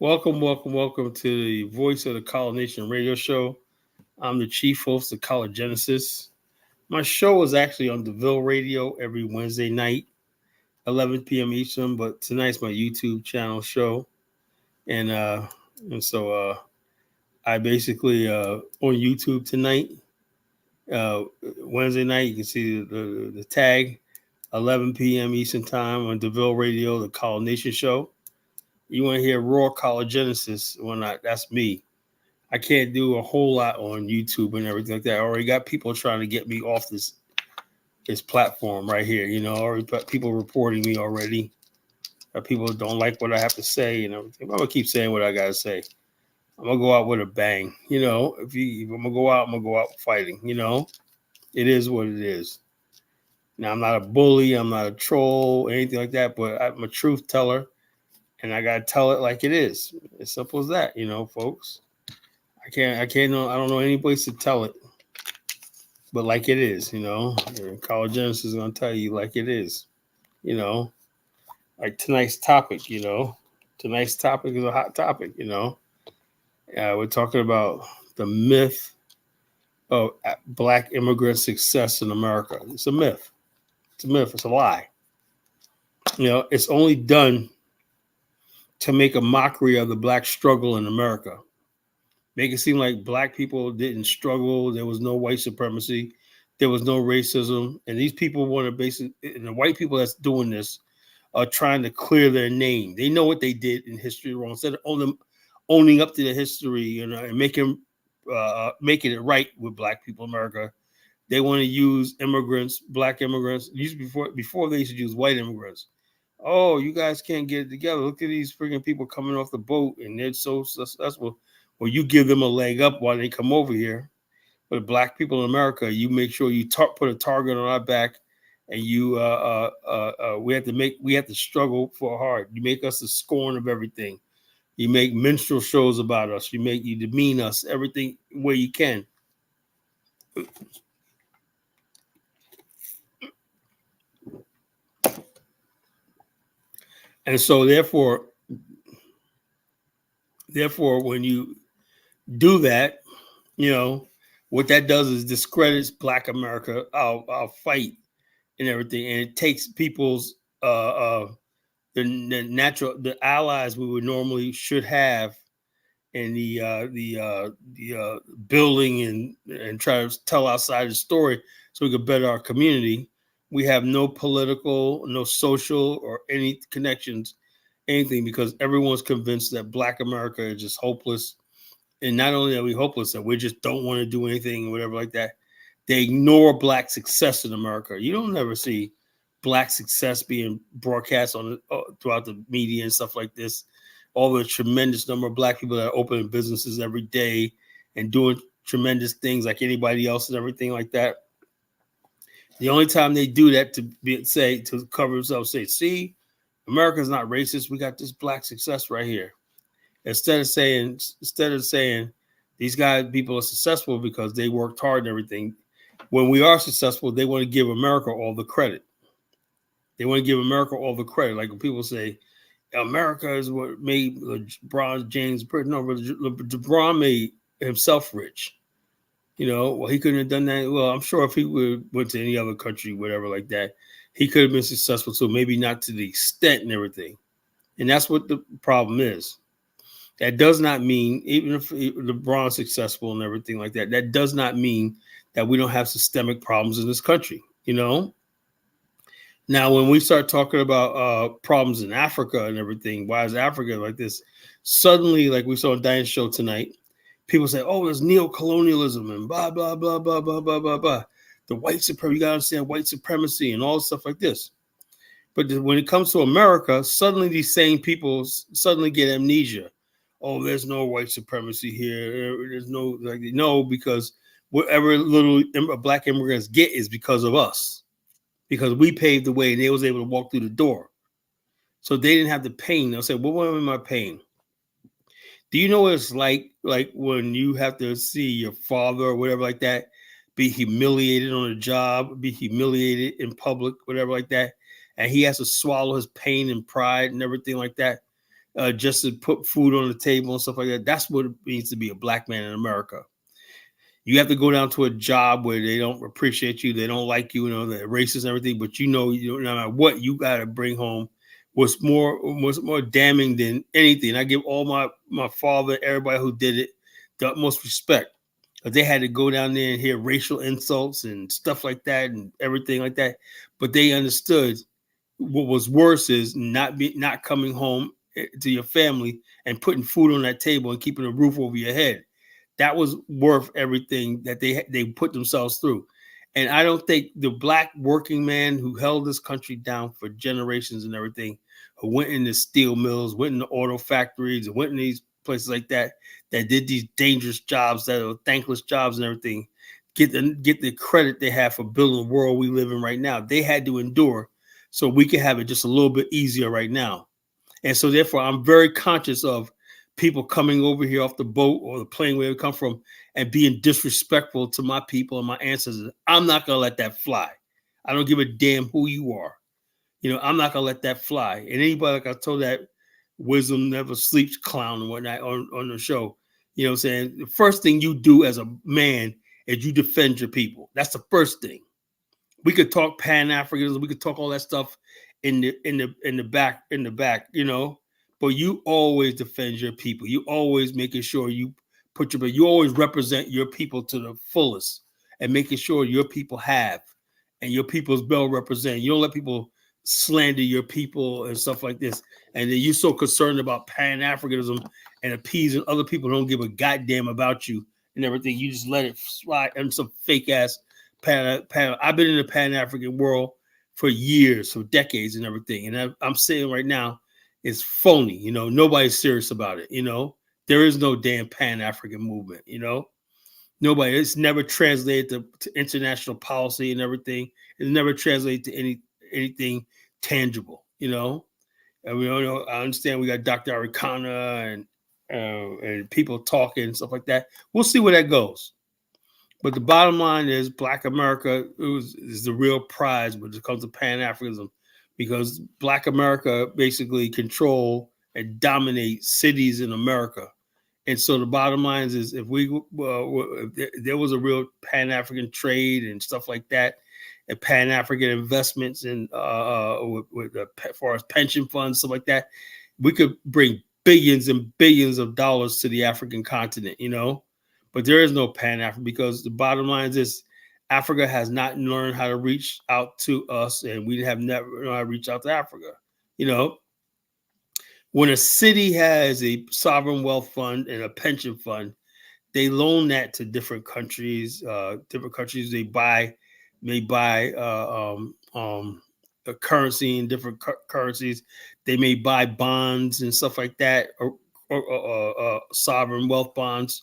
Welcome to the Voice of the College Nation radio show. I'm the chief host of College Genesis. My show is actually on DeVille Radio every Wednesday night, 11 p.m. Eastern, but tonight's my YouTube channel show. And uh, and so I basically on YouTube tonight, uh, Wednesday night, you can see the tag, 11 p.m. Eastern Time on DeVille Radio, the College Nation show. You want to hear raw College Genesis? That's me. I can't do a whole lot on YouTube and everything like that. I already got people trying to get me off this platform right here. Already got people reporting me already. People don't like what I have to say and everything. I'm gonna keep saying what I gotta say. I'm gonna go out with a bang. If I'm gonna go out, I'm gonna go out fighting. It is what it is. Now I'm not a bully. I'm not a troll, anything like that. But I'm a truth teller, and I gotta tell it like it is. As simple as that. Folks. I don't know any place to tell it, but like it is, College Genesis is gonna tell you like it is, you know. Like tonight's topic, Tonight's topic is a hot topic, We're talking about the myth of black immigrant success in America. It's a myth. It's a myth. It's a lie. It's only done to make a mockery of the black struggle in America. Make it seem like black people didn't struggle. There was no white supremacy. There was no racism. And these people want to basically, and the white people that's doing this are trying to clear their name. They know what they did in history wrong. Instead of owning up to the history, and making it right with black people in America, they want to use immigrants, black immigrants. Before they used to use white immigrants. Oh, you guys can't get it together. Look at these freaking people coming off the boat, and they're so successful. Well, you give them a leg up while they come over here. But black people in America, you make sure you put a target on our back, and we have to struggle for hard. You make us the scorn of everything. You make minstrel shows about us. You demean us, everything where you can. And so therefore, when you do that, what that does is discredits black America, our fight and everything. And it takes people's the allies we would normally should have in the building and try to tell our side of the story so we could better our community. We have no political, no social, or any connections, anything, because everyone's convinced that black America is just hopeless. And not only are we hopeless, that we just don't want to do anything, whatever like that. They ignore black success in America. You don't never see black success being broadcast on throughout the media and stuff like this. All the tremendous number of black people that are opening businesses every day and doing tremendous things like anybody else and everything like that. The only time they do that to cover themselves, say, see, America's not racist. We got this black success right here. Instead of saying these people are successful because they worked hard and everything. When we are successful, they want to give America all the credit. They want to give America all the credit. Like when people say, America is what made LeBron James rich. No, LeBron made himself rich. Well, he couldn't have done that. Well, I'm sure if he went to any other country, whatever like that, he could have been successful too. Maybe not to the extent and everything. And that's what the problem is. That does not mean, even if LeBron's successful and everything like that, that does not mean that we don't have systemic problems in this country, Now, when we start talking about problems in Africa and everything, why is Africa like this? Suddenly, like we saw on Diane's show tonight, people say, oh, there's neocolonialism and blah, blah, blah, blah, blah, blah, blah, blah. The white supremacy, you got to understand white supremacy and all stuff like this. But when it comes to America, suddenly these same people suddenly get amnesia. Oh, there's no white supremacy here. There's no, because whatever little black immigrants get is because of us. Because we paved the way and they was able to walk through the door. So they didn't have the pain. They'll say, what am I pain? Do you know what it's like when you have to see your father or whatever like that be humiliated on a job, be humiliated in public, whatever like that, and he has to swallow his pain and pride and everything like that? just to put food on the table and stuff like that. That's what it means to be a black man in America. You have to go down to a job where they don't appreciate you, they don't like you, they're racist and everything. But no matter what, you got to bring home what's more damning than anything. I give all my father, everybody who did it, the utmost respect. But they had to go down there and hear racial insults and stuff like that and everything like that. But they understood what was worse is not coming home to your family and putting food on that table and keeping a roof over your head. That was worth everything that they put themselves through. And I don't think the black working man who held this country down for generations and everything, who went into steel mills, went into auto factories, and went in these places like that did these dangerous jobs, that are thankless jobs and everything, get the credit they have for building the world we live in right now. They had to endure so we can have it just a little bit easier right now. And so therefore, I'm very conscious of people coming over here off the boat or the plane where they come from and being disrespectful to my people and my ancestors. I'm not going to let that fly. I don't give a damn who you are. I'm not going to let that fly. And anybody, like I told that wisdom never sleeps clown and whatnot on the show, what I'm saying? The first thing you do as a man is you defend your people. That's the first thing. We could talk Pan-Africanism, we could talk all that stuff in the back, but you always defend your people. You always making sure you you always represent your people to the fullest and making sure your people have and your people's well represented. You don't let people slander your people and stuff like this. And then you're so concerned about Pan-Africanism and appeasing other people who don't give a goddamn about you and everything. You just let it slide and some fake ass I've been in the Pan-African world for years, for decades and everything. And I'm saying right now, it's phony. Nobody's serious about it. There is no damn Pan-African movement. Nobody. It's never translated to international policy and everything. It's never translated to anything tangible. And we don't know. I understand we got Dr. Arikana and people talking and stuff like that. We'll see where that goes. But the bottom line is Black America is the real prize when it comes to Pan-Africanism, because Black America basically control and dominate cities in America. And so the bottom line is if there was a real Pan-African trade and stuff like that, and Pan-African investments and as far as pension funds, stuff like that, we could bring billions and billions of dollars to the African continent, But there is no Pan-African, because the bottom line is this: Africa has not learned how to reach out to us, and we have never learned how to reach out to Africa. When a city has a sovereign wealth fund and a pension fund, they loan that to different countries. Different countries may buy a currency in different currencies. They may buy bonds and stuff like that, or sovereign wealth bonds,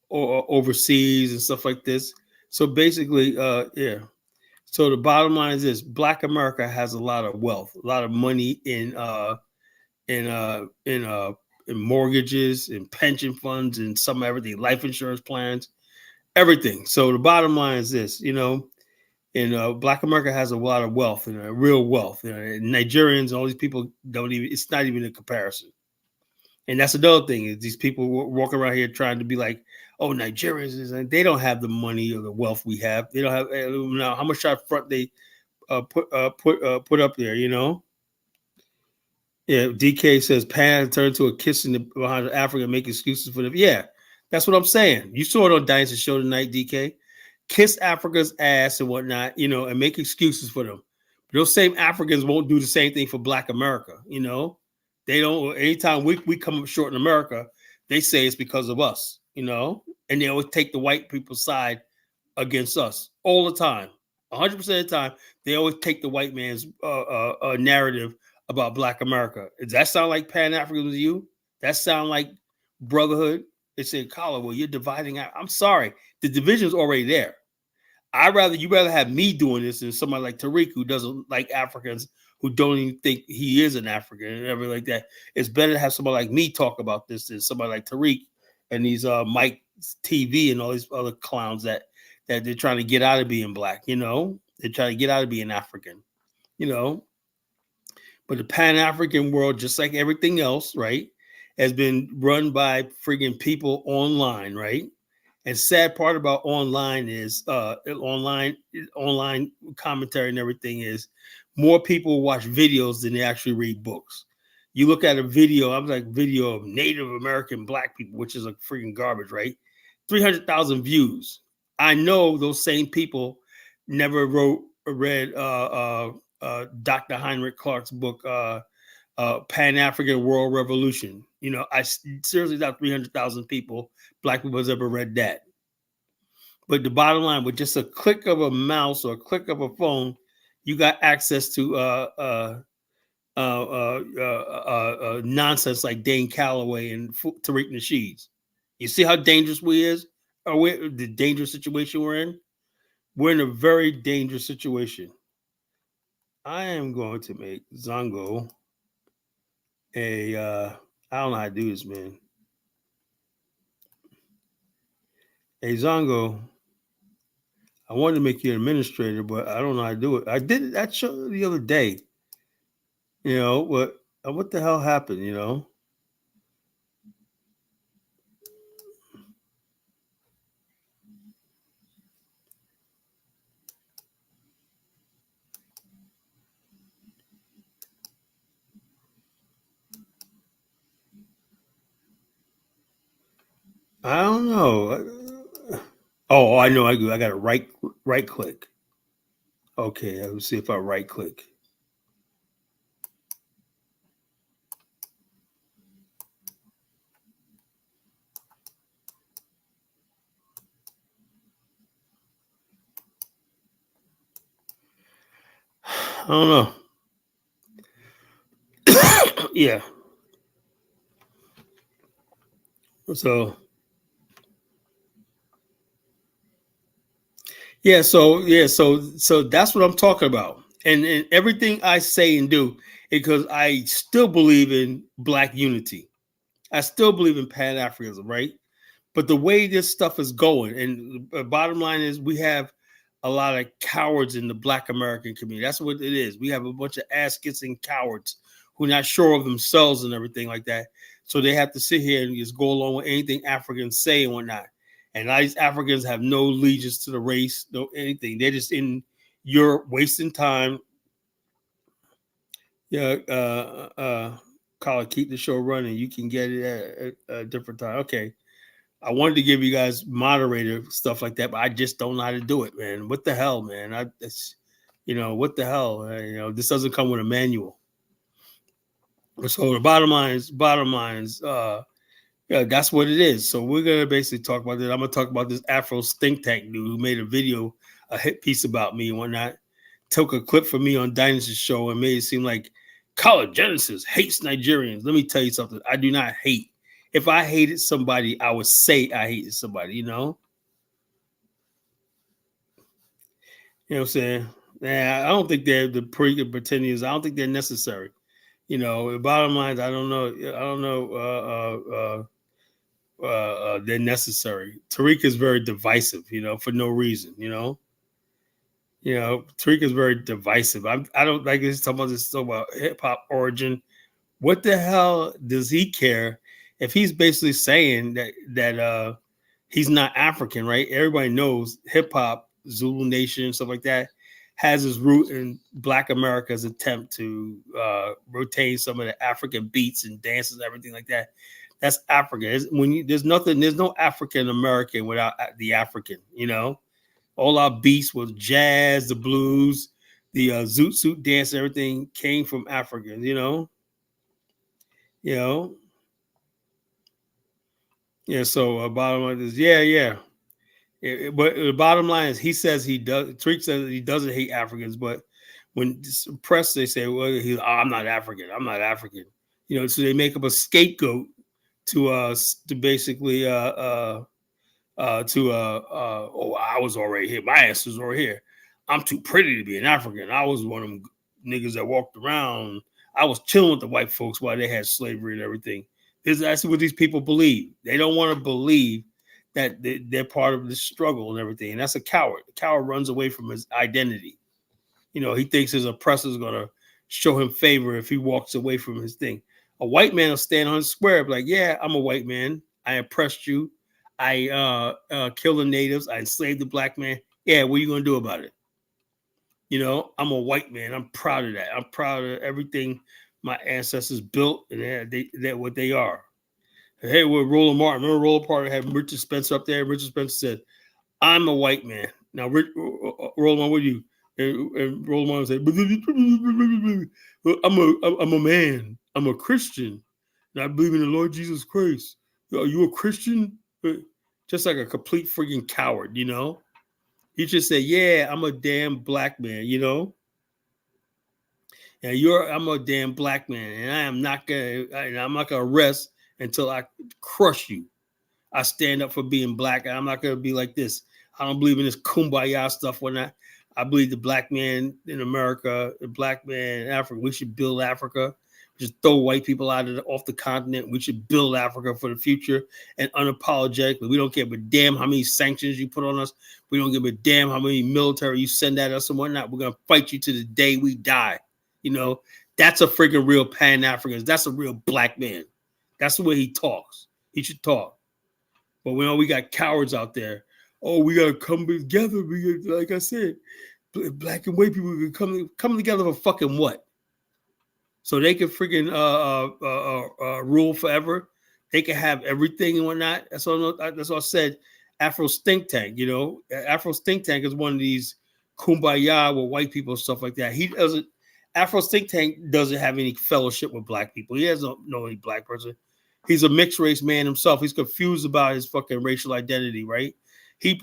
or overseas and stuff like this. So basically, yeah. So the bottom line is this: Black America has a lot of wealth, a lot of money in mortgages and pension funds and some everything, life insurance plans, everything. So the bottom line is this: Black America has a lot of wealth and real wealth. Nigerians, all these people don't even. It's not even a comparison. And that's another thing, is these people walking around here trying to be like, oh, Nigerians, they don't have the money or the wealth we have. They don't have now how much up front they put up there, Yeah, DK says Pan turned to a kiss behind Africa and make excuses for them. Yeah, that's what I'm saying. You saw it on Dynasty Show tonight, DK. Kiss Africa's ass and whatnot, and make excuses for them. But those same Africans won't do the same thing for Black America, They don't. Anytime we come up short in America, they say it's because of us, and they always take the white people's side against us all the time. 100% of the time, they always take the white man's narrative about Black America. Does that sound like Pan-Africanism to you? That sound like brotherhood? They say, Carla, well, you're dividing out. I'm sorry, the division's already there. You rather have me doing this than somebody like Tariq, who doesn't like Africans, who don't even think he is an African and everything like that. It's better to have somebody like me talk about this than somebody like Tariq and these Mike TV and all these other clowns that they're trying to get out of being Black. They're trying to get out of being African. But the Pan African world, just like everything else, right, has been run by friggin' people online, right? And sad part about online is online commentary and everything is more people watch videos than they actually read books. You look at a video, I was like video of Native American black people, which is like freaking garbage, right? 300,000 views. I know those same people never read Dr. Heinrich Clark's book, Pan African World Revolution. You know, I seriously doubt 300,000 people, black people, has ever read that. But the bottom line, with just a click of a mouse or a click of a phone, you got access to nonsense like Dane Calloway and Tariq Nasheed. You see how dangerous we is? Or the dangerous situation we're in? We're in a very dangerous situation. I am going to make Zongo I don't know how to do this, man. Hey Zongo, I wanted to make you an administrator, but I don't know how to do it. I did that show the other day. You know what the hell happened? You know. I don't know. Oh, I know. I do. I got to right click. Okay, let's see if I right click. I don't know. Yeah. So so that's what I'm talking about. And everything I say and do, because I still believe in black unity. I still believe in Pan Africanism, right? But the way this stuff is going, and the bottom line is, we have a lot of cowards in the Black American community. That's what it is. We have a bunch of ass kissing cowards who are not sure of themselves and everything like that. So they have to sit here and just go along with anything Africans say and whatnot. And these Africans have no allegiance to the race, no anything. They're just in Europe wasting time. Yeah, call it, keep the show running. You can get it at a different time. Okay. I wanted to give you guys moderator stuff like that, but I just don't know how to do it, man. What the hell, man? What the hell? This doesn't come with a manual. So the bottom lines, yeah, that's what it is. So we're gonna basically talk about this. I'm gonna talk about this Afro stink tank dude who made a video, a hit piece about me and whatnot. Took a clip from me on Dynasty Show and made it seem like College Genesis hates Nigerians. Let me tell you something. I do not hate. If I hated somebody, I would say I hated somebody, you know? You know what I'm saying? I don't think they're the pretenders. I don't think they're necessary. The bottom line is, I don't know. I don't know. They're necessary. Tariq is very divisive, for no reason, Tariq is very divisive. I don't like this talking about this stuff about hip hop origin. What the hell does he care if he's basically saying that he's not African, right? Everybody knows hip hop, Zulu Nation, stuff like that, has its root in Black America's attempt to retain some of the African beats and dances and everything like that. That's African. There's no African American without the African. All our beats was jazz, the blues, the zoot suit dance, everything came from Africans. You know. Yeah. So bottom line is, yeah. But the bottom line is, he says he does. Tariq says he doesn't hate Africans, but when pressed, they say, "Well, I'm not African. I'm not African." So they make up a scapegoat to basically oh, I was already here. My ass was already here. I'm too pretty to be an African. I was one of them niggas that walked around. I was chilling with the white folks while they had slavery and everything. This is actually what these people believe. They don't want to believe that they're part of the struggle and everything. And that's a coward. The coward runs away from his identity. He thinks his oppressor is going to show him favor if he walks away from his thing. A white man will stand on his square, be like, yeah, I'm a white man. I oppressed you. I killed the natives. I enslaved the black man. Yeah, what are you going to do about it? You know, I'm a white man. I'm proud of that. I'm proud of everything my ancestors built, and they're what they are. Hey, we're Roland Martin. Remember Roland Martin had Richard Spencer up there? Richard Spencer said, I'm a white man. Now, Roland Martin, what do you? And Roland Martin said, I'm a man. I'm a Christian. And I believe in the Lord Jesus Christ. Are you a Christian? Just like a complete freaking coward, you know? He just said, yeah, I'm a damn black man, you know? And I'm a damn black man, and I'm not gonna rest until I crush you. I stand up for being black. I'm not gonna be like this. I don't believe in this kumbaya stuff. I believe the black man in America, the black man in Africa, we should build Africa. Just throw white people off the continent. We should build Africa for the future and unapologetically. We don't give a damn how many sanctions you put on us. We don't give a damn how many military you send at us and whatnot. We're gonna fight you to the day we die. You know, that's a freaking real Pan-African. That's a real black man. That's the way he talks. He should talk. But we got cowards out there. Oh, we gotta come together. Like I said, black and white people can come together for fucking what? So they can freaking rule forever. They can have everything and whatnot. That's all I said. Afro's think tank, you know. Afro's think tank is one of these kumbaya with white people and stuff like that. Afro's think tank doesn't have any fellowship with black people. He doesn't know any black person. He's a mixed race man himself. He's confused about his fucking racial identity, right? He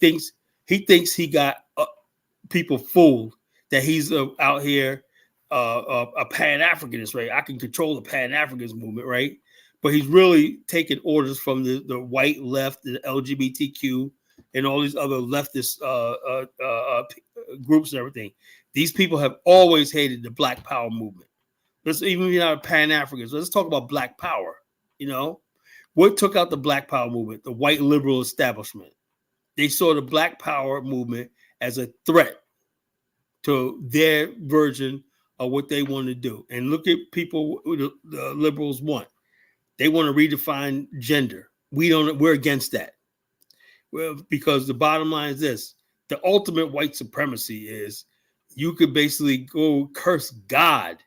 thinks he got people fooled that he's out here a Pan-Africanist, right? I can control the Pan-Africanist movement, right? But he's really taking orders from the white left, the LGBTQ, and all these other leftist groups and everything. These people have always hated the Black Power movement. Let's even be not Pan-Africans. Let's talk about Black Power. You know, what took out the Black Power movement? The white liberal establishment. They saw the Black Power movement as a threat to their version of what they want to do. And look at people the liberals want. They want to redefine gender. We're against that. Well, because the bottom line is this: the ultimate white supremacy is you could basically go curse God,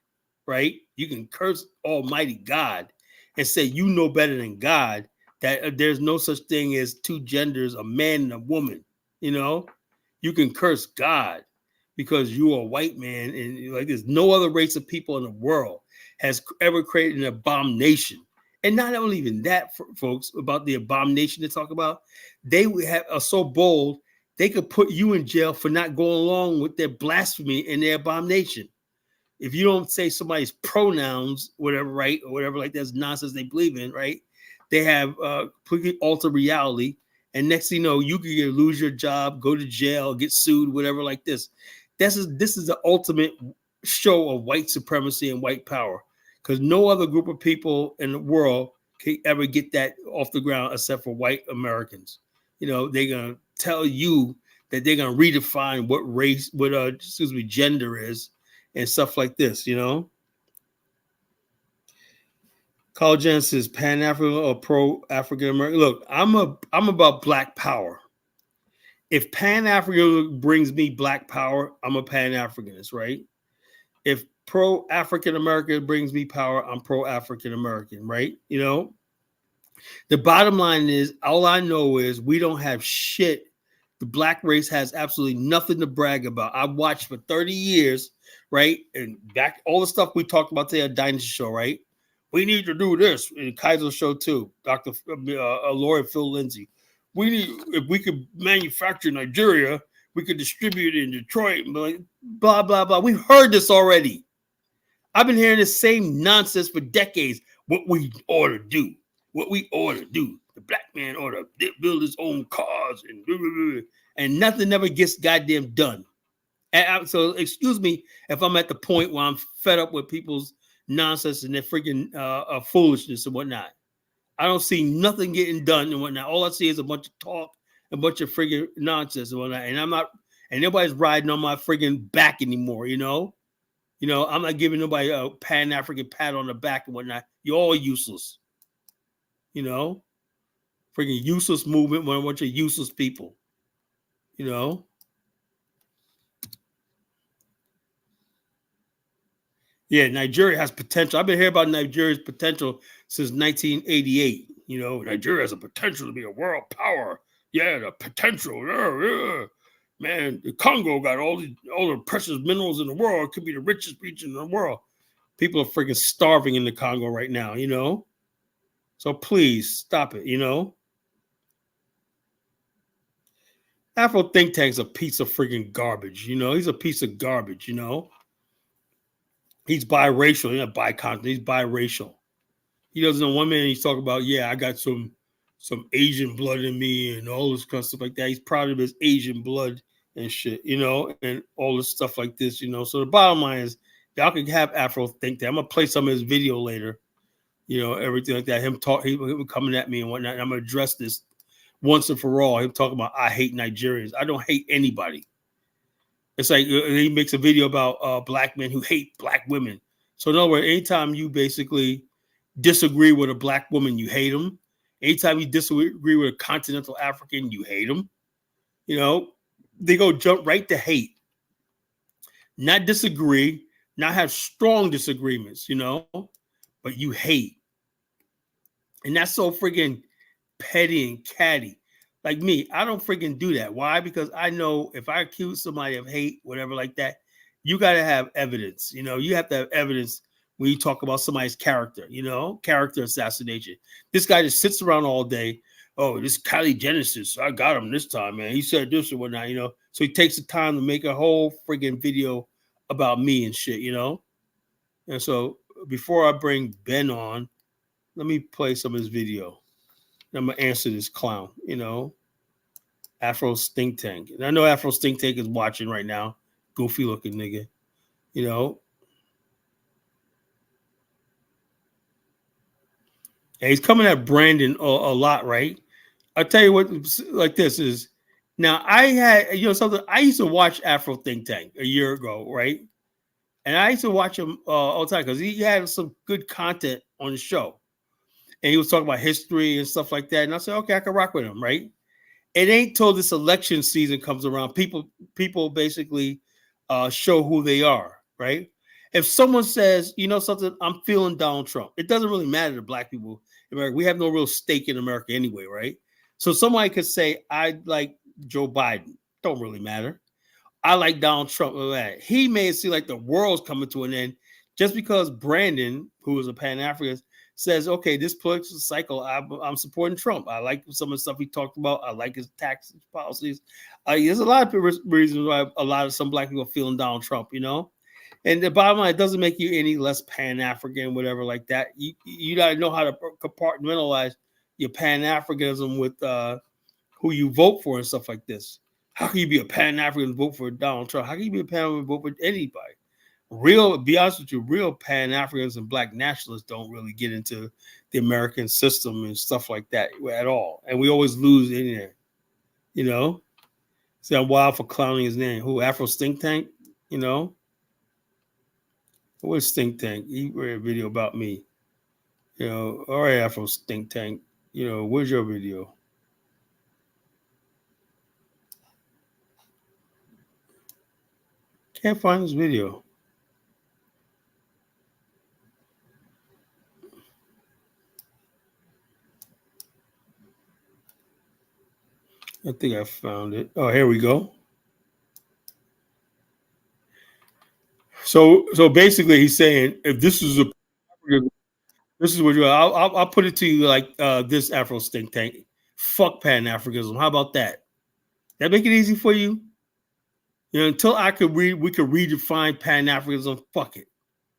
right? You can curse Almighty God and say you know better than God, that there's no such thing as two genders, a man and a woman. You know, you can curse God because you are a white man, and like there's no other race of people in the world has ever created an abomination. And not only even that, folks, about the abomination they talk about, they are so bold, they could put you in jail for not going along with their blasphemy and their abomination. If you don't say somebody's pronouns, whatever, right, or whatever, like that's nonsense they believe in, right? They have completely altered reality. And next thing you know, you could lose your job, go to jail, get sued, whatever, like this. This is the ultimate show of white supremacy and white power. Because no other group of people in the world can ever get that off the ground except for white Americans. You know, they're gonna tell you that they're gonna redefine what gender is and stuff like this. You know, Carl Genesis, Pan-African or pro-African American. Look, I'm about Black Power. If Pan-African brings me Black Power, I'm a Pan-Africanist, right? If pro-African American brings me power, I'm pro-African American, right? You know, the bottom line is, all I know is we don't have shit. The black race has absolutely nothing to brag about. I watched for 30 years, right? And back all the stuff we talked about today at Dynasty Show, right? We need to do this. And Kaiser Show too, Dr. Lori Phil Lindsay. If we could manufacture in Nigeria, we could distribute it in Detroit, blah, blah, blah. We've heard this already. I've been hearing the same nonsense for decades. What we ought to do. The black man ought to build his own cars and nothing ever gets goddamn done. So excuse me if I'm at the point where I'm fed up with people's nonsense and their freaking foolishness and whatnot. I don't see nothing getting done and whatnot. All I see is a bunch of talk, a bunch of freaking nonsense and whatnot. And nobody's riding on my freaking back anymore, you know? You know, I'm not giving nobody a Pan African pat on the back and whatnot. You're all useless. You know, freaking useless movement. When a bunch of useless people. You know. Yeah, Nigeria has potential. I've been hearing about Nigeria's potential since 1988. You know, Nigeria has a potential to be a world power. Yeah, the potential. Yeah, yeah. Man, the Congo got all the precious minerals in the world. It could be the richest region in the world. People are freaking starving in the Congo right now, you know? So please stop it, you know? Afro think tank's a piece of freaking garbage, you know? He's a piece of garbage, you know? He's biracial, he's not bicontinent, he's biracial. He doesn't know one minute he's talking about, yeah, I got some Asian blood in me and all this kind of stuff like that. He's proud of his Asian blood and shit, you know, and all this stuff like this, you know. So the bottom line is y'all can have Afro think that. I'm gonna play some of his video later, you know, everything like that. Him coming at me and whatnot. And I'm gonna address this once and for all. Him talking about I hate Nigerians. I don't hate anybody. It's like he makes a video about black men who hate black women. So in other words, anytime you basically disagree with a black woman, you hate them. Anytime you disagree with a continental African, you hate them. You know, they go jump right to hate, not disagree, not have strong disagreements, you know, but you hate. And that's so friggin' petty and catty. Like me, I don't freaking do that. Why? Because I know if I accuse somebody of hate, whatever like that, you got to have evidence. You know, you have to have evidence when you talk about somebody's character, you know, character assassination. This guy just sits around all day. Oh, this Kylie Genesis, I got him this time, man. He said this or whatnot, you know. So he takes the time to make a whole friggin' video about me and shit, you know. And so before I bring Ben on, let me play some of his video. I'm gonna answer this clown, you know. Afro Stink Tank. And I know Afro Stink Tank is watching right now. Goofy looking nigga. You know. And he's coming at Brandon a lot, right? I'll tell you what, like this is now I had, you know, something I used to watch Afro Think Tank a year ago, right? And I used to watch him all the time because he had some good content on the show. And he was talking about history and stuff like that. And I said, okay, I can rock with him, right? It ain't till this election season comes around, people basically show who they are, right? If someone says, you know something, I'm feeling Donald Trump, it doesn't really matter to black people in America. We have no real stake in America anyway, right? So somebody could say, I like Joe Biden. Don't really matter. I like Donald Trump. He may seem like the world's coming to an end just because Brandon, who is a Pan-African, says, okay, this political cycle, I'm supporting Trump. I like some of the stuff he talked about. I like his tax policies. There's a lot of reasons why some black people are feeling Donald Trump, you know? And the bottom line, it doesn't make you any less Pan-African, whatever like that. You got to know how to compartmentalize your Pan-Africanism with who you vote for and stuff like this. How can you be a Pan-African and vote for Donald Trump? How can you be a Pan-African and vote for anybody? Be honest with you, real Pan-Africans and black nationalists don't really get into the American system and stuff like that at all. And we always lose in there, you know? See, I'm wild for clowning his name. Who, Afro Stink Tank? You know? What's Stink Tank? He made a video about me. You know, all right, Afro Stink Tank. You know, where's your video? Can't find this video. I think I found it. Oh, here we go. So basically, he's saying if this is what you. I'll put it to you like this Afro Stink Tank. Fuck Pan Africanism. How about that? That make it easy for you? You know, until we could redefine Pan Africanism. Fuck it.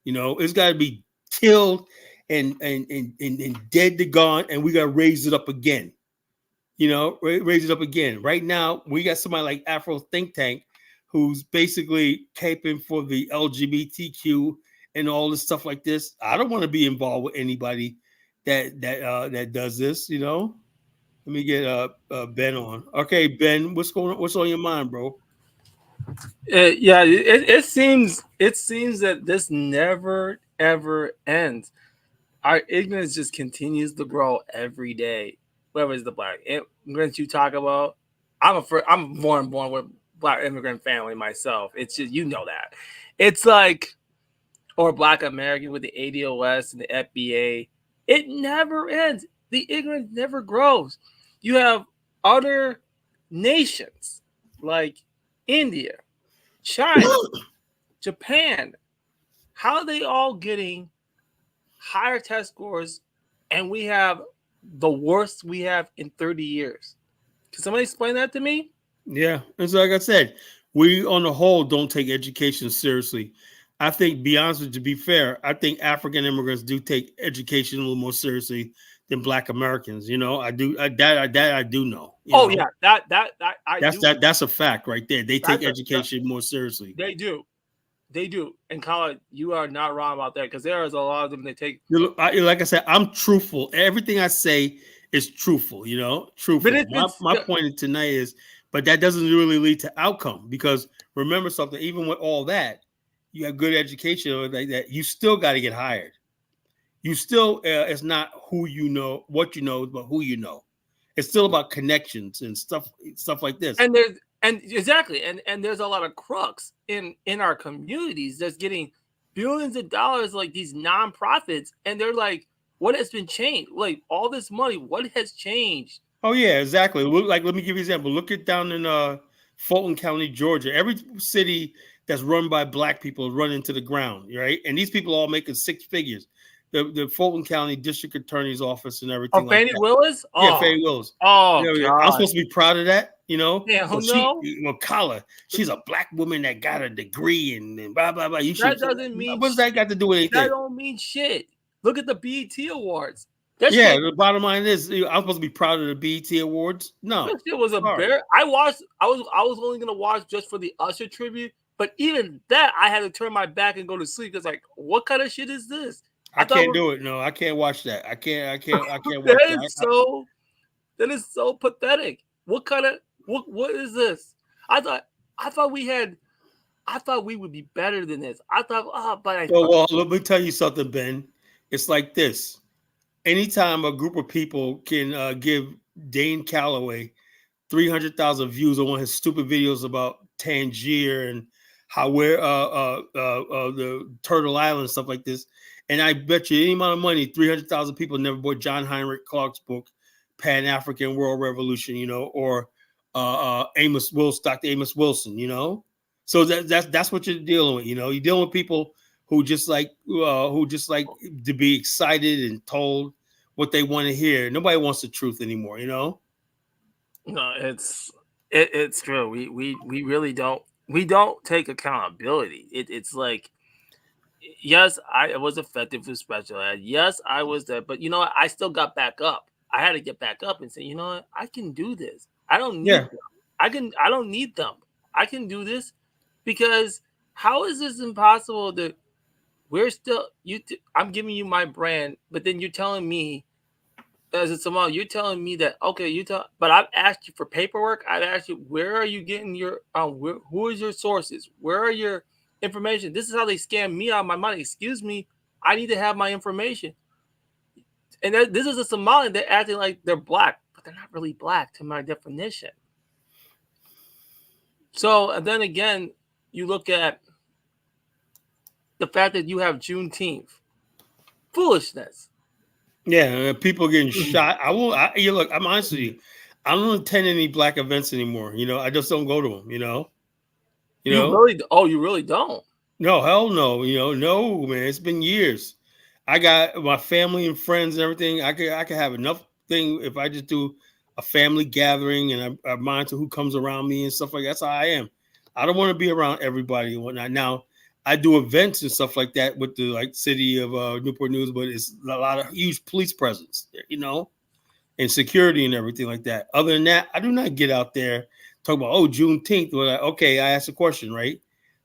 You know, it's got to be killed and dead to gone, and we got to raise it up again. You know, raise it up again. Right now, we got somebody like Afro Think Tank who's basically caping for the LGBTQ and all this stuff like this. I don't want to be involved with anybody that does this, you know. Let me get Ben on. Okay, Ben, what's going on? What's on your mind, bro? It seems that this never ever ends. Our ignorance just continues to grow every day. Whether it's the black immigrants you talk about, I'm born with black immigrant family myself. It's just that. It's like or black American with the ADOS and the FBA. It never ends. The ignorance never grows. You have other nations like India, China, Japan. How are they all getting higher test scores and we have the worst we have in 30 years? Can somebody explain that to me? Yeah, and so like I said, we on the whole don't take education seriously. I think, be honest with you, to be fair, I think African immigrants do take education a little more seriously than Black Americans. I do that I do know. Oh yeah, that I do. That's a fact right there. They take That's education more seriously. they do. They do. And Colin, you are not wrong about that because there is a lot of them that take. Like I said, I'm truthful. Everything I say is truthful. But Truthful. My it's my point tonight is, but that doesn't really lead to outcome because remember something. Even with all that, you have good education like that. You still got to get hired. You still, it's not who you know, what you know, but who you know. It's still about connections and stuff like this. and there's and exactly and there's a lot of crooks in our communities that's getting billions of dollars like these nonprofits, and they're like, what has been changed? Like all this money, what has changed? Oh yeah, exactly. Like, let me give you an example. Look at down in Fulton County, Georgia. Every city that's run by Black people is run into the ground, right? And these people all making six figures. The Fulton County District Attorney's Office and Oh, everything like Fannie that. Willis? Yeah, Faye Wills. Oh I'm God. supposed to be proud of that. Yeah, Well, who know? Kala, she's a Black woman that got a degree and blah blah blah. You should. That doesn't mean What's that got to do with that anything? don't mean shit. Look at the BET awards. That Yeah, shit the bottom line is, I'm supposed to be proud of the BET Awards. No, that shit was a sorry. bear. I was only gonna watch just for the Usher tribute, but even that I had to turn my back and go to sleep because like, what kind of shit is this? I I thought can't do it. No, I can't watch that. I can't watch that that. is so that is so pathetic. What kind of what is this? I thought I thought we had I thought we would be better than this. I thought, but I Well, let me tell you something, Ben. It's like this. Anytime a group of people can give Dane Calloway 300,000 views on one of his stupid videos about Tangier and how we're the Turtle Island stuff like this. And I bet you any amount of money, 300,000 people never bought John Heinrich Clarke's book, Pan African World Revolution, or Dr. Amos Wilson. So that's what you're dealing with. You're dealing with people who just like to be excited and told what they want to hear. Nobody wants the truth anymore. no, it's true. We really don't take accountability. It's like, yes, I was effective with special ed. Yes, I was that, but you know what? I still got back up. I had to get back up and say, you know what? I can do this. I don't need Yeah. them. I don't need them. I can do this because how is this impossible that we're still I'm giving you my brand, but then you're telling me as a Samal, you're telling me that okay, but I've asked you for paperwork. I've asked you where are you getting your who is your sources? Where are your information? This is how they scam me out of my money. Excuse me, I need to have my information. And this is a Somalian. They're acting like they're black, but they're not really black to my definition. So and then again, you look at the fact that you have Juneteenth foolishness. Yeah, people getting shot. Look, I'm honest with you. I don't attend any Black events anymore. I just don't go to them. You know. You really don't. No, hell no. No, man. It's been years. I got my family and friends and everything. I could have enough thing if I just do a family gathering and I monitor who comes around me and stuff like that. That's how I am. I don't want to be around everybody and whatnot. Now, I do events and stuff like that with the city of Newport News, but it's a lot of huge police presence there, and security and everything like that. Other than that, I do not get out there talk about Juneteenth. Okay, I asked a question, right?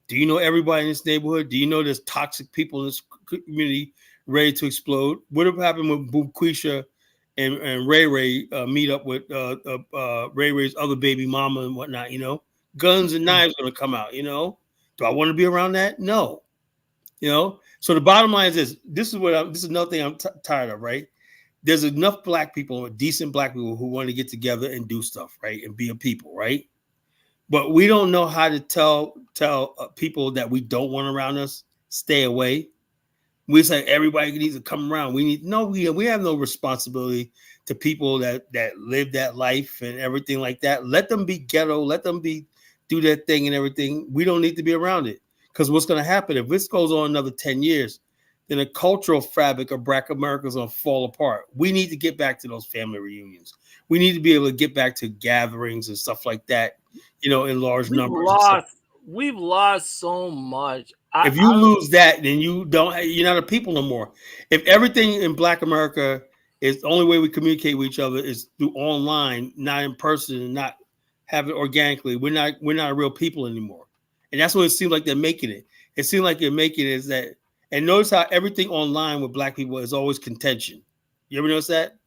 Do you know everybody in this neighborhood? Do you know there's toxic people in this community ready to explode? What have happened with Buquisha and Ray Ray meet up with Ray Ray's other baby mama and whatnot? Guns and knives going to come out. Do I want to be around that? No. So the bottom line is this. This is another thing I'm tired of, right? There's enough black people, decent black people, who want to get together and do stuff, right, and be a people, right? But we don't know how to tell people that we don't want around us, stay away. We say everybody needs to come around. We have no responsibility to people that live that life and everything like that. Let them be ghetto. Let them do their thing and everything. We don't need to be around it, because what's going to happen if this goes on another 10 years? Then the cultural fabric of Black America is going to fall apart. We need to get back to those family reunions. We need to be able to get back to gatherings and stuff like that, in large numbers. We've lost so much. If you lose that, then you're not a people no more. If everything in Black America is the only way we communicate with each other is through online, not in person, and not have it organically, we're not a real people anymore. And that's what it seems like they're making it. It seems like they're making it is that. And notice how everything online with Black people is always contention. You ever notice that?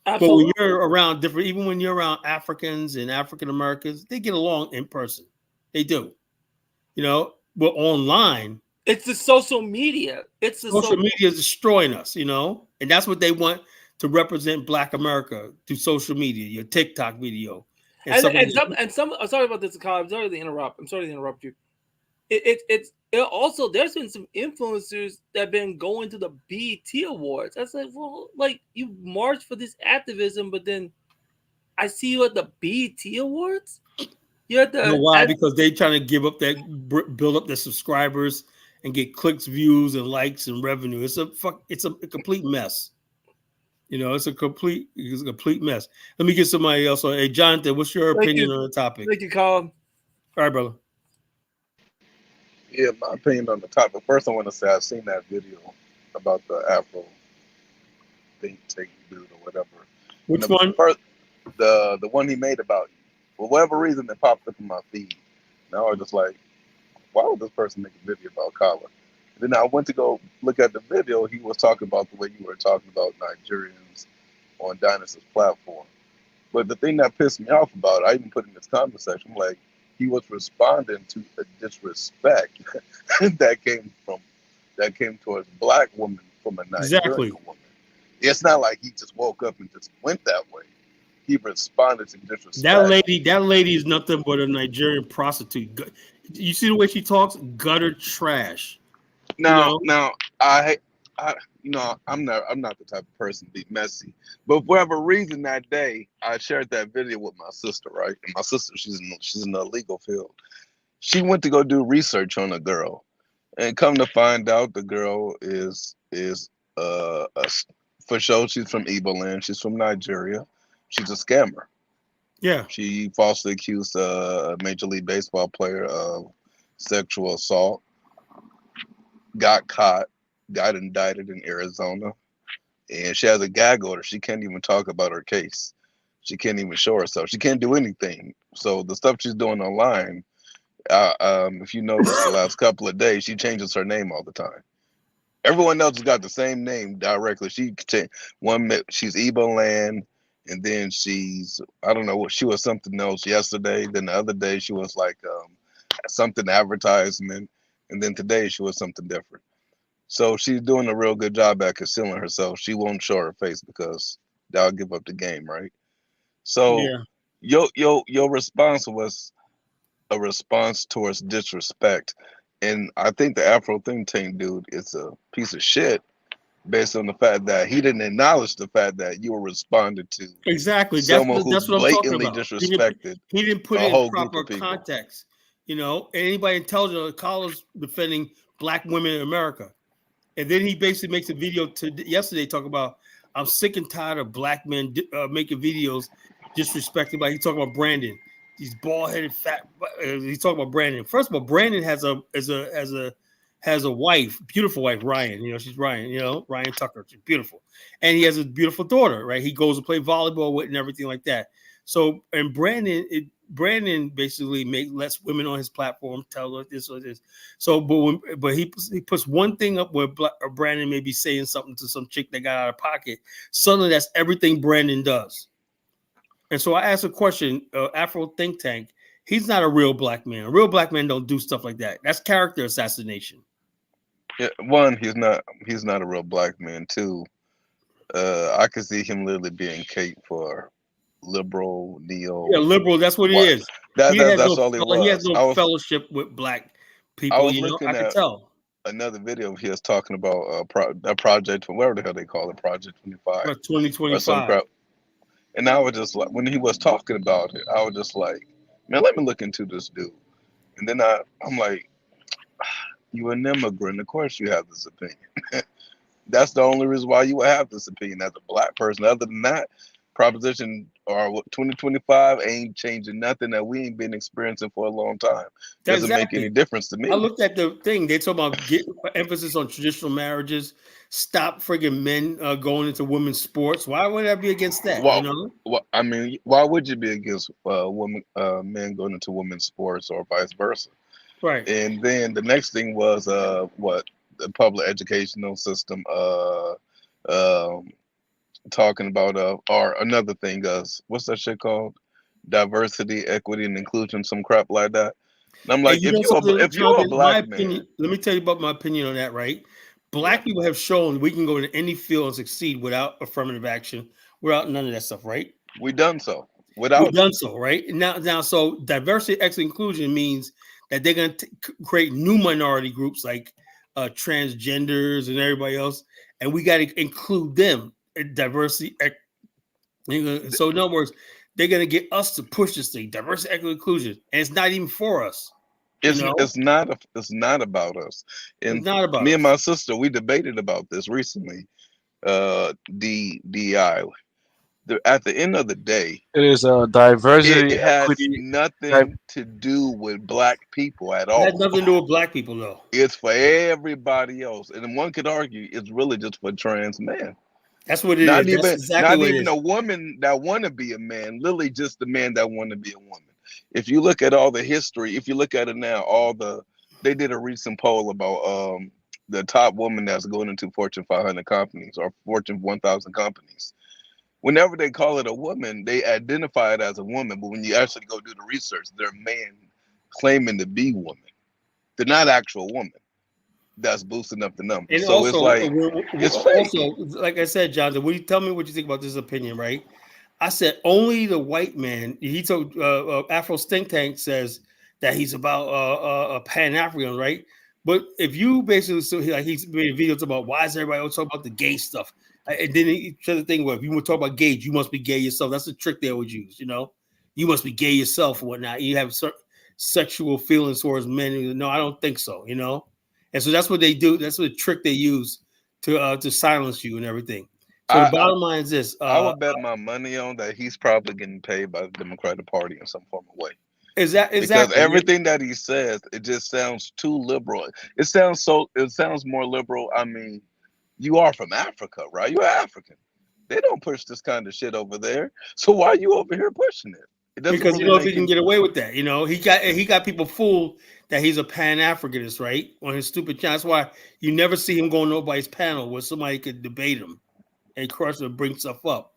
Absolutely. But when you're around even when you're around Africans and African Americans, they get along in person. They do. But online, it's the social media. Social media is destroying us, and that's what they want to represent Black America through social media, your TikTok video. I'm sorry about this, Kyle. I'm sorry to interrupt you. It's also, there's been some influencers that have been going to the BET Awards. I said, well, like, you marched for this activism, but then I see you at the BET Awards. Why? Because they trying to build up their subscribers and get clicks, views, and likes and revenue. It's a complete mess. It's a complete mess. Let me get somebody else on. Hey, Jonathan, what's your opinion on the topic? Thank you, Colin. All right, brother. Yeah, my opinion on the topic. First, I want to say I've seen that video about the Afro think tank dude or whatever. Which one? First, the one he made about you. For whatever reason, it popped up in my feed. Now I was just like, why would this person make a video about Kala? Then I went to go look at the video. He was talking about the way you were talking about Nigerians on Dynasty's platform. But the thing that pissed me off about it, I even put in this comment section, like, he was responding to a disrespect that came towards Black women from a Nigerian woman. It's not like he just woke up and just went that way. He responded to disrespect. That lady is nothing but a Nigerian prostitute. You see the way she talks? Gutter trash. Now, I'm not the type of person to be messy, but for whatever reason that day I shared that video with my sister, right? And my sister, she's in the legal field. She went to go do research on a girl, and come to find out the girl is for sure she's from Igbo land. She's from Nigeria. She's a scammer. Yeah. She falsely accused a Major League Baseball player of sexual assault. Got caught, got indicted in Arizona, and she has a gag order. She can't even talk about her case. She can't even show herself. She can't do anything. So the stuff she's doing online, if you notice the last couple of days, she changes her name all the time. Everyone else has got the same name directly. She's Igbo land, and then I don't know what she was, something else yesterday. Then the other day she was like something advertisement. And then today she was something different. So she's doing a real good job at concealing herself. She won't show her face because that'll give up the game, right? So your response was a response towards disrespect. And I think the Afro think tank dude is a piece of shit based on the fact that he didn't acknowledge the fact that you were responding to someone who blatantly disrespected. He didn't put it in proper context. Anybody intelligent, Carlos defending Black women in America. And then he basically makes a video yesterday talking about, I'm sick and tired of Black men making videos disrespecting. Like, he's talking about Brandon. He's bald-headed, fat. He's talking about Brandon. First of all, Brandon has a wife, beautiful wife, Ryan. She's Ryan, Ryan Tucker. She's beautiful. And he has a beautiful daughter, right? He goes to play volleyball with and everything like that. So, and Brandon basically lets women on his platform tell her this or this. So, but he puts one thing up where Brandon may be saying something to some chick that got out of pocket. Suddenly, that's everything Brandon does. And so I asked a question, Afro think tank. He's not a real black man. A real black man don't do stuff like that. That's character assassination. Yeah, one, he's not a real black man. Two, I could see him literally being Kate for liberal, Yeah, neo. liberal. That's what he What? is. He has That's no. all he He has was. no fellowship with black I people. was You know, I looking could at tell. another video of his talking about that project, whatever the hell they call it, Project 25 About or some 2025. crap. And I was just like, when he was talking about it, I was just like, man, let me look into this dude. And then I'm like, you an immigrant, of course you have this opinion. That's the only reason why you would have this opinion as a black person. Other than that, Proposition or 2025 ain't changing nothing that we ain't been experiencing for a long time. Doesn't make any Exactly. difference to I me. looked at the thing. They talk about emphasis on traditional marriages. Stop friggin' men going into women's sports. Why would I be against that? You Well, know, I mean, why would you be against men going into women's sports or vice versa? right? And then the next thing was what the public educational system um talking about or another thing what's that shit called? Diversity, equity, and inclusion, some crap like that. And I'm And like, you know something, if you're a Jonathan, my black opinion, man, let me tell you about my opinion on that, right? yeah, Black people have shown we can go into any field and succeed without affirmative action, without none of that stuff, right? we done so We've without it. done so, right? Now, so diversity, equity, inclusion means that they're going to create new minority groups like transgenders and everybody else, and we got to include them in diversity. So in other words, they're going to get us to push this thing, diversity, equity, inclusion, and it's not even for us. You know, It's not about us. it's And not about me and us. my sister, we debated about this recently. DEI. At the end of the day, It is diversity, it has equity. nothing to do with black people at It has all. nothing to do with black people, though. It's for everybody else. And one could argue it's really just for trans men. That's what it is. That's exactly Not what it even is. a woman that want to be a man, literally just the man that want to be a woman. If you look at all the history, if you look at it now, they did a recent poll about the top woman that's going into Fortune 500 companies or Fortune 1000 companies. Whenever they call it a woman, they identify it as a woman, but when you actually go do the research, they're men claiming to be women. They're not actual women. That's boosting up the numbers. And So it's also, like it's fake. like I said, Jonathan, will you tell me what you think about this opinion, right? I said only the white man. He told Afro Think Tank says that he's about a Pan African, right? But if you basically he's made videos about why is everybody always talking about the gay stuff, and then he said the thing where if you want to talk about gays, you must be gay yourself. That's the trick they always use, you know. You must be gay yourself or whatnot. You have certain sexual feelings towards men. No, I don't think so, you know. And so that's what they do. That's what trick they use to silence you and everything. So the I, bottom line is this: I would bet my money on that he's probably getting paid by the Democratic Party in some form of way. is that Because exactly? everything that he says, it just sounds too liberal. It sounds more liberal. I mean, you are from Africa, right? You're African. They don't push this kind of shit over there. So why are you over here pushing it? It doesn't Because you really know if he make can any. get away with that, you know he got people fooled that he's a Pan Africanist, right? On his stupid channel. That's why you never see him go on nobody's panel where somebody could debate him and crush and bring stuff up.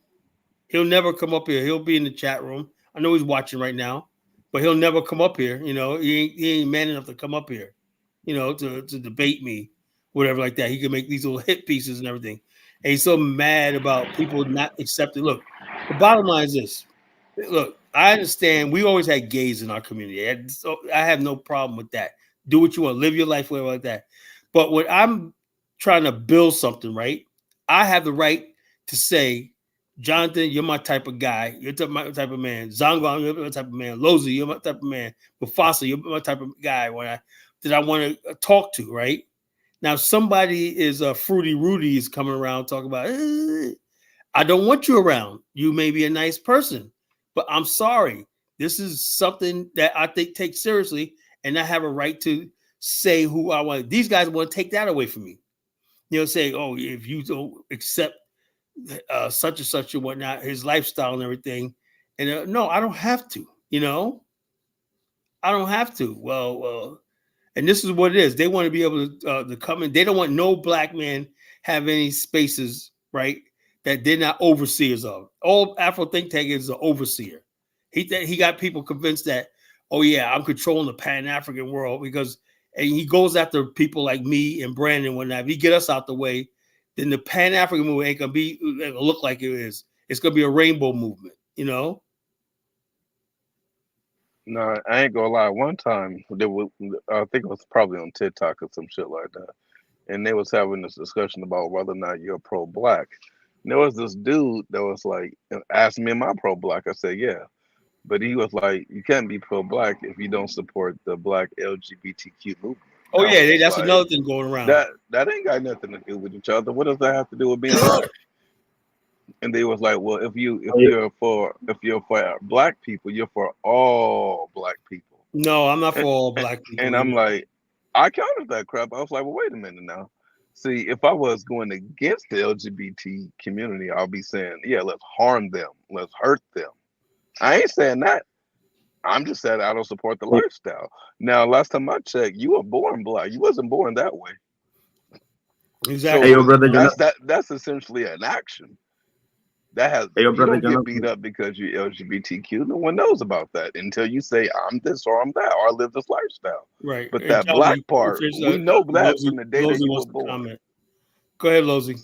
He'll never come up here. He'll be in the chat room. I know he's watching right now, but he'll never come up here. You know, he ain't man enough to come up here, you know, to debate me, whatever like that. He can make these little hit pieces and everything. And he's so mad about people not accepting. Look, the bottom line is this. Look, I understand we always had gays in our community. I have no problem with that. Do what you want, live your life, whatever like that. But when I'm trying to build something, right? I have the right to say, Jonathan, you're my type of guy. You're my type of man. Zangon, you're my type of man. Lozi, you're my type of man. Mufasa, you're my type of guy that I want to talk to, right? Now, somebody is Fruity Rudy is coming around talking about, I don't want you around. You may be a nice person, but I'm sorry. This is something that I think take seriously, and I have a right to say who I want. These guys want to take that away from me. They'll say, oh, if you don't accept such and such and whatnot, his lifestyle and everything. And no, I don't have to, you know, I don't have to. Well, and this is what it is. They want to be able to come in. They don't want no black man have any spaces, right? That they're not overseers of. All Afro think tank is an overseer. He got people convinced that, oh yeah, I'm controlling the Pan-African world because and he goes after people like me and Brandon and whatnot. If he get us out the way, then the Pan-African movement ain't gonna look like it is. It's gonna be a rainbow movement, you know? No, I ain't gonna lie. One time, I think it was probably on TikTok or some shit like that, and they was having this discussion about whether or not you're pro-black. And there was this dude that was like, asked me, "Am I pro-black?" I said, "Yeah," but he was like, "You can't be pro-black if you don't support the Black LGBTQ movement." Oh And I yeah, was just that's like, another thing going around. that ain't got nothing to do with each other. What does that have to do with being black? And they was like, well, if you're for black people, you're for all black people. No, I'm not for And, all black people. and I'm like, I counted that crap. I was like, well, wait a minute now. See, if I was going against the LGBT community, I'll be saying, yeah, let's harm them, let's hurt them. I ain't saying that. I'm just saying I don't support the lifestyle. Now, last time I checked, you were born black. You wasn't born that way. Exactly. Hey, your brother That's essentially an action. Hey, your You brother don't get beat up because you're LGBTQ. No one knows about that until you say I'm this or I'm that or I live this lifestyle. Right. But that black part, we know that from the day that you were born. Comment. Go ahead, Lozy.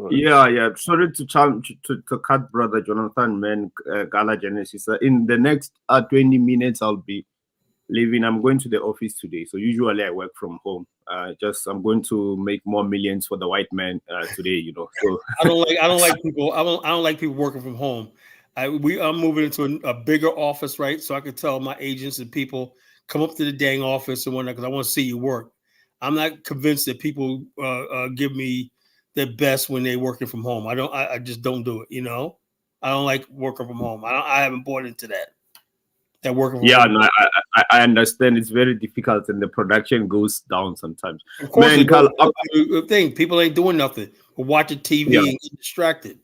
Yeah. Sorry to cut brother Jonathan, man. Gala Genesis. In the next 20 minutes, I'll be leaving. I'm going to the office today. So usually I work from home. I'm going to make more millions for the white man today. You know. So I don't like people working from home. I'm moving into a bigger office, right? So I can tell my agents and people come up to the dang office and whatnot because I want to see you work. I'm not convinced that people give me their best when they're working from home. I just don't do it. You know, I don't like working from home. I haven't bought into that. That working from home. No, I understand it's very difficult and the production goes down sometimes. Of course, Man, Carl, thing people ain't doing nothing but watching TV and getting distracted.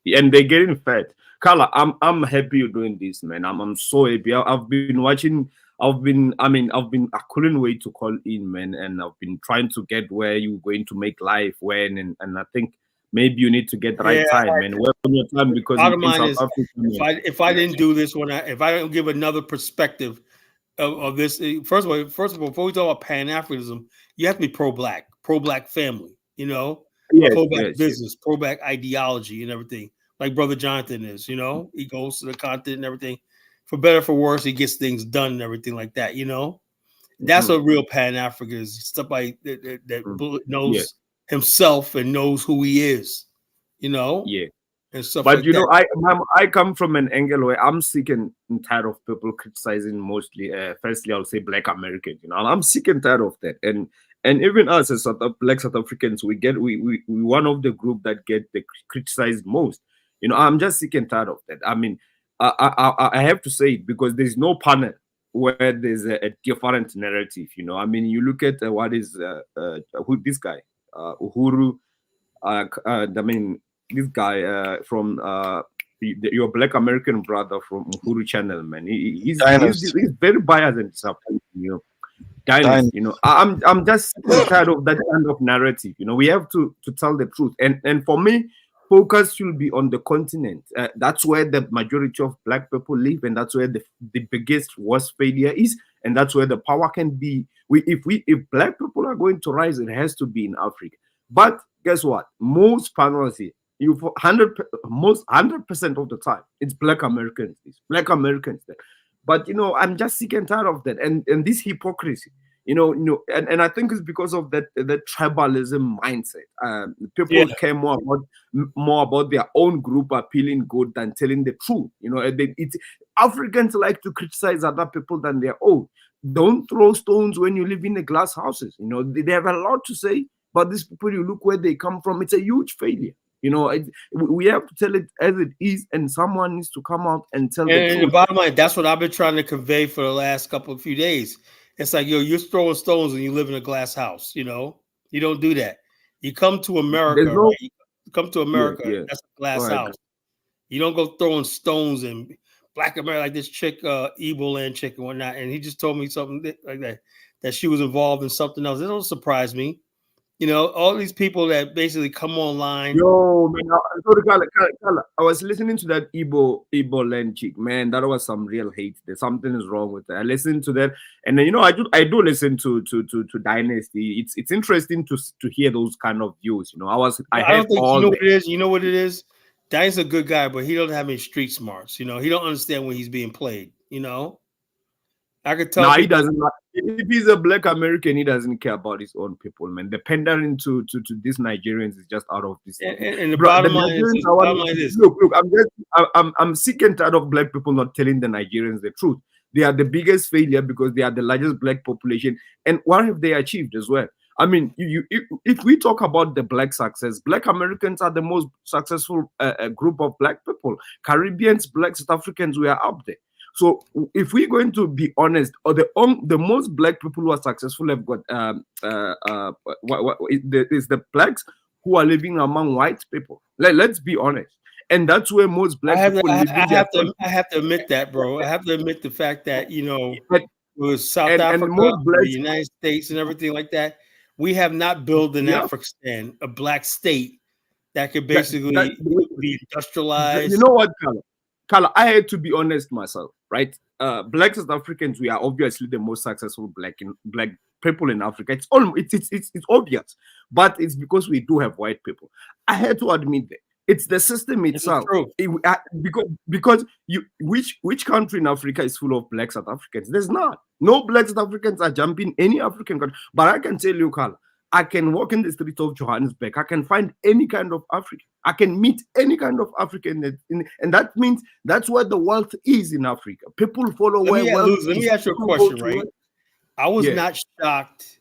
And they're getting fat. Carla, I'm happy you're doing this, man. I'm so happy. I've been watching. I couldn't wait to call in, man, and I've been trying to get where you're going to make life when, and I think maybe you need to get the right time, man. Work on your time because bottom line is, if I didn't do this if I don't give another perspective of this, first of all, before we talk about Pan-Africanism, you have to be pro-black family, you know, pro-black business, pro-black ideology and everything, like Brother Jonathan is, you know, he goes to the content and everything. For better, for worse, he gets things done and everything like that, you know. That's what real Pan-Africa is. Somebody that knows himself and knows who he is, you know. Yeah. And stuff but like you that. know, I come from an angle where I'm sick and tired of people criticizing mostly. Firstly, I'll say Black Americans. You know, and I'm sick and tired of that. And even us as Black South Africans, we one of the group that get criticized most. You know, I'm just sick and tired of that. I mean, I have to say it because there's no panel where there's a different narrative. You know, I mean, you look at what is who this guy Uhuru. I mean, this guy from your Black American brother from Uhuru Channel, man. He's very biased and stuff. You know, Dynasty, you know, I'm just tired of that kind of narrative. You know, we have to tell the truth, and for me, focus should be on the continent. That's where the majority of Black people live, and that's where the biggest worst failure is, and that's where the power can be. If Black people are going to rise, it has to be in Africa. But guess what? Most panels here, most 100% of the time, it's Black Americans. It's Black Americans there. But you know, I'm just sick and tired of that, and this hypocrisy. You know, and I think it's because of that tribalism mindset. People care more about their own group appealing good than telling the truth. You know, Africans like to criticize other people than their own. Don't throw stones when you live in the glass houses. You know, they have a lot to say, but these people, you look where they come from. It's a huge failure. You know, we have to tell it as it is, and someone needs to come out and tell the truth. And the bottom line, that's what I've been trying to convey for the last few days. It's like, you're throwing stones and you live in a glass house. You know, you don't do that. You come to America, right? You come to America, that's a glass house. You don't go throwing stones in Black America like this chick, Evil Land chick and whatnot. And he just told me something like that she was involved in something else. It don't surprise me. You know, all these people that basically come online. Yo, man, sorry, Kala, I was listening to that Igbo land chick, man. That was some real hate. There something is wrong with that. I listened to that, and then I do listen to Dynasty. It's interesting to hear those kind of views. I I heard don't think all you know the what it is. You know what it is. Dine's a good guy, but he don't have any street smarts. You know, he don't understand when he's being played. You know, I could tell No, he people. doesn't. If he's a black American, he doesn't care about his own people, man. The pandering to these Nigerians is just out of this. And the Bro, the bottom line is, Nigerians the are bottom line is, look. I'm sick and tired of black people not telling the Nigerians the truth. They are the biggest failure because they are the largest black population. And what have they achieved as well? I mean, if we talk about the black success, black Americans are the most successful group of black people. Caribbeans, black South Africans, we are up there. So if we're going to be honest, or the most black people who are successful have got is the blacks who are living among white people. Let's be honest, and that's where most black people live. I have to admit that, bro. I have to admit the fact that with South and Africa, most the blacks, United States, and everything like that, we have not built in Afghanistan a black state that could basically be industrialized. You know what, Kala, I had to be honest myself, right? Black South Africans, we are obviously the most successful black people in Africa. It's obvious, but it's because we do have white people. I had to admit that it's the system itself. Because which country in Africa is full of black South Africans? There's not. No black South Africans are jumping any African country. But I can tell you, Kala, I can walk in the streets of Johannesburg. I can find any kind of African. I can meet any kind of African. And that means that's where the wealth is in Africa. People follow where wealth is. Let me ask you a question, right? I was not shocked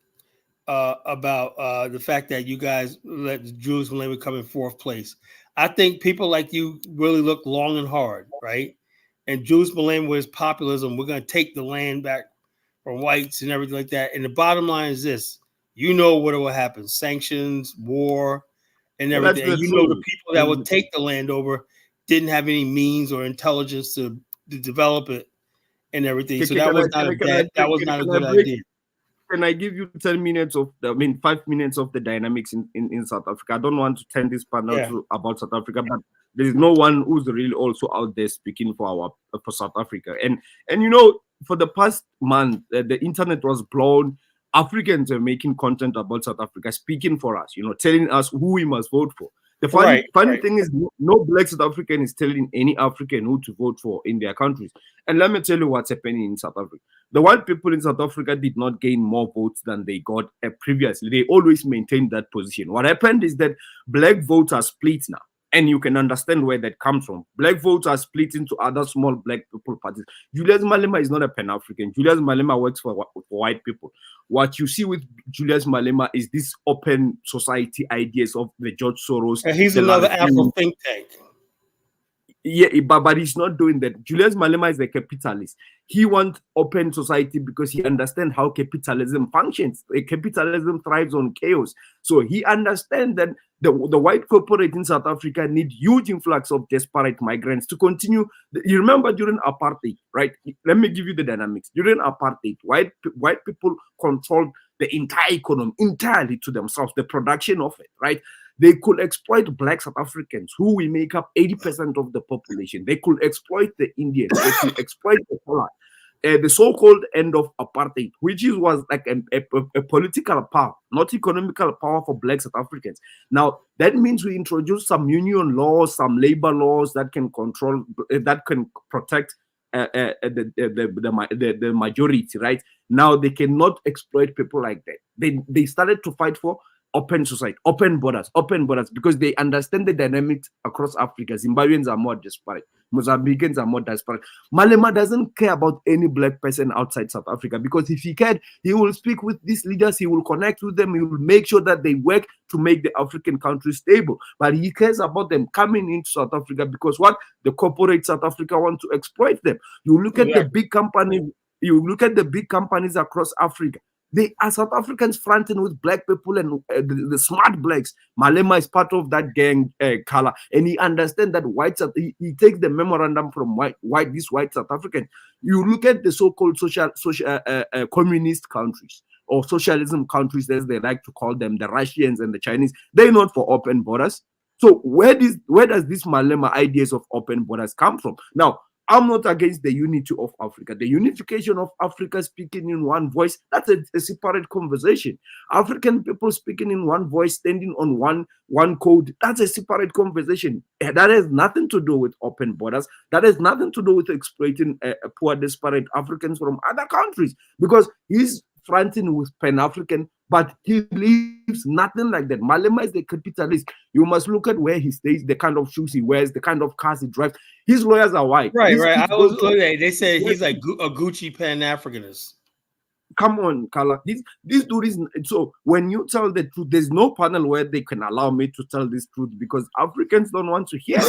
about the fact that you guys let Julius Malema come in fourth place. I think people like you really look long and hard, right? And Julius Malema with his populism, we're going to take the land back from whites and everything like that. And the bottom line is this. You know what will happen: sanctions, war, and everything. And you know the people that would take the land over didn't have any means or intelligence to develop it and everything. So that was not a good idea. Can I give you 10 minutes 5 minutes of the dynamics in South Africa? I don't want to turn this panel about South Africa, but there is no one who's really also out there speaking for South Africa. And for the past month, the internet was blown. Africans are making content about South Africa, speaking for us, telling us who we must vote for. The funny thing is, no black South African is telling any African who to vote for in their countries. And let me tell you what's happening in South Africa. The white people in South Africa did not gain more votes than they got previously. They always maintained that position. What happened is that black votes are split now. And you can understand where that comes from. Black votes are split into other small black people parties. Julius Malema is not a Pan-African. Julius Malema works for white people. What you see with Julius Malema is this open society ideas of the George Soros. And he's another Afro think tank. Yeah, but he's not doing that. Julius Malema is a capitalist. He wants open society because he understands how capitalism functions. Capitalism thrives on chaos. So he understands that the white corporate in South Africa need huge influx of desperate migrants to continue. You remember during apartheid, right? Let me give you the dynamics. During apartheid, white people controlled the entire economy entirely to themselves, the production of it, right? They could exploit black South Africans, who we make up 80% of the population. They could exploit the Indians. They could exploit the Poland. The so-called end of apartheid, which was like a political power, not economical power for black South Africans. Now, that means we introduce some union laws, some labor laws that can control, that can protect the majority, right? Now, they cannot exploit people like that. They started to fight for open society, open borders, because they understand the dynamics across Africa. Zimbabweans are more desperate. Mozambicans are more desperate. Malema doesn't care about any black person outside South Africa, because if he cared, he will speak with these leaders, he will connect with them, he will make sure that they work to make the African country stable. But he cares about them coming into South Africa because what? The corporate South Africa want to exploit them. You look at the big companies, across Africa. They are South Africans fronting with black people and the smart blacks. Malema is part of that gang, color, and he understands that he takes the memorandum from these white South Africans. You look at the so-called social communist countries, or socialism countries, as they like to call them, the Russians and the Chinese, they're not for open borders. So where does this Malema ideas of open borders come from? Now, I'm not against the unity of Africa. The unification of Africa speaking in one voice, that's a separate conversation. African people speaking in one voice, standing on one code, that's a separate conversation. That has nothing to do with open borders. That has nothing to do with exploiting poor, desperate Africans from other countries, because he's fronting with Pan-African, but he leaves nothing like that. Malema is the capitalist. You must look at where he stays, the kind of shoes he wears, the kind of cars he drives. His lawyers are white. Right. They said he's like a Gucci Pan-Africanist. Come on, Kala. This dude is so. When you tell the truth, there's no panel where they can allow me to tell this truth, because Africans don't want to hear.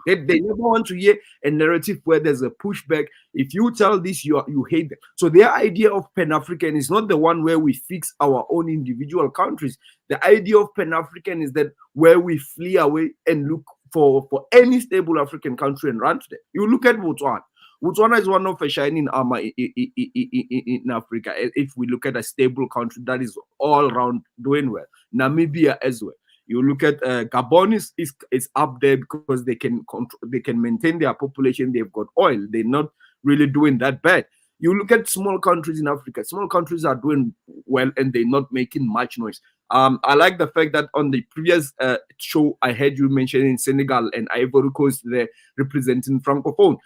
They never want to hear a narrative where there's a pushback. If you tell this, you hate them. So their idea of Pan-African is not the one where we fix our own individual countries. The idea of Pan-African is that where we flee away and look for any stable African country and run to them. You look at Botswana. Botswana is one of a shining armor in Africa. If we look at a stable country that is all around doing well, Namibia as well. You look at Gabon is up there because they can maintain their population. They've got oil. They're not really doing that bad. You look at small countries in Africa. Small countries are doing well and they're not making much noise. I like the fact that on the previous show I heard you mentioning Senegal and Ivory Coast, they're representing Francophone.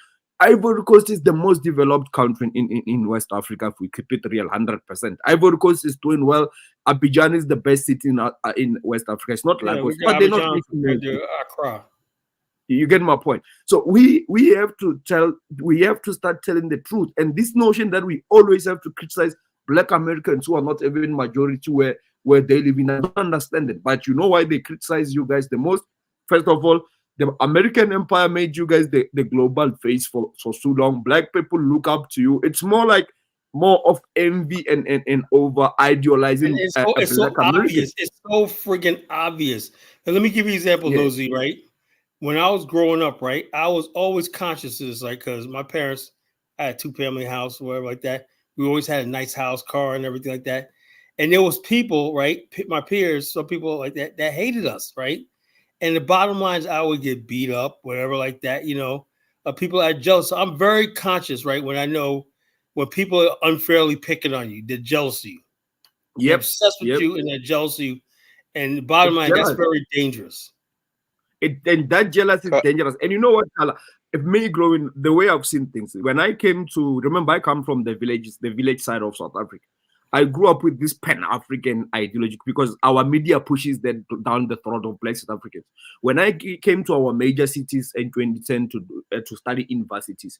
Ivory Coast is the most developed country in West Africa, if we keep it real, 100%. Ivory Coast is doing well. Abidjan is the best city in West Africa. It's not Lagos, but they're not making Accra. You get my point. So we have to start telling the truth. And this notion that we always have to criticize Black Americans who are not even majority where they live in, I don't understand it. But you know why they criticize you guys the most? First of all, the American empire made you guys the global face for so long. Black people look up to you. It's more of envy and over idealizing. It's so obvious. It's so friggin' obvious. And let me give you an example, Nosy, right? When I was growing up, right, I was always conscious of this, like, because my parents, I had a 2-family house, whatever like that. We always had a nice house, car, and everything like that. And there was people, right, my peers, some people like that hated us, right? And the bottom line is I would get beat up, whatever like that, people are jealous. So I'm very conscious, right, when I know when people are unfairly picking on you, they're jealous of you. They're obsessed with you and they're jealous of you. And the bottom line, that's very dangerous. And that jealousy is dangerous. And you know what, Kala? If me growing, the way I've seen things, when I came to, remember I come from the village side of South Africa. I grew up with this Pan-African ideology because our media pushes that down the throat of Black South Africans. When I came to our major cities in 2010 to study universities,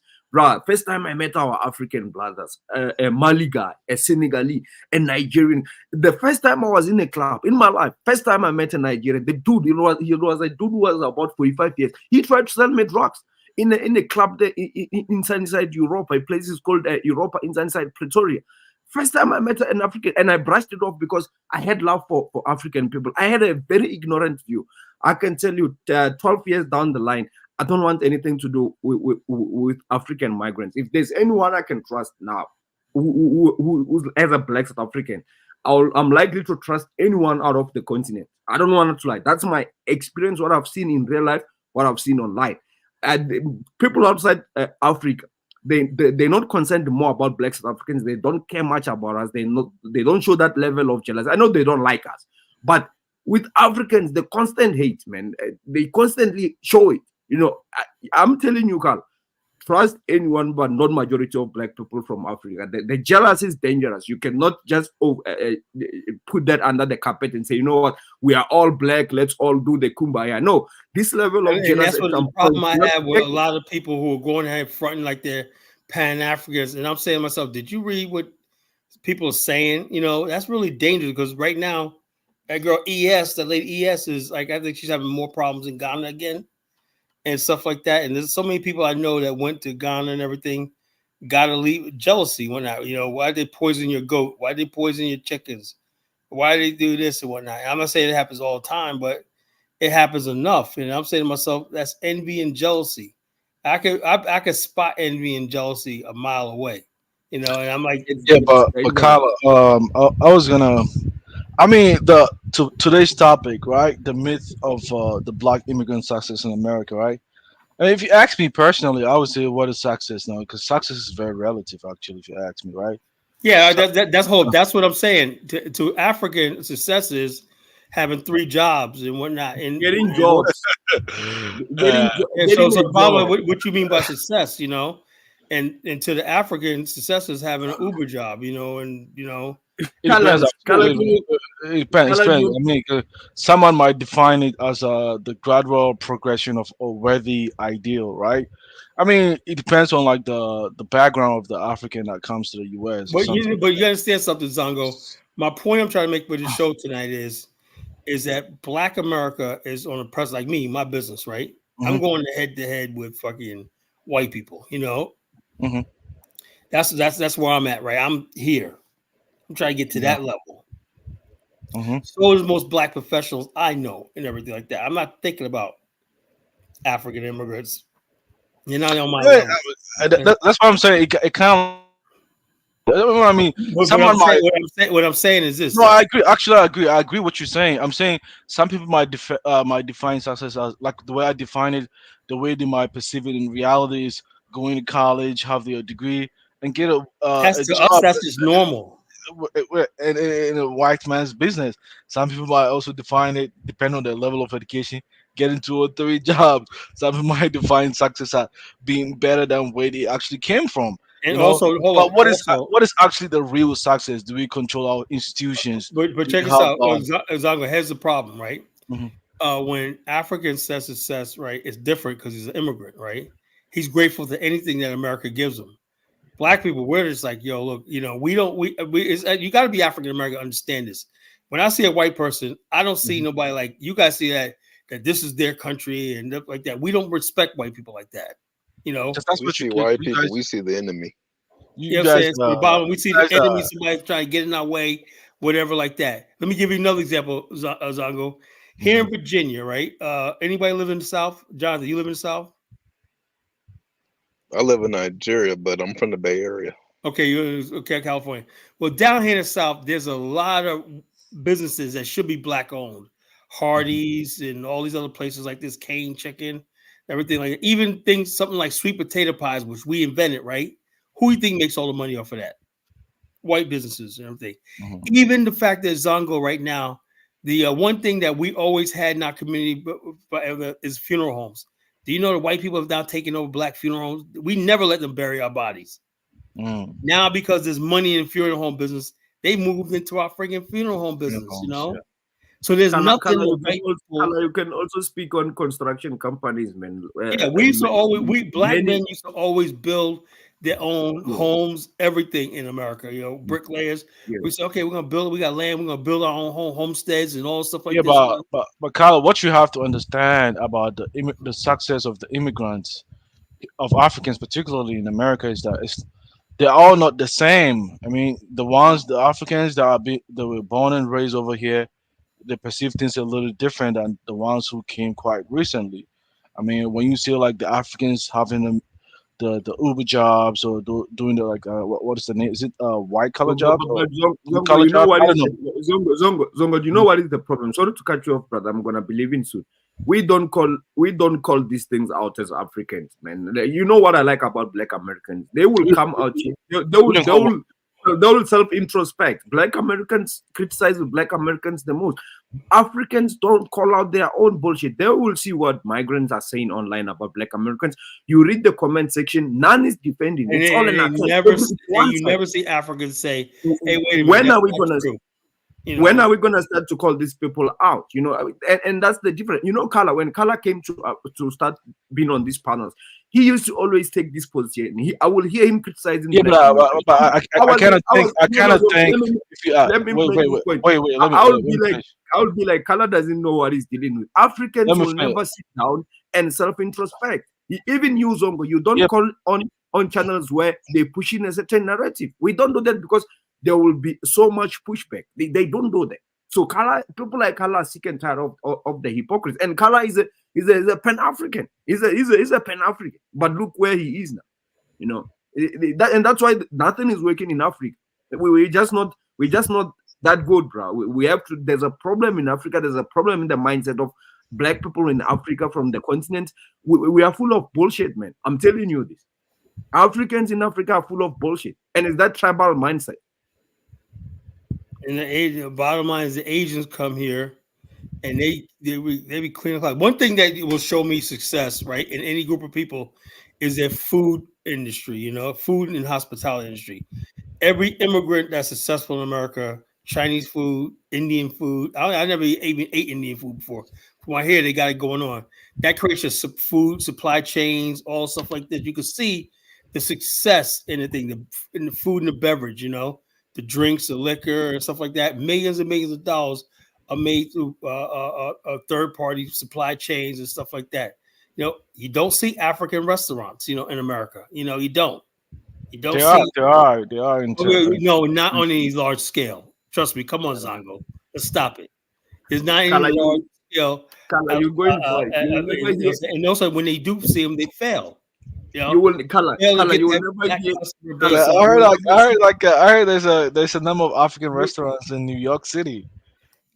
first time I met our African brothers, a Mali guy, a Senegalese, a Nigerian. The first time I was in a club in my life, first time I met a Nigerian, the dude, he was a dude who was about 45 years. He tried to sell me drugs in a club there inside Europa, a place is called Europa inside Pretoria. First time I met an African, and I brushed it off because I had love for African people. I had a very ignorant view. I can tell you, 12 years down the line, I don't want anything to do with African migrants. If there's anyone I can trust now who's as a Black South African, I'm likely to trust anyone out of the continent. I don't want to lie. That's my experience, what I've seen in real life, what I've seen online. And people outside Africa, they're not concerned more about Black South Africans. They don't care much about us. They don't show that level of jealousy. I know they don't like us, but with Africans, the constant hate, man, they constantly show it. I'm telling you, Carl, trust anyone, but not majority of Black people from Africa. The jealousy is dangerous. You cannot just put that under the carpet and say, you know what, we are all Black, let's all do the kumbaya. No, this level of jealousy. That's what the problem I have with a lot of people who are going ahead fronting like they're Pan-Africans. And I'm saying to myself, did you read what people are saying? That's really dangerous because right now, that girl ES, that lady ES is like, I think she's having more problems in Ghana again. And stuff like that. And there's so many people I know that went to Ghana and everything, gotta leave. Jealousy went out. Why they poison your goat? Why they poison your chickens? Why they do this and whatnot? I'm not saying it happens all the time, but it happens enough. And I'm saying to myself, that's envy and jealousy. I could spot envy and jealousy a mile away. And I'm like, It's, Yeah, it's but dangerous. Kyla, I was gonna. I mean, today's topic, right? The myth of the black immigrant success in America, right? And if you ask me personally, I would say what is success now? Because success is very relative, actually. If you ask me, right? yeah, So, that's what I'm saying. To African success is having three jobs and whatnot. Getting And jobs, uh, and getting so a Pablo, job. what you mean by success? And to the African, success is having an Uber job. it depends. Colors, color, Actually, it depends. It color, depends. I mean, someone might define it as the gradual progression of a worthy ideal, right? I mean, it depends on like the background of the African that comes to the U.S. or something. But you understand something, Zongo. My point I'm trying to make with the show tonight is that Black America is on a press like me, my business, right? Hmm. I'm going head to head with fucking white people. Hmm. That's where I'm at, right? I'm here. I'm trying to get to Yeah. that level. Hmm. So is most black professionals I know and everything like that. I'm not thinking about African immigrants. You're not on my Yeah, level. that's what I'm saying. It kind of. I mean, But someone might. what I'm saying is this No, though. I agree. Actually, I agree. I agree what you're saying. I'm saying some people might define success as like the way I define it, the way they might perceive it in reality is going to college, have their degree, and get That's a to us, job that's just normal. in a white man's business. Some people might also define it, depending on their level of education, getting two or three jobs. Some people might define success as being better than where they actually came from. And You know, also, hold but on, also, what is actually the real success? Do we control our institutions? but Do check we this have out. Zongo, here's the problem, right? mhm, When African says success, right, it's different because he's an immigrant, right? He's grateful to anything that America gives him. Black people, we're just like, yo, look, we don't, we it's, you got to be African American to understand this. When I see a white person, I don't see mhm. nobody like you guys see that this is their country and stuff like that. We don't respect white people like that, you know. Because that's We what see white you people, guys we see the enemy. You you know what I'm guys saying? So the bottom, we see you the guys enemy, somebody trying to get in our way, whatever like that. Let me give you another example, Zongo. Here mhm. in Virginia, right? Anybody live in the South? Jonathan, you live in the South? I live in Nigeria, but I'm from the Bay Area. Okay, you're okay, California. Well, down here in the South, there's a lot of businesses that should be black owned. Hardee's and all these other places like this, Cane Chicken, everything like that. Even things, something like sweet potato pies, which we invented, right? Who do you think makes all the money off of that? White businesses and everything. Mhm. Even the fact that Zongo right now, the one thing that we always had in our community is funeral homes. Do you know that white people have now taken over black funeral homes? We never let them bury our bodies. Mm. Now, because there's money in funeral home business, they moved into our freaking funeral home Funeral business, homes, yeah. So there's nothing Color, that white people. you can also speak on construction companies, man. Yeah, we used to always black Many, men used to always build their own yeah, homes, everything in America. Bricklayers. yeah. We said, okay, we're gonna build. We got land. We're gonna build our own homesteads and all stuff Yeah, like this. but Carla, what you have to understand about the success of the immigrants of Africans, particularly in America, is that they're all not the same. I mean, the Africans that were born and raised over here, they perceive things a little different than the ones who came quite recently. I mean, when you see like the Africans having the Uber jobs or doing the like what is the name? Is it white collar jobs or blue Zongo, collar you know jobs? what I is don't know. Zongo, you know what is the problem? Sorry to cut you off, brother. I'm gonna be leaving soon. We don't call these things out as Africans, man. You know what I like about Black Americans? They will come out here. We don't call They will self-introspect. Black Americans criticize Black Americans the most. Africans don't call out their own bullshit. They will see what migrants are saying online about Black Americans. You read the comment section, none is defending. And It's all an attack. you never see Africans say, "Hey, wait a minute, When that's are we not gonna true." when are we gonna start to call these people out? And that's the difference. Kala, when Kala came to start being on these panels, he used to always take this position. I will hear him criticizing Yeah, Black Americans. but I kind of think No, no, no, if you let me wait make this point. let I'll me finish. be like, Kala doesn't know what he's dealing with. Let Africans me will finish. never sit down and self-introspect. Even you, Zongo, you don't Yeah, call on channels where they push in a certain narrative. We don't do that because there will be so much pushback. They don't do that. So people like Kala are sick and tired of the hypocrisy. And Kala is a Pan-African. He's a Pan-African. But look where he is now. And that's why nothing is working in Africa. We just not that good, bro. We have to. There's a problem in Africa. There's a problem in the mindset of black people in Africa from the continent. We are full of bullshit, man. I'm telling you this. Africans in Africa are full of bullshit, and it's that tribal mindset. And the bottom line is the Asians come here and they be cleaning up. One thing that will show me success, right, in any group of people is their food industry, you know, food and hospitality industry. Every immigrant that's successful in America, Chinese food, Indian food. I never even ate Indian food before. From my hair, they got it going on. That creates a food supply chains, all stuff like that. You can see the success in the thing, in the food and the beverage, you know, the drinks, the liquor, and stuff like that. Millions and millions of dollars are made through third-party supply chains and stuff like that. You know, you don't see African restaurants, you know, in America. You know, you don't. You don't They are in no, not on any large scale. Trust me. Come on, Zongo. Let's stop it. It's not any Kala, large scale. You're going for it. And also, when they do see them, they fail. You know? You will, Kala, Fail to you will get never that hear. customer Yeah, base. I heard there's a number of African restaurants in New York City.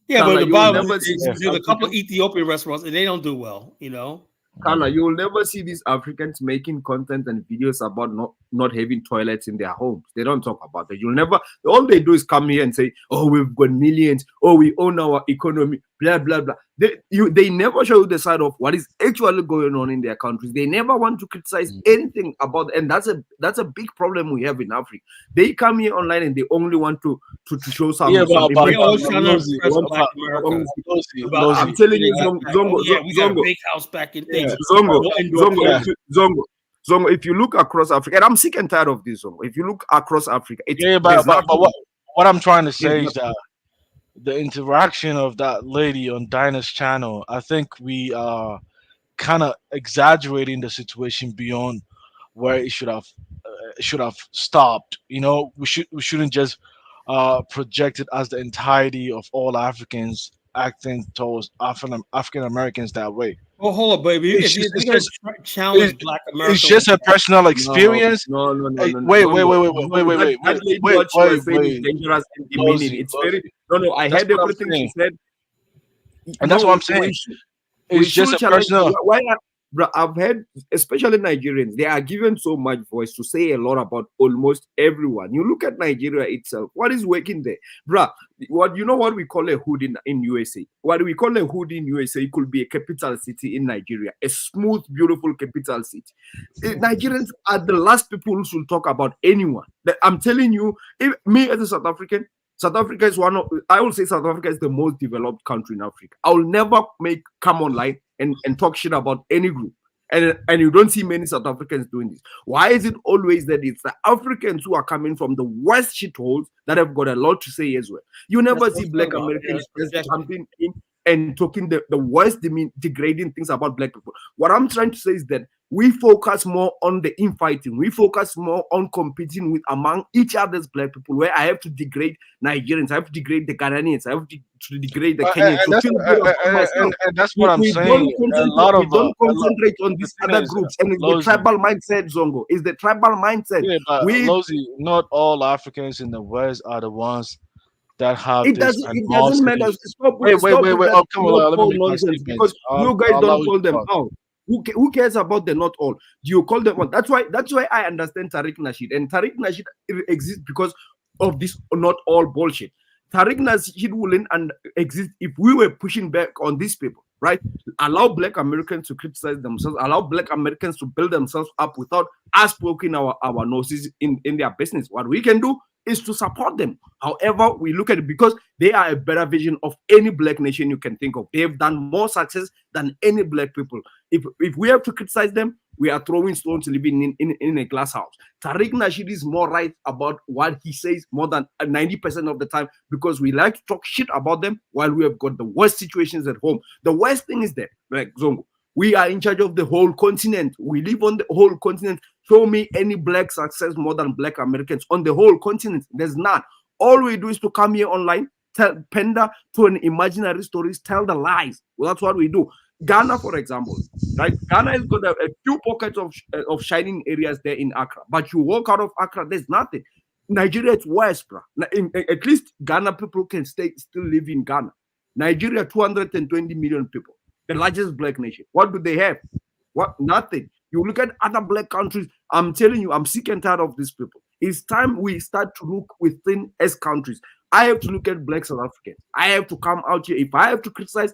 Yeah, Kala, but the you will bottom never is see there's these a couple Africans. Ethiopian restaurants and they don't do well, you know. Kala, you will never see these Africans making content and videos about not having toilets in their homes. They don't talk about it. You'll never. All they do is come here and say, "Oh, we've got millions. Oh, we own our economy." Blah blah blah. They never show you the side of what is actually going on in their countries. They never want to criticize anything about, and that's a big problem we have in Africa. They come here online and they only want to show some. Yeah, some but They always trying to Lozy, impress Black America. I'm telling you, Zongo, yeah, we got a Zongo. big house back in things. Zongo, if you look across Africa, and I'm sick and tired of this, Zongo. If you look across Africa, but what I'm trying to say is that the interaction of that lady on Dinah's channel, I think we are kind of exaggerating the situation beyond where it should have stopped. You know, we shouldn't just project it as the entirety of all Africans acting towards African Americans that way. Oh, hold up, baby. It's If just- you're it's going just- to challenge Black America, It's just a personal experience. No. Wait. That lady, what she was saying is dangerous and demeaning. Lozy, It's Lozy. very no. I That's heard what I'm everything she saying. said, And that's what I'm saying. we It's just should a challenge- personal. Why? Bro, I've heard, especially Nigerians, they are given so much voice to say a lot about almost everyone. You look at Nigeria itself. What is working there, bro? What you know? What we call a hood in USA? What we call a hood in USA could be a capital city in Nigeria, a smooth, beautiful capital city. Nigerians are the last people who should talk about anyone. I'm telling you, me as a South African. South Africa is I will say South Africa is the most developed country in Africa. I will never come online and talk shit about any group. And you don't see many South Africans doing this. Why is it always that it's the Africans who are coming from the worst shitholes that have got a lot to say as well? You never see Black Americans jumping in and talking the worst degrading things about Black people. What I'm trying to say is that we focus more on the infighting. We focus more on competing with among each other's Black people, where I have to degrade Nigerians, I have to degrade the Ghanaians, I have to degrade the Kenyans. And that's what I'm saying. We don't concentrate on these other groups. And it's the tribal mindset, Zongo. It's the tribal mindset. Yeah, but Lozy, not all Africans in the West are the ones that have it this doesn't matter. Wait. Oh, come on, let me make my nonsense statement. because you guys don't call them out. Who cares about the not all? Do you call them one? That's why I understand Tariq Nasheed. And Tariq Nasheed exists because of this not all bullshit. Tariq Nasheed wouldn't exist if we were pushing back on these people, right? Allow Black Americans to criticize themselves, allow Black Americans to build themselves up without us poking our noses in their business. What we can do is to support them. However, we look at it because they are a better vision of any Black nation you can think of. They have done more success than any Black people. If we have to criticize them, we are throwing stones living in a glass house. Tariq Nasheed is more right about what he says more than 90% of the time because we like to talk shit about them while we have got the worst situations at home. The worst thing is that, like Zongo, we are in charge of the whole continent. We live on the whole continent. Show me any Black success more than Black Americans on the whole continent. There's none. All we do is to come here online, pander to an imaginary stories, tell the lies. Well, that's what we do. Ghana, for example, right? Ghana has got a few pockets of shining areas there in Accra, but you walk out of Accra, there's nothing. Nigeria, it's worse, bro. At least Ghana people can still live in Ghana. Nigeria, 220 million people, the largest black nation. What do they have? What? Nothing. You look at other black countries. I'm telling you, I'm sick and tired of these people. It's time we start to look within as countries. I have to look at black South Africans. I have to come out here. If I have to criticize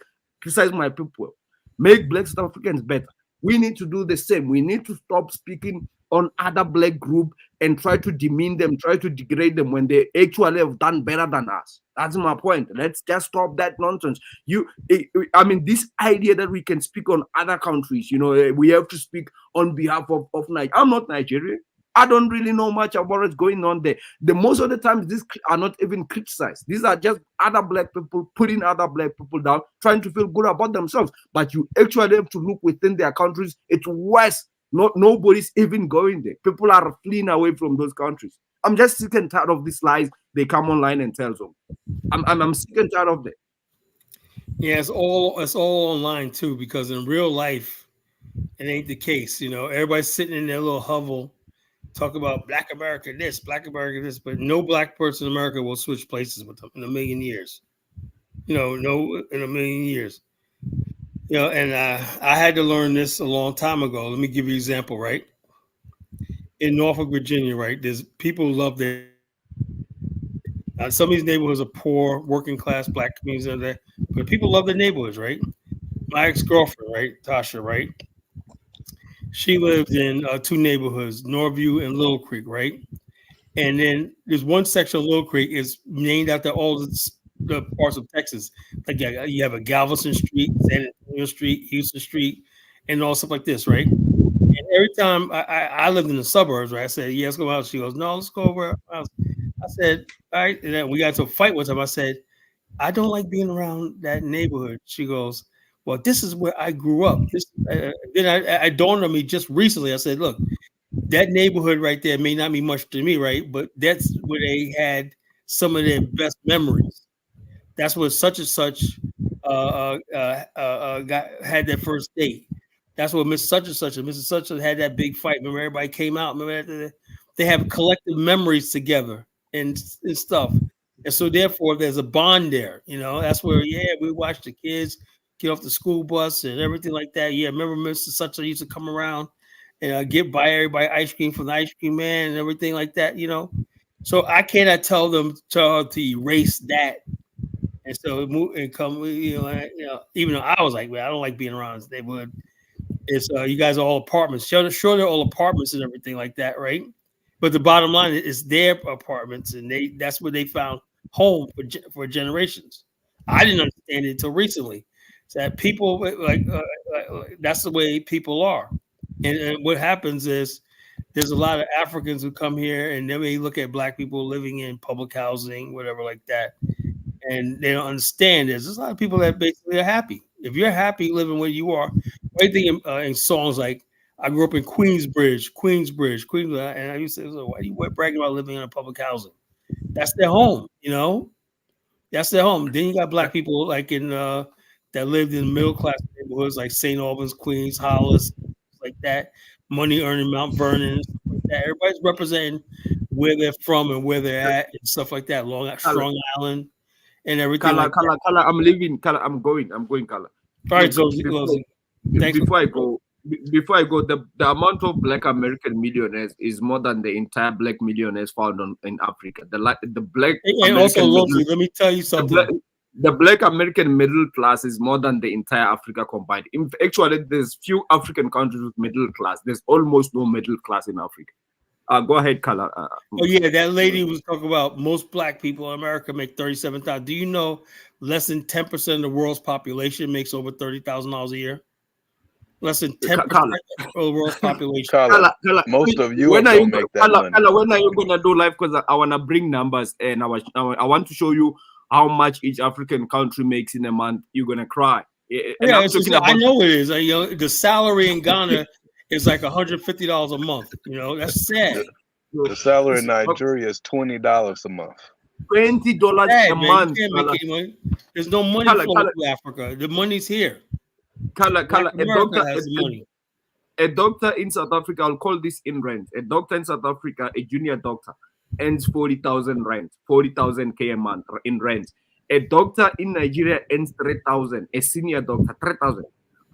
my people, make black South Africans better. We need to do the same. We need to stop speaking on other black group and try to demean them, try to degrade them when they actually have done better than us. That's my point. Let's just stop that nonsense. I mean, this idea that we can speak on other countries, we have to speak on behalf of Nigeria. I'm not Nigerian. I don't really know much about what's going on there. The most of the times, these are not even criticized. These are just other black people putting other black people down, trying to feel good about themselves. But you actually have to look within their countries. It's worse. Nobody's even going there. People are fleeing away from those countries. I'm just sick and tired of these lies they come online and tell them. I'm sick and tired of that. Yeah, it's all online too, because in real life, it ain't the case. Everybody's sitting in their little hovel, talk about Black America this, Black America this, but no black person in America will switch places with them in a million years. No, in a million years. And I had to learn this a long time ago. Let me give you an example, right? In Norfolk, Virginia, right? There's people who love their. Some of these neighborhoods are poor, working class black communities in there, but people love their neighborhoods, right? My ex-girlfriend, right, Tasha, right? She lived in two neighborhoods, Norview and Little Creek, right? And then there's one section of Little Creek is named after all the parts of Texas. Like you have a Galveston Street, San Antonio Street, Houston Street, and all stuff like this, right? And every time I lived in the suburbs, right? I said, yeah, let's go out. She goes, no, let's go over our house. I said, all right. And then we got into a fight one time. I said, I don't like being around that neighborhood. She goes, well, this is where I grew up. Then I dawned on me just recently. I said, look, that neighborhood right there may not mean much to me, right? But that's where they had some of their best memories. That's where such and such had their first date. That's where Miss Such and Such and Mrs. Such had that big fight. Remember, everybody came out. Remember, they have collective memories together and stuff. And so, therefore, there's a bond there. That's where, we watch the kids get off the school bus and everything like that. Yeah, remember Mr. Such used to come around and get by everybody ice cream from the ice cream man and everything like that. So I cannot tell them to erase that. And so and come, even though I was like, man, I don't like being around this neighborhood. It's you guys are all apartments. Sure, they're all apartments and everything like that, right? But the bottom line is their apartments, and that's where they found home for generations. I didn't understand it until recently. So that people that's the way people are. And what happens is there's a lot of Africans who come here and then they look at black people living in public housing, whatever like that. And they don't understand this. There's a lot of people that basically are happy. If you're happy living where you are, everything in songs like I grew up in Queensbridge, and I used to say, why are you bragging about living in a public housing? That's their home, That's their home. Then you got black people like in that lived in middle class neighborhoods like St. Albans, Queens, Hollis, like that, money earning Mount Vernon, stuff like that. Everybody's representing where they're from and where they're at and stuff like that. Strong Island. And everything. Kala, I'm leaving. Kala, I'm going, Kala. All right, so before I go, the amount of black American millionaires is more than the entire black millionaires found in Africa. The black and also, let me tell you something. The black American middle class is more than the entire Africa combined. Actually, there's few African countries with middle class. There's almost no middle class in Africa. Go ahead, Kala. Oh yeah, that lady was talking about most black people in America make $37,000. Do you know less than 10% of the world's population makes over $30,000 a year? Less than 10% of the world's population. Kala, most of you don't make that money. Kala, when are you gonna do live? Because I wanna bring numbers and I want to show you how much each African country makes in a month. You're gonna cry. And I know it is. The salary in Ghana is like $150 a month. That's sad. The salary in Nigeria is $20 a month. $20 a month. You can't make any money. There's no money flowing to Africa. The money's here. Kala, Black Kala, America has the money. a doctor in South Africa, I'll call this in rent. A doctor in South Africa, a junior doctor, earns 40,000 rent, 40,000 K a month in rent. A doctor in Nigeria earns 3,000. A senior doctor, 3,000.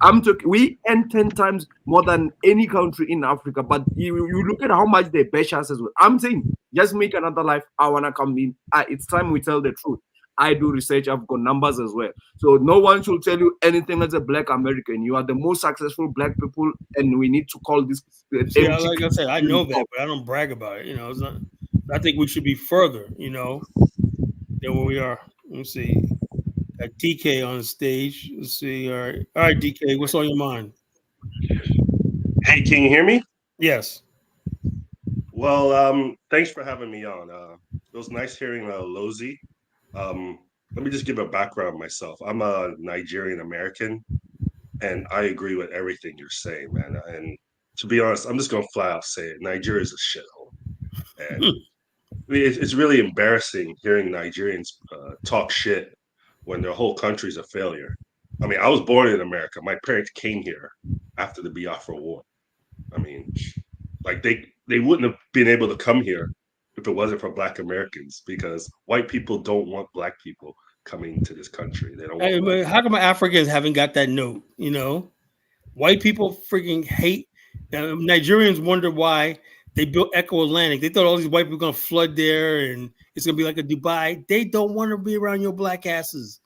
I'm talking. We earn 10 times more than any country in Africa. But you look at how much they bash us as well. I'm saying, just make another life. I wanna come in. It's time we tell the truth. I do research. I've got numbers as well. So no one should tell you anything as a Black American. You are the most successful Black people, and we need to call this. See, like I said, I know that, but I don't brag about it. It's not. I think we should be further, than where we are. Let's see. Got DK on the stage. Let's see. All right, DK. What's on your mind? Hey, can you hear me? Yes. Well, thanks for having me on. It was nice hearing Lozi. Let me just give a background myself. I'm a Nigerian American, and I agree with everything you're saying, man. And to be honest, I'm just gonna flat out say it. Nigeria is a shithole, and it's really embarrassing hearing Nigerians talk shit when their whole country's a failure. I mean, I was born in America. My parents came here after the Biafra War. I mean, like they wouldn't have been able to come here if it wasn't for Black Americans, because white people don't want Black people coming to this country. They don't. Hey, how come Africans haven't got that note? White people freaking hate. Nigerians wonder why they built Echo Atlantic. They thought all these white people were gonna flood there and it's gonna be like a Dubai. They don't want to be around your black asses.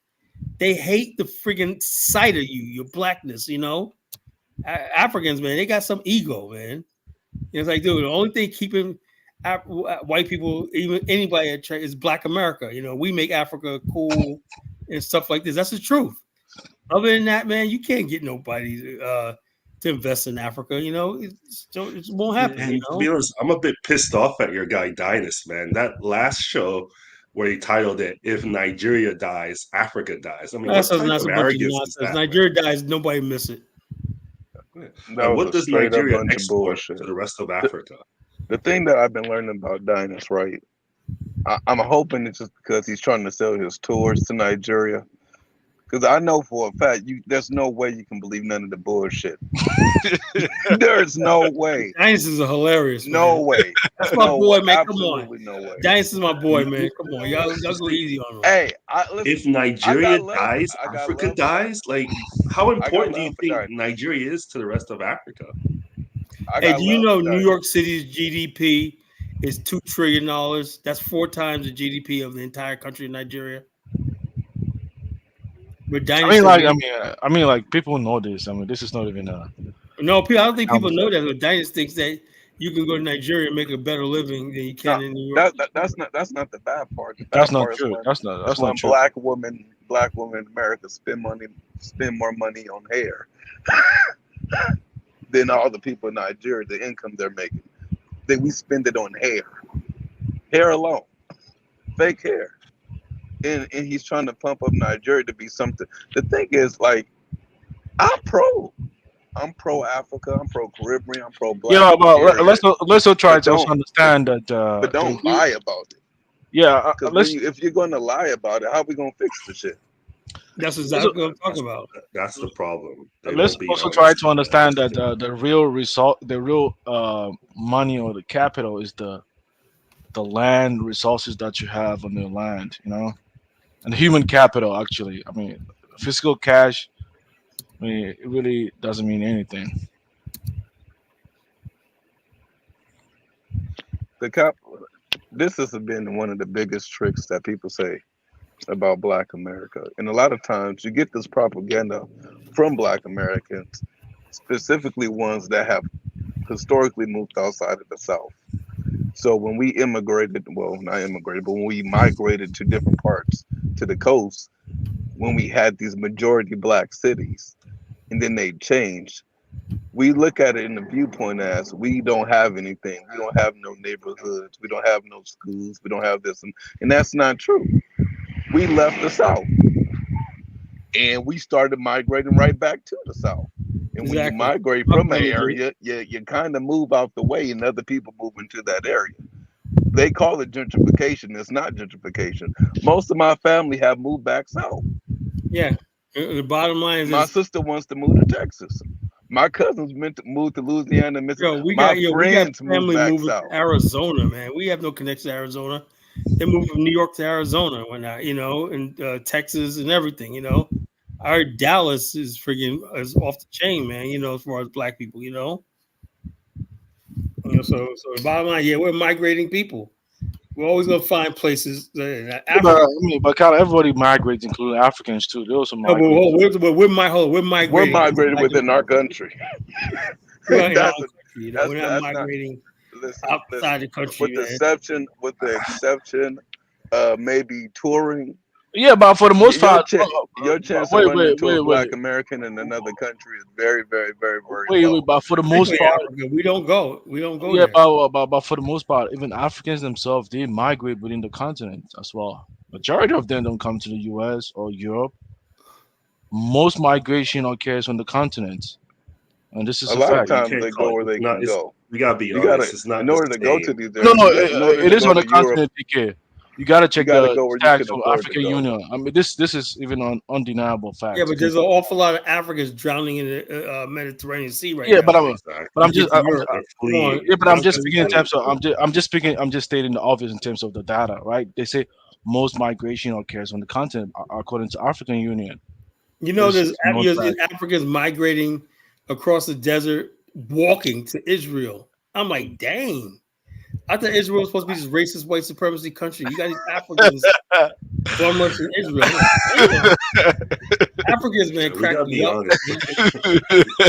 They hate the freaking sight of you, your blackness. Africans, man, they got some ego, man. It's like, dude, the only thing keeping white people, even anybody at church, is Black America. We make Africa cool and stuff like this. That's the truth. Other than that, man, you can't get nobody to invest in Africa. It won't happen. And to be honest, I'm a bit pissed off at your guy Dynas, man. That last show where he titled it "If Nigeria Dies, Africa Dies." I mean, what type of arrogance is that? Nigeria dies, nobody miss it. What does Nigeria export to the rest of Africa? The thing that I've been learning about Dynas, right? I'm hoping it's just because he's trying to sell his tours to Nigeria. Because I know for a fact, there's no way you can believe none of the bullshit. There's no way. Dynas is a hilarious. No man. way. That's my boy, man. Come on. No way. Dynas is my boy, man. Come on, y'all go easy on him. Hey, if Nigeria dies, Africa dies. Like, how important do you think Nigeria is to the rest of Africa? Hey, do you know New York City's GDP is $2 trillion? That's 4 times the GDP of the entire country of Nigeria. But I mean, like people know this. I mean, this is not even no. I don't think people know that. But Dynas thinks that you can go to Nigeria and make a better living than you can in New York. That's not the bad part. That's not true. That's not true. Black women in America spend more money on hair than all the people in Nigeria. The income they're making, we spend it on hair alone, fake hair. And he's trying to pump up Nigeria to be something. The thing is, like, I'm pro Africa, I'm pro Caribbean, I'm pro Black. Yeah, but let's try to understand that. But don't lie about it. Yeah, if you're going to lie about it, how are we going to fix the shit? That's exactly what I'm talking about. That's the problem. Let's also try to understand that the real result, the real money or the capital is the land resources that you have on the land, and human capital. Actually, I mean, physical cash. I mean, it really doesn't mean anything. This has been one of the biggest tricks that people say about Black America, and a lot of times you get this propaganda from Black Americans, specifically ones that have historically moved outside of the South. So when we immigrated, well, not immigrated, but when we migrated to different parts to the coast, when we had these majority Black cities, and then they changed, we look at it in the viewpoint as we don't have anything. We don't have no neighborhoods. We don't have no schools. We don't have this. And that's not true. We left the South. And we started migrating right back to the South. And when you migrate from an area, you kind of move out the way and other people move into that area. They call it gentrification. It's not gentrification. Most of my family have moved back south. Yeah. The bottom line is My this, sister wants to move to Texas. My cousins meant to move to Louisiana, Mississippi. My we got friends moved family back moving south. to Arizona, man. We have no connection to Arizona. They moved from New York to Arizona and whatnot, and Texas and everything, Our Dallas is freaking is off the chain, man. As far as black people, So the bottom line, yeah, we're migrating people. We're always gonna find places that Yeah, but Africa. kind of everybody migrates, including Africans too. They also No, but migrate. we're We're migrating. migrated within our country. We're in our that's a, country, that's we're not that's not. migrating Listen, outside listen. the country, With the man. exception, maybe touring. Yeah, but for the most Your part, chance, your chance of wait, running wait, into a wait, wait, black American in another country is very, very, very, very wait, low. wait. But for the most Particularly part, Africa, we don't go. We don't go yeah, there. but for the most part, even Africans themselves, they migrate within the continent as well. Majority of them don't come to the U.S. or Europe. Most migration occurs on the continent, and this is A a lot of fact. You times can't they call go it. where It's they not. can It's go. we gotta be You gotta, honest. It's not in the order to go to same. these No, areas, no, in order it to is go on the to Europe, continent, PK. You got to you check got to the go where you stats can from afford to African go. Union. I mean, this is even an undeniable Yeah, fact. You but can, there's an awful lot of Africans drowning in the Mediterranean Sea right yeah, now. but To I'm get just, to Europe, They're come on, fleeing. yeah, but I'm That's just the speaking in thing. terms of, I'm just speaking, I'm just stating the obvious in terms of the data, right? They say most migration occurs on the continent, according to African Union. This there's is known fact. Africans migrating across the desert, walking to Israel. I'm like, dang. I thought Israel was supposed to be this racist white supremacy country. You got these Africans bum rushing Israel. I'm like, damn. Africans, man, So we crack gotta me be up. honest.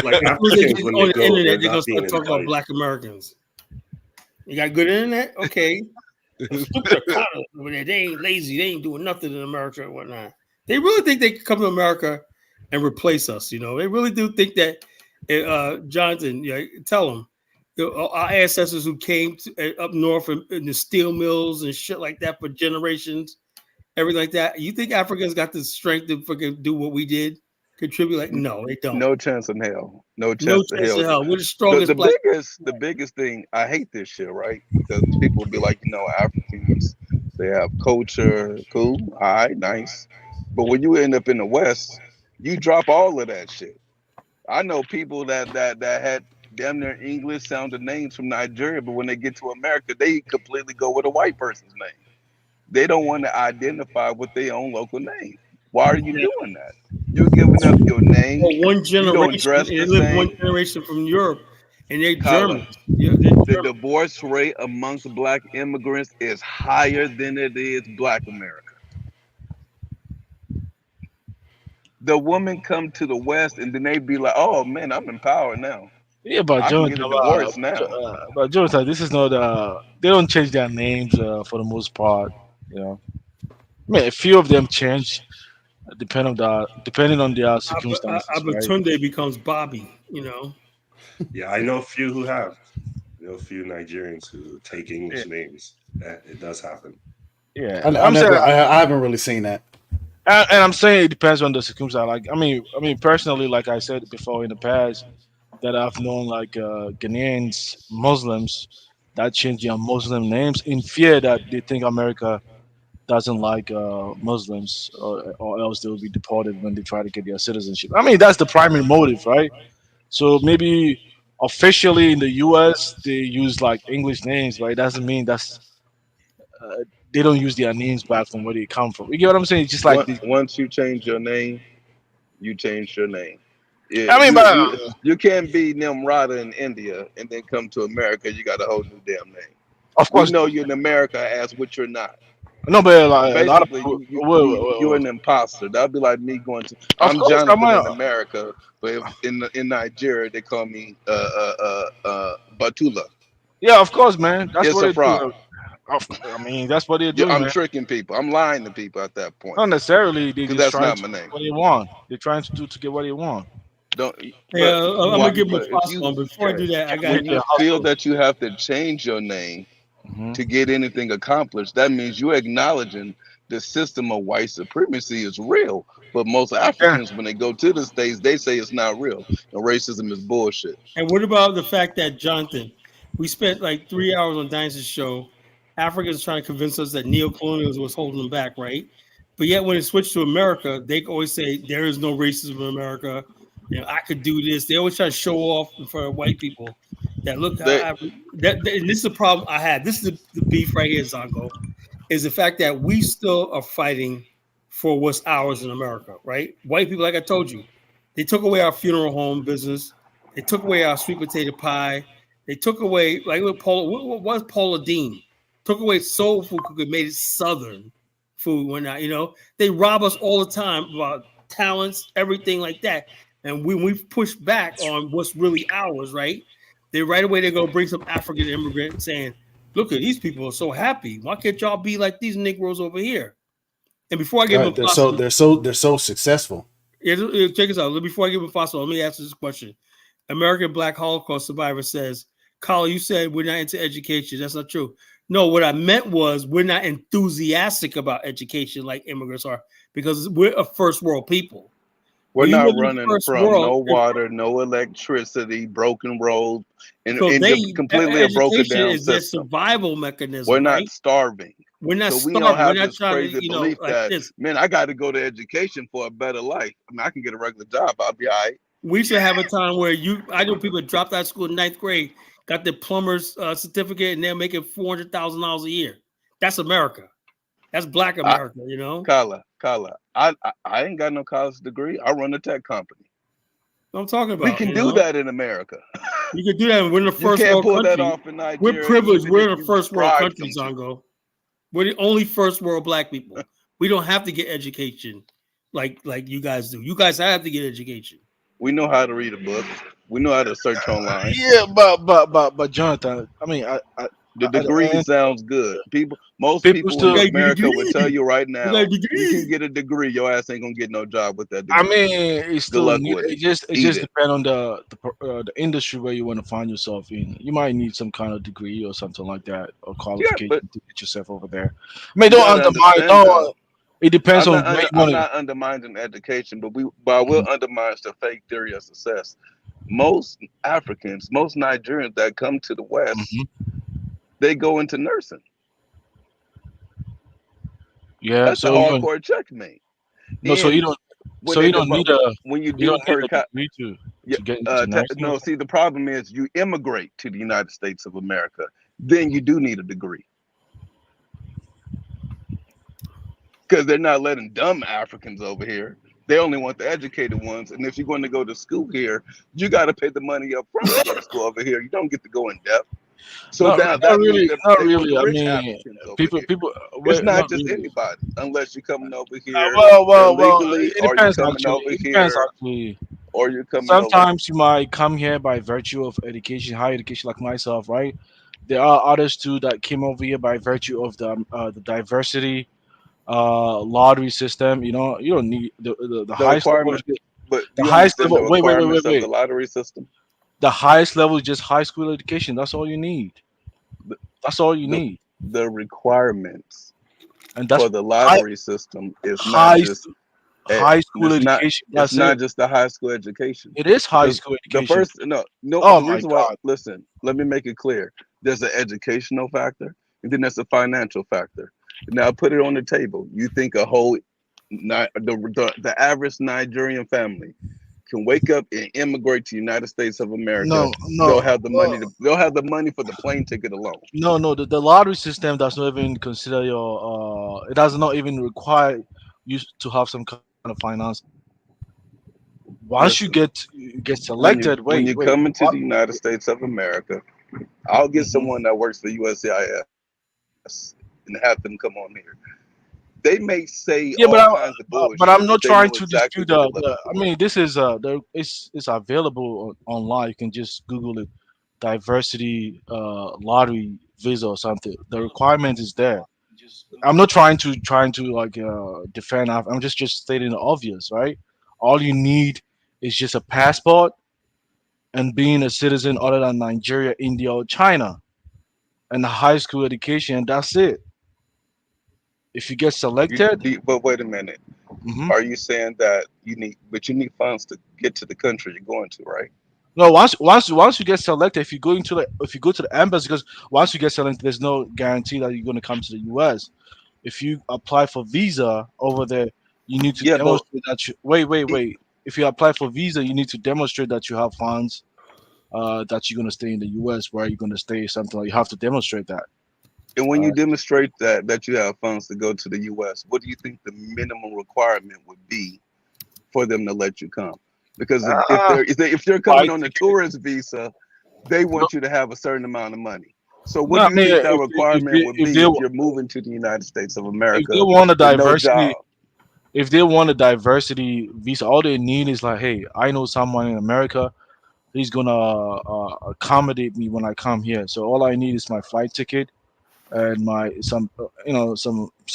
Like As soon as they Africans, get when they on the go, internet, they're they're gonna not being start talking about invited. black Americans. You got good internet? Okay. Those stupid Carters over there, they ain't lazy. They ain't doing nothing in America and whatnot. They really think they can come to America and replace us. They really do think that. Jonathan, tell them our ancestors who came up north in the steel mills and shit like that for generations, everything like that. You think Africans got the strength to fucking do what we did? Contribute? Like, no, they don't. No chance in hell. No No chance in chance hell. in hell. We're the The strongest the black. biggest thing, I hate this shit, right? Because people be like, Africans, they have culture, cool, all right, nice. But when you end up in the West, you drop all of that shit. I know people that had damn near English sounding names from Nigeria, but when they get to America, they completely go with a white person's name. They don't want to identify with their own local name. Why are you doing that? You're giving up your name. For one You don't generation, dress they the live one same. generation from Europe, and they're Kyla, Germans. Yeah, they're the German. divorce rate amongst black immigrants is higher than it is black America. The women come to the West and then they be like, oh man, I'm empowered now. Yeah, but I can Jonathan, get a divorce now. This is not. They don't change their names for the most part. You know, I mean, a few of them change depending on their circumstances, right? Abatunde becomes Bobby. Yeah, I know a few who have. I know a few Nigerians who take Yeah, English names. It does happen. yeah. I I'm saying, never, I haven't really seen that. and I'm saying it depends on the circumstance. Like, I mean, personally, like I said before in the past, that I've known like Ghanaians, Muslims that change their Muslim names in fear that they think America doesn't like Muslims, or else they will be deported when they try to get their citizenship. I mean, that's the primary motive, right? So maybe officially in the U.S. they use like English names, but it doesn't mean they don't use their names back from where they come from. You get what I'm saying? It's just like Once you change your name, you change your name. Yeah, I mean, you but you you can't be Nimrata in India and then come to America. You got a whole new damn name. of We course, know you're in America as what you're not. no, but like, a lot of Basically, people. you're an imposter. That'd be like me going to. Of I'm course, come Jonathan in on. America, but if in Nigeria they call me Batula. Yeah, of course, man. That's It's what a they do. fraud. I mean, that's what they're Yeah, doing, I'm man. tricking people. I'm lying to people at that point Not necessarily. They because just that's trying not to my get name. what they want. They're trying to do to get what they want. Don't. Yeah, But I'm gonna what? give But if Mufasa you one. Before I do that, I got Make when it you a feel hustle. that you have to change your name Hmm. to get anything accomplished, that means you're acknowledging the system of white supremacy is real. But most Yeah. Africans, when they go to the States, they say it's not real. And racism is bullshit. And what about the fact that Jonathan, we spent like 3 hours on Dynasty show. Africans trying to convince us that neocolonialism was holding them back, right? But yet, when it switched to America, they always say there is no racism in America. I could do this. They always try to show off in front of white people that look how They and this is the problem I had. This is the beef right here, Zongo, is the fact that we still are fighting for what's ours in America, right? White people, like I told you, they took away our funeral home business. They took away our sweet potato pie. They took away like what was Paula Dean? Took away soul food cookie, made it Southern food. When they rob us all the time about talents, everything like that. And when we push back on what's really ours, right? They right away they're gonna bring some African immigrant saying, "Look at these people are so happy. Why can't y'all be like these Negroes over here?" And before I give Right. him Foster, They're so successful. check this out. Before I give him Foster, let me ask this question. American Black Holocaust survivor says, "Carl, you said we're not into education. That's not true." No, what I meant was we're not enthusiastic about education like immigrants are because we're a first world people. we're When you not live in the running first from world, no water, no electricity, broken roads, so and they just their completely a broken education down is their system. survival We're mechanism, not right? starving. We're not So we don't starving. We're have not this trying crazy to, belief like that, this. man, I got to go to education for a better life. I mean, I can get a regular job. I'll be all right. We used to have a time where I know people that dropped out of school in ninth grade, got their plumber's certificate, and they're making $400,000 a year. That's America. That's Black I, America. Kala, I ain't got no college degree. I run a tech company. What I'm talking We about. can do that in America. You can do that. We're in the You first can't world pull that country. off in We're Nigeria, privileged. even We're if in a you first world bribed country, them to. Zongo. We're the only first world Black people. We don't have to get education like you guys do. You guys have to get education. We know how to read a book. We know how to search online. Yeah, but Jonathan, I mean, The at the degree end, sounds good. Most people people in You still. gotta get a America would tell degree. you right You got a now, you can degree. get a degree. Your ass ain't gonna get no job with that I degree. mean, it's Good still luck need. with it. It Eat just it. depends on the industry where you want to find yourself in. You might need some kind of degree or something like that or Yeah, qualification but to get yourself over there. I mean, you don't gotta undermine. understand though. No, it depends on where you I'm want to. not undermining education, but I will undermine the fake theory of success. Most Africans, most Nigerians that come to the West, Hmm. they go into nursing. Yeah, That's a so you don't. hardcore checkmate. No, so you And don't. when So they you don't develop, need a. when you You do don't need per a cap, degree yeah, to get into nursing. no. See, the problem is you immigrate to the United States of America, then you do need a degree because they're not letting dumb Africans over here. They only want the educated ones. And if you're going to go to school here, you got to pay the money up front to go to school over here. You don't get to go in depth. So now Not that means really. that Not they want really. the I rich mean, Africans over people. here. People. It's Well, not not just really. anybody, unless you're coming over here Well. illegally, It or you're depends coming actually. over It depends here, actually. or you're coming over. Sometimes you might come here by virtue of education, higher education, like myself, right? There are others too that came over here by virtue of the diversity lottery system. You know, you don't need the The highest level. requirement, but do The you highest understand the level. requirements of the Wait. lottery system? The highest level is just high school education. That's all you need. The, That's all you the, need, the requirements and that's for the high lottery system is not high just high school education. it's That's not it. just the high school education. It is high The school the education. first no Oh the my reason why, God. listen, let me make it clear. There's an educational factor, and then there's a financial factor. Now put it on the table. You think a whole the average Nigerian family can wake up and immigrate to the United States of America? No, no. They'll have the money for the plane ticket alone. No, the lottery system does not even consider it does not even require you to have some kind of finance. Once Listen, you get when selected, you wait, come into what? the United States of America, I'll get Hmm. someone that works for USCIS and have them come on here. They may say Yeah, all kinds of but I'm bullshit, not but they trying know to exactly dispute what they're the looking I for. mean, this is it's available online. You can just Google it, diversity lottery visa or something. The requirement is there. I'm not trying to like defend. I'm just stating the obvious, right? All you need is just a passport and being a citizen other than Nigeria, India, or China, and a high school education. That's it. If you get selected, But wait a minute. mhm. Are you saying that you need funds to get to the country you're going to, right? No, once you get selected, if you go to the embassy, because once you get selected, there's no guarantee that you're going to come to the U.S. if you apply for visa over there, you need to Yeah, but demonstrate that you wait, wait, it, wait. If you apply for visa, you need to demonstrate that you have funds, that you're gonna stay in the U.S. Where you're gonna stay, something like you have to demonstrate that. and when you Uh, demonstrate that you have funds to go to the U.S., what do you think the minimum requirement would be for them to let you come? Because uh, if they're coming flight on a ticket. tourist visa, they No, want you to have a certain amount of money. So what no, I do you mean, think that if requirement would if they be if you're moving to the United States of if they America want a with no diversity, job? if they want a diversity visa, all they need is like, hey, I know someone in America. He's gonna accommodate me when I come here. So all I need is my flight ticket and my some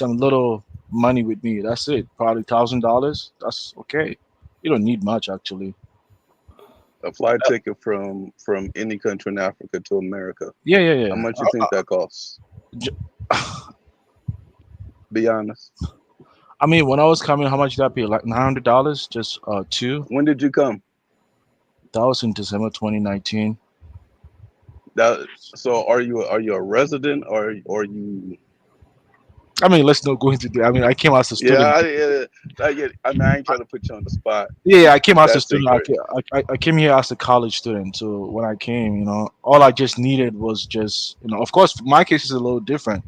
little money with me. That's it. Probably $1,000. That's okay. You don't need much actually. A flight ticket from any country in Africa to America. Yeah, yeah, How yeah. much you think that costs? J- Be honest. I mean, when I was coming, how much did I pay? Like $900, just two. When did you come? That was in December 2019. That so are you a resident or you? I mean, let's not go into the. I mean, I came as a Yeah, student. I mean, I ain't trying to put you on the spot. Yeah, yeah, I came as a That's student. secret. I came here as a college student. So when I came, all I just needed was just, of course, my case is a little different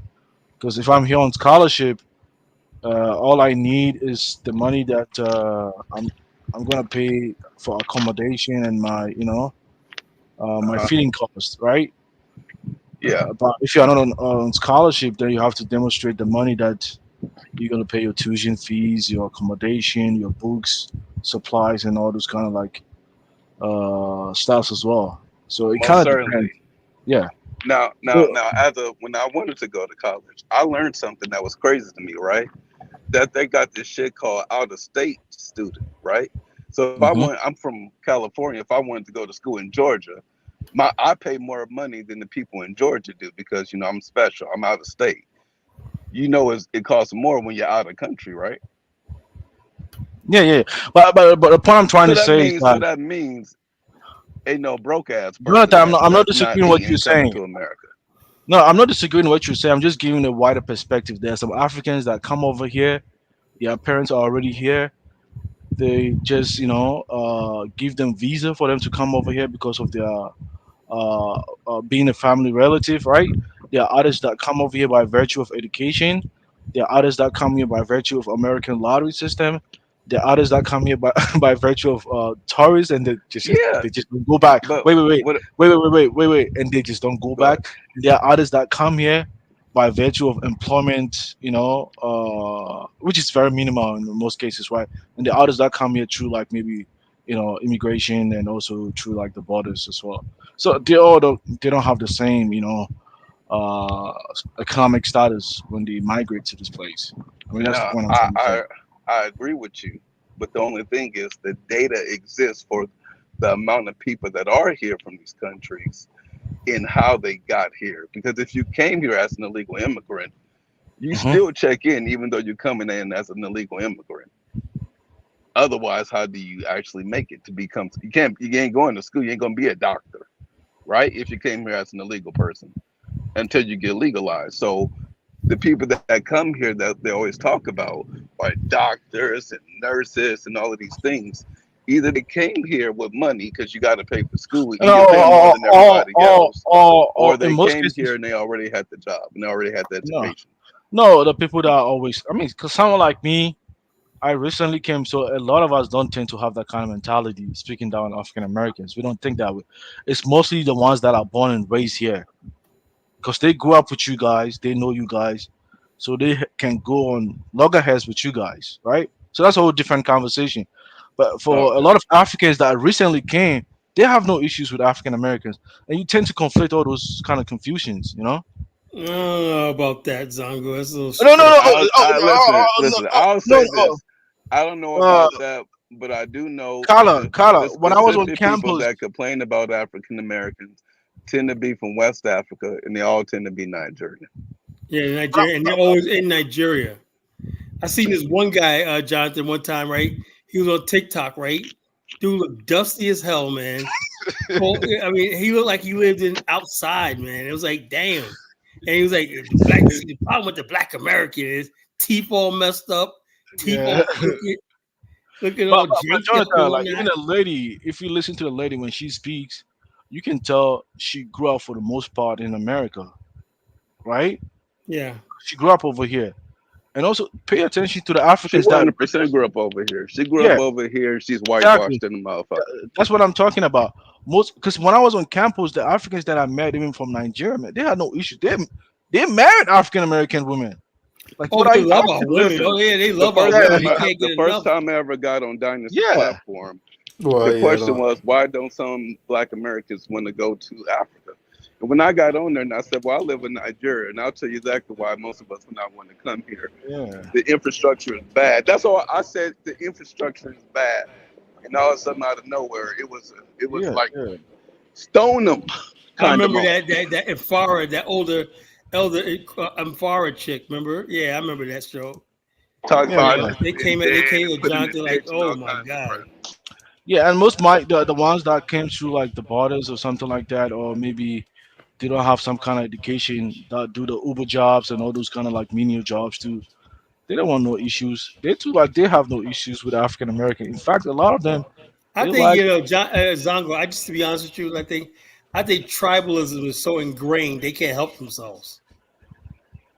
because if I'm here on scholarship, all I need is the money that I'm gonna pay for accommodation and my Uh-huh. feeding costs, right? Yeah. But if you're not on scholarship, then you have to demonstrate the money that you're gonna pay your tuition fees, your accommodation, your books, supplies, and all those kind of like stuff as well. So it kind Most of depends. certainly. Yeah. Now, as a when I wanted to go to college, I learned something that was crazy to me, right? That they got this shit called out of state student, right? So if Hmm. I'm from California. If I wanted to go to school in Georgia, I pay more money than the people in Georgia do because I'm special. I'm out of state. It costs more when you're out of country, right? Yeah, yeah. But the point I'm trying So to that say is means that, so that means ain't no broke ass Jonathan, person I'm not that's not disagreeing with what you're eating coming saying. to America. No, I'm not disagreeing with what you're saying. I'm just giving a wider perspective. There are some Africans that come over here. Their parents are already here. They just, give them visa for them to come over here because of their being a family relative, right? There are others that come over here by virtue of education. There are others that come here by virtue of American lottery system. There are others that come here by by virtue of tourists, and Yeah, they just don't go back. but what? Wait, and they just don't go Go ahead. back. There are others that come here by virtue of employment, which is very minimal in most cases, right? And the others that come here through like maybe immigration and also through like the borders as well. So they don't have the same uh, economic status when they migrate to this place. I mean that's the No, point I'm I, trying to say. I I agree with you, but the only thing is the data exists for the amount of people that are here from these countries and how they got here. Because if you came here as an illegal immigrant, you Hmm. still check in even though you're coming in as an illegal immigrant. Otherwise, how do you actually make it to become? You ain't going to school. You ain't gonna be a doctor, right? If you came here as an illegal person until you get legalized. So the people that come here that they always talk about are doctors and nurses and all of these things. Either they came here with money because you got to pay for school and you're paying more than everybody else, or In they most came here cases, and they already had the job and they already had the no, education. no, the people that are always, I mean, because someone like me, I recently came, so a lot of us don't tend to have that kind of mentality. Speaking down African Americans, we don't think that way. It's mostly the ones that are born and raised here because they grew up with you guys, they know you guys, so they can go on loggerheads with you guys, right? So that's a whole different conversation. But for a Okay. lot of Africans that recently came, they have no issues with African Americans, and you tend to conflate all those kind of confusions. I don't know about that, Zongo. That's a little No, no, no, stretch. I listen, no, listen. I'll no, say this. I don't know uh, about that, but I do know Carla. the When I was on specific people campus, that complain about African Americans tend to be from West Africa, and they all tend to be Nigerian. Yeah, Nigeria, and they're always in Nigeria. I seen this one guy, Jonathan, one time, right? He was on TikTok, right? Dude looked dusty as hell, man. Well, I mean, he looked like he lived in outside, man. It was like, damn. And he was like, the black. See, the problem with the black American is teeth all messed up, teeth Yeah. all crooked, looking all But janked up and Jonathan, like whatnot. even a lady, if you listen to the lady when she speaks, you can tell she grew up for the most part in America, right? Yeah, She grew up over here, and also pay attention to the She Africans that, 100% grew up over here. She grew up yeah, over here. She's exactly. whitewashed in the motherfucker. That's what I'm talking about. Most because when I was on campus, the Africans that I met, even from Nigeria, man, they had no issues. They married African American women. Like, oh, what are they you love our talking? women. Listen, Oh yeah, they the love our first women. Yeah, time They I can't the get first enough. time I ever got on Dynasty yeah, platform, the Well, yeah, question no. was, why don't some black Americans want to go to Africa? And when I got on there and I said, well, I live in Nigeria, and I'll tell you exactly why most of us would not want to come here. yeah, The infrastructure is bad. That's all I said. The infrastructure is bad. And all of a sudden, out of nowhere, it was yeah, like yeah. stone them I kind of remember moment. that Infara, that older elder Infara chick. Remember? Yeah, I remember that show. Talk Yeah, You about know, yeah, they living in came at they dead came and with put them in Jonathan like, ditch and oh all my kinds of god. crap. yeah. And most might the ones that came through like the borders or something like that, or maybe they don't have some kind of education that do the Uber jobs and all those kind of like menial jobs too. They don't want no issues. They too like they have no issues with African American. In fact, a lot of them I they think like. Zongo. I just to be honest with you, I think tribalism is so ingrained they can't help themselves.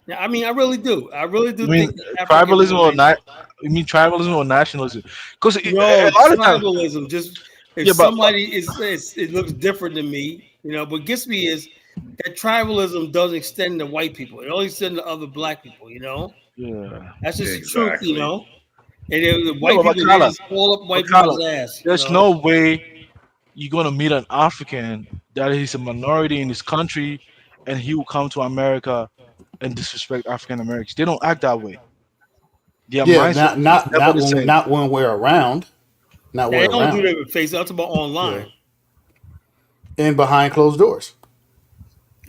Yeah, I mean, I really do. I really You do mean think that African tribalism or women. not? You mean tribalism or nationalism? Because a No, lot of times, tribalism. Just if yeah, but somebody it looks different than me, what gets me is that tribalism doesn't extend to white people. It only extends to other black people. yeah, That's just the truth. Exactly. And then the no, white people, they just fall up But white Kala, people's ass. there's no way you're gonna meet an African that is a minority in this country, and he will come to America and disrespect African Americans. They don't act that way. Their Yeah, mindset not is not never not the when same. we're around, not They we're don't do around. that with face. I'm talking about Yeah, online and behind closed doors.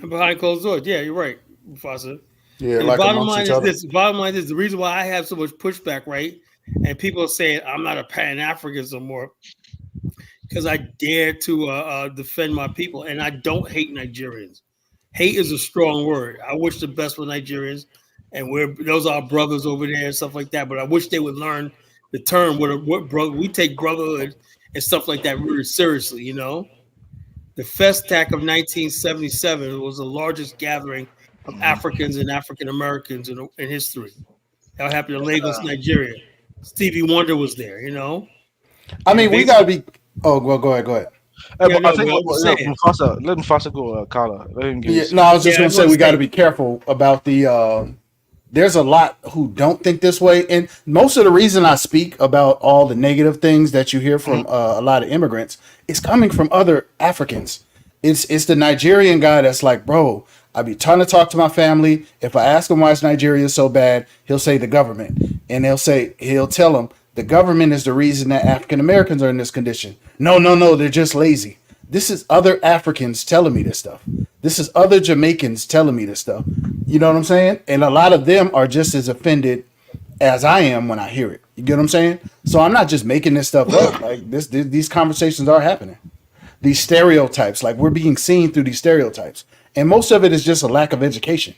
and behind closed doors. Yeah, you're right, Mufasa. Yeah, And the like bottom amongst line each is other. this. The bottom line is the reason why I have so much pushback, right? And people are saying I'm not a Pan African no more because I dare to defend my people, and I don't hate Nigerians. Hate is a strong word. I wish the best for Nigerians, and those are our brothers over there and stuff like that. But I wish they would learn the term what brother we take brotherhood and stuff like that really seriously. The Festac of 1977 was the largest gathering of Africans and African Americans in history. That happened in Lagos, Nigeria. Stevie Wonder was there. I And mean, we gotta basically, be. Oh, well, go ahead, go ahead. yeah, But I no, think but I'm just yeah, saying. Mufasa, let Mufasa go, Kala. Let him get Yeah, his. no, I was just Yeah, gonna I'm say going to we got to say be careful about the. There's a lot who don't think this way, and most of the reason I speak about all the negative things that you hear Mhm. from a lot of immigrants is coming from other Africans. It's the Nigerian guy that's like, bro, I be trying to talk to my family. If I ask him why is Nigeria so bad, he'll say the government, and he'll tell him the government is the reason that African Americans are in this condition. No, no, no, they're just lazy. This is other Africans telling me this stuff. This is other Jamaicans telling me this stuff. You know what I'm saying? And a lot of them are just as offended as I am when I hear it. You get what I'm saying? So I'm not just making this stuff up. Like these conversations are happening. These stereotypes, like we're being seen through these stereotypes, and most of it is just a lack of education.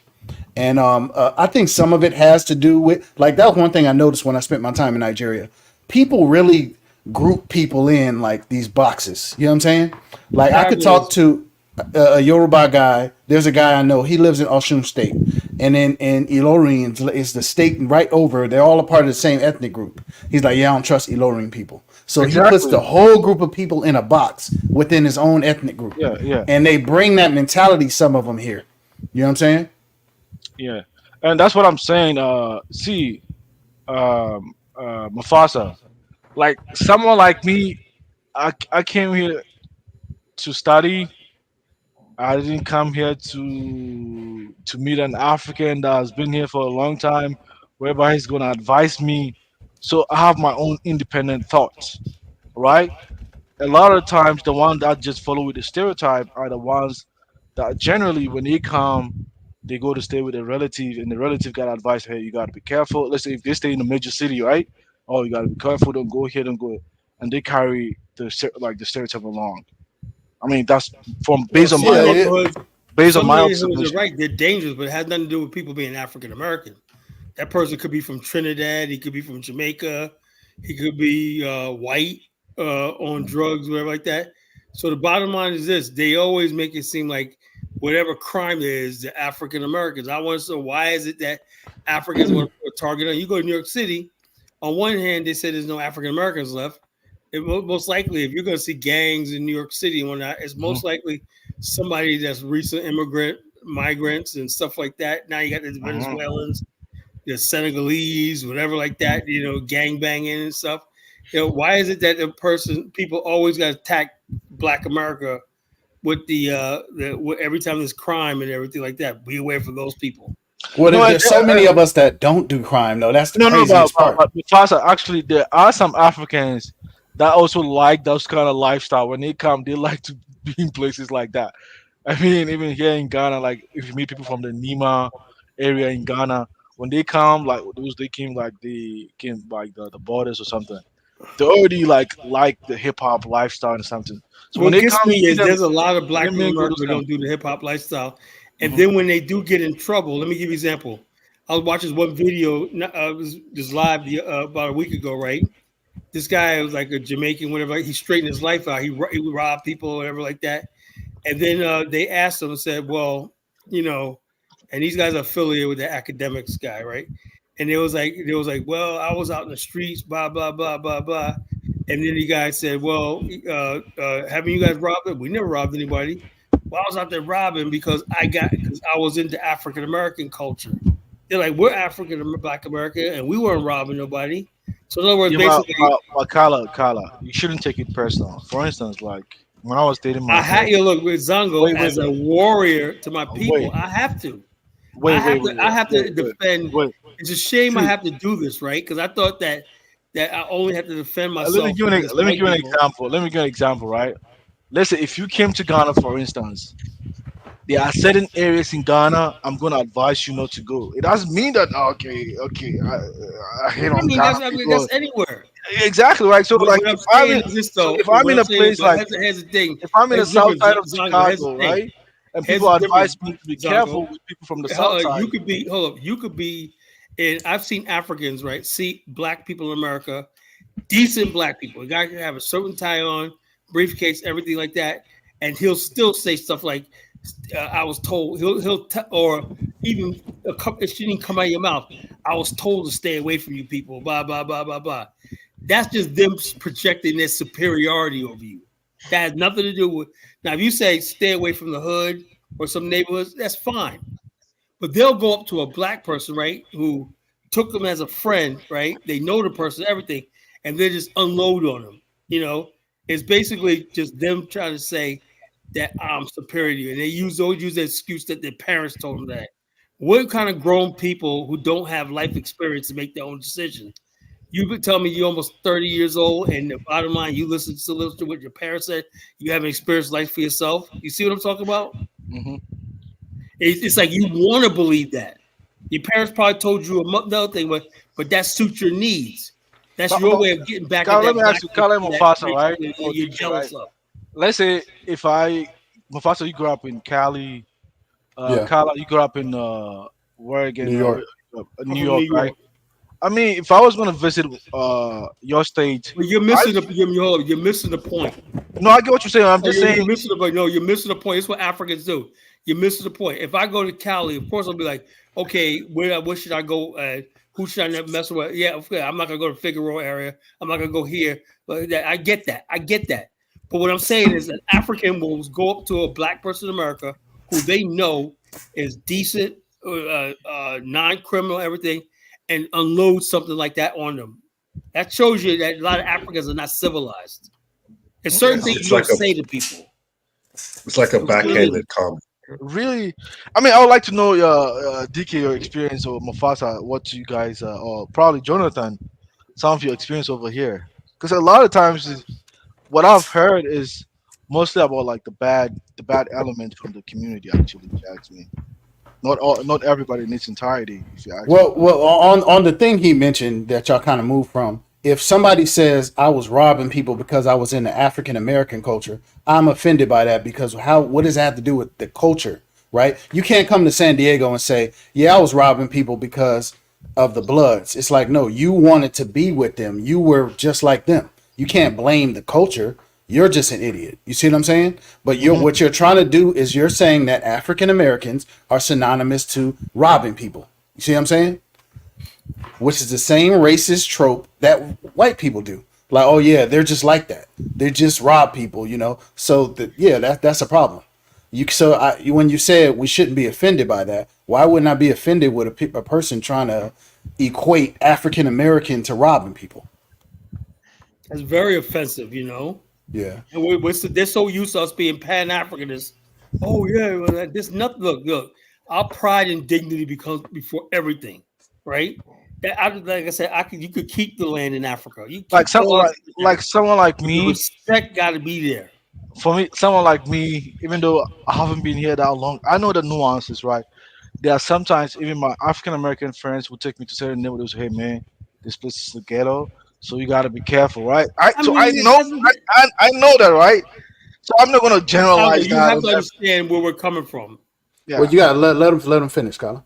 And I think some of it has to do with like that was one thing I noticed when I spent my time in Nigeria. People really group people in like these boxes. You know what I'm saying? Like I could talk tribalism. to a Yoruba guy. There's a guy I know. He lives in Osun State, and in Ilorin is the state right over. They're all a part of the same ethnic group. He's like, yeah, I don't trust Ilorin people. So he puts Exactly. the whole group of people in a box within his own ethnic group, Yeah, yeah, and they bring that mentality. Some of them here. You know what I'm saying? yeah. And that's what I'm saying. See, Mufasa, like someone like me, I came here to study. I didn't come here to meet an African that has been here for a long time, whereby he's gonna advise me. So I have my own independent thoughts, right? A lot of times, the ones that just follow with the stereotype are the ones that generally, when they come, they go to stay with a relative, and the relative got advice, hey, you gotta be careful. Let's say if they stay in a major city, right? Oh, you gotta be careful. Don't go here. Don't go. And they carry the the stereotype along. I mean, that's from Well, based on some my Yeah, yeah. neighborhoods, based on Some my neighborhoods are observation. right; they're dangerous, but it has nothing to do with people being African American. That person could be from Trinidad. He could be from Jamaica. He could be white, on drugs, whatever like that. So the bottom line is this: they always make it seem like whatever crime there is, the African Americans. I want to know why is it that Africans want to put a target on you? Go to New York City. On one hand, they say there's no African Americans left. Most likely, if you're going to see gangs in New York City and whatnot, it's Mhm. most likely somebody that's recent immigrant, migrants, and stuff like that. Now you got the Mhm. Venezuelans, the Senegalese, whatever like that, gang banging and stuff. Why is it that people always got to attack Black America with every time there's crime and everything like that? Be aware for those people. Well, No, there's so many of us that don't do crime, though. That's the no, craziest part. but Mufasa, actually, there are some Africans that also like those kind of lifestyle. When they come, they like to be in places like that. I mean, even here in Ghana, like if you meet people from the Nima area in Ghana, when they come, like those they came like the borders or something. They already like the hip hop lifestyle and something. So when What they gets come, me you see is them, there's a lot of they Black people in mingle America those who kind don't do the hip hop lifestyle, and of. then when they do get in trouble, let me give you an example. I was watching one video. It was just live about a week ago, right? This guy was like a Jamaican, whatever. He straightened his life out. He would rob people, whatever, like that. And then they asked him and said, well, you know, and these guys are affiliated with the academics guy, right? And it was like, well, I was out in the streets, blah, blah, blah, blah, blah. And then the guy said, well, haven't you guys robbed it? We never robbed anybody. Well, I was out there robbing because I was into African American culture. They're like, we're African Black American and we weren't robbing nobody. So in other words, Yeah, basically, Kala, you shouldn't take it personal. For instance, like when I was dating my I had girl, you look with Zongo wait, wait, as a wait, warrior to my people. wait, I have to. I wait, have wait, to. wait, I wait, have wait, to wait, defend. wait. It's a shame I See, have to do this, right? Because I thought that I only have to defend let me myself give you against let me give white you an people. example. Let me give you an example, right? Let's say if you came to Ghana, for instance, there are certain areas in Ghana I'm going to advise you not to go. It doesn't mean that okay, I hate on Ghana I mean people. that's anywhere. Exactly right. So like What I'm saying is this so though. if I'm What in I'm a saying is, place but like here's the thing. if I'm in the Here's the south difference, side of Zongo. Here's the Chicago, thing. right, and Here's people the advise difference, me to be careful Zongo. with people from the south You side. could be hold up. You could be, and I've seen Africans right see black people in America, decent black people. A guy can have a certain tie on, briefcase, everything like that, and he'll still say stuff like, "I was told." Or even a couple. It shouldn't even come out of your mouth. I was told to stay away from you people. Blah blah blah blah blah. That's just them projecting their superiority over you. That has nothing to do with. Now, if you say stay away from the hood or some neighborhoods, that's fine. But they'll go up to a black person, right, who took them as a friend, right? They know the person, everything, and they just unload on them. It's basically just them trying to say that I'm superior to you. And always use the excuse that their parents told them that. What kind of grown people who don't have life experience to make their own decision? You could tell me you're almost 30 years old, and the bottom line, you listen to what your parents said. You haven't experienced life for yourself. You see what I'm talking about? Hmm. It's like you want to believe that. Your parents probably told you another thing, but that suits your needs. That's your way of getting back at Carl, let that me black ask you, person Carl that Mufasa, right, basically or you're DK, right? jealous of. Let's say if Mufasa, you grew up in Cali, Yeah, Carla, you grew up in where New again, York. I'm New from York, New right? York. I mean, if I was gonna visit your state, But you're I missing you're missing the point. no, I get what you're saying. I'm Oh, just you're saying, missing the point. No, you're missing the point. It's what Africans do. You're missing the point. If I go to Cali, of course I'll be like, okay, where should I go? Who should I not mess with? Yeah, okay, I'm not gonna go to Figueroa area. I'm not gonna go here. But I get that. I get that. But what I'm saying is, an African will go up to a black person in America who they know is decent, non-criminal, everything, and unload something like that on them. That shows you that a lot of Africans are not civilized. There's Yeah, certain things it's you don't like a say to people. really, backhanded comment. really. I mean, I would like to know DK, your experience, or Mufasa, what you guys, or probably Jonathan, some of your experience over here, because a lot of times what I've heard is mostly about like the bad element from the community. Actually, if you ask me, not everybody in its entirety. If you ask me. Well, on the thing he mentioned that y'all kind of moved from, if somebody says I was robbing people because I was in the African American culture, I'm offended by that because what does that have to do with the culture? right? You can't come to San Diego and say, "Yeah, I was robbing people because of the Bloods." It's like, no, you wanted to be with them. You were just like them. You can't blame the culture. You're just an idiot. You see what I'm saying? But Hmm. what you're trying to do is you're saying that African Americans are synonymous to robbing people. You see what I'm saying? Which is the same racist trope that white people do. Like, oh yeah, they're just like that. They just rob people, you know. So yeah, that's a problem. When you said we shouldn't be offended by that, why wouldn't I be offended with a person trying to equate African American to robbing people? That's very offensive, you know. Yeah, And they're so used to us being Pan Africanists. Oh yeah, well, this nothing. Look. Our pride and dignity becomes before everything, right? Like I said, you could keep the land in Africa. You Like keep some all us like there, someone like but the me. respect got to be there. For me, someone like me, even though I haven't been here that long, I know the nuances, right? There are sometimes even my African American friends will take me to certain neighborhoods. Hey man, this place is the ghetto, so you got to be careful, right? I So I mean, know I know that, right? So I'm not gonna Tyler, generalize you that have on to that. understand where we're coming from. well, Yeah, you gotta let them finish, Colin.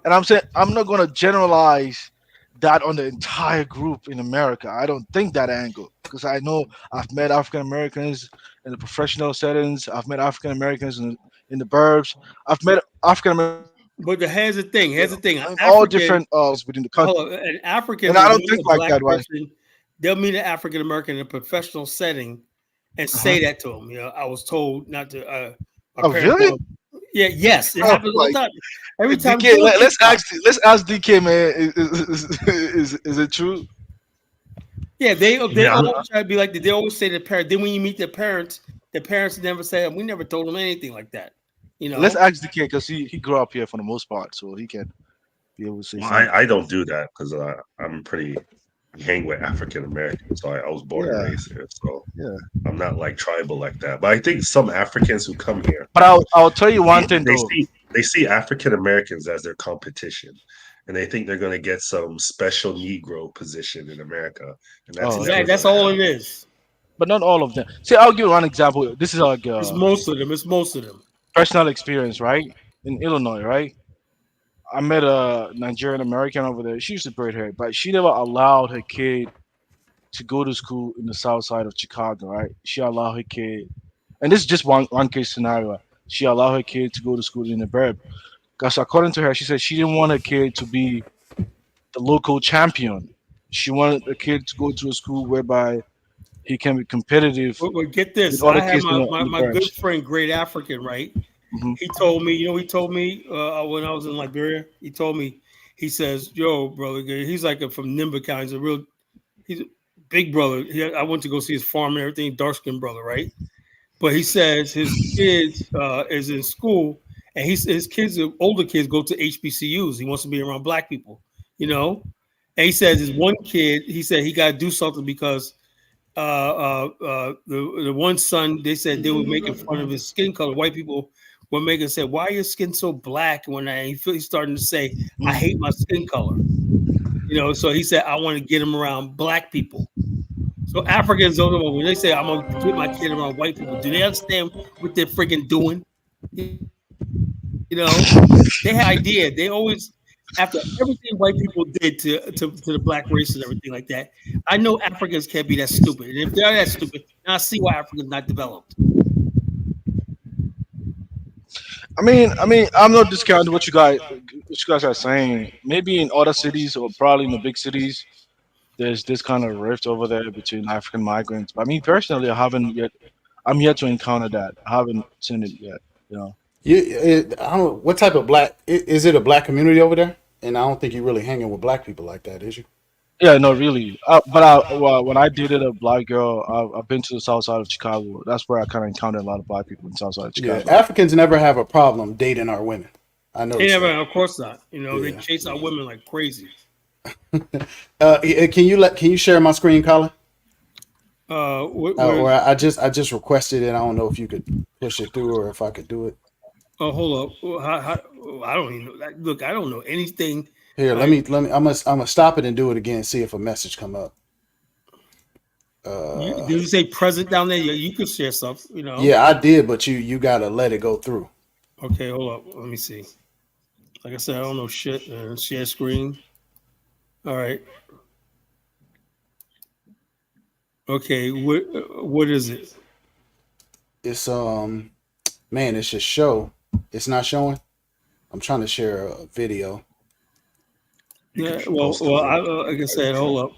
and I'm saying I'm not gonna generalize that on the entire group in America. I don't think that angle because I know I've met African Americans in the professional settings. I've met African Americans in the burbs. I've met African Americans But here's the thing. Here's the thing. An in all African, different within the country, hold on, an African and I will don't meet think a like black that, right? person. They'll meet an African American in a professional setting and Uh-huh. say that to them. You know, I was told not to. My Oh, parents really? told. Yeah, yes, it Oh happens all my the time. Every time DK, go on TikTok. let's ask DK, man. Is it true? Yeah, they Yeah, always try to be like that. They always say to the parent. Then when you meet the parents never say, "We never told them anything like that." You Let's know. ask DK because he grew up here for the most part, so he can be able to say well, something. I don't do that because I'm pretty hang with African Americans. So I was born and Yeah, raised here. So yeah. I'm not like tribal like that. But I think some Africans who come here, But I'll tell you one thing they though. see African Americans as their competition. And they think they're going to get some special Negro position in America, and that's Oh, never okay. Exactly. going That's to all it happen. is. But not all of them. See, I'll give you one example. This is like It's most of them. It's most of them. personal experience, right? In Illinois, right? I met a Nigerian American over there. She used to braid hair, but she never allowed her kid to go to school in the south side of Chicago, right? She allowed her kid, and this is just one case scenario. She allowed her kid to go to school in the burb. Because according to her, she said she didn't want her kid to be the local champion. She wanted the kid to go to a school whereby he can be competitive But get with this. other I had kids in the my good burbs. friend, Great African, right? Hmm. He told me, he told me when I was in Liberia, he told me, he says, "Yo, brother," he's like from Nimba County. He's a big brother. I went to go see his farm and everything, dark skinned brother, right? But he says his kids is in school, and his kids, older kids, go to HBCUs. He wants to be around black people, you know. And he says his one kid, he said he got to do something because the one son, they said they were making fun of his skin color. White people were making say, "Why are your skin so black?" When he's starting to say, "I hate my skin color," you know. So he said, "I want to get him around black people." So Africans don't know when they say, "I'm gonna get my kid around white people." Do they understand what they're freaking doing? You know, they have idea. They always after everything white people did to the black race and everything like that. I know Africans can't be that stupid, and if they're that stupid, now I see why Africa's not developed. I'm not discounting what you guys are saying. Maybe in other cities or probably in the big cities, there's this kind of rift over there between African migrants. But me personally, I haven't yet. I'm yet to encounter that. I haven't seen it yet. You know. I don't. What type of is it? A black community over there? And I don't think you're really hanging with black people like that, is you? Yeah, no, really. But when I dated a black girl, I've been to the south side of Chicago. That's where I kind of encountered a lot of black people in the south side of Yeah, Chicago. Africans never have a problem dating our women. I They noticed never, that. of course not. You know, they Yeah. chase out women like crazy. Can you share my screen, Colin? Where's Or I just requested it. I don't know if you could push it through or if I could do it. hold up? I don't even know. Look, I don't know anything. Here, let Like, me let me. I'm gonna stop it and do it again. See if a message come up. did you say present down there? Yeah, you could share stuff. You know. Yeah, I did, but you gotta let it go through. Okay, hold up. Let me see. Like I said, I don't know shit. Share screen. All right. Okay. What is it? It's man, it's just show. It's not showing. I'm trying to share a video. You could Yeah, well, post the link like I in the said, chat. hold up.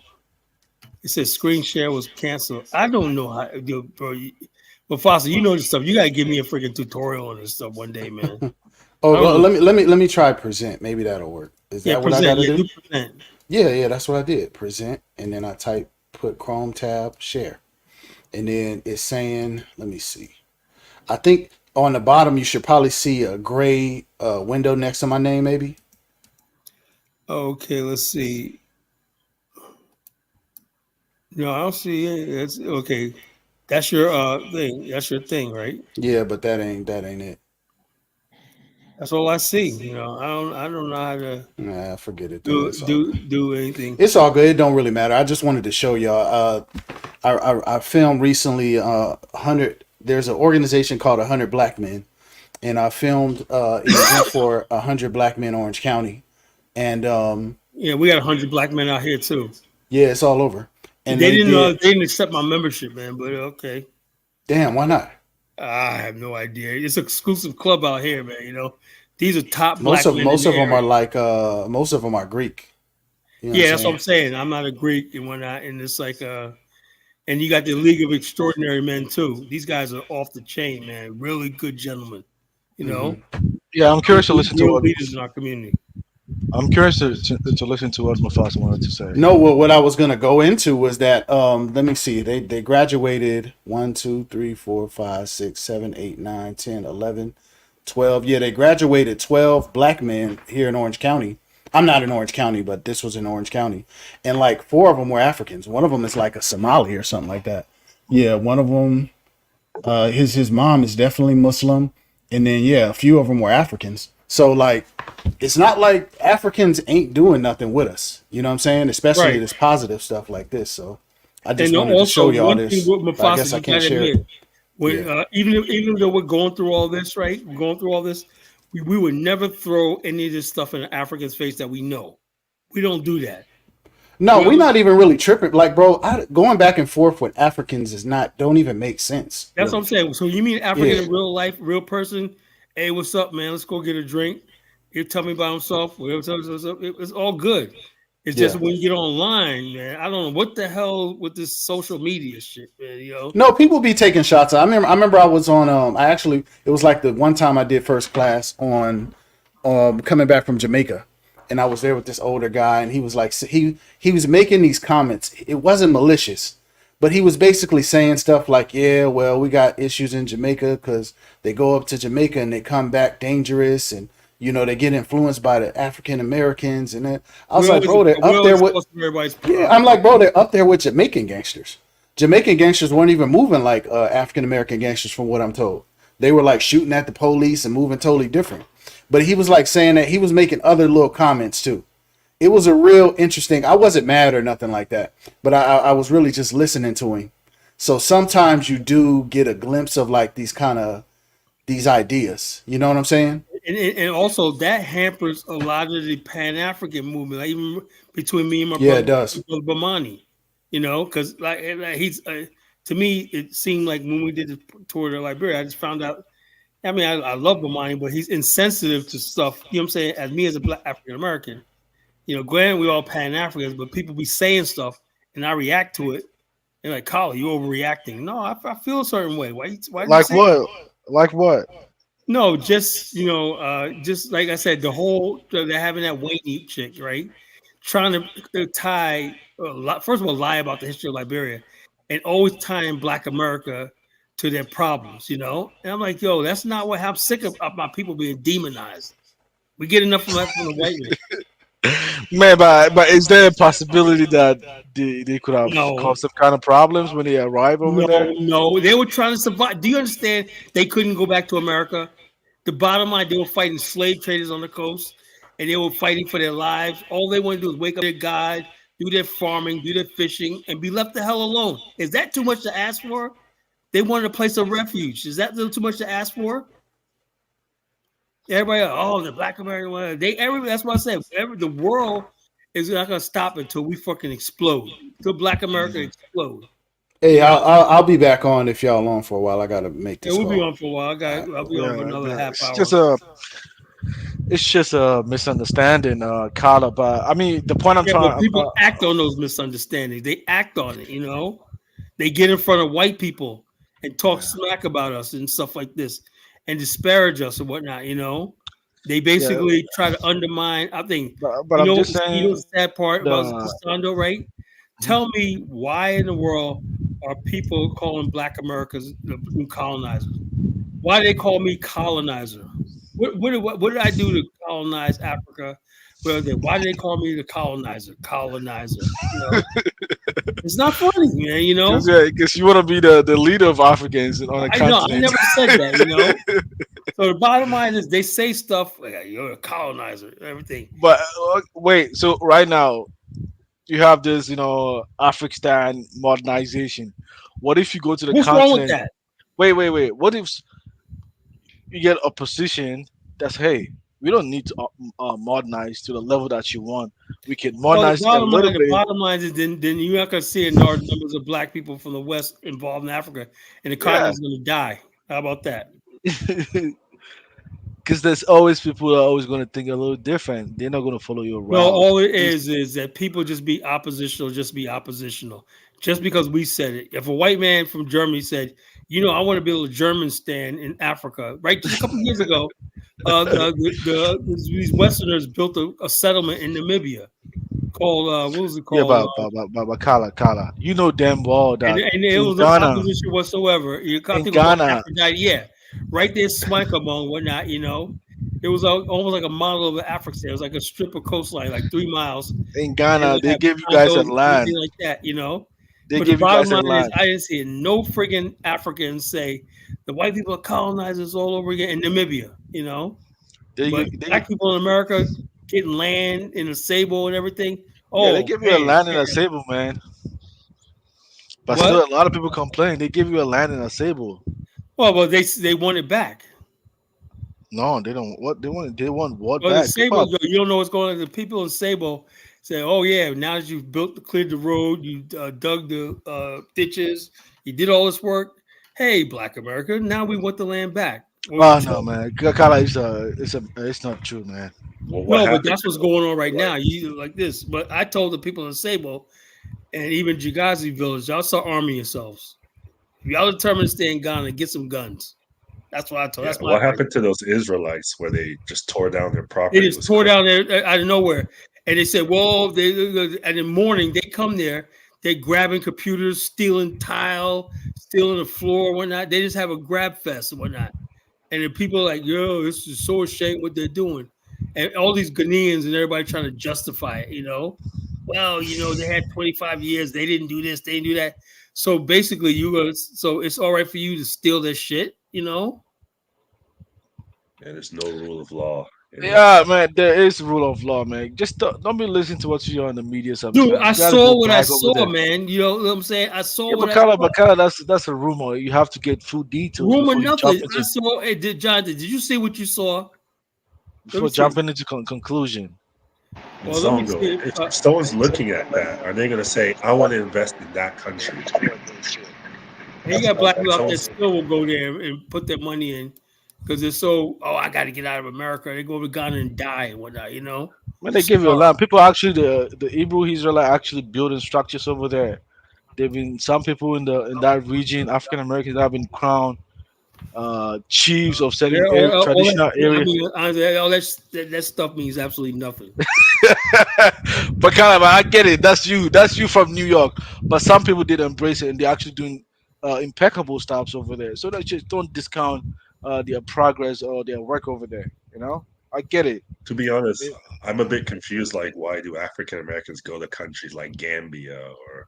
It says screen share was canceled. I don't know how, bro. But Foster, you know this stuff. You gotta give me a freaking tutorial on this stuff one day, man. Oh, I don't know. let me try present. Maybe that'll work. Is Yeah, that what I present. got to Yeah, do? do present. Yeah, that's what I did. Present, and then I put Chrome tab share, and then it's saying, let me see. I think on the bottom you should probably see a gray window next to my name, maybe. Okay, let's see. No, I don't see it. It's okay. That's your thing. That's your thing, right? Yeah, but that ain't it. That's all I see. I don't know how to Nah, forget it then. do It's all do do anything. it's all good. It don't really matter. I just wanted to show y'all. I filmed recently. 100. There's an organization called 100 Black Men, and I filmed an event for 100 Black Men Orange County, and Yeah, we got 100 black men out here too. yeah, it's all over. They And they didn't know did. they didn't accept my membership, man. But okay, Damn, why not? I have no idea. It's an exclusive club out here, man. These are top Most black of men in most the of them are area. like most of them are Greek. You know what I'm Yeah, that's what I'm saying? saying. I'm not a Greek and whatnot, and it's like and you got the League of Extraordinary Men too. These guys are off the chain, man. Really good gentlemen. You know, Hmm. Yeah, I'm curious to listen to real what leaders in our community. I'm curious to listen to what Mufasa wanted to say. No, well, what I was gonna go into was that let me see, they graduated 1, 2, 3, 4, 5, 6, 7, 8, 9, 10, 11, 12. Yeah, they graduated 12 Black men here in Orange County. I'm not in Orange County, but this was in Orange County, and like four of them were Africans. One of them is like a Somali or something like that. Yeah, one of them, his mom is definitely Muslim, and then yeah, a few of them were Africans. So like, it's not like Africans ain't doing nothing with us. You know what I'm saying? Especially Right. this positive stuff like this. So I just And wanted to also, show y'all one thing this. with But I Mufasa, guess I you can't gotta share it. admit, Yeah. when even though we're going through all this, right? We're going through all this. We would never throw any of this stuff in an African's face that we know. We don't do that. No, We we're always, not even really tripping. Like, bro, going back and forth with Africans is not don't even make sense, that's what I'm really. saying. So you mean African Yeah. in real life, real person? Hey, what's up, man? Let's go get a drink. He'll tell me about himself. Whatever tells us what's up, it's all good. It's just Yeah. when you get online, man. I don't know what the hell with this social media shit, man. No, people be taking shots. I remember I was on I actually it was like the one time I did first class on coming back from Jamaica, and I was there with this older guy, and he was like he was making these comments. It wasn't malicious, but he was basically saying stuff like, "Yeah, well, we got issues in Jamaica because they go up to Jamaica and they come back dangerous, and they get influenced by the African Americans." And then I was like, "Bro, they're We up there always with." supposed to be everybody's Yeah, I'm like, bro, they're up there with Jamaican gangsters. Jamaican gangsters weren't even moving like African American gangsters, from what I'm told. They were like shooting at the police and moving totally different. But he was like saying that he was making other little comments too. It was a real interesting. I wasn't mad or nothing like that, but I was really just listening to him. So sometimes you do get a glimpse of like these ideas. You know what I'm saying? and also that hampers a lot of the Pan African movement, like even between me and my Yeah, brother, it does. Bamani. Because like he's to me, it seemed like when we did the tour to Liberia, I just found out. I mean, I love Bamani, but he's insensitive to stuff. You know what I'm saying? As me as a Black African American, granted we all Pan Africans, but people be saying stuff and I react to it. And like, Carl, you overreacting. No, I feel a certain way. Why do you Like say that? what? Like what? No, just like I said, they're having that Wayne chick, right? Trying to tie a lot. First of all, lie about the history of Liberia, and always tying Black America to their problems. And I'm like, yo, that's not what. I'm sick of my people being demonized. We get enough from that from the white man. Man, but is there a possibility that they could have No, caused some kind of problems when they arrive over there? no, they were trying to survive. Do you understand? They couldn't go back to America. The bottom line, they were fighting slave traders on the coast, and they were fighting for their lives. All they want to do is wake up their guide, do their farming, do their fishing, and be left the hell alone. Is that too much to ask for? They wanted a place of refuge. Is that too much to ask for? Everybody, oh, the Black American one. That's what I said. The world is not gonna stop until we fucking explode. Till Black America Mhm. explode. Hey, You know, I'll be back on if y'all on for a while. I gotta make and this we'll be call. on for a while. All right, I'll be cool. on for Yeah, another half it's hour. just a misunderstanding, Carla. But I mean, the point I'm Yeah, but trying. people act on those misunderstandings. They act on it. They get in front of white people and talk Yeah, smack about us and stuff like this, and disparage us and whatnot. They yeah, basically try to undermine. I think but I'm just you know the saying sad part about the. Sando, right? Mhm. Tell me why in the world are people calling Black Americans the new colonizers? Why do they call me colonizer? What did I do to colonize Africa? Why do they call me the colonizer? Colonizer. It's not funny, man. Because you want to be the leader of Africans on a I know I continent. never said that. So the bottom line is they say stuff like you're a colonizer, everything. But wait, so right now you have this, African modernization. What if you go to the What's wrong with continent? that? Wait. What if you get a position that's, hey, we don't need to modernize to the level that you want. We can Well, modernize a little the bit. bottom line is then you're not gonna see large numbers of black people from the West involved in Africa, and the Yeah, continent's gonna die. How about that? because there's always people that are always going to think a little different. They're not going to follow your No, route. all it is that people just be oppositional, just be oppositional. Just because we said it. If a white man from Germany said, I want to build a German stand in Africa, right? Just a couple years ago, these Westerners built a settlement in Namibia called what was it Yeah, called? but Kala, you know damn well And that it in was no Ghana, opposition whatsoever. I in think it was called Ghana, Aphrodite. Yeah, right there, Swankamon and whatnot. It was almost like a model of Africa. It was like a strip of coastline, like 3 miles. in And Ghana, they they have give you guys a condos, land. anything like that. They But the give you bottom guys a line is, land. I didn't see no friggin' Africans say the white people are colonizers all over again in Namibia. But They black people in America getting land in a Sable and everything. yeah, they Oh give you a man, land in yeah. a Sable, man. But What? still, a lot of people complain. They give you a land in a Sable. Well, they want it back. No, they don't. What they want? They want what Well, the back? People Sable, are you don't know what's going on. The people in Sable say, "Oh yeah, now that you've cleared the road, you dug the ditches, you did all this work. Hey, Black America, now we want the land back." oh no, man. Kala is it's not true, man. Well, what No, but happened that's to what's those going on right now. Israelites? You like this, but I told the people in Sable and even Jagazi village, y'all start arming yourselves. If y'all determined to stay in Ghana, get some guns. That's what I told. Yeah, That's my what advice. happened to those Israelites where they just tore down their They property? It just was tore crazy. down there out of nowhere, and they said, "Well, and in the morning they come there, they grabbing computers, stealing tile, stealing the floor, and whatnot. They just have a grab fest and whatnot." And then people are like, "Yo, this is so ashamed what they're doing," and all these Ghanaians and everybody trying to justify it. Well, they had 25 years, they didn't do this, they didn't do that. So basically, so it's all right for you to steal their shit. And there's no rule of law in this. Yeah, man, there is rule of law, man. Just don't be listening to what you hear on the media Dude, sometimes. I You gotta go saw what I back over saw, there. man. You know what I'm saying? I saw Yeah, what I saw. But Kala, that's a rumor. You have to get full details Rumor before you jump nothing. I into saw. Hey, Jonathan, did you see what you saw? Let me see. conclusion. And Well, let me Zongo, see. if someone's looking at that, are they going to say, I want to invest in that country? You got black Like people out there someone's, still will go there and put their money in because they're so. Oh, I got to get out of America. They go to Ghana and die and whatnot. When they give you a land, people actually the Hebrew Israelite actually building structures over there. There've been some people in that region, African Americans, that have been crowned chiefs of Yeah, certain all traditional I area. mean, honestly, all that stuff means absolutely nothing. But kind of, I get it. That's you from New York. But some people did embrace it, and they're actually doing impeccable stops over there. So that just don't discount their progress or their work over there. I get it. to be honest, I'm a bit confused. Like, why do African Americans go to countries like Gambia or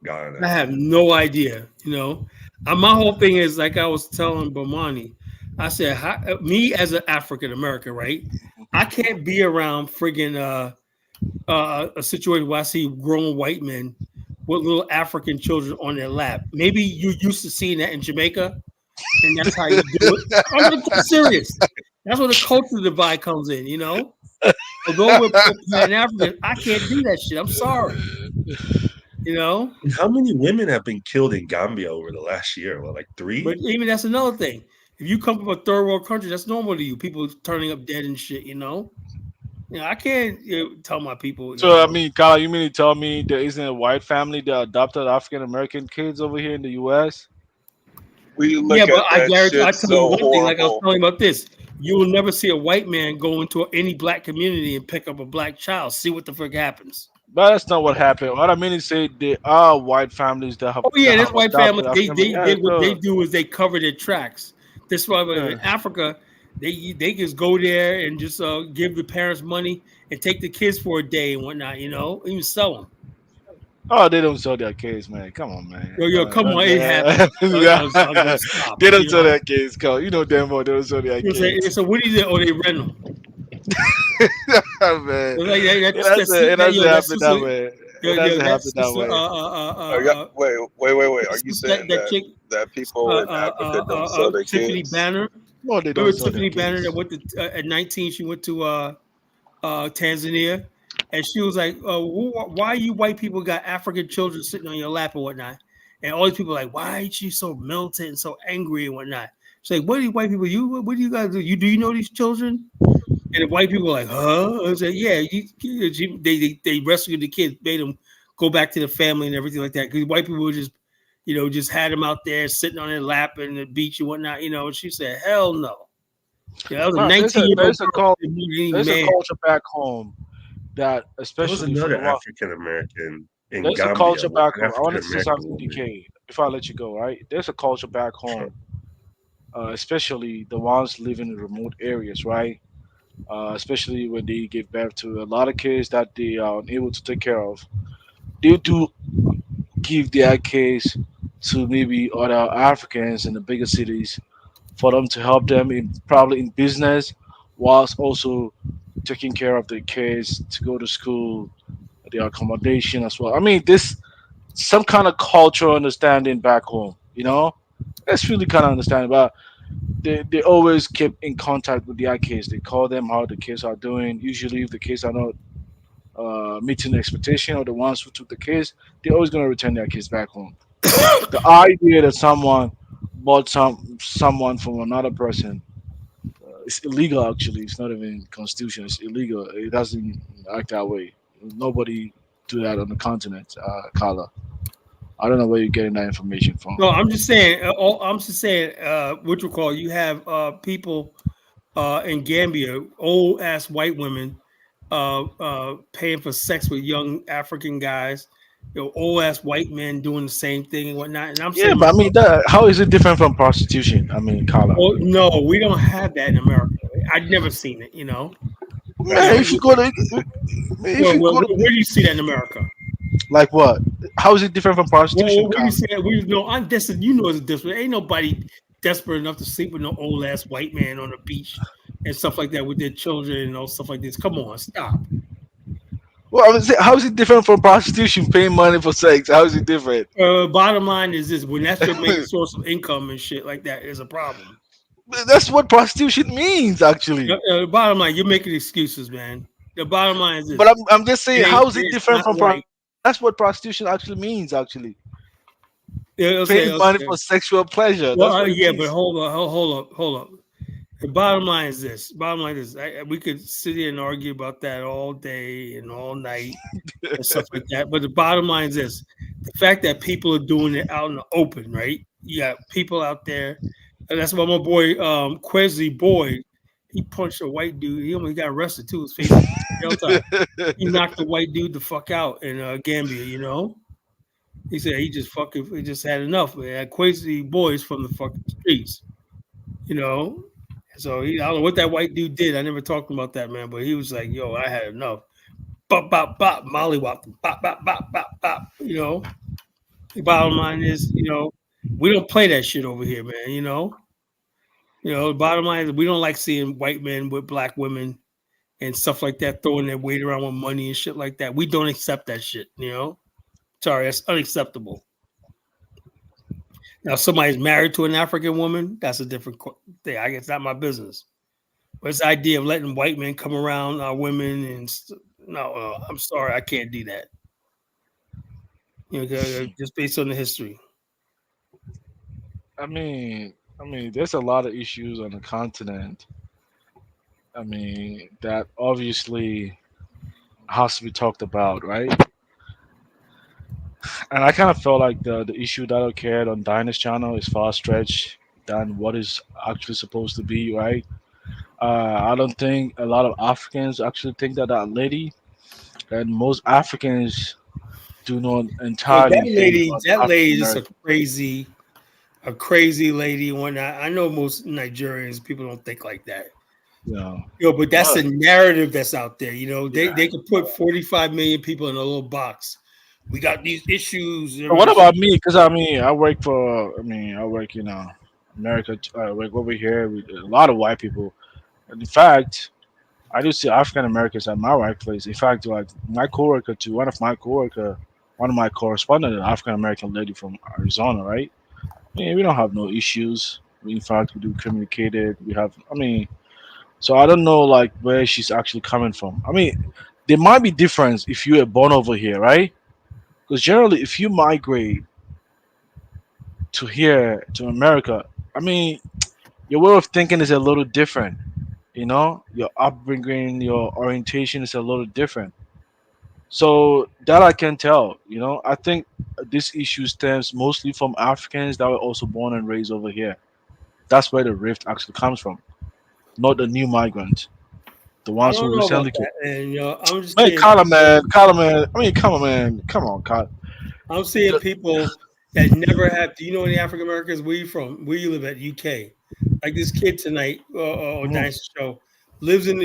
I Ghana? have no idea. My whole thing is like I was telling Bomani. I said, me as an African American, right? I can't be around friggin' a situation where I see grown white men with little African children on their lap. Maybe you used to seeing that in Jamaica, and that's how you do it. I'm serious. That's where the cultural divide comes in, you know. Although we're Pan African, I can't do that shit. I'm sorry, you know. How many women have been killed in Gambia over the last year? Well, like But 3? even that's another thing. If you come from a third world country, that's normal to you. People turning up dead and shit, you know. You know, I can't tell my people, you So I know. mean, Kyle, you mean to tell me there isn't a white family that adopted African American kids over here in the U.S.? We Yeah, look but at I that guarantee, I shit tell you so one thing. Like I was horrible. telling you about this, you will never see a white man go into any black community and pick up a black child. See what the fuck happens. But that's not what happened. What I mean is say there are white families that Oh yeah, there's have white families. adopted African American. Yeah, What they so do is they cover their tracks. This why in yeah. Africa they just go there and just give the parents money and take the kids for a day and whatnot. You know, even sell them. Oh, they don't sell their kids, man. Come on, man. Yo, come on, it happens. Stop. They don't You sell know, their kids. Come, you know damn well they don't sell their you say kids. so. What do you do? Oh, they rent them. Man, Like it doesn't that's happen that sister, way. yo, It doesn't that happen that sister, way. Wait. Are you saying that chick, that people in Africa don't sell their Tiffany kids? Banner. No, they don't Remember sell their Tiffany Banner that kids. went to at 19? She went to Tanzania, and she was like, "Why you white people got African children sitting on your lap and whatnot?" And all these people are like, "Why is she so militant and so angry and whatnot?" She's like, "What are you white people? What do you guys do? Do you know these children?" And the white people were like, "Huh?" I was like, "Yeah, they rescued the kids, made them go back to the family and everything like that." Because white people were just, just had them out there sitting on their lap in the beach and whatnot. And she said, "Hell no." Yeah, that was a Man, 19-year-old girl. Any there's a man. culture back home that There was especially for another the one. African American in There's a Gambia, culture back an home. I African wanted to say American something, woman. DK, before I let you go. Right, there's a culture back Sure. home, especially the ones living in remote areas. Right, especially when they give birth to a lot of kids that they are unable to take care of. They do give their kids to maybe other Africans in the bigger cities for them to help them in probably in business, whilst also taking care of the kids to go to school, their accommodation as well. I mean, this some kind of cultural understanding back home. That's really kind of understanding. But they always keep in contact with their kids. They call them how the kids are doing. Usually, if the kids are not meeting the expectation of the ones who took the kids, they're always going to return their kids back home. The idea that someone bought someone from another person, it's illegal. Actually, it's not even constitution. It's illegal. It doesn't act that way. Nobody do that on the continent, Kala. I don't know where you're getting that information from. No, I'm just saying. What you call you have people in Gambia, old ass white women, paying for sex with young African guys. Old ass white men doing the same thing and whatnot. And I'm saying Yeah, to but I myself, mean, how is it different from prostitution? I mean, Kala. well, no, we don't have that in America. I've never seen it. Not Man, yet. if you go to, if you go to, Where do you see that in America? like what? How is it different from prostitution, Where do you Kala? see that? I'm desperate. It's desperate. Ain't nobody desperate enough to sleep with no old ass white man on the beach and stuff like that with their children and all stuff like this. Come on, stop. Well, I was saying, how is it different from prostitution? Paying money for sex? How is it different? Bottom line is this: when that's your main source of income and shit like that, is a problem. That's what prostitution means, actually. Bottom line, you're making excuses, man. The bottom line is But this: I'm just saying, how is it it's different not from right. That's what prostitution actually means, actually. Okay, Paying money okay. for sexual pleasure. Well, That's what it yeah, but means. hold up. The bottom line is this. Bottom line is we could sit here and argue about that all day and all night and stuff like that. But the bottom line is this: the fact that people are doing it out in the open, right? You got people out there, and that's why my boy Quesley Boyd, he punched a white dude. He almost got arrested too. His face jail time. He knocked the white dude the fuck out in Gambia. He said he just had enough. Man. Quesley Boyd's from the fucking streets. You know. So I don't know what that white dude did. I never talked about that, man. But he was like, "Yo, I had enough." Bop bop bop, Molly wop, bop bop bop bop bop. The bottom line is, we don't play that shit over here, man. The bottom line is we don't like seeing white men with black women and stuff like that throwing their weight around with money and shit like that. We don't accept that shit. Sorry, that's unacceptable. Now, if somebody's married to an African woman, that's a different thing. I guess not my business. But this idea of letting white men come around our women no, I'm sorry, I can't do that. Just based on the history. There's a lot of issues on the continent. That obviously has to be talked about, right? And I kind of felt like the issue that occurred on Dinah's channel is far stretched than what is actually supposed to be, right? I don't think a lot of Africans actually think that that lady, and most Africans do not Yo, entirely think about that African lady is American. a crazy lady. When I know most Nigerians, people don't think like that. Yeah. But that's the But narrative that's out there. yeah. They could put 45 million people in a little box. We got these issues. But what about me? Because I work for. I work in America. I work over here with a lot of white people. And in fact, I do see African Americans at my workplace. In fact, like my coworker, to one of my correspondent, an African American lady from Arizona, right? We don't have no issues. In fact, we do communicated. We have. So I don't know like where she's actually coming from. There might be difference if you were born over here, right? Because generally, if you migrate to here to America, I mean, your way of thinking is a little different. Your upbringing, your orientation is a little different. So that I can tell. I think this issue stems mostly from Africans that were also born and raised over here. That's where the rift actually comes from, not the new migrants, the I ones who don't know about recently came. that. And I'm just Man, saying Kyler, people. man, Kyler, man. Come on, man. Come on, Kyler. I'm seeing The- people that never have. Do you know any African Americans? Where you from? Where you live at? UK. Like this kid tonight on Mhm. Dynasty Show lives in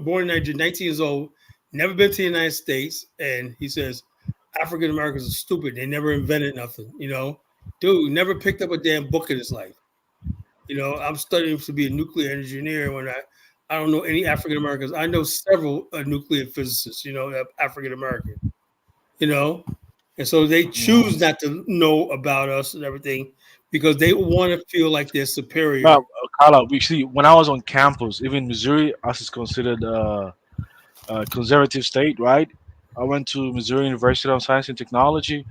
born in Nigeria, 19 years old, never been to the United States, and he says African Americans are stupid. They never invented nothing. Dude, never picked up a damn book in his life. I'm studying to be a nuclear engineer when I don't know any African Americans. I know several nuclear physicists, African American, you know, and so they choose Mhm. not to know about us and everything because they want to feel like they're Now, superior. Kyler, we see when I was on campus, even Missouri, as is considered a conservative state, right? I went to Missouri University of Science and Technology.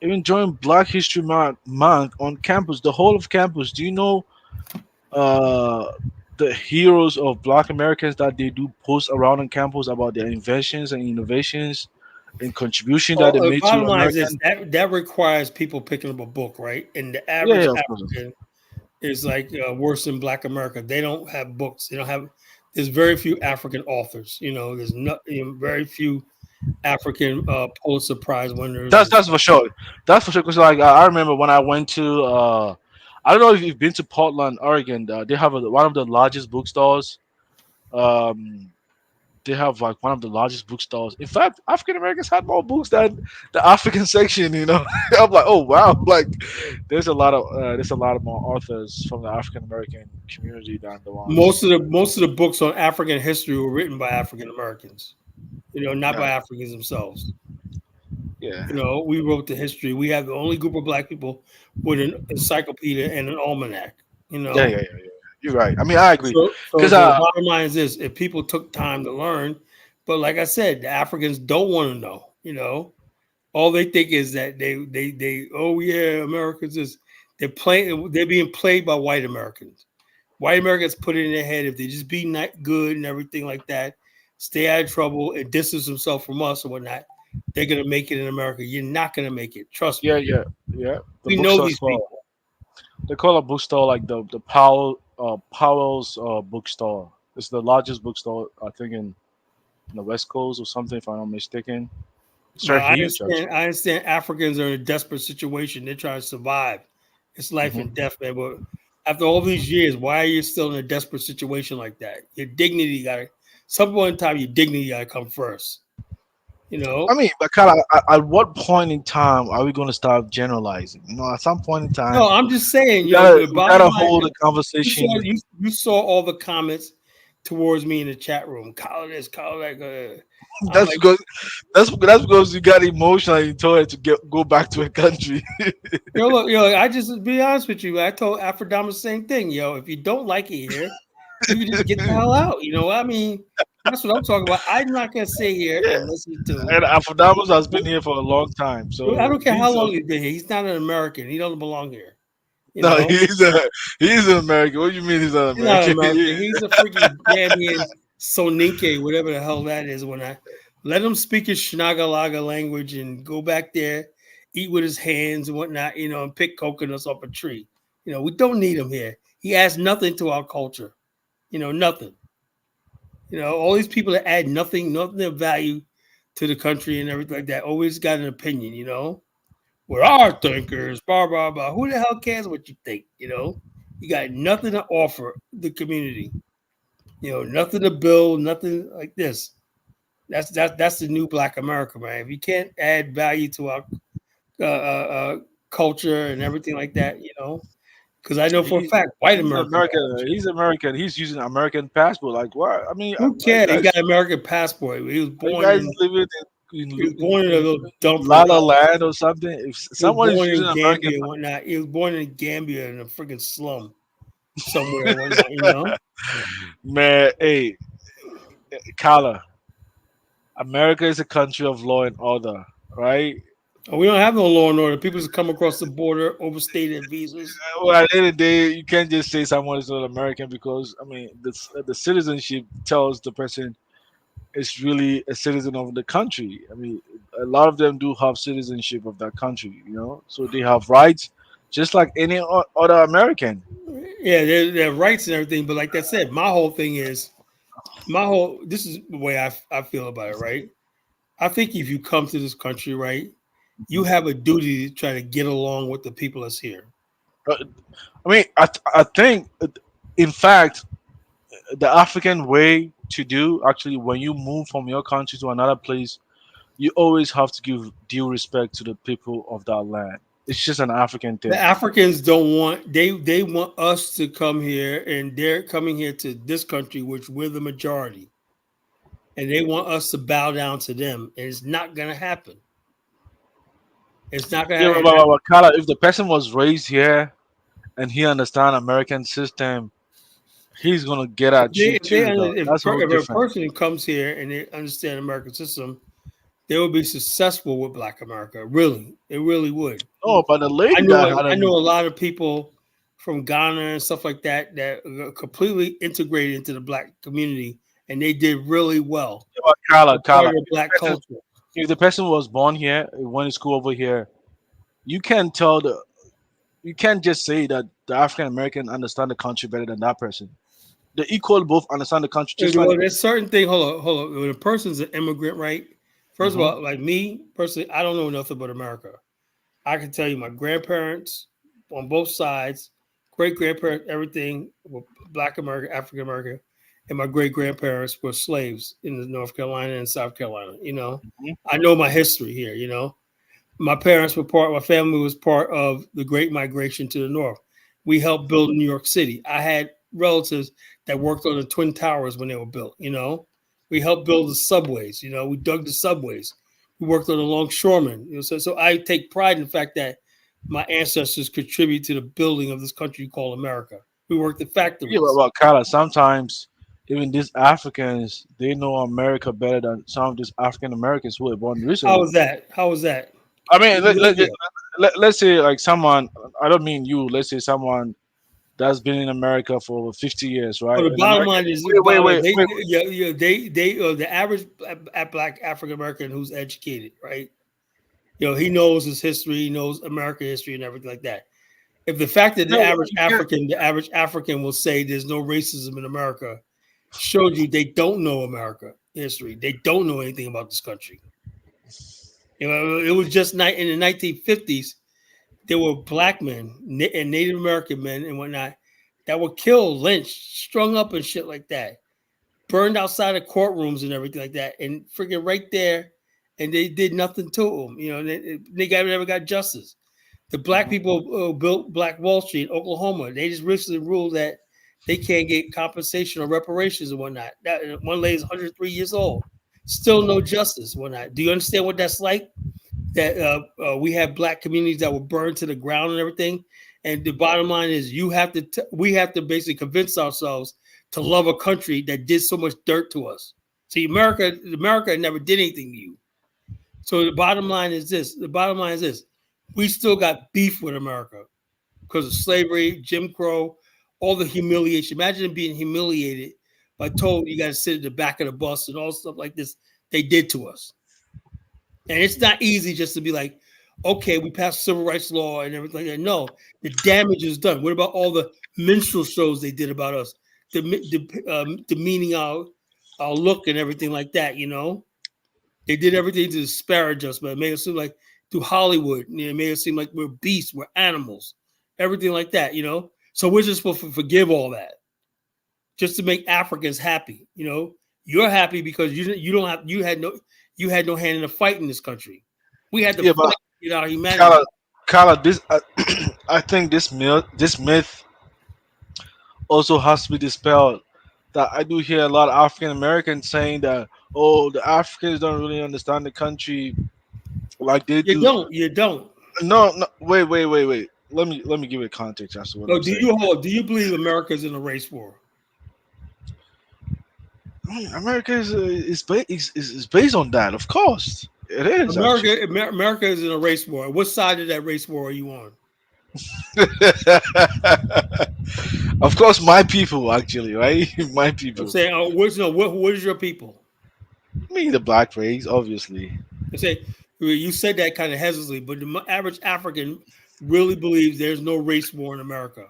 Even during Black History Month on campus, the whole of campus. Do you know uh, the heroes of Black Americans that they do post around on campus about their inventions and innovations and contribution that they Well, the made to bottom line is this: American? that requires people picking up a book, right? And the Yeah, average yeah, of course. African is like worse than Black America. They don't have books. They don't have. There's very few African authors. There's not very few African Pulitzer Prize winners. That's for sure. That's for sure. Because like I remember when I went to I don't know if you've been to Portland, Oregon. They have one of the largest bookstores. Um, they have like one of the largest bookstores. In fact, African Americans had more books than the African section. I'm like, oh wow, like there's a lot of more authors from the African American community than the ones. Most of the books on African history were written by African Americans. Not Yeah, by Africans themselves. yeah, We wrote the history. We have the only group of Black people with an encyclopedia and an almanac. You yeah, know, yeah, yeah, yeah. You're right. I agree. so Because so the bottom line is this: if people took time to learn, but like I said, the Africans don't want to know. All they think is that they oh yeah, Americans is they're being played by white Americans. White Americans put it in their head if they just be not good and everything like that, stay out of trouble and distance themselves from us or whatnot, they're gonna make it in America. You're not gonna make it. Trust yeah, me. yeah, yeah. The We know bookstore these as well. people. They call a bookstore like the Powell's bookstore. It's the largest bookstore I think in the West Coast or something, if I'm not mistaken. It's But very I huge understand. actually. I understand Africans are in a desperate situation. They're trying to survive. It's life and Hmm. death, man. But after all these years, why are you still in a desperate situation like that? Your dignity got to. Some point in time, your dignity got to come first. You know. But kind of at what point in time are we going to start generalizing? At some point in No, time, I'm just saying. we gotta The we bottom gotta line. hold a You saw conversation. you saw all the comments towards me in the chat room. Call this, call that. I'm That's like, because that's because you got emotional and you told her to go back to a country. look, I just be honest with you. I told Afrodama the same thing. If you don't like it here, You can just get the hell out. You know, I mean, that's what I'm talking about. I'm not gonna sit here Yeah. and listen to. And Afrodamos has been here for a long time, I so don't care how he's long he's been here. He's not an American. He doesn't belong here. You no, know, he's an American. What do you mean he's an he's not an American? American. He's a freaking Gambian Soninke, whatever the hell that is. When I let him speak his Shnagalaga language and go back there, eat with his hands and whatnot, you know, and pick coconuts off a tree. You know, we don't need him here. He adds nothing to our culture. You know, nothing. You know, all these people that add nothing of value to the country and everything like that always got an opinion, you know. We're our thinkers, blah, blah, blah. Who the hell cares what you think, you know? You got nothing to offer the community. You know, nothing to build, nothing like this. That's the new Black America, man. If you can't add value to our culture and everything like that, you know, because I know for a He, fact white he's America American. He's American. He's using American passport. Like what? I mean, who are you cares? He guys got an American passport. are you guys living He was born in a little in dumper. La La Land or something? If He was someone is born using in American, Gambia and whatnot. He was born in Gambia in a freaking slum somewhere and whatnot, you know. man, hey, Kala, America is a country of law and order, right? We don't have no law and order. People just come across the border, overstay their visas. Well, at the end of the day, you can't just say someone is not American because I mean, the citizenship tells the person is really a citizen of the country. I mean, a lot of them do have citizenship of that country, you know, so they have rights just like any other American. Yeah, their rights and everything. But like I said, my whole thing is this is the way I feel about it, right? I think if you come to this country, right, you have a duty to try to get along with the people that's here. I mean, I think, in fact, the African way to do actually when you move from your country to another place, you always have to give due respect to the people of that land. It's just an African The thing. Africans don't want they want us to come here, and they're coming here to this country, which we're the majority, and they want us to bow down to them, and it's not gonna happen. It's not gonna Yeah, happen. but Kala, if the person was raised here and he understand American system, he's gonna get If at they, you if, they, too, under- though. That's all if a different. person comes here and they understand American system, they will be successful with Black America. Really, it really would. Oh, but the I lady know that had I know an a lot of people from Ghana and stuff like that that are completely integrated into the Black community, and they did really well. Kala, They're part Kala. of the Black culture. If the person was born here, went to school over here, you can't tell the you can't just say that the African American understand the country better than that person. The equal both understand the country just like. Well, there's certain thing. Hold on. When a person's an immigrant, right? First of Mhm. all, like me personally, I don't know nothing about America. I can tell you my grandparents on both sides, great grandparents, everything were Black American, African American, and my great grandparents were slaves in the North Carolina and South Carolina. You know, Mhm. I know my history here. You know, my parents were my family was part of the Great Migration to the North. We helped build New York City. I had relatives that worked on the Twin Towers when they were built. You know, we helped build the subways. You know, we dug the subways. We worked on the longshoremen. You know, so I take pride in the fact that my ancestors contribute to the building of this country called America. We worked at Yeah, factories. but Kala, sometimes even these Africans they know America better than some of these African Americans who were born How recently. was that? How was that? I mean, You live there. let's say like someone. I don't mean you. Let's say someone that's been in America for over 50 years, Well, right? the And bottom American. line is, Wait, wait, wait. the average Black African American who's educated, right? You know, he knows his history, he knows American history and everything like that. If the fact that No, you can't. The average African will say there's no racism in America, shows you they don't know America history. They don't know anything about this country. You know, it was just in the 1950s, there were black men and Native American men and whatnot that were killed, lynched, strung up and shit like that, burned outside of courtrooms and everything like that, and freaking right there, and they did nothing to them. You know, never got justice. The black Mhm. people built Black Wall Street, Oklahoma. They just recently ruled that they can't get compensation or reparations and whatnot. That one lady's 103 years old, still no justice, whatnot. Do you understand what that's like? That we have black communities that were burned to the ground and everything. And the bottom line is, we have to basically convince ourselves to love a country that did so much dirt to us. See, America never did anything to you. So the bottom line is this. The bottom line is this. We still got beef with America because of slavery, Jim Crow, all the humiliation. Imagine being humiliated by told you got to sit at the back of the bus and all stuff like this they did to us. And it's not easy just to be like, okay, we passed civil rights law and everything like that. No, the damage is done. What about all the minstrel shows they did about us, demeaning our look and everything like that? You know, they did everything to disparage us, but it made it seem like through Hollywood, it made it seem like we're beasts, we're animals, everything like that. You know, so we're just supposed to forgive all that just to make Africans happy. You know, you're happy because you had no hand in the fight in this country. We had to Yeah, fight but to get our humanity. Kala, this I think this myth also has to be dispelled. That I do hear a lot of African Americans saying that, oh, the Africans don't really understand the country like they You do. don't. You don't. No, no, wait. Let me give it context as to what No, I'm saying. do you believe America's in a race war? I mean, America is based on that, of course. It is actually. America is in a race war. What side of that race war are you on? Of course, my people actually, right? My I'm people. saying, what is your people? I mean, the black race, obviously. I say you said that kind of hesitantly, but the average African really believes there's no race war in America.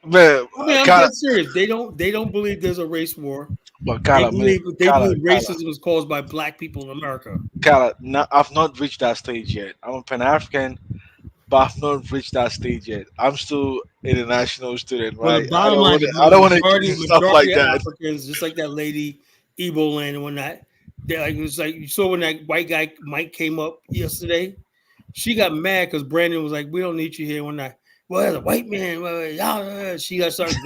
Man, I mean, I'm Kala, dead serious. They don't believe there's a race war. but They Kala, man, believe Kala, racism is caused by black people in America. Kala. No, I've not reached that stage yet. I'm a Pan African, but I've not reached that stage yet. I'm still an international student, Well, right? the bottom line is I the don't want to do stuff like majority of that. Africans, just like that lady Ebo Land and whatnot, they like it was like you saw when that white guy Mike came up yesterday. She got mad because Brandon was like, "We don't need you here." When I, well, as a white man, well, y'all, she got started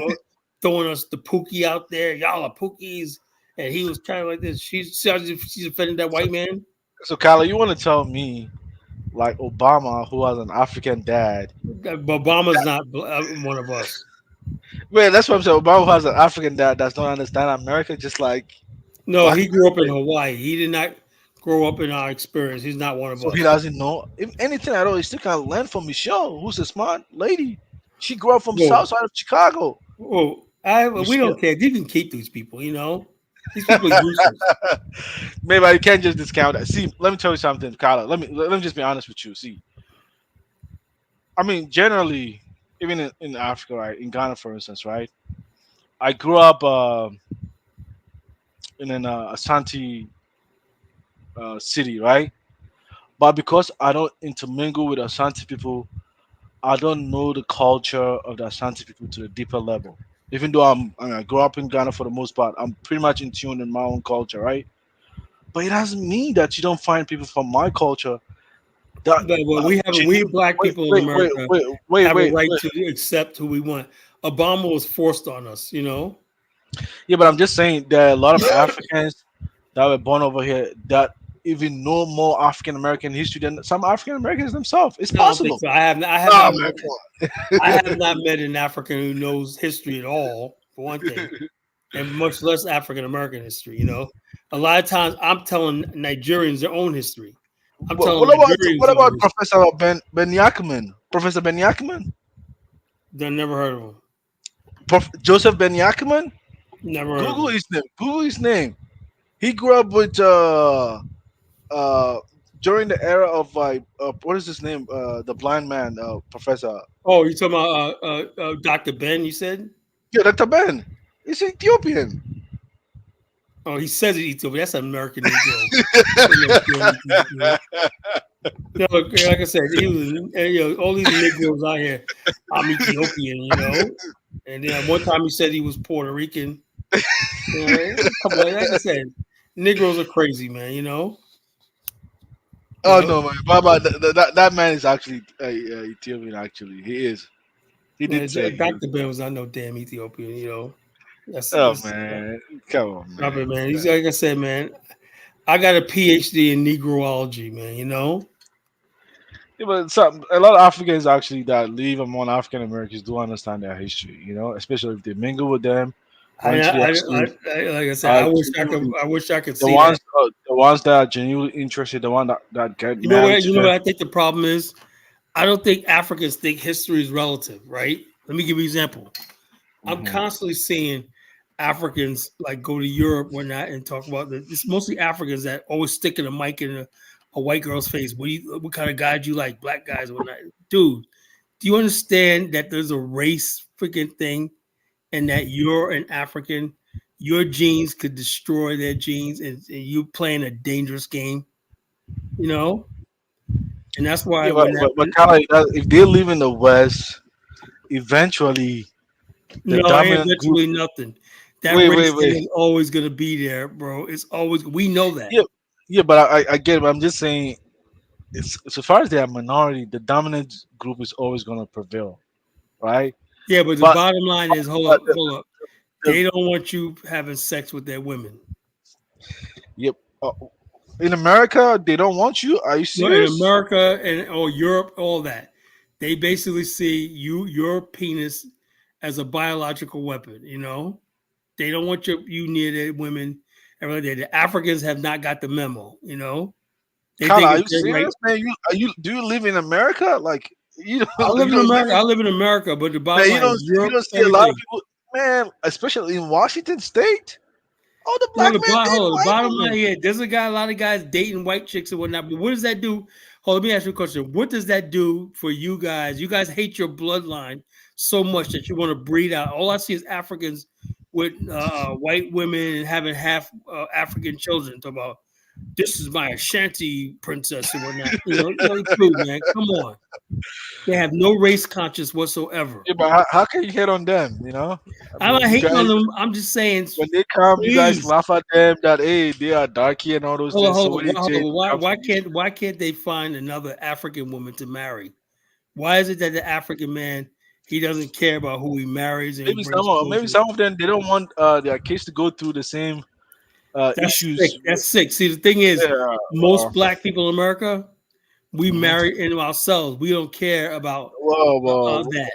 throwing us the pookie out there. Y'all are pookies, and he was kind of like this. She's offended that So, white man. so Kala, you want to tell me like Obama, who has an African dad? Obama's not one of us. Man, that's what I'm saying. Obama, who has an African dad, does not understand America, just like No, black he grew up in people. Hawaii. He did not grow up in our experience. He's not one of So he us. doesn't know. If anything at all, he still can learn from Michelle, who's a smart lady. She grew up from Well, south side of Chicago. we Michelle. don't care. You can keep these people. You know, these people are useless. Maybe you can't just discount that. See, let me tell you something, Kyla. Let me just be honest with you. See, I mean, generally, even in Africa, right, in Ghana, for instance, right, I grew up in an Ashanti city, right, but because I don't intermingle with Ashanti people, I don't know the culture of the Ashanti people to the deeper level. Even though I grew up in Ghana for the most part, I'm pretty much in tune in my own culture, right? But it doesn't mean that you don't find people from my culture that But we genuine. black Wait, people in wait, wait, America wait, wait, have a wait, right wait. to accept who we want. Obama was forced on us. You know, Yeah, but I'm just saying there are a lot of Africans that were born over here that even know more African American history than some African Americans themselves. It's no, I don't think possible. so. I have Oh not man, met I have not met an African who knows history at all. For one thing. come on. And much less African American history. You know, a lot of times I'm telling Nigerians their own history. I'm What, telling what about Nigerians what their own about history. Professor Ben Yakman? Professor Ben Yakman? They never heard of him. Joseph Ben Yakman? Never heard of Google him. his name. Google his name. He grew up with uh during the era of like what is his name? The blind man, Professor. Oh, you talking about Dr. Ben? You said? Yeah, Dr. Ben. He's Ethiopian. Oh, he says it Ethiopian. That's an American Negro. Ain't no damn Ethiopian. No, like I said, he was. All these Negroes out here. I'm Ethiopian, you know. And then one time he said he was Puerto Rican. You know, come on, like I said, Negroes are crazy, man. You know. You Oh know. no, man, Baba, that man is actually Ethiopian. Actually, he is. He did say he is. Dr. Ben was not no damn Ethiopian, you know. Oh That's man, come on, stop it, man. man. He's like I said, man. I got a PhD in Negroology, man. You know. Yeah, but some a lot of Africans actually that live among African Americans do understand their history. Especially if they mingle with them, went to their school. Like I said, I wish I could. Genuinely, I wish I could the see that. ones the ones that are genuinely interested, the one that get You know married what? to You know them. what I think the problem is. I don't think Africans think history is relative, right? Let me give you an example. I'm Hmm. constantly seeing Africans like go to Europe or not and talk about this. It's mostly Africans that always sticking a mic in a white girl's face. What kind of guys you like? Black guys or whatnot? Dude, do you understand that there's a race freaking thing and that you're an African? Your genes could destroy their genes and you playing a dangerous game, you know? And that's why Yeah, but, when that but, but kind of like that, if they live in the West, eventually the no, ain't dominant group. virtually nothing. That Wait, race thing wait. is always gonna be there, bro. It's always we know that. Yeah, yeah, but I get it. But I'm just saying, so far as they are minority, the dominant group is always going to prevail, right? Yeah, but the But, bottom line is, but hold up. the, They don't want you having sex with their women. yep. In America, they don't want you. Are you Well, in serious? America and or Europe, all that, they basically see your penis as a biological weapon. They don't want you near their women. Everything. The Africans have not got the memo. They Carla, think are it's you their right. serious, man? Do you live in America? Like you I don't live you in don't live America. in I live in America, but the bottom man. line, You Europe, don't see a lot of everything. people, man. Especially in Washington State, all the No, black men date hold on, the white bottom line women. here, there's a lot of guys dating white chicks and whatnot. But what does that do? Hold on, let me ask you a question. What does that do for you guys? You guys hate your bloodline so much that you want to breed out. All I see is Africans with white women and having half African children. Talk about this is my Ashanti princess and whatnot. Dude, man, come on. They have no race conscious whatsoever. Yeah, but how can you hate on them? I I'm not mean, you hating on guys them. I'm just saying, when they come, you guys please. laugh at them that hey they are darky and all those Hold on, things. So hold when on. they change, Why, come why from you. can't why can't they find another African woman to marry? Why is it that the African man he doesn't care about who he marries and he brings Maybe children? some of them they don't want their kids to go through the same That's sick. issues. That's sick. See, the thing is, Yeah, most black people in America, we mhm. marry into ourselves. We don't care about Well, that.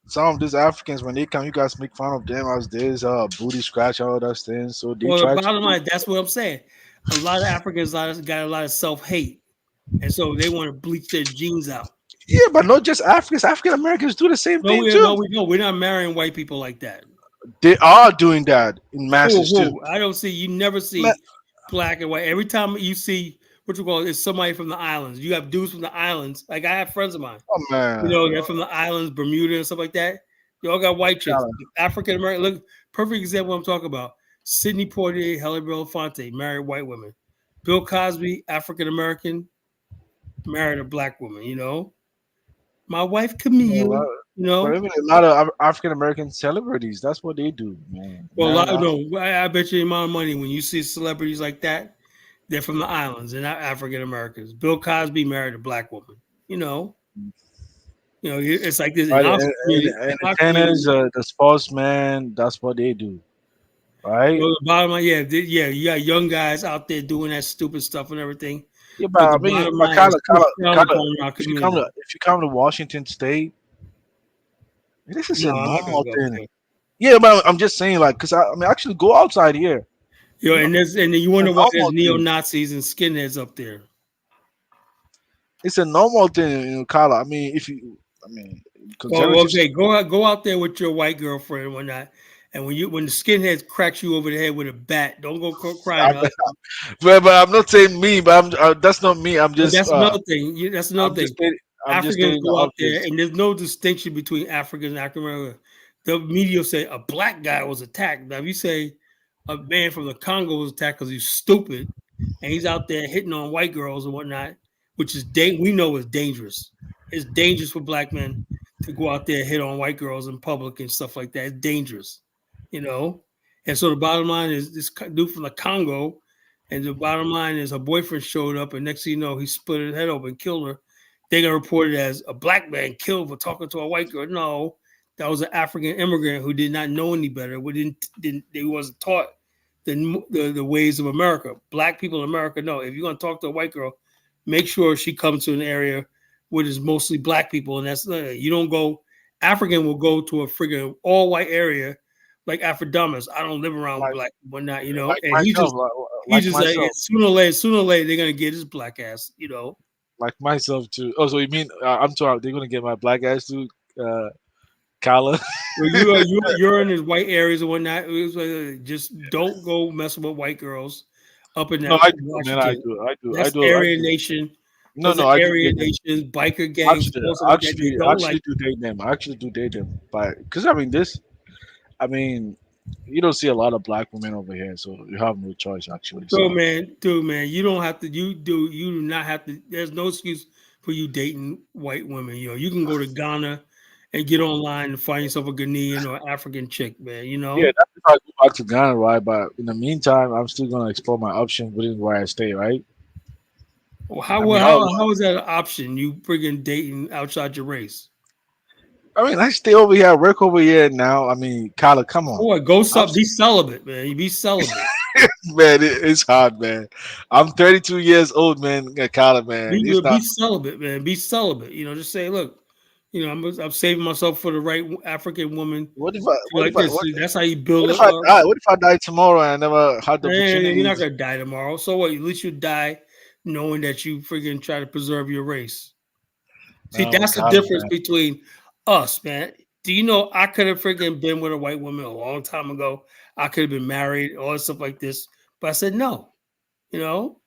some of these Africans when they come, you guys make fun of them as this booty scratch all those things. So they Well, the try to bottom do. line, that's what I'm saying. A lot of Africans got a lot of self hate, and so they want to bleach their genes out. Yeah, but not just Africans. African Americans do the same thing too. No, we're not marrying white people like that. They are doing that in Whoa, masses too. whoa. I don't see, you never Man, see black and white. Every time you see what you call it, it's somebody from the islands. You have dudes from the islands. Like I have friends of mine, oh man, they're from the islands, Bermuda and stuff like that. They all got white chicks. Colin, African American, look, perfect example I'm talking about. Sidney Poitier, Halle Belafonte, married white women. Bill Cosby, African American, married a black woman. My wife a Camille, lot, you know. but even a lot of African American celebrities, that's what they do, man. Well, a Marry lot Af- no, I bet you the amount of money when you see celebrities like that, they're from the islands. They're not African Americans. Bill Cosby married a black woman. You know, it's like this in right, our community. In our entertainers, community, the sportsmen, that's what they do, right? the bottom line, yeah, you got young guys out there doing that stupid stuff and everything. Yeah, but But I the mean, bottom but line is still frowned upon in our community. if you come to Washington State, this is No, a I'm not gonna normal go thing. there. Yeah, but I'm just saying, like, cause I mean, actually go outside here. No, And then you it's a wonder why there's normal neo thing. Nazis and skinheads up there. It's a normal thing in Kala. I mean, I mean, Well, conservative. okay, go out there with your white girlfriend and whatnot. And when the skinhead cracks you over the head with a bat, don't go crying to us. But I'm not saying me, but that's not me. But that's another thing. That's another I'm thing. just stating, I'm just Africans stating the go out there, obvious. and there's no distinction between Africans and African Americans. The media say a black guy was attacked. Now, if you say a man from the Congo was attacked because he's stupid and he's out there hitting on white girls and whatnot, which is we know is dangerous. It's dangerous for black men to go out there and hit on white girls in public and stuff like that. It's dangerous, you know. And so the bottom line is this dude from the Congo, and the bottom line is her boyfriend showed up, and next thing you know, he split her head open, killed her. They got reported as a black man killed for talking to a white girl. No, that was an African immigrant who did not know any better. They wasn't taught the ways of America. Black people in America know if you're gonna talk to a white girl, make sure she comes to an area where there's mostly black people, and that's you don't go. African will go to a friggin' all white area like Afrodamas. I don't live around Like black, whatnot, you know. like And myself, he like just like myself, sooner or later they're gonna get his black ass, you know. like myself too. Oh, so you mean I'm sorry? They're gonna get my black ass too, Kala? Well, you're in his white areas and whatnot. It was just don't go messing with white girls up in No, that I do, man. I Washington. do. I do. I That's do. I Aryan do. Nation. No, Those are no, I do Aryan date them. Nations, biker gangs, Actually, all stuff like that. They don't like. actually do date them. I actually do date them, but because I mean this, I mean, you don't see a lot of black women over here, so you have no choice actually. So Dude, man, you don't have to. You do not have to. There's no excuse for you dating white women. You know, you can go to Ghana and get online and find yourself a Ghanaian or African chick, man. You yeah, know, that's if I go back to Ghana, right? But in the meantime, I'm still gonna explore my options within where I stay, right? I mean, how is that an option? You friggin' dating outside your race? I stay over here, I work over here now. I mean, Kyla, come on. Boy, go I'm be celibate, man. You be celibate. man, it's hard, man. I'm 32 years old, man. Kyla, man, it's Be not. celibate, man. Be celibate. You know, just say, look, you know, I'm saving myself for the right African woman. What if I? What if Like I? this. That's how you build What a. if I die? What if I die tomorrow and I never had the Man, you're opportunity? not gonna die tomorrow. So what? At least you die knowing that you freaking try to preserve your race. See, Oh, that's the Kyla, difference man. between us, man. Do you know I could have freaking been with a white woman a long time ago? I could have been married, all this stuff like this, but I said no. You know,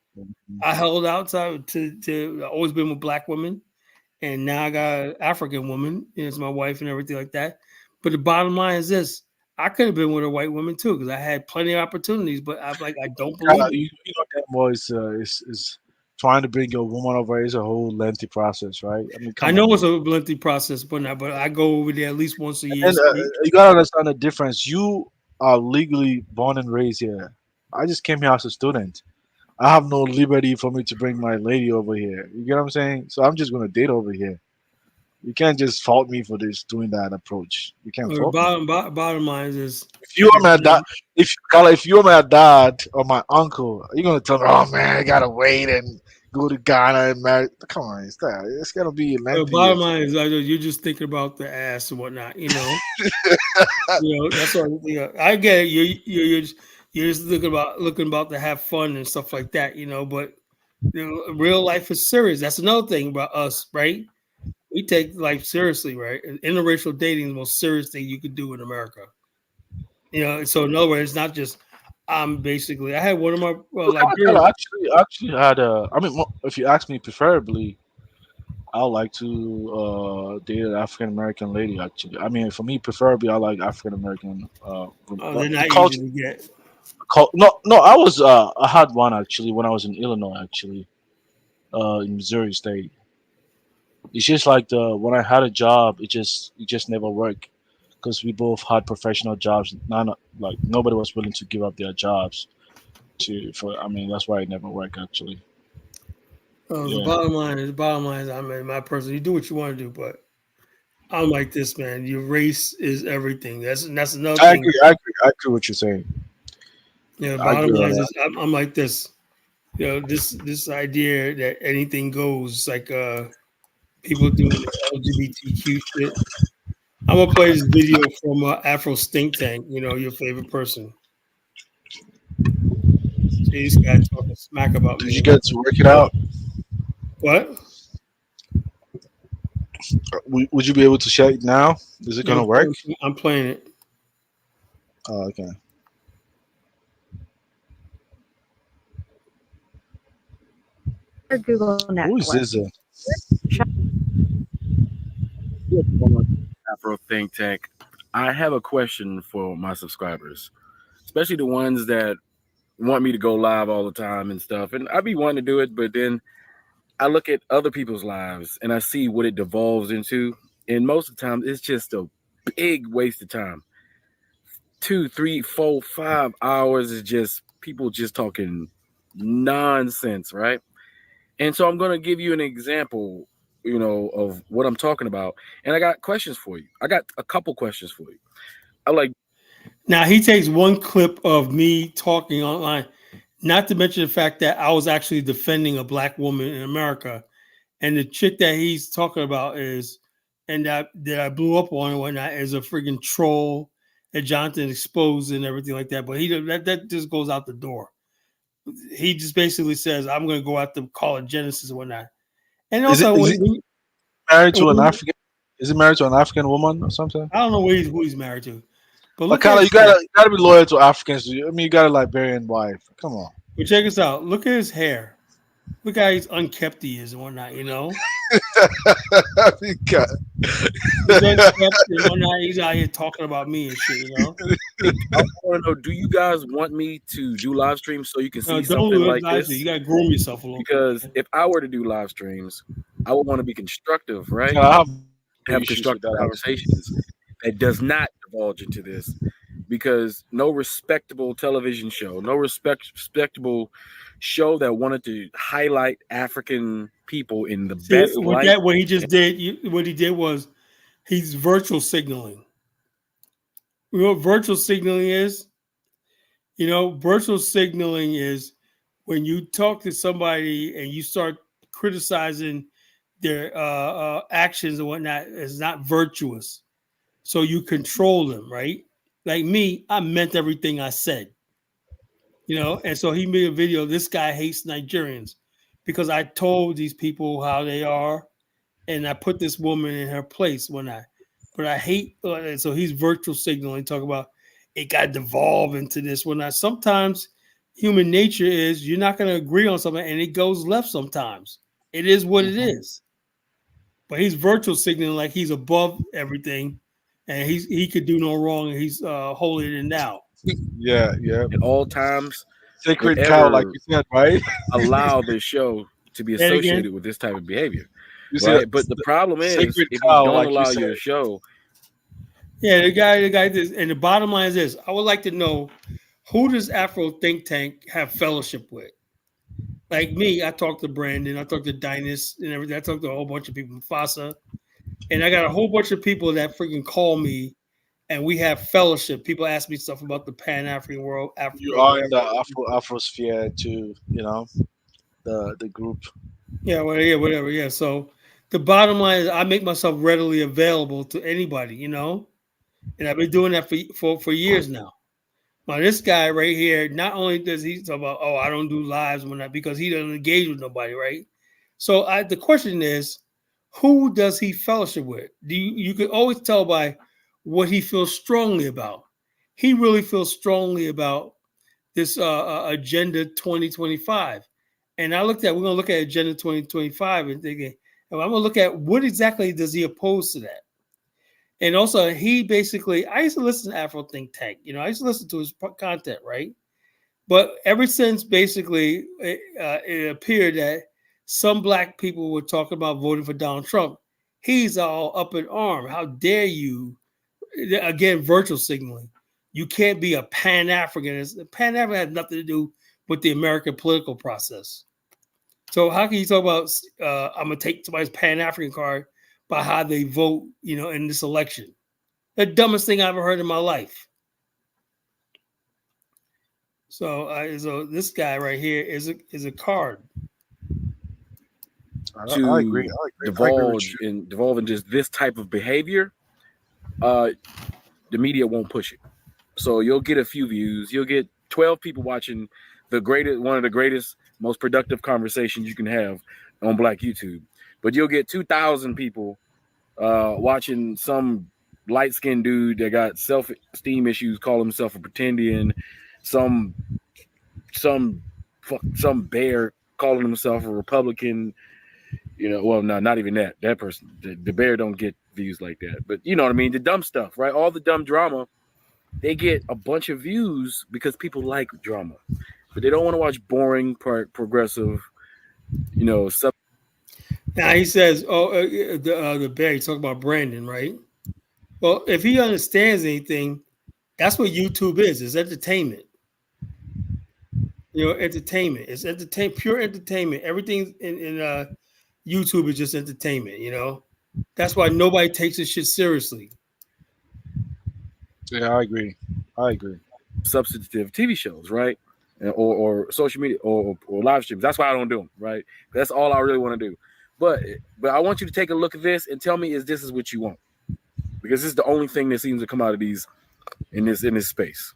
I held out to I always been with black women, and now I got an African woman as my wife and everything like that. But the bottom line is this: I could have been with a white woman too because I had plenty of opportunities. But I don't believe Kyla, it. you know that boy is trying to bring your woman over is a whole lengthy process, right? I mean, I come know on. it's a lengthy process, but I go over there at least once a year And straight. you gotta understand the difference. You are legally born and raised here. I just came here as a student. I have no liberty for me to bring my lady over here. You get what I'm saying? So I'm just gonna date over here. You can't just fault me for this doing that approach. You can't The fault me. bottom line is If you are my dad, if you are my dad or my uncle, you're gonna tell me, "Oh man, I gotta wait and go to Ghana and marry." Come on, it's gonna be the lengthy. bottom line is you're just thinking about the ass and whatnot. You know that's what I get it. You're just looking about to have fun and stuff like that. You know, but real life is serious. That's another thing about us, right? We take life seriously, right? And interracial dating is the most serious thing you could do in America. You know, so in other words, it's not just I'm basically. I had one of my Kinda Liberians. actually had a. I mean, if you ask me, preferably, I would like to date an African American lady. Actually, I mean, for me, preferably, I like African American. Oh, they're The not easy culture. to get. No, no. I had one actually when I was in Illinois. Actually, in Missouri State. It's just like the when I had a job, it just never worked because we both had professional jobs. None like nobody was willing to give up their jobs to for. I mean, that's why it never worked actually. Yeah, The bottom line is, I mean, my person, you do what you want to do, but I'm like this, man. Your race is everything. That's another I thing. agree. I agree. I agree what you're saying. You know, I bottom agree line on that. is, I'm like this. You know, this idea that anything goes, like people doing the LGBTQ shit. I'm gonna play this video from Afro Stink Tank. You know, your favorite person. See this guy talking smack about Did me you and all get that. to work it out? What? Would you be able to share it now? Is it Yeah, gonna work? I'm playing it. Oh, okay. Google Who is network. this? Afro Think Tank. I have a question for my subscribers, especially the ones that want me to go live all the time and stuff. And I be wanting to do it, but then I look at other people's lives and I see what it devolves into. And most of the time, it's just a big waste of time. 2, 3, 4, 5 hours is just people just talking nonsense, right? And so I'm going to give you an example, of what I'm talking about. And I got questions for you. I got a couple questions for you. I like. Now he takes one clip of me talking online, not to mention the fact that I was actually defending a black woman in America, and the chick that he's talking about is, and that I blew up on and whatnot, is a freaking troll that Jonathan exposed and everything like that. But that just goes out the door. He just basically says, "I'm going to go out to call it Genesis and whatnot." And Is it also, is it married to an African? Is it married to an African woman or something? I don't know who he's married to, but But look kind at of, you gotta be loyal to Africans. I mean, you got a Liberian wife. Come on. but check this out. Look at his hair. Look how he's unkept he is and whatnot. You know, I mean, God. he's unkept and whatnot. He's out here talking about me and shit. You know, Hey, I want to know: do you guys want me to do live streams so you can no, see don't something do it like nicely. You this? got to groom yourself a little bit. Because if I were to do live streams, I would want to be constructive, right? I have Have issues with constructive that also. conversations that does not divulge into this. Because no respectable television show, no respectable show that wanted to highlight African people in the See, best with light. that, what he just did, what he did was he's virtual signaling. You know what virtual signaling is? You know, virtual signaling is when you talk to somebody and you start criticizing their actions and whatnot. It's not virtuous. So you control them, right? Like me, I meant everything I said, you know. And so he made a video. This guy hates Nigerians because I told these people how they are, and I put this woman in her place when but I hate. And so he's virtual signaling, talk about it got devolved into this. When I sometimes human nature is you're not going to agree on something, and it goes left sometimes. It is what it Mhm. is. But he's virtual signaling like he's above everything, and he could do no wrong, and he's holier than thou. Yeah, yeah. At all times would Sacred cow, like ever you said, right? allow this show to be Say it again. associated with this type of behavior, You said right? But the problem is, sacred if you cow, don't like you allow said. your show, Yeah, the guy. This, and the bottom line is this: I would like to know who does Afro think tank have fellowship with? Like me, I talked to Brandon, I talked to Dynas and everything. I talked to a whole bunch of people, Fasa, and I got a whole bunch of people that freaking call me, and we have fellowship. People ask me stuff about the Pan African world, You Africa, are in whatever. the Afrosphere too, the group. Yeah, well, yeah, whatever. Yeah. So the bottom line is, I make myself readily available to anybody, you know, and I've been doing that for years now. Now, this guy right here, not only does he talk about, oh, I don't do lives when I because he doesn't engage with nobody, right? So the question is, who does he fellowship with? You can always tell by what he feels strongly about. He really feels strongly about this Agenda 2025. And we're gonna look at Agenda 2025 and thinking, and I'm gonna look at what exactly does he oppose to that. And also, he basically, I used to listen to Afro Think Tank. You know, I used to listen to his content, right? But ever since basically it appeared that some black people were talking about voting for Donald Trump, he's all up in arm. How dare you? Again, virtual signaling. You can't be a Pan African. Pan African has nothing to do with the American political process. So how can you talk about I'm gonna take somebody's Pan African card by how they vote, you know, in this election? The dumbest thing I ever heard in my life. So this guy right here is a card. I agree. to I agree with you. devolve in just this type of behavior, uh, the media won't push it. So you'll get a few views. You'll get 12 people watching one of the greatest, most productive conversations you can have on Black YouTube. But you'll get 2,000 people watching some light skinned dude that got self esteem issues call himself a pretendian, some some some bear calling himself a Republican. You know, well, no, not even that. That person, the bear, don't get views like that. But you know what I mean? The dumb stuff, right? All the dumb drama, they get a bunch of views because people like drama, but they don't want to watch boring, progressive, stuff. Now he says, "Oh, the bear." You talk about Brandon, right? Well, if he understands anything, that's what YouTube is. It's entertainment. You know, entertainment. It's pure entertainment. Everything in YouTube is just entertainment. You know, that's why nobody takes this shit seriously. Yeah, I agree. I agree. Substantive TV shows, right? Or social media or live streams. That's why I don't do them, right? That's all I really want to do. But I want you to take a look at this and tell me is this is what you want, because this is the only thing that seems to come out of these in this space.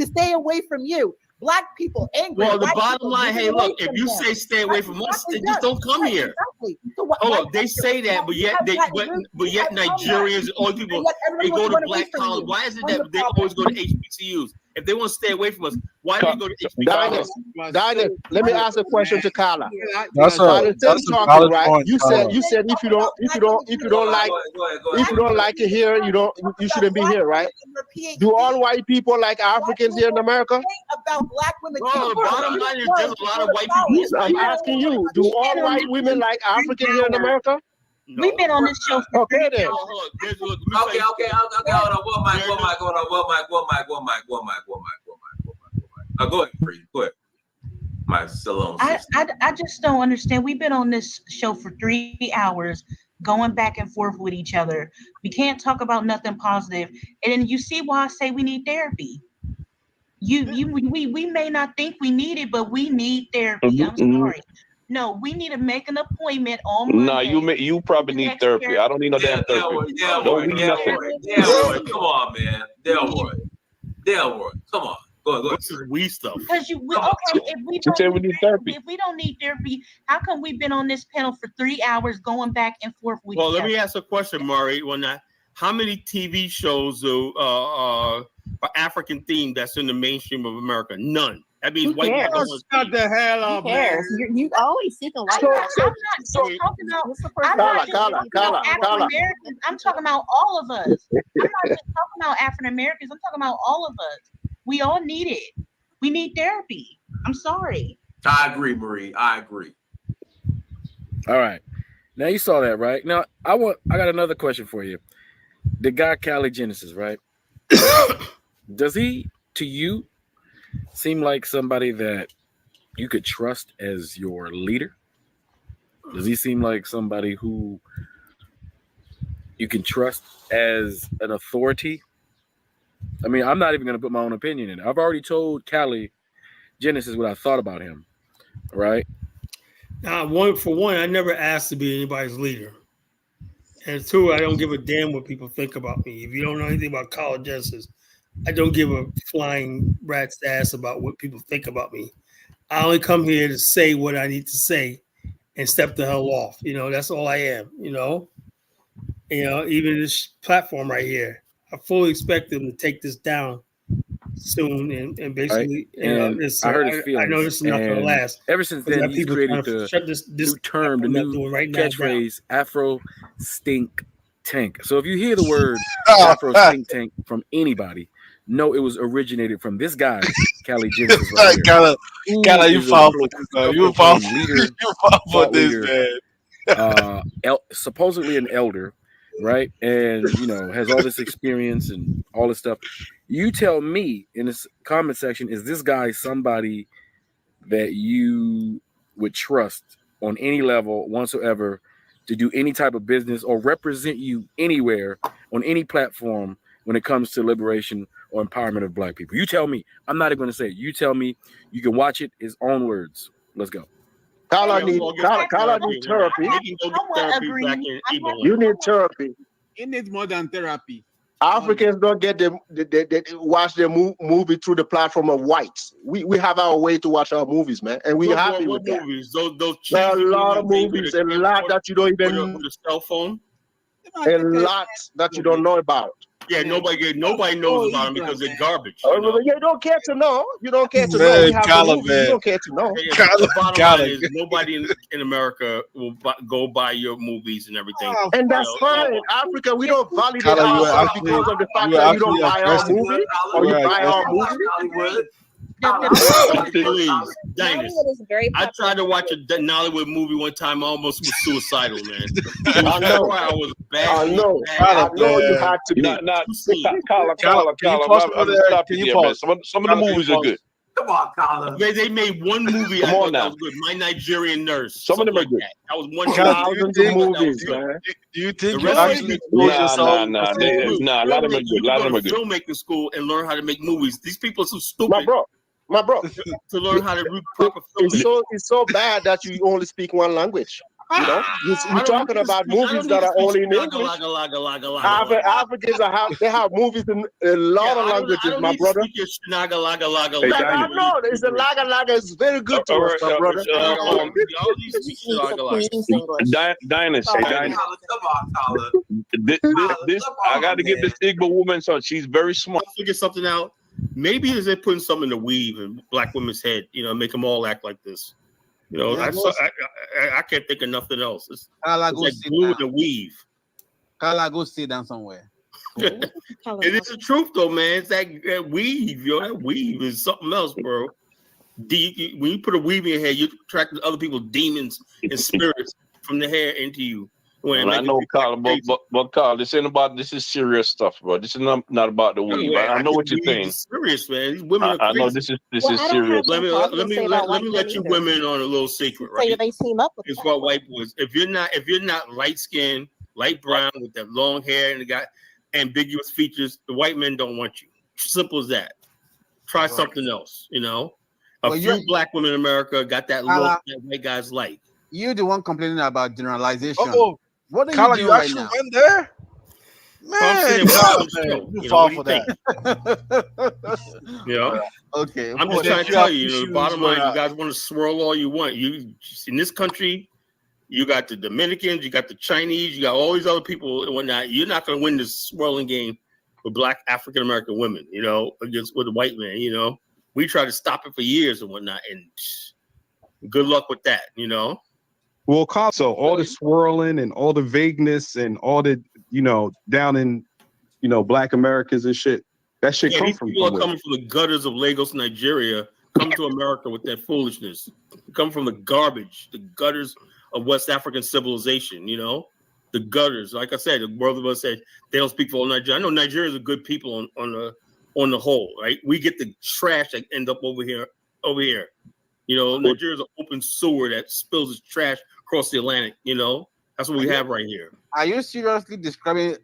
To stay away from you. Black people angry. Well, the Black bottom people line, hey, moving away look, if from you them. say stay away from us, Exactly then just don't come right, here. Exactly. So what, Hold like, on, they say that, but yet you they have but, Latin but roots, yet you have Nigerians, all Commonwealth, people, and yet they everyone go wants to run away black from college. you. Why is it On the that they problem. always go to HBCUs? If they want to stay away from us, why do they go to HBCUs? Dinah, let me ask a question to Carla. That's By a the same that's a token, valid right? point, You Carla. said if you don't like it here, you shouldn't be here, right? Do all white people like Africans here in America? About black women. Well, the bottom line is there's a lot of white people. I'm asking you, do all white women like Africans here in America? No. We've been on this show for Okay then. Okay, hold on. One mic. Go ahead, Free. Go ahead. My salon. I just don't understand. We've been on this show for 3 hours going back and forth with each other. We can't talk about nothing positive. And then you see why I say we need therapy. We may not think we need it, but we need therapy. I'm sorry. No, we need to make an appointment on Monday. No, you probably need therapy. I don't need no damn therapy. Don't need nothing. Delroy, come on, man. Delroy, come on. Go. This is we stuff. Because if we don't need therapy, how come we've been on this panel for 3 hours going back and forth with Well, each let other? me ask a question, Maury. How many TV shows are African themed that's in the mainstream of America? None. That means white people don't want to Shut the hell up, man. You always sit the white I'm not talking about African Americans. I'm talking about all of us. I'm not just talking about African Americans. I'm talking about all of us. We all need it. We need therapy. I'm sorry. I agree, Marie. I agree. All right. Now you saw that, right? Now I got another question for you. The guy Cali Genesis, right? Does he, to you, seem like somebody that you could trust as your leader? Does he seem like somebody who you can trust as an authority? I mean, I'm not even going to put my own opinion in it. I've already told Cali Genesis what I thought about him, right? Now, for one, I never asked to be anybody's leader. And two, I don't give a damn what people think about me. If you don't know anything about College Genesis, I don't give a flying rat's ass about what people think about me. I only come here to say what I need to say and step the hell off. That's all I am, even this platform right here. I fully expect them to take this down soon and basically, right. I heard his feelings. I know this is not going to last. Ever since then, he's created the new term, the new catchphrase, Afro Stink Tank. So if you hear the word Afro Stink Tank from anybody, know it was originated from this guy, Cali Genesis. Right Cali, you fall for this, man. You fall for this, man. Supposedly an elder, right? And has all this experience and all this stuff. You tell me in this comment section, is this guy somebody that you would trust on any level whatsoever to do any type of business or represent you anywhere on any platform when it comes to liberation or empowerment of black people? You tell me. I'm not even going to say it. You tell me. You can watch it. His own words. Let's go. Carla need therapy. You need therapy. It needs more than therapy. Africans don't get watch their movie through the platform of whites. We have our way to watch our movies, man, and we're happy with that. Movies? Those there are a lot of movies, a lot that you don't even with a cell phone. A lot that you don't know about. Yeah, nobody knows about them because they're garbage. You don't care to know. You don't care to know. We have the movie. You don't care to know. The bottom line is nobody in America will go buy your movies and everything. And that's fine. In Africa, we don't validate ourselves because of the fact that you don't buy our movie or you buy our movie. Please, Dinus. I tried to watch a Nollywood movie one time. I almost was suicidal, man. I know. I was bad. I know you had to be. Some of the movies are good. Come on, Colin. They made one movie I thought that was good. My Nigerian Nurse. Some of them are good. That was one thousands of movies, man. Do you think you actually expose yourself? Nah, a lot of them are good. A lot of them are good. Filmmaking school and learn how to make movies. These people are so stupid. My bro. To learn how to read proper filmmaking. It's so bad that you only speak one language. You know, you're talking about movies that are only in English. Africans they have movies in a lot of languages, my brother. I know it's a laga is very good to us, my brother. Dynasty. This I got to give this Igbo woman something. She's very smart. Figure something out. Maybe they're putting something to weave in black women's head. You know, make them all act like this. You know, I can't think of nothing else. It's like glue and weave. Carla, go sit down somewhere. It is the truth, though, man. It's that weave, yo. That weave is something else, bro. When you put a weave in your hair, you attract other people's demons and spirits from the hair into you. I know, Carl, but Carl, this is serious stuff, bro. This is not about the weave. I know what you're saying. Serious, man. These women are crazy. I know this is serious. Let me let you women on a little secret, right? So they team up with it's about white boys. If you're not light skinned, light brown with that long hair and got ambiguous features, the white men don't want you. Simple as that. Try something else. You know, a few black women in America got that look that white guys like. You're the one complaining about generalization. What are Carla, you doing right actually now? went there? Man, you fall for that. You know? Okay. I'm just trying to tell you, the bottom line, you guys want to swirl all you want. You in this country, you got the Dominicans, you got the Chinese, you got all these other people and whatnot. You're not going to win this swirling game with black African American women, you know, against with the white man. You know, we try to stop it for years and whatnot, and good luck with that. You know. Well, also all the swirling and all the vagueness and all the, you know, down in, you know, black Americans and shit. That shit comes from people are coming from the gutters of Lagos, Nigeria, come to America with that foolishness. Come from the garbage, the gutters of West African civilization, you know, the gutters. Like I said, the world of us said they don't speak for all Nigeria. I know Nigerians are good people on the whole, right? We get the trash that end up over here. You know, Nigeria's an open sewer that spills its trash across the Atlantic. You know, that's what we have right here. Are you seriously describing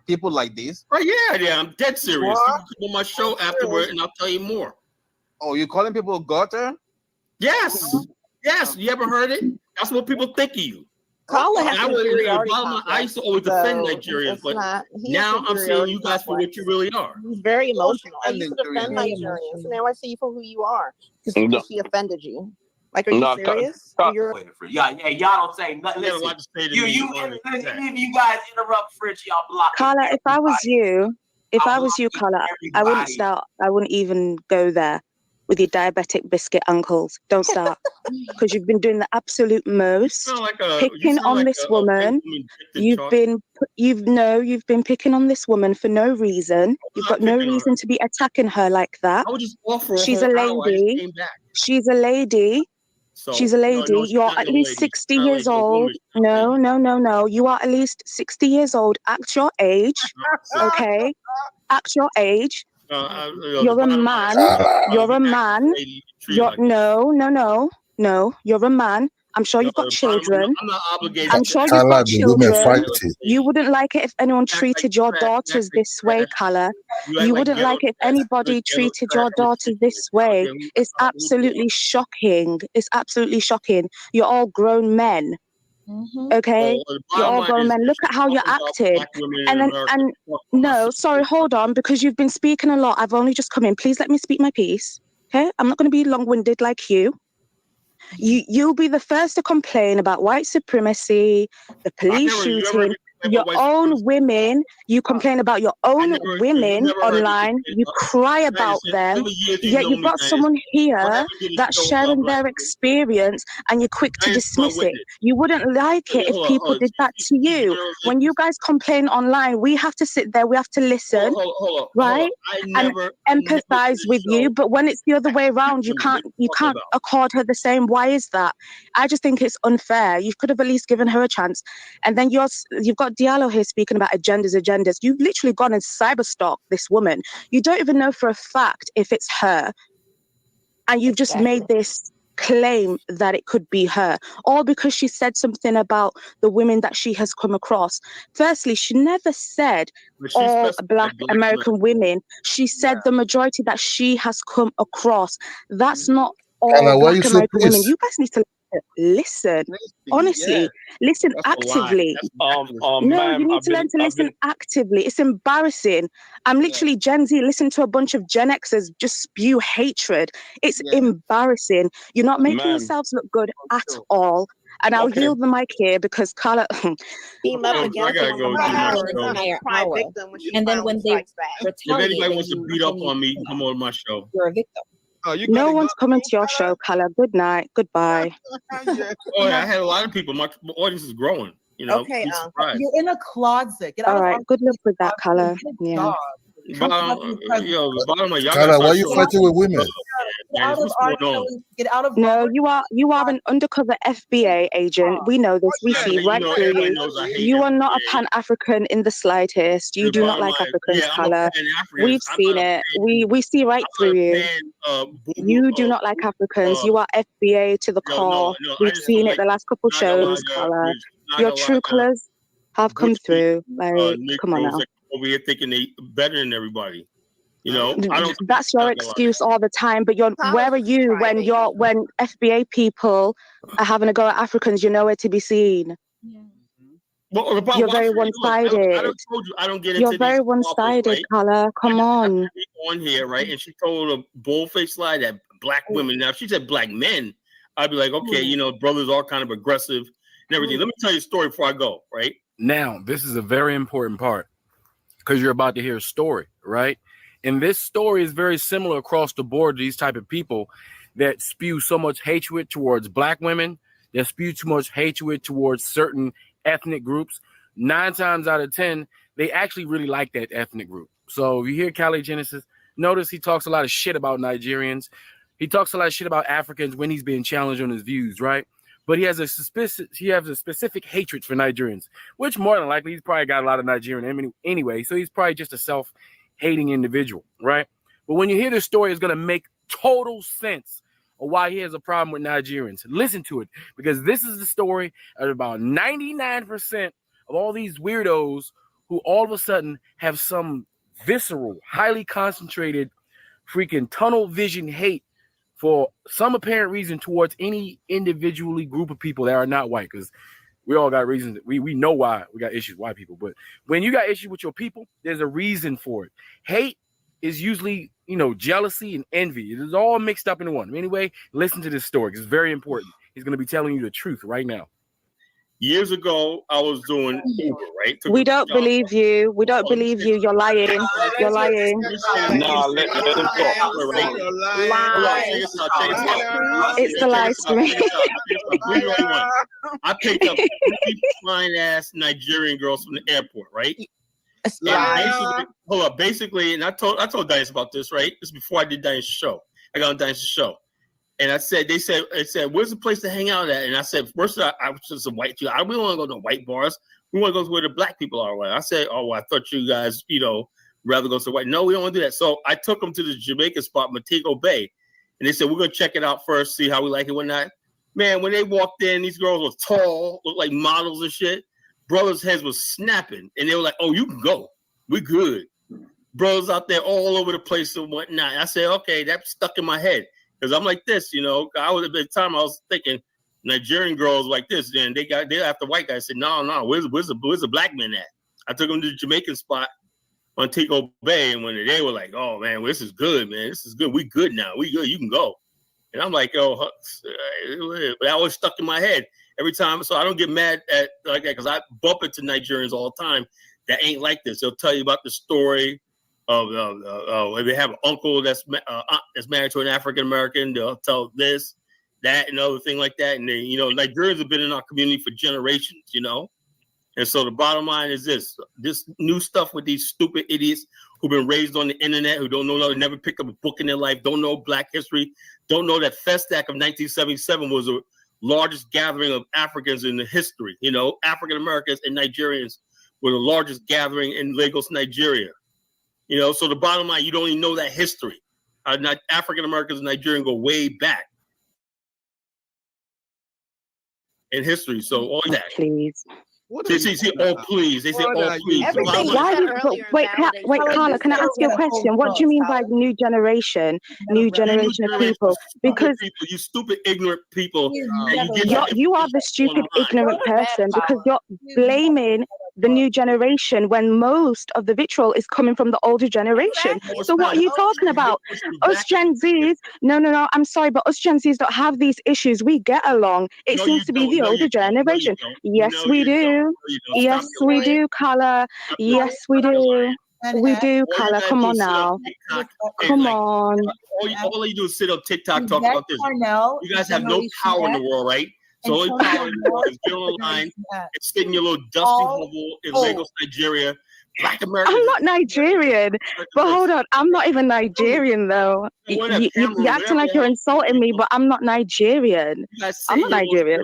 people like this? Right? Yeah, I'm dead serious. You can come on my show afterward, and I'll tell you more. Oh, you're calling people gutter? Yes. You ever heard it? That's what people think of you. Carla has I used to always defend Nigerians, but now I'm seeing you guys for what you really are. He's very emotional. I used to defend Nigerians, and now I see you for who you are. Because she offended you. Like, are you serious? Y'all don't say nothing. Listen, you guys interrupt French, y'all block. Carla, if I was you, Carla, I wouldn't start. I wouldn't even go there with your diabetic biscuit uncles. Don't start, because you've been doing the absolute most, picking on this woman. You've been picking on this woman for no reason. You've got no reason to be attacking her like that. She's a lady. She's a lady. She's a lady. You're at least 60 years old. No. You are at least 60 years old. Act your age, okay? Act your age. You're a man. You're a man. No. You're a man. I'm sure you've got children. I'm not obligated. I'm sure you've got children. You wouldn't like it if anyone treated your daughters this way, Carla. You wouldn't like it if anybody treated your daughters this way. It's absolutely shocking. It's absolutely shocking. You're all grown men. Okay, you're all grown men. Look at how you're acting. And no, sorry, hold on, because you've been speaking a lot. I've only just come in. Please let me speak my piece. Okay, I'm not going to be long-winded like you. You'll be the first to complain about white supremacy, the police shooting, your own women. You complain about your own women online. You cry about them. Yet you've got someone here that's sharing their experience, and you're quick to dismiss it. You wouldn't like it if people did that to you. When you guys complain online, we have to sit there. We have to listen, right, and empathize with you. But when it's the other way around, you can't accord her the same. Why is that? I just think it's unfair. You could have at least given her a chance. And then you've got Diallo here speaking about agendas. You've literally gone and cyberstalked this woman. You don't even know for a fact if it's her. And you've just made this claim that it could be her, all because she said something about the women that she has come across. Firstly, she never said all black American women. She said the majority that she has come across. That's not all black American women. You guys need to listen. Honestly, listen actively. No, you need to learn to listen actively. It's embarrassing. I'm literally Gen Z. Listen to a bunch of Gen Xers just spew hatred. It's embarrassing. You're not making yourselves look good at all. And I'll yield the mic here because Carla. Team up against I gotta go do my show. and then when they If anybody wants to beat up on me, come on my show. you're a victim. No one's coming to your show, Carla. Good night. Goodbye. Oh yeah, I had a lot of people. My audience is growing. You know, Okay, be surprised. you're in a closet. Get out All of right. our Good luck with that, Carla. Yeah. The bottom of y'all Carla, gotta why start you showing fighting with women? man, what's going on? Get out of No, you are an undercover FBA agent. We know this. We see you right know, through everybody you. knows I hate You are not a Pan-African in the slightest. You The do not bottom like line, Africans, I'm a Carla. Pan-African. We've seen it. We see right through you. You do not like Africans. You are FBA to the core. We've seen it the last couple shows, Carla. Your true colors have come through. Like, come on now. that over here thinking they better than everybody. You know, I don't. That's your excuse all the time. But where are you when FBA people are having a go at Africans? You're nowhere to be seen. Well, about You're very one-sided. I don't told you I don't get into You're very these one-sided, right? Carla. Come on. On here, right? And she told a bold-faced lie that black women. Now, if she said black men, I'd be like, okay, you know, brothers are kind of aggressive and everything. Let me tell you a story before I go. Right now, this is a very important part because you're about to hear a story, right? And this story is very similar across the board to these type of people that spew so much hatred towards black women, that spew too much hatred towards certain ethnic groups. 9 times out of 10, they actually really like that ethnic group. So if you hear Cali Genesis, notice he talks a lot of shit about Nigerians. He talks a lot of shit about Africans when he's being challenged on his views, right? But he has a specific hatred for Nigerians, which more than likely he's probably got a lot of Nigerian anyway. So he's probably just a self-hating individual, right? But when you hear this story, it's going to make total sense of why he has a problem with Nigerians. Listen to it, because this is the story of about 99% of all these weirdos who all of a sudden have some visceral, highly concentrated, freaking tunnel vision hate for some apparent reason towards any individually group of people that are not white, because we all got reasons. We know why we got issues with white people. But when you got issues with your people, there's a reason for it. Hate is usually, jealousy and envy. It is all mixed up in one. Anyway, listen to this story. It's very important. He's going to be telling you the truth right now. Years ago, I was doing Uber, right? We don't believe you. We don't believe you. You're lying. You're lying. Nah, let him talk. It's the live stream. I picked up 3 fine-ass Nigerian girls from the airport, right? Basically, and I told Dice about this, right? This is before I did Dice's show. I got on Dice's show. And they said, where's the place to hang out at? And I said, first, I was just a white dude. We don't want to go to white bars. We want to go to where the black people are. I said, I thought you guys, rather go to white. No, we don't want to do that. So I took them to the Jamaican spot, Montego Bay. And they said, we're going to check it out first, see how we like it, whatnot. Man, when they walked in, these girls were tall, looked like models and shit. Brothers' heads was snapping. And they were like, oh, you can go. We good. Brothers out there all over the place and whatnot. I said, okay, that stuck in my head. Because I'm like this, I was at the time I was thinking Nigerian girls like this. Then they after white guys. Said, no, where's the black men at? I took them to the Jamaican spot on Montego Bay, and when they were like, oh man, this is good, man. This is good. We good now. We good. You can go. And I'm like, that always stuck in my head every time. So I don't get mad at like that because I bump into Nigerians all the time that ain't like this. They'll tell you about the story of if they have an uncle that's married to an African American, they'll tell this, that, and other thing like that. And they, Nigerians have been in our community for generations, And so the bottom line is this new stuff with these stupid idiots who've been raised on the internet, who don't know, never picked up a book in their life, don't know Black history, don't know that Festac of 1977 was the largest gathering of Africans in the history. African Americans and Nigerians were the largest gathering in Lagos, Nigeria. So the bottom line, you don't even know that history. African Americans and Nigerians go way back in history. So all that. Please. See, oh please. They say, oh please. Wait, Carla, can I ask you a question? What do you mean by new generation? New generation of people? Because you stupid, ignorant people. You are the stupid, ignorant person because you're blaming the new generation when most of the vitriol is coming from the older generation. So what are you talking about? Us Gen Zs, no, I'm sorry, but us Gen Zs don't have these issues. We get along. It seems to be the older generation. Yes, we do. Yes, we do, Carla. Yes, we do. We do, Carla. Come on now. Come on. All you do is sit on TikTok talk about this. You guys have no power in the world, right? So only power in the world is get online and sit in your little dusty hovel in Lagos, Nigeria. Black Americans. I'm not Nigerian, but hold on. I'm not even Nigerian though. You're acting like you're insulting me, but I'm not Nigerian. I'm not Nigerian.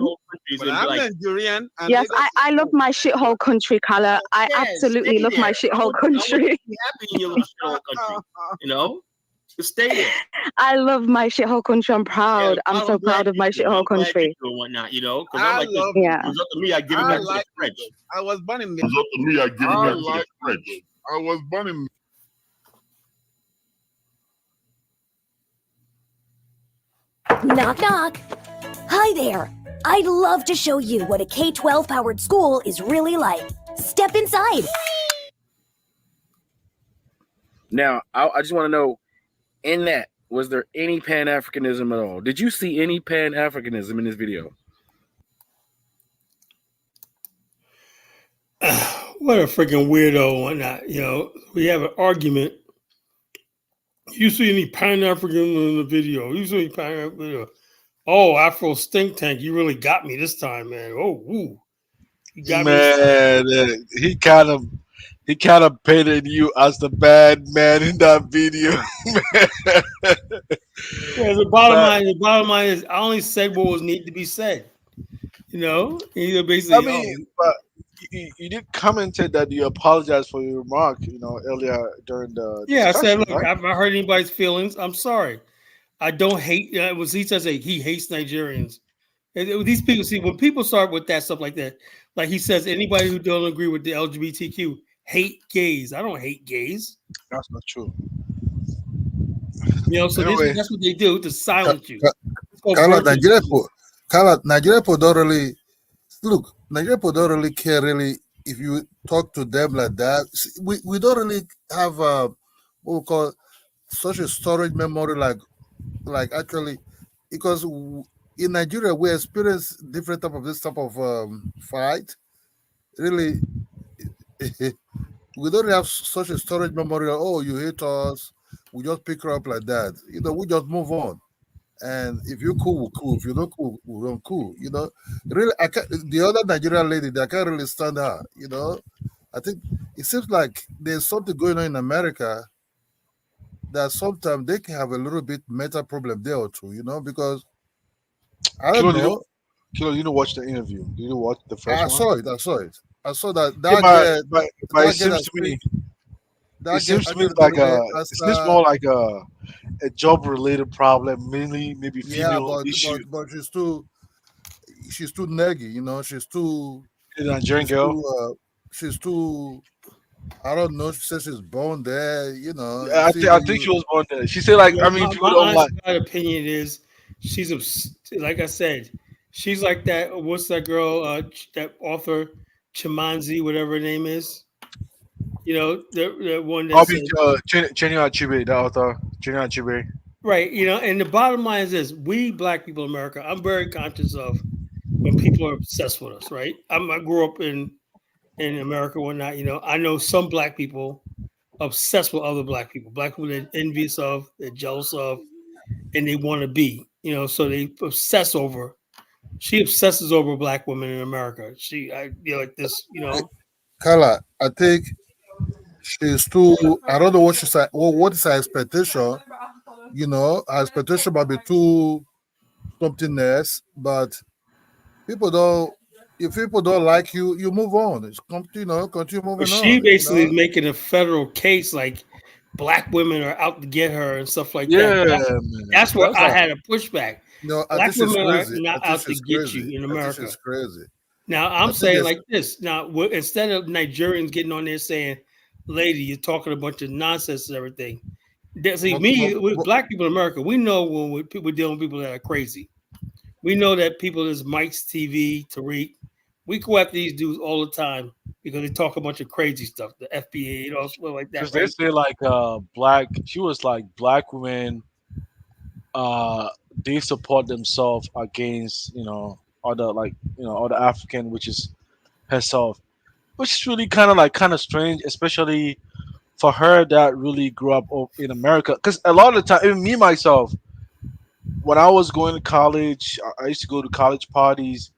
But I'm Nigerian. Yes, I love my shithole country, Carla. I absolutely love my shithole country. Happy in your little shithole country, you know. Stay there. I love my shithole country. I'm proud. Yeah, I'm so proud of my shithole country. And whatnot, you know, because I'm like, yeah. It was up to me, I give it back to the French. I was born in. It was up to me, I give it back to the French. I was born in. Knock, knock. Hi there. I'd love to show you what a K-12 powered school is really like. Step inside. Now, I just want to know, in that, was there any Pan-Africanism at all? Did you see any Pan-Africanism in this video? What a freaking weirdo and whatnot. You know, we have an argument. You see any Pan-Africanism in the video? You see any Pan-African video? Oh, Afro Stink Tank, you really got me this time, man. Oh, woo. You got me this time. He kind of painted you as the bad man in that video. Yeah, the bottom line is I only said what was need to be said. You know, basically. I mean, but you did commented that you apologized for your remark, you know, earlier during the I said, look, right? I've not hurt anybody's feelings. I'm sorry. I don't hate. He says he hates Nigerians. These people see when people start with that stuff like that, like he says, anybody who don't agree with the LGBTQ hate gays. I don't hate gays. That's not true. You know, so anyway, that's what they do to silence you. Carla, Nigeria people don't really look. Nigeria people don't really care really if you talk to them like that. We don't really have what we call social storage memory like actually, because in Nigeria we experience different type of this type of fight. Really, we don't have such a storage memory. Oh, you hate us, we just pick her up like that. You know, we just move on. And if you're cool, we're cool. If you're not cool, we're not cool. You know, really, the other Nigerian lady, I can't really stand her. You know, I think it seems like there's something going on in America that sometimes they can have a little bit meta problem there or two. You know, because I don't know. Kilo, you didn't watch the interview. You didn't watch the first one. I saw it. I saw that. But it seems to me. It seems to me like it seems more like a job-related problem, mainly maybe female issue. But she's too neggy, you know. She's too Nigerian girl. She's too. I don't know. She says she's born there, you know. Yeah, I think she was born there. She said, like, I mean, people don't like. My opinion is she's like I said, she's like that. What's that girl? That author, Chimanzi, whatever her name is. You know, the one that's Chinua Achebe, the author, Chinua Achebe. Right, you know, and the bottom line is this: we Black people in America, I'm very conscious of when people are obsessed with us, right? I grew up in America, whatnot, you know. I know some Black people obsessed with other Black people they're envious of, they're jealous of, and they want to be, you know, so they obsess over. She obsesses over Black women in America. I feel like this, you know. Carla, I think she's too. I don't know what she's. What is her expectation? You know, her expectation might be too something else. But people don't. If people don't like you, you move on. It's continue moving on. She basically is making a federal case like Black women are out to get her and stuff like that. That's where I had a pushback. No, Black women are not out to get you in America. It's crazy. Now I'm saying like this. Now instead of Nigerians getting on there saying, "Lady, you're talking a bunch of nonsense and everything." See, with black people in America, we know when we're dealing with people that are crazy. We know that people is Mike's TV, Tariq. We go after these dudes all the time because they talk a bunch of crazy stuff, the FBA, you know, stuff like that. Because they say like black, she was like black women, they support themselves against other other African, which is herself, which is really kind of strange, especially for her that really grew up in America. Because a lot of the time, even me myself, when I was going to college, I used to go to college parties.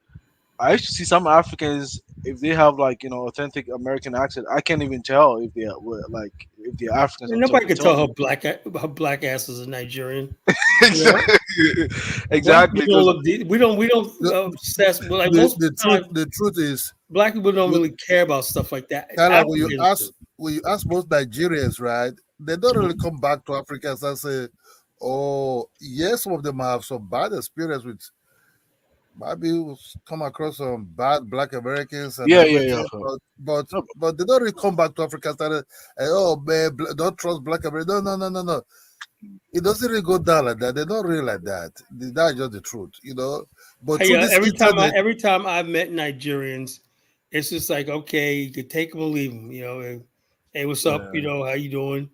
I used to see some Africans if they have like authentic American accent. I can't even tell if they're like if they're Africans. Nobody can tell her black ass is a Nigerian. Exactly. We don't obsess. Like most the truth is, black people don't really care about stuff like that. Tyler, when you ask most Nigerians, right, they don't really come back to Africans and say, "Oh, yes, some of them have some bad experience with." Maybe come across some bad black Americans and everything, but they don't really come back to Africa and oh man, don't trust black Americans. No. It doesn't really go down like that. They don't really like that. That's just the truth, But every time I've met Nigerians, it's just like, okay, you can take them or leave them, and, hey, what's up? How you doing?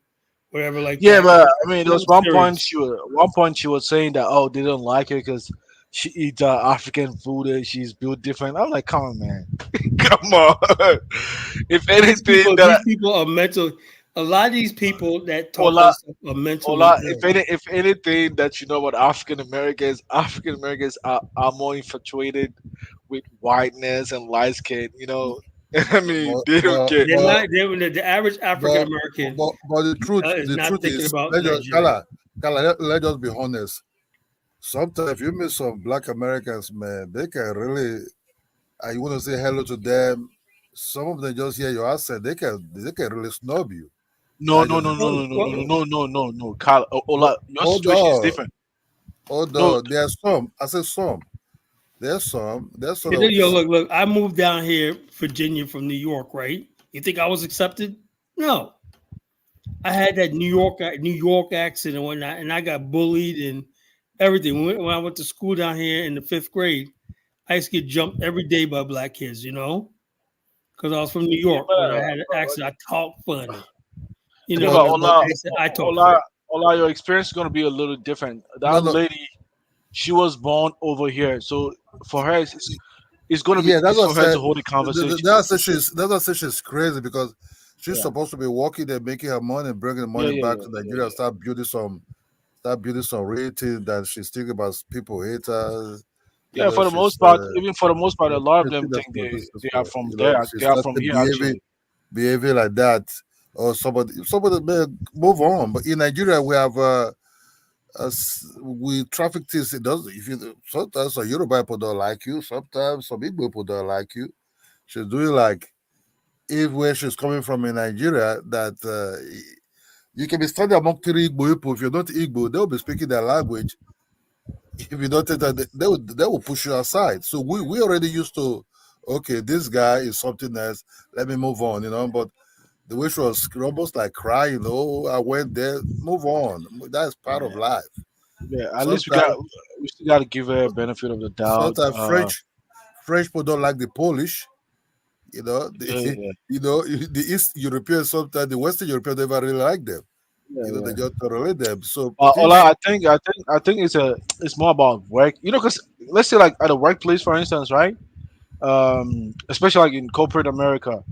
Whatever, like that. But I mean, there was one point she was saying that they don't like her because she eats African food and she's built different. I'm like, come on, man, come on. If anything, these people are mental. A lot of these people that talk about stuff are mentally ill. If anything, that what African Americans are more infatuated with whiteness and light skin. I mean, they don't care. The average African American. But the truth is, let's just be honest. Sometimes if you meet some black Americans, man, they can really, and you want to say hello to them. Some of them just hear your accent, they can really snub you. No. Carl, your situation is different. Hold on, there's some. I said some. There's some. Look. I moved down here, Virginia, from New York, right? You think I was accepted? No. I had that New York accent and whatnot, and I got bullied and everything. When I went to school down here in the 5th grade, I used to get jumped every day by black kids, because I was from New York. When I had an accent, I talked funny. I talk. Your experience is going to be a little different. That lady, she was born over here, so for her, it's going to be for her to hold a conversation. That's why she's crazy because she's supposed to be working and making her money and bringing the money back to Nigeria, start building some rating that she's thinking about people hate her. Yeah, for the most part, a lot of them think they are from there. They are from here, actually. Behavior like that, or somebody move on. But in Nigeria, we have we traffic things. It does. Sometimes some Yoruba people don't like you. Sometimes some Igbo people don't like you. She's doing like where she's coming from in Nigeria that. You can be studying among 3 Igbo people. If you're not Igbo, they'll be speaking their language. If you don't take that, they will push you aside. So we already used to, okay, this guy is something else. Let me move on, But the way she was almost like crying, I went there, move on. That's part of life. Yeah, at least we still got to give her a benefit of the doubt. Sometimes French people don't like the Polish. The East Europeans, sometimes the Western Europeans never really like them. They just tolerate them. So I think it's more about work. Because let's say like at a workplace, for instance, right? Especially like in corporate America.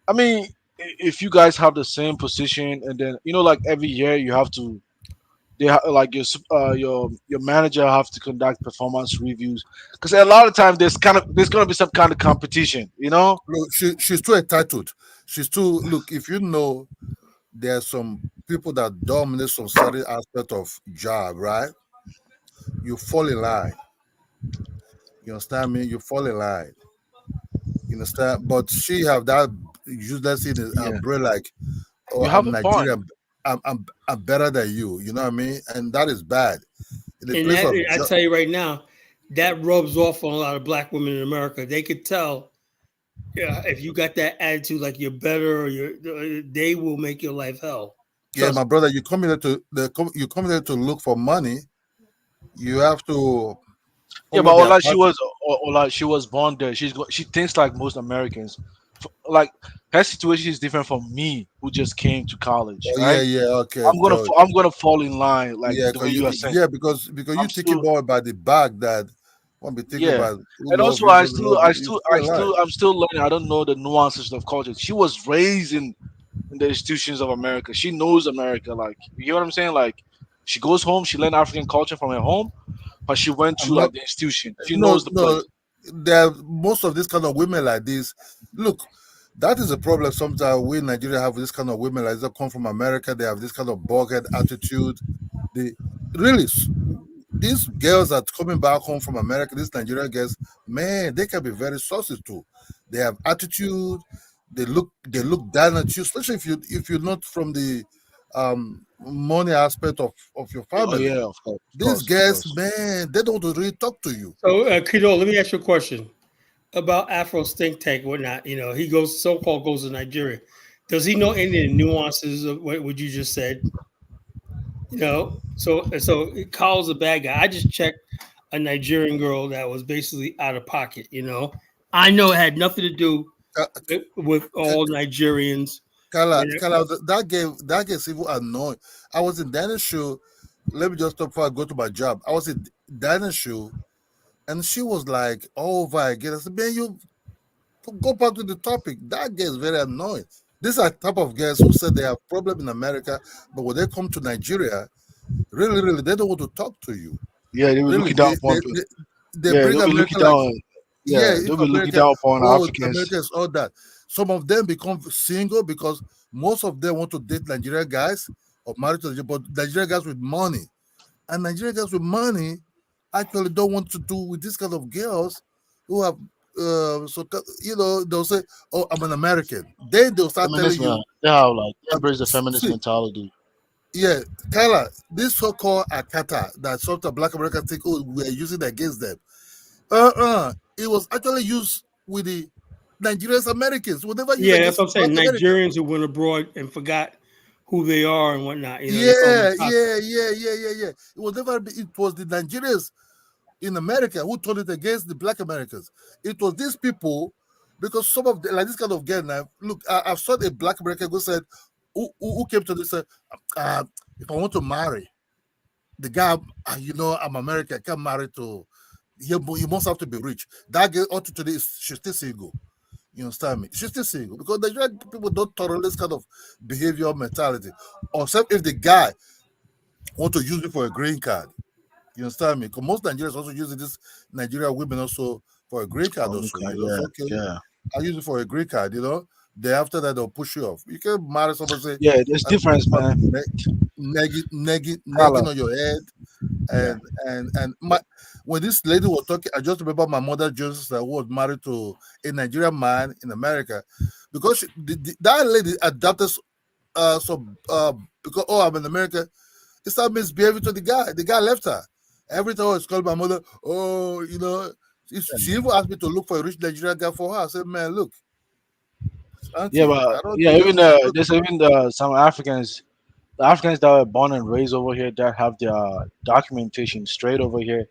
I mean, if you guys have the same position, and then like every year you have to, like your manager have to conduct performance reviews, because a lot of times there's going to be some kind of competition. Look, she's too entitled. She's too if there's some people that dominate some certain aspect of job, right? You fall in line. You understand me? You fall in line. You understand? But she have that useless in her brain, like, I'm Nigerian. I'm better than you. You know what I mean? And that is bad. I tell you right now, that rubs off on a lot of black women in America. They could tell, yeah, if you got that attitude like you're better or they will make your life hell. Yeah, my brother, you come here to look for money. You have to Yeah, follow but their Ola, path. she was born there. She thinks like most Americans. Like her situation is different from me, who just came to college, Oh yeah, right? yeah, okay, okay. I'm gonna fall in line like Yeah, the way because you are saying. because you I'm thinking still more about the bag that won't be thinking Yeah, about who and love also you, who love you. You still alive. I'm still learning. I don't know the nuances of culture. She was raised in the institutions of America. She knows America. Like, you know what I'm saying? Like, she goes home, she learned African culture from her home, but she went to I'm not like the institution. She no knows the no. place. There are most of this kind of women like this. Look, that is a problem. Sometimes we in Nigeria have this kind of women like that come from America. They have this kind of boghead attitude. They really these girls that coming back home from America, these Nigerian girls, man, they can be very saucy too. They have attitude. They look down at you, especially if you're not from the money aspect of your Oh family. yeah, of course, of These course, of girls, course. man, they don't want to really talk to you. So, Kido, let me ask you a question about Afro's think tank, whatnot. You know, he so-called goes to Nigeria. Does he know any of the nuances of what you just said? You know, so Kyle's a bad guy. I just checked a Nigerian girl that was basically out of pocket. You know, I know it had nothing to do with all Nigerians. Kala, that gets even annoying. I was in Dana's show. Let me just stop before I go to my job. I was in Dana's show, and she was like, over again. I said, man, you go back to the topic. That gets very annoying. These are type of girls who said they have problem in America, but when they come to Nigeria, really, they don't want to talk to you. Yeah, they were Really, looking down upon. they Yeah, bring they'll be America looking like, down. yeah, Yeah, if they'll be looking America, down upon oh, Africans. America is all that. Some of them become single because most of them want to date Nigerian guys or marry to but Nigerian guys with money. And Nigerian guys with money actually don't want to do with this kind of girls who have they'll say, oh, I'm an American. Then they'll start telling Feminist man, you, they have like embrace the feminist see, mentality. yeah, Kyla, this so-called Akata that some of the black Americans think, oh, we're using against them. It was actually used with the Nigerians Americans. We never use Yeah, that's against what I'm saying. Black Americans. Nigerians who went abroad and forgot who they are and whatnot. You know, they call them Yeah, Akata. yeah. It was never. It was the Nigerians in America who turned it against the Black Americans. It was these people because some of the, like this kind of girl. Now, look, I've saw a Black American who said, who came to this said, if I want to marry the guy, I'm American. I can't marry to. He must have to be rich. That girl up to today she's still single. You understand me? She's still single because Nigerian people don't tolerate this kind of behavior mentality. Except if the guy want to use it for a green card. You understand me? Because most Nigerians also use this Nigerian women also for a green card also. Yeah, So, okay, yeah, I use it for a green card, Then after that they'll push you off. You can marry someone say yeah. There's difference, man. nagging on your head. And when this lady was talking, I just remember my mother Joseph who was married to a Nigerian man in America, because that lady adopted because I'm in America, it started misbehaving to the guy. The guy left her. Every time I was calling my mother, she even asked me to look for a rich Nigerian guy for her. I said, man, look, auntie, Yeah, but I don't yeah, think even there's even some Africans, the Africans that were born and raised over here that have their documentation straight over here.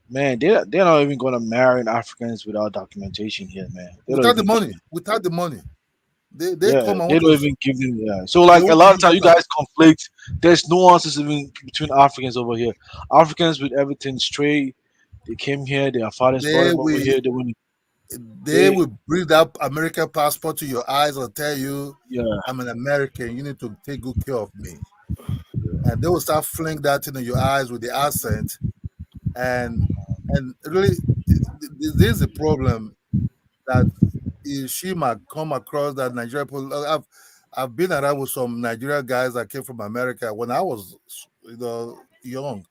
Man, they're not even gonna marry Africans without documentation here, man. They don't without the even give money, them. without the money, they Yeah, come and they want don't to even give them. Yeah. So they like a want to lot of use times you you like guys conflict. There's nuances even between Africans over here. Africans with everything straight. They came here. Their fathers brought they them over will here. they They will bring that American passport to your eyes and tell you, yeah. I'm an American, you need to take good care of me. And they will start fling that into your eyes with the accent. And really, this is a problem that she might come across that Nigerian people. I've been around with some Nigerian guys that came from America when I was young,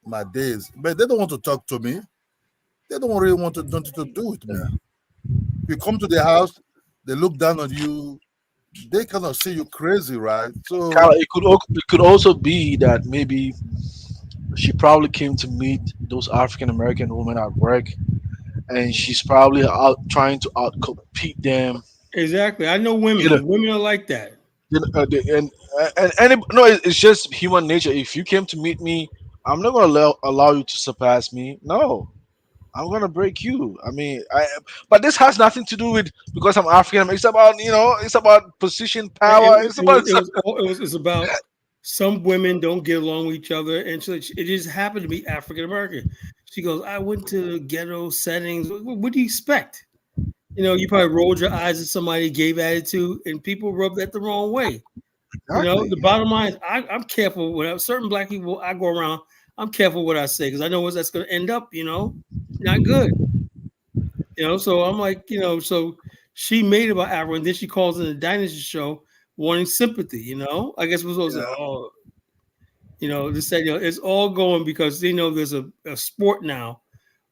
my days, but they don't want to talk to me. They don't really want to nothing to do with me. You come to their house, they look down on you. They cannot see you crazy, right? So It could also be that maybe She probably came to meet those African American women at work, and she's probably out trying to outcompete them. Exactly. I know You know, women. Women are like that. no, it's just human nature. If you came to meet me, I'm not gonna allow you to surpass me. No, I'm gonna break you. I mean, but this has nothing to do with because I'm African. It's about it's about position, It, power. it, It's it was about it was all- it was it's about some women don't get along with each other, and it just happened to be African American. She goes, "I went to ghetto settings. What do you expect? You probably rolled your eyes at somebody, gave attitude, and people rubbed that the wrong way. exactly. The bottom line is I'm careful with certain black people I go around. I'm careful what I say because I know what that's going to end up. Not good. So I'm like, so she made it about Africa, and then she calls in the dynasty show wanting sympathy. I guess we're supposed to say, oh, this said, it's all going because they know there's a sport now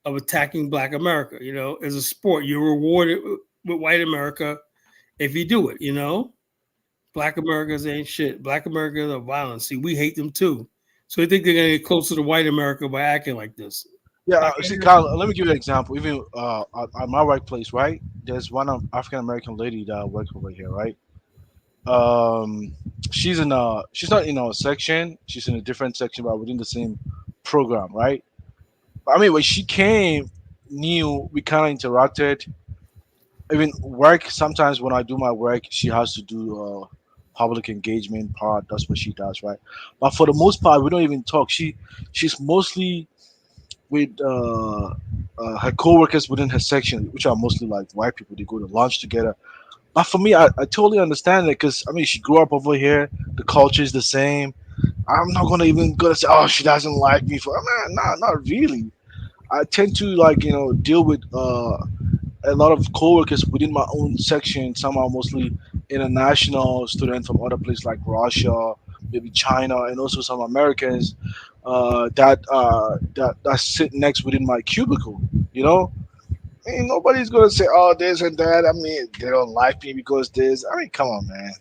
of attacking Black America. As a sport, you're rewarded with white America if you do it. Black Americans ain't shit. Black Americans are violent. See, we hate them too. So they think they're gonna get closer to white America by acting like this. Yeah, see, Kyle, let me give you an example. Even at my workplace, right? There's one African American lady that works over here, right? Um, she's not in our section. She's in a different section, but within the same program, right? I mean, when she came new, we kind of interacted. Even work, sometimes when I do my work, she has to do public engagement part. That's what she does, right? But for the most part, we don't even talk. She's mostly with her co-workers within her section, which are mostly like white people. They go to lunch together. But for me, I totally understand it because I mean, she grew up over here. The culture is the same. I'm not gonna even gonna say, oh, she doesn't like me for. Man, not really. I tend to like deal with a lot of coworkers within my own section. Some are mostly international students from other places like Russia, maybe China, and also some Americans that sit next within my cubicle. You know, ain't nobody's gonna say, "Oh, this and that." I mean, they don't like me because this. I mean, come on, man.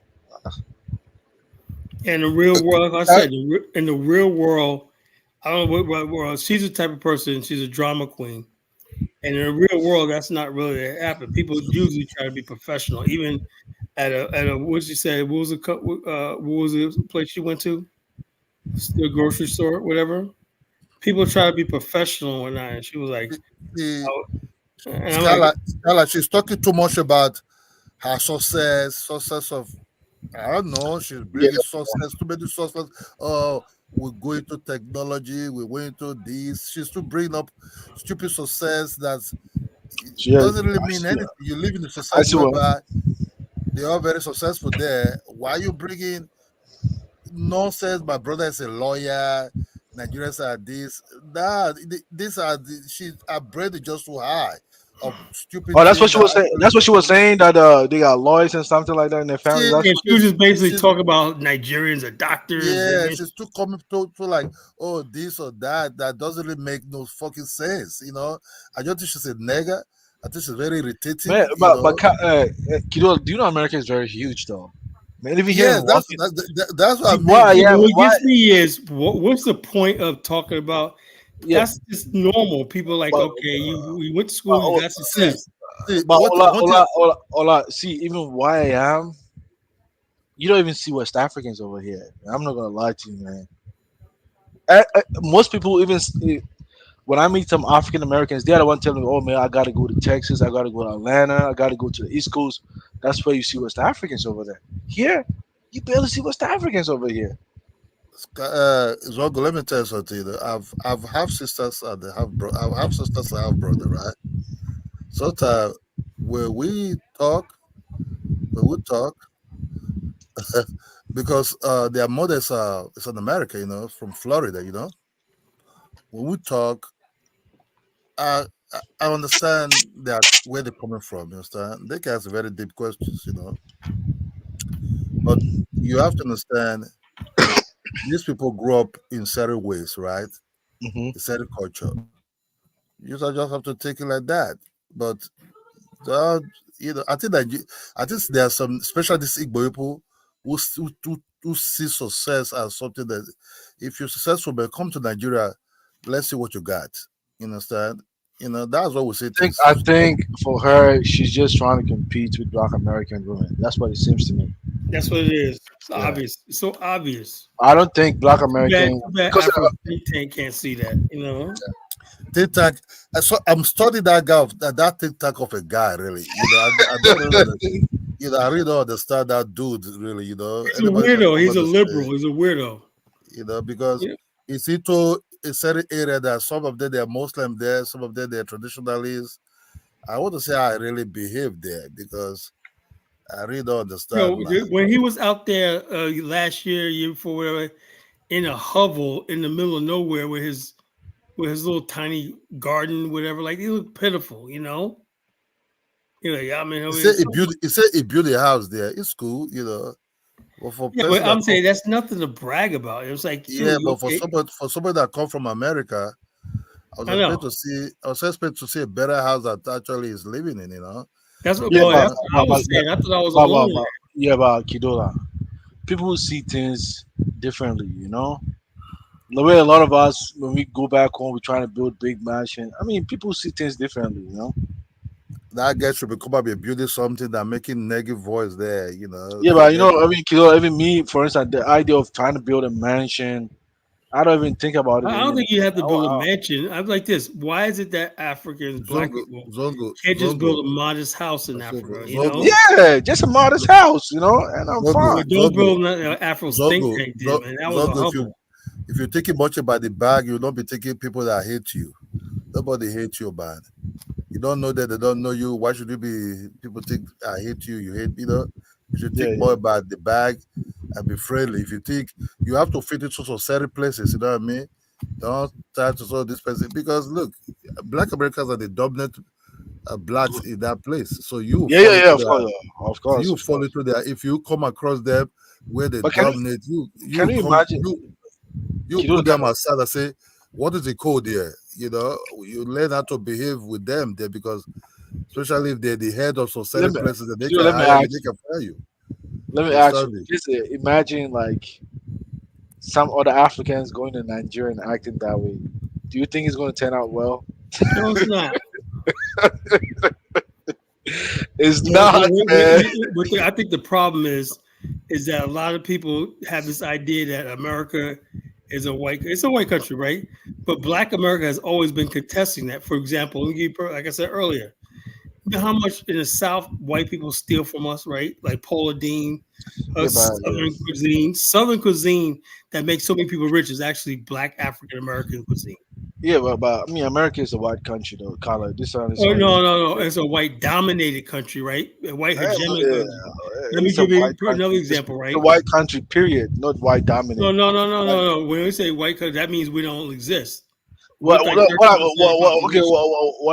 In the real world, like I said, in the real world, I don't know what world. She's the type of person. She's a drama queen, and in the real world, that's not really happen. People usually try to be professional, even at a what she said. What was the place she went to? The grocery store, whatever. People try to be professional and that. And she was like, The and I'm like, Skylar, she's talking too much about her success of I don't know. She's bringing success, too many success. Oh, we're going to technology. We're going to this. She's still bringing up stupid success that it Yeah, doesn't really I mean see. anything. You live in a I society see what. whereby they are very successful there. Why are you bringing nonsense? My brother is a lawyer. Nigerians are this. These are she. Her brain is just too high of stupid Oh, that's what things she that was saying. That's what she was saying that they got lawyers and something like that in their family. she That's yeah, what. she was just basically she's talking about Nigerians or doctors. yeah, she's too coming to like, oh, this or that. That doesn't really make no fucking sense, I don't think she's a nigger. I think she's very irritating, Man, Kido, do you know America is very huge though? Man, even here in Yes, Washington, that's what I see mean. why I am. What Why? gets me is what's the point of talking about? Yeah, That's just normal. People are like, but okay, you went to but, school, you got See, success. but what Ola, what Ola, Ola, Ola, see, even why I am, you don't even see West Africans over here. I'm not gonna lie to you, man. Most people even when I meet some African Americans, they're the one telling me, "Oh man, I gotta go to Texas, I gotta go to Atlanta, I gotta go to the East Coast." That's where you see West Africans over there. Here, you barely see West Africans over here. Zogo, let me tell you something. I've half sisters and they have I have sisters and I have brother, right? Sometimes when we talk, when we talk, because their mothers are is in America, from Florida, When we talk, I understand that where they're coming from. You understand? They can ask very deep questions. But you have to understand these people grew up in certain ways, right? Hmm. A certain culture. You just have to take it like that. But I think that I think there are some, especially these Igbo people, who who see success as something that, if you're successful, but come to Nigeria, let's see what you got. You understand? That's what we say things. I think for her, she's just trying to compete with Black American women. That's what it seems to me. That's what it is. It's Yeah. obvious. It's so obvious. I don't think Black Too American bad because Afro think tank can't see that. TikTok. I'm studying that guy, that TikTok of a guy. Really, I don't really, I really don't understand that dude. Really, He's a weirdo. He's a liberal. He's a weirdo. Because it's into a certain area that some of them they're Muslim there, some of them they're traditionalists. I want to say I really behave there because I really don't understand. When he was out there last year before, whatever, in a hovel in the middle of nowhere with his little tiny garden, whatever, like he looked pitiful, Yeah, I mean, he said he built a house there. It's cool, but I'm saying that's nothing to brag about. It was like, but for somebody that come from America, I was expecting to see a better house that actually is living in. That's what I was saying. I thought I was alone. But Kidola, people see things differently. The way a lot of us, when we go back home, we're trying to build big mansion. I mean, people see things differently. That guy should be come up and building something that making negative voice there. Yeah, but Kidola, even me, for instance, the idea of trying to build a mansion, I don't even think about it. I don't think you have to build a mansion. I'm like this. Why is it that Africans, Black people, can't just build a modest house in Africa? Yeah, just a modest house, and I'm fine. Don't build an Afro think tank, man. That was a hovel. If you're thinking much about the bag, you'll not be thinking people that hate you. Nobody hates you, man. You don't know that they don't know you. Why should you be? People think I hate you. You hate me, You should think more about the bag and be friendly. If you think you have to fit into certain places, you know what I mean? Don't try to solve this person because look, Black Americans are the dominant blacks in that place. So you of course. You fall into there. If you come across them where they dominate, can you imagine? You put them aside and say, what is the code here? You learn how to behave with them there because, especially if they're the head of certain places, that they can fire you. Let me ask you. Just imagine like some other Africans going to Nigeria and acting that way. Do you think it's going to turn out well? No, it's not. It's not, man. But I think the problem is that a lot of people have this idea that America is it's a white country, right? But Black America has always been contesting that. For example, like I said earlier, you know how much in the South white people steal from us, right? Like Paula Deen, Southern cuisine that makes so many people rich is actually Black African American cuisine. Yeah, but I mean, America is a white country, though. Carla, no, it's a white dominated country, right? A white hegemonic. Let me give you another example, right? It's a white country, period, not white dominated. No. When we say white country, that means we don't exist. What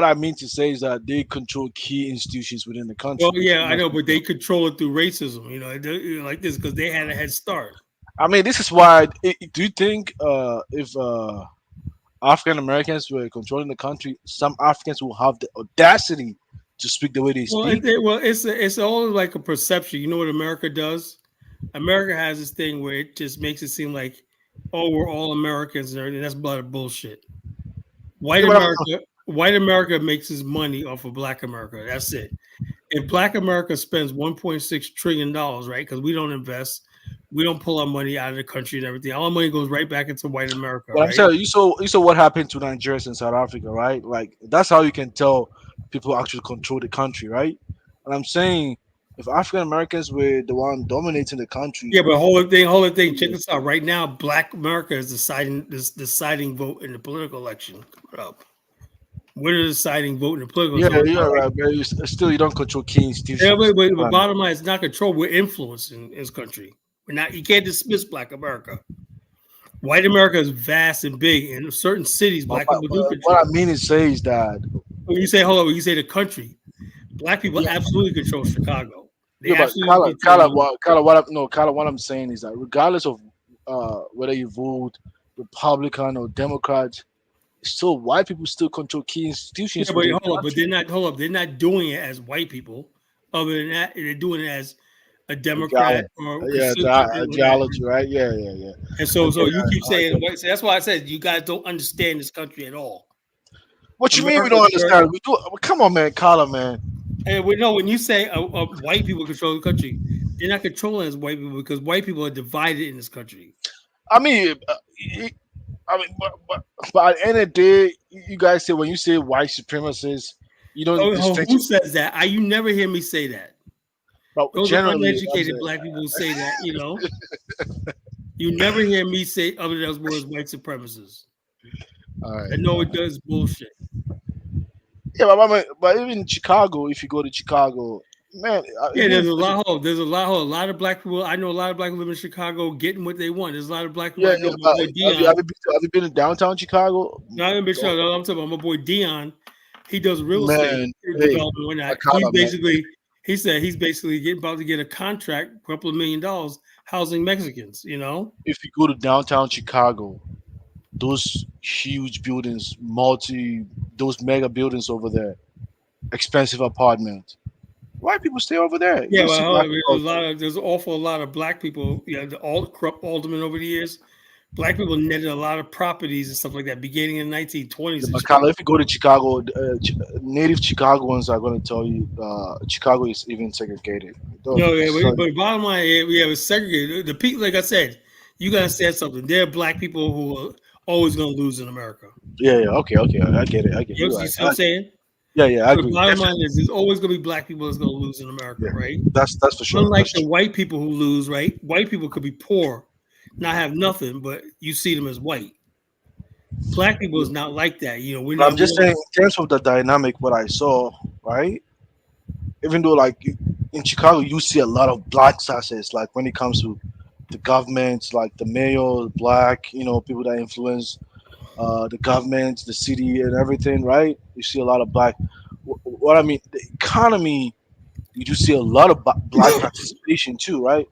I mean to say is that they control key institutions within the country. Well, yeah, I know, but they control it through racism, like this because they had a head start. I mean, this is why. Do you think if African Americans were controlling the country, some Africans will have the audacity to speak the way they speak? It's all like a perception. You know what America does? America has this thing where it just makes it seem like, oh, we're all Americans and everything. That's a lot of bullshit. White America makes its money off of Black America. That's it. If Black America spends $1.6 trillion, right? Because we don't invest, we don't pull our money out of the country and everything. All our money goes right back into white America. But I'm telling you, you saw what happened to Nigerians and South Africa, right? Like that's how you can tell people actually control the country, right? And I'm saying, if African Americans were the one dominating the country, yeah, but hold the thing. Check this out. Right now, Black America is deciding vote in the political election coming up. We're the deciding vote in the political. Yeah, you're right, but still you don't control key institutions. Yeah, but the bottom line is not control. We're influencing this country. We're not. You can't dismiss Black America. White America is vast and big, and in certain cities, Black people do control. What I mean is that when you say when you say the country, Black people absolutely control Chicago. Yeah, but Carla, what I'm saying is that regardless of whether you vote Republican or Democrat, still white people still control key institutions. Yeah, but they're not doing it as white people. Other than that, they're doing it as a Democrat or ideology, right? Yeah. And so you keep saying so that's why I said you guys don't understand this country at all. What you mean we don't understand? We do. Come on, man, Colin, man. And we know when you say white people control the country, they're not controlling as white people because white people are divided in this country. I mean, but at the end of the day, you guys say when you say white supremacists, you don't. Who says that? You never hear me say that. But those are uneducated black people who say that. You never hear me say other than those words white supremacists. All right, I know it does bullshit. Yeah, but even in Chicago, if you go to Chicago, man, there's a lot of black people. I know a lot of black people live in Chicago getting what they want. There's a lot of black people. Yeah. Have you been to downtown Chicago? No, I haven't been. I'm talking about my boy Dion. He does real estate development. He said he's basically about to get a contract, a couple of $1 million, housing Mexicans. If you go to downtown Chicago, those huge buildings, those mega buildings over there, expensive apartments. White people stay over there. Yeah, there's an awful lot of black people. All the corrupt aldermen over the years. Black people netted a lot of properties and stuff like that beginning in the 1920s. Yeah, if you go to Chicago, native Chicagoans are going to tell you Chicago is even segregated. But bottom line, it's segregated. The people, like I said, you got to say something. There are black people who are always going to lose in America. Yeah, okay. I get it. You see what I'm saying? Yeah, I agree. The bottom line is there's always going to be black people that's going to lose in America, right? That's for sure. Unlike the white people who lose, right? White people could be poor, not have nothing, but you see them as white. Black people is not like that. I'm just saying, in terms of the dynamic, what I saw, right? Even though, like in Chicago, you see a lot of black success, like when it comes to the government, like the mayor, black, people that influence the government, the city, and everything, right? You see a lot of black. What I mean, the economy, you do see a lot of black participation too, right?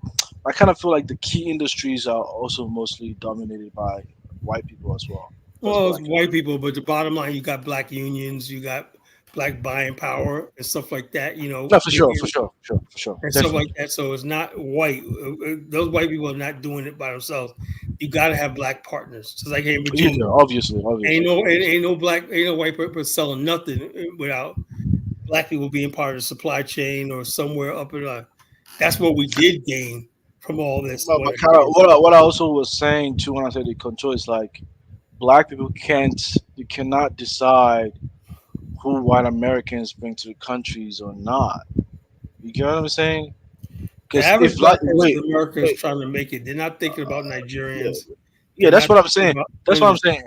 I kind of feel like the key industries are also mostly dominated by white people as well. Well, it's white people, but the bottom line, you got black unions, you got black buying power and stuff like that. No, for sure. And Definitely. stuff like that. So it's not white. Those white people are not doing it by themselves. You got to have black partners. Just like here in Virginia, obviously. Ain't no white person selling nothing without black people being part of the supply chain or somewhere up in. That's what we did gain from all this. No, but what I also was saying too when I said the control is like black people cannot decide who white Americans bring to the countries or not. You get what I'm saying? Because if black America is trying to make it, they're not thinking about Nigerians. Yeah, that's what I'm saying. That's what I'm saying.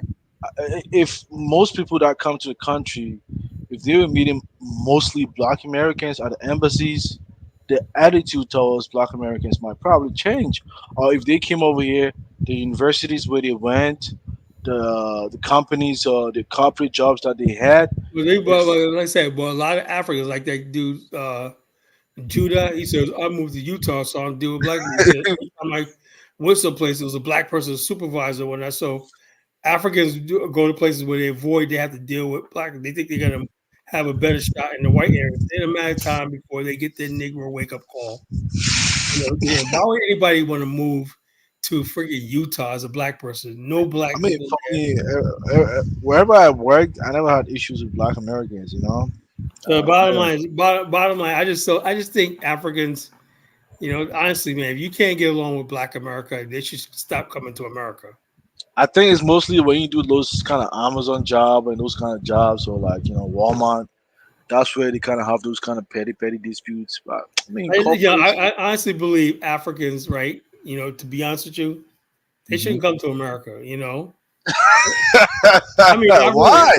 If most people that come to the country, if they were meeting mostly black Americans at the embassies, the attitude towards black Americans might probably change. Or if they came over here, the universities where they went, the companies or the corporate jobs that they had. Like I said, a lot of Africans, like that dude Judah, he says, I moved to Utah, so I don't deal with black people. I'm like, went someplace, it was a black person supervisor when I saw Africans go to places where they have to deal with black. They think they're gonna have a better shot in the white area. It's a matter of time before they get their Negro wake up call. Why would anybody want to move to freaking Utah as a black person? No black. I mean, wherever I worked, I never had issues with black Americans. The bottom line. I just think Africans, honestly, man, if you can't get along with Black America, they should stop coming to America. I think it's mostly when you do those kind of Amazon job and those kind of jobs, or like Walmart. That's where they kind of have those kind of petty disputes. But I mean, I honestly believe Africans, right? To be honest with you, they shouldn't come to America. I mean, why?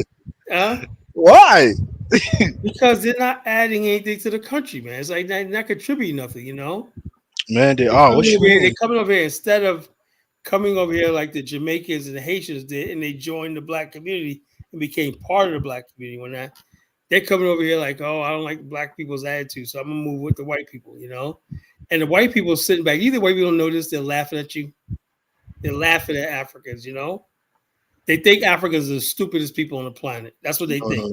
Why? Because they're not adding anything to the country, man. It's like they're not contributing nothing, Man, they are. What you mean? They're coming over here instead of coming over here like the Jamaicans and the Haitians did, and they joined the black community and became part of the black community. When they're coming over here like, oh, I don't like black people's attitude, so I'm gonna move with the white people, And the white people sitting back. Either white people don't notice, they're laughing at you. They're laughing at Africans, They think Africans are the stupidest people on the planet. That's what they think.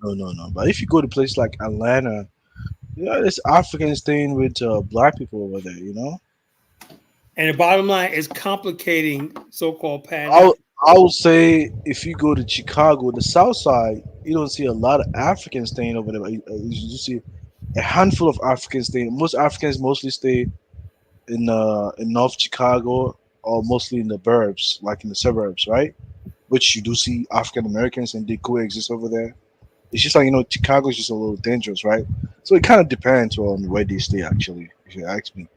No. But if you go to places like Atlanta, Yeah, it's Africans staying with black people over there. And the bottom line is complicating so-called I pan. I would say if you go to Chicago, the South Side, you don't see a lot of Africans staying over there. You see a handful of Africans staying. Most Africans mostly stay in North Chicago or mostly in the burbs, like in the suburbs, right? Which you do see African Americans and they coexist over there. It's just like Chicago's just a little dangerous, right? So it kind of depends on where they stay, actually, if you ask me.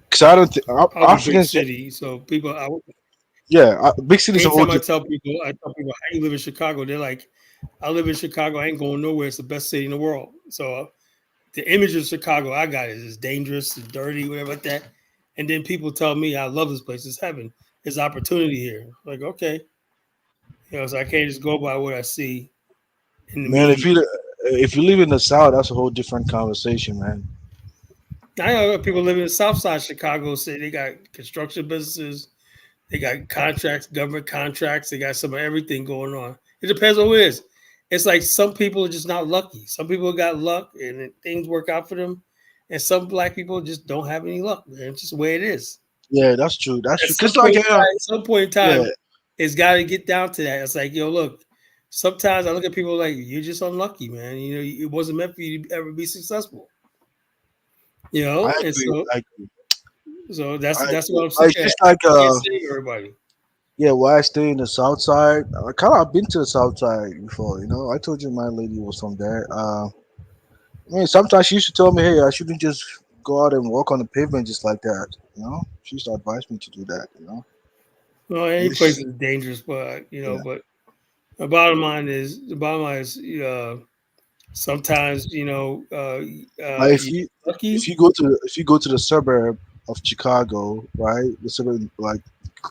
Because I don't think I was a big Africans. city, so people. Yeah, big cities are a whole Anytime different. I tell people how you live in Chicago, they're like, "I live in Chicago. I ain't going nowhere. It's the best city in the world." So the image of Chicago I got is it's dangerous, it's dirty, whatever like that. And then people tell me I love this place. It's heaven. There's opportunity here. Like, okay, so I can't just go by what I see in the Man, media. if you live in the South, that's a whole different conversation, man. I know people living in the South Side of Chicago say they got construction businesses, they got contracts, government contracts, they got some of everything going on. It depends on who it is. It's like some people are just not lucky. Some people got luck and things work out for them. And some black people just don't have any luck, man. It's just the way it is. Yeah, that's true. That's At true. some Cause like point, at some point in yeah, time, it's got to get down to that. It's like, yo, look. Sometimes I look at people like you're just unlucky, man. It wasn't meant for you to ever be successful. I And agree. I agree. so that's I that's agree. what I'm saying. It's just like I can't say everybody. yeah. Why I stay in the South Side? I kind of been to the South Side before. I told you my lady was from there. I mean, sometimes she used to tell me, "Hey, I shouldn't just go out and walk on the pavement just like that." She used to advise me to do that. Well, any place is dangerous, but Yeah. but the bottom line is sometimes But you get lucky. if you go to the suburb of Chicago, right, the suburb like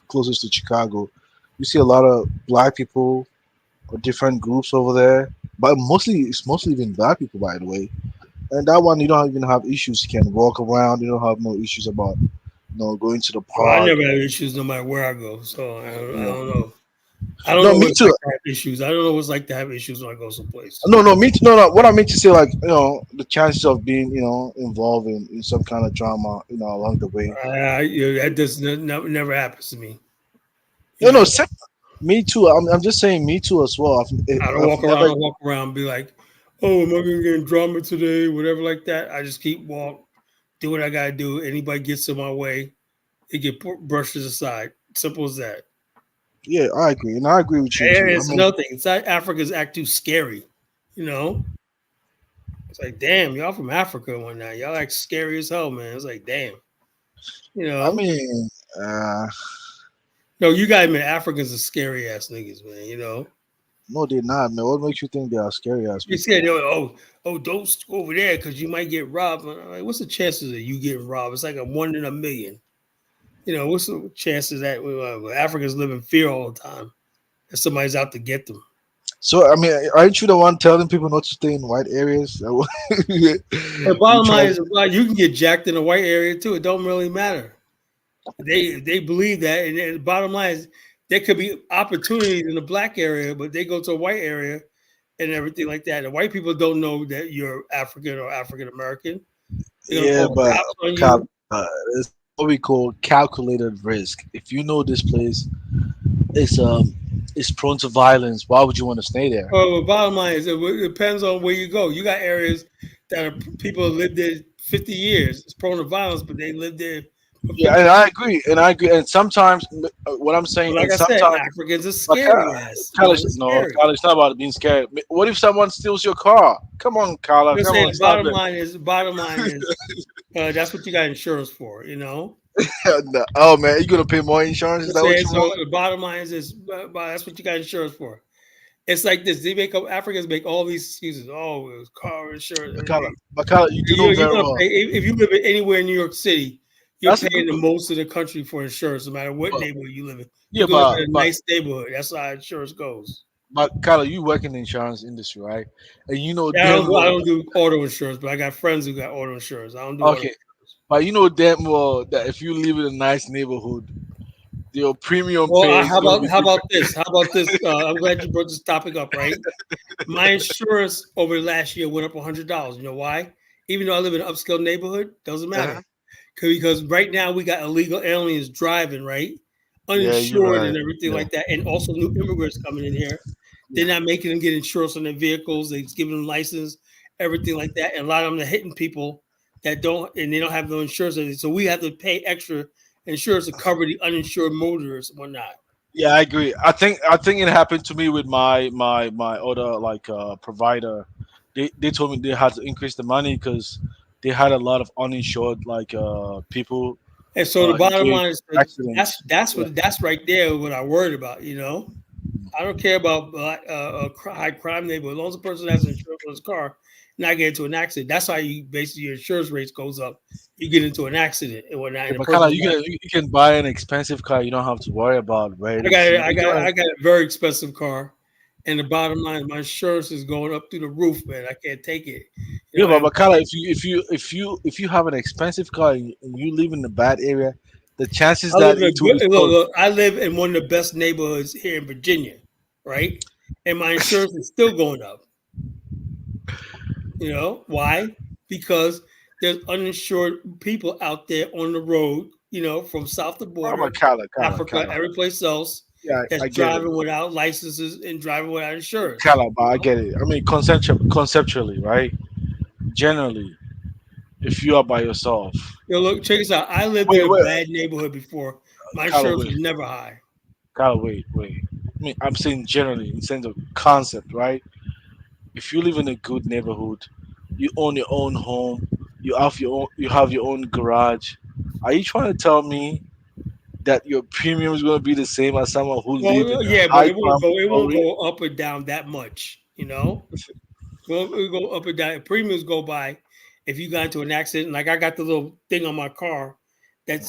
closest to Chicago, you see a lot of black people or different groups over there. But it's mostly even black people, by the way. And that one you don't even have issues. You can walk around. You don't have no issues about going to the Well, I park. never have issues no matter where I go, so I Yeah. don't know. I don't No, know me what it's too. like to have issues. I don't know what it's like to have issues when I go someplace. No, no, me too. No, no. What I meant to say, like, the chances of being, involved in some kind of drama, along the way. That does never happens to me. No, no, me too. I'm just saying, me too as well. I don't I've walk around. never. I don't walk around and be like, "Oh, am I gonna get in drama today?" Whatever like that. I just keep do what I gotta do. Anybody gets in my way, it get brushes aside. Simple as that. Yeah, I agree, and I agree with you And too. I it's mean, another thing. South Africa's act too scary. It's like, damn, y'all from Africa and whatnot. Y'all act scary as hell, man. It's like, damn. You I know. mean, No, you guys, man. Africans are scary ass niggas, man. no, they're not, man. What makes you think they are scary ass You people? said, oh, don't go over there because you might get robbed. I'm like, what's the chances of you getting robbed? It's like a 1 in a million. What's the chances that Africans live in fear all the time that somebody's out to get them? So, I mean, aren't you the one telling people not to stay in white areas? The bottom line is, you can get jacked in a white area too. It don't really matter. They believe that, and the bottom line is there could be opportunities in the black area, but they go to a white area and everything like that. The white people don't know that you're African or African American. Yeah, but it's what we call calculated risk. If you know this place is prone to violence, why would you want to stay there? Well, the bottom line is it depends on where you go. You got areas that are people have lived there 50 years. It's prone to violence, but they lived there. Yeah, and I agree, and sometimes what I'm saying, like and I said, sometimes Africans are scary ass. Kyle, it's not about being scared. What if someone steals your car? Come on, Kyle. I'm Come saying on, the stop bottom it. line is that's what you got insurance for, Oh man, you gonna pay more insurance? Is that what you so want? the bottom line is that's what you got insurance for. It's like this. Africans make all these excuses. Oh, it was car insurance. But Kyle, you do know You're very gonna well. pay if you live anywhere in New York City. You're That's a paying good the most of the country for insurance, no matter what neighborhood you live in. Yeah, You can live in a but nice neighborhood. That's how insurance goes. Kyle, you work in the insurance industry, right? And you know Yeah, damn I well. don't do auto insurance, but I got friends who got auto insurance. I don't do auto. Okay, but you know damn well that if you live in a nice neighborhood, your premium Well, pay is gonna be how about different. this? How about this? I'm glad you brought this topic up. Right, my insurance over the last year went up $100. You know why? even though I live in an upscale neighborhood, doesn't matter. Uh-huh. Because right now we got illegal aliens driving, right? Yeah, you're Uninsured right. and everything Yeah. like that. And also new immigrants coming in here. They're not making them get insurance on their vehicles. They're giving them license, everything like that. And a lot of them are hitting people that don't, and they don't have no insurance. So we have to pay extra insurance to cover the uninsured motorists and whatnot. Yeah, I agree. I think it happened to me with my other provider. They told me they had to increase the money because they had a lot of uninsured people. And so the bottom engaged line is in accidents. that's right there what I worried about. I don't care about high crime neighborhood. As long as the person has insurance on his car, not get into an accident. That's how you basically your insurance rates goes up. You get into an accident and whatnot. Yeah, And the but kind of person you can buy an expensive car. You don't have to worry about I ratings. got You, I you got can- I got a very expensive car, and the bottom line, my insurance is going up through the roof, man. I can't take it. yeah, but And kind of if you have an expensive car and you live in a bad area, the chances I live that in a it will good explode. look, I live in one of the best neighborhoods here in Virginia, right? And my insurance is still going up. Why? Because there's uninsured people out there on the road, from south of Oh border, my Kala, Africa, Kala. every place else, Yeah, that's I get it. driving without licenses and driving without insurance. Kala, but I get it. I mean, conceptually, right? Generally, if you are by yourself, Look, check this out. I lived in wait, a wait, bad neighborhood before. My Kala, insurance wait, was never high. Kala, wait. I mean, I'm saying generally in sense of concept, right? If you live in a good neighborhood, you own your own home, you have your own garage. Are you trying to tell me that your premium is going to be the same as someone who live in Well, a yeah, but high it won't crime go. It won't area? go up or down that much. It'll go up and down. Premiums go by if you got into an accident. Like I got the little thing on my car that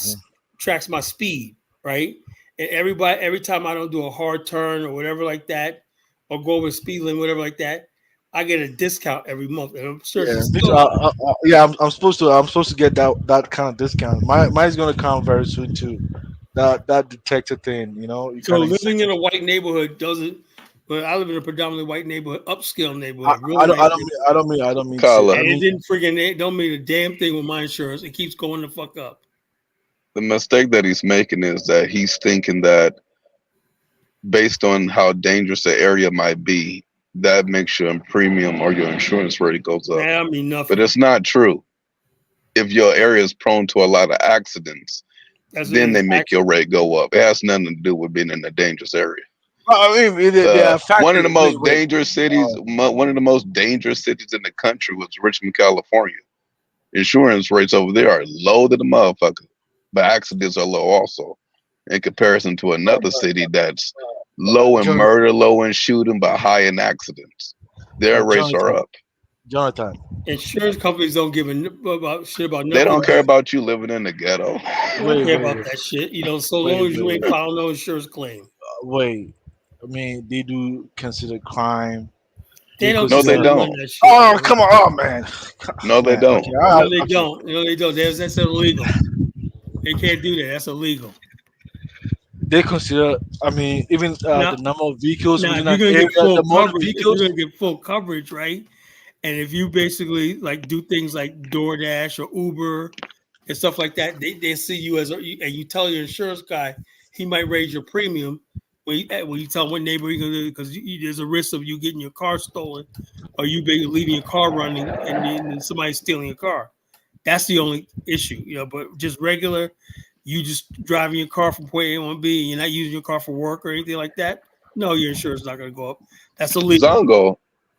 tracks my speed, right? And every time I don't do a hard turn or whatever like that, or go over speed limit, whatever like that, I get a discount every month. And I'm sure Yeah, it's still yeah. I'm supposed to get that kind of discount. Mine's going to come very soon too. That detector thing, you so kind of. living in a white neighborhood doesn't. But I live in a predominantly white neighborhood, upscale I, neighborhood, real I don't nice I don't mean neighborhood. I don't mean I don't mean to. Kala, And it didn't it don't mean a damn thing with my insurance. It keeps going the fuck up. the mistake that he's making is that he's thinking that based on how dangerous the area might be, that makes your premium or your insurance rate goes up. Man, I mean But nothing. it's not true. If your area is prone to a lot of accidents, That's then they make your actually rate go up. It has nothing to do with being in a dangerous area. Well, I mean, there are One of factors. the most Wait. dangerous cities, one of the most dangerous cities in the country was Richmond, California. Insurance rates over there are low to the motherfucker, but accidents are low also in comparison to another city that's low in Jonathan, murder, low in shooting, but high in accidents. Their rates are up. Jonathan. Insurance companies don't give about shit about They nothing. don't care about you living in the ghetto. They don't care about that shit. So long as you ain't filing no insurance claim. Wait. I mean, they do consider crime. They don't No, they consider none of don't. that shit. Oh, come on, oh man. No, they Man, don't. okay, all No, right, they okay. don't. No, they don't. That's illegal. They can't do that. That's illegal. They consider. I mean, even Now, the number of vehicles now, if within you're an gonna area, get full the more the coverage, if vehicles. you're gonna get full coverage, right? And if you basically like do things like DoorDash or Uber and stuff like that, they see you and you tell your insurance guy he might raise your premium when you tell him what neighbor you're gonna do because there's a risk of you getting your car stolen or you leaving your car running and then somebody stealing your car. That's the only issue, But just regular, you just driving your car from point A to point B, and you're not using your car for work or anything like that. No, your insurance is not going to go up. That's illegal. Zongo,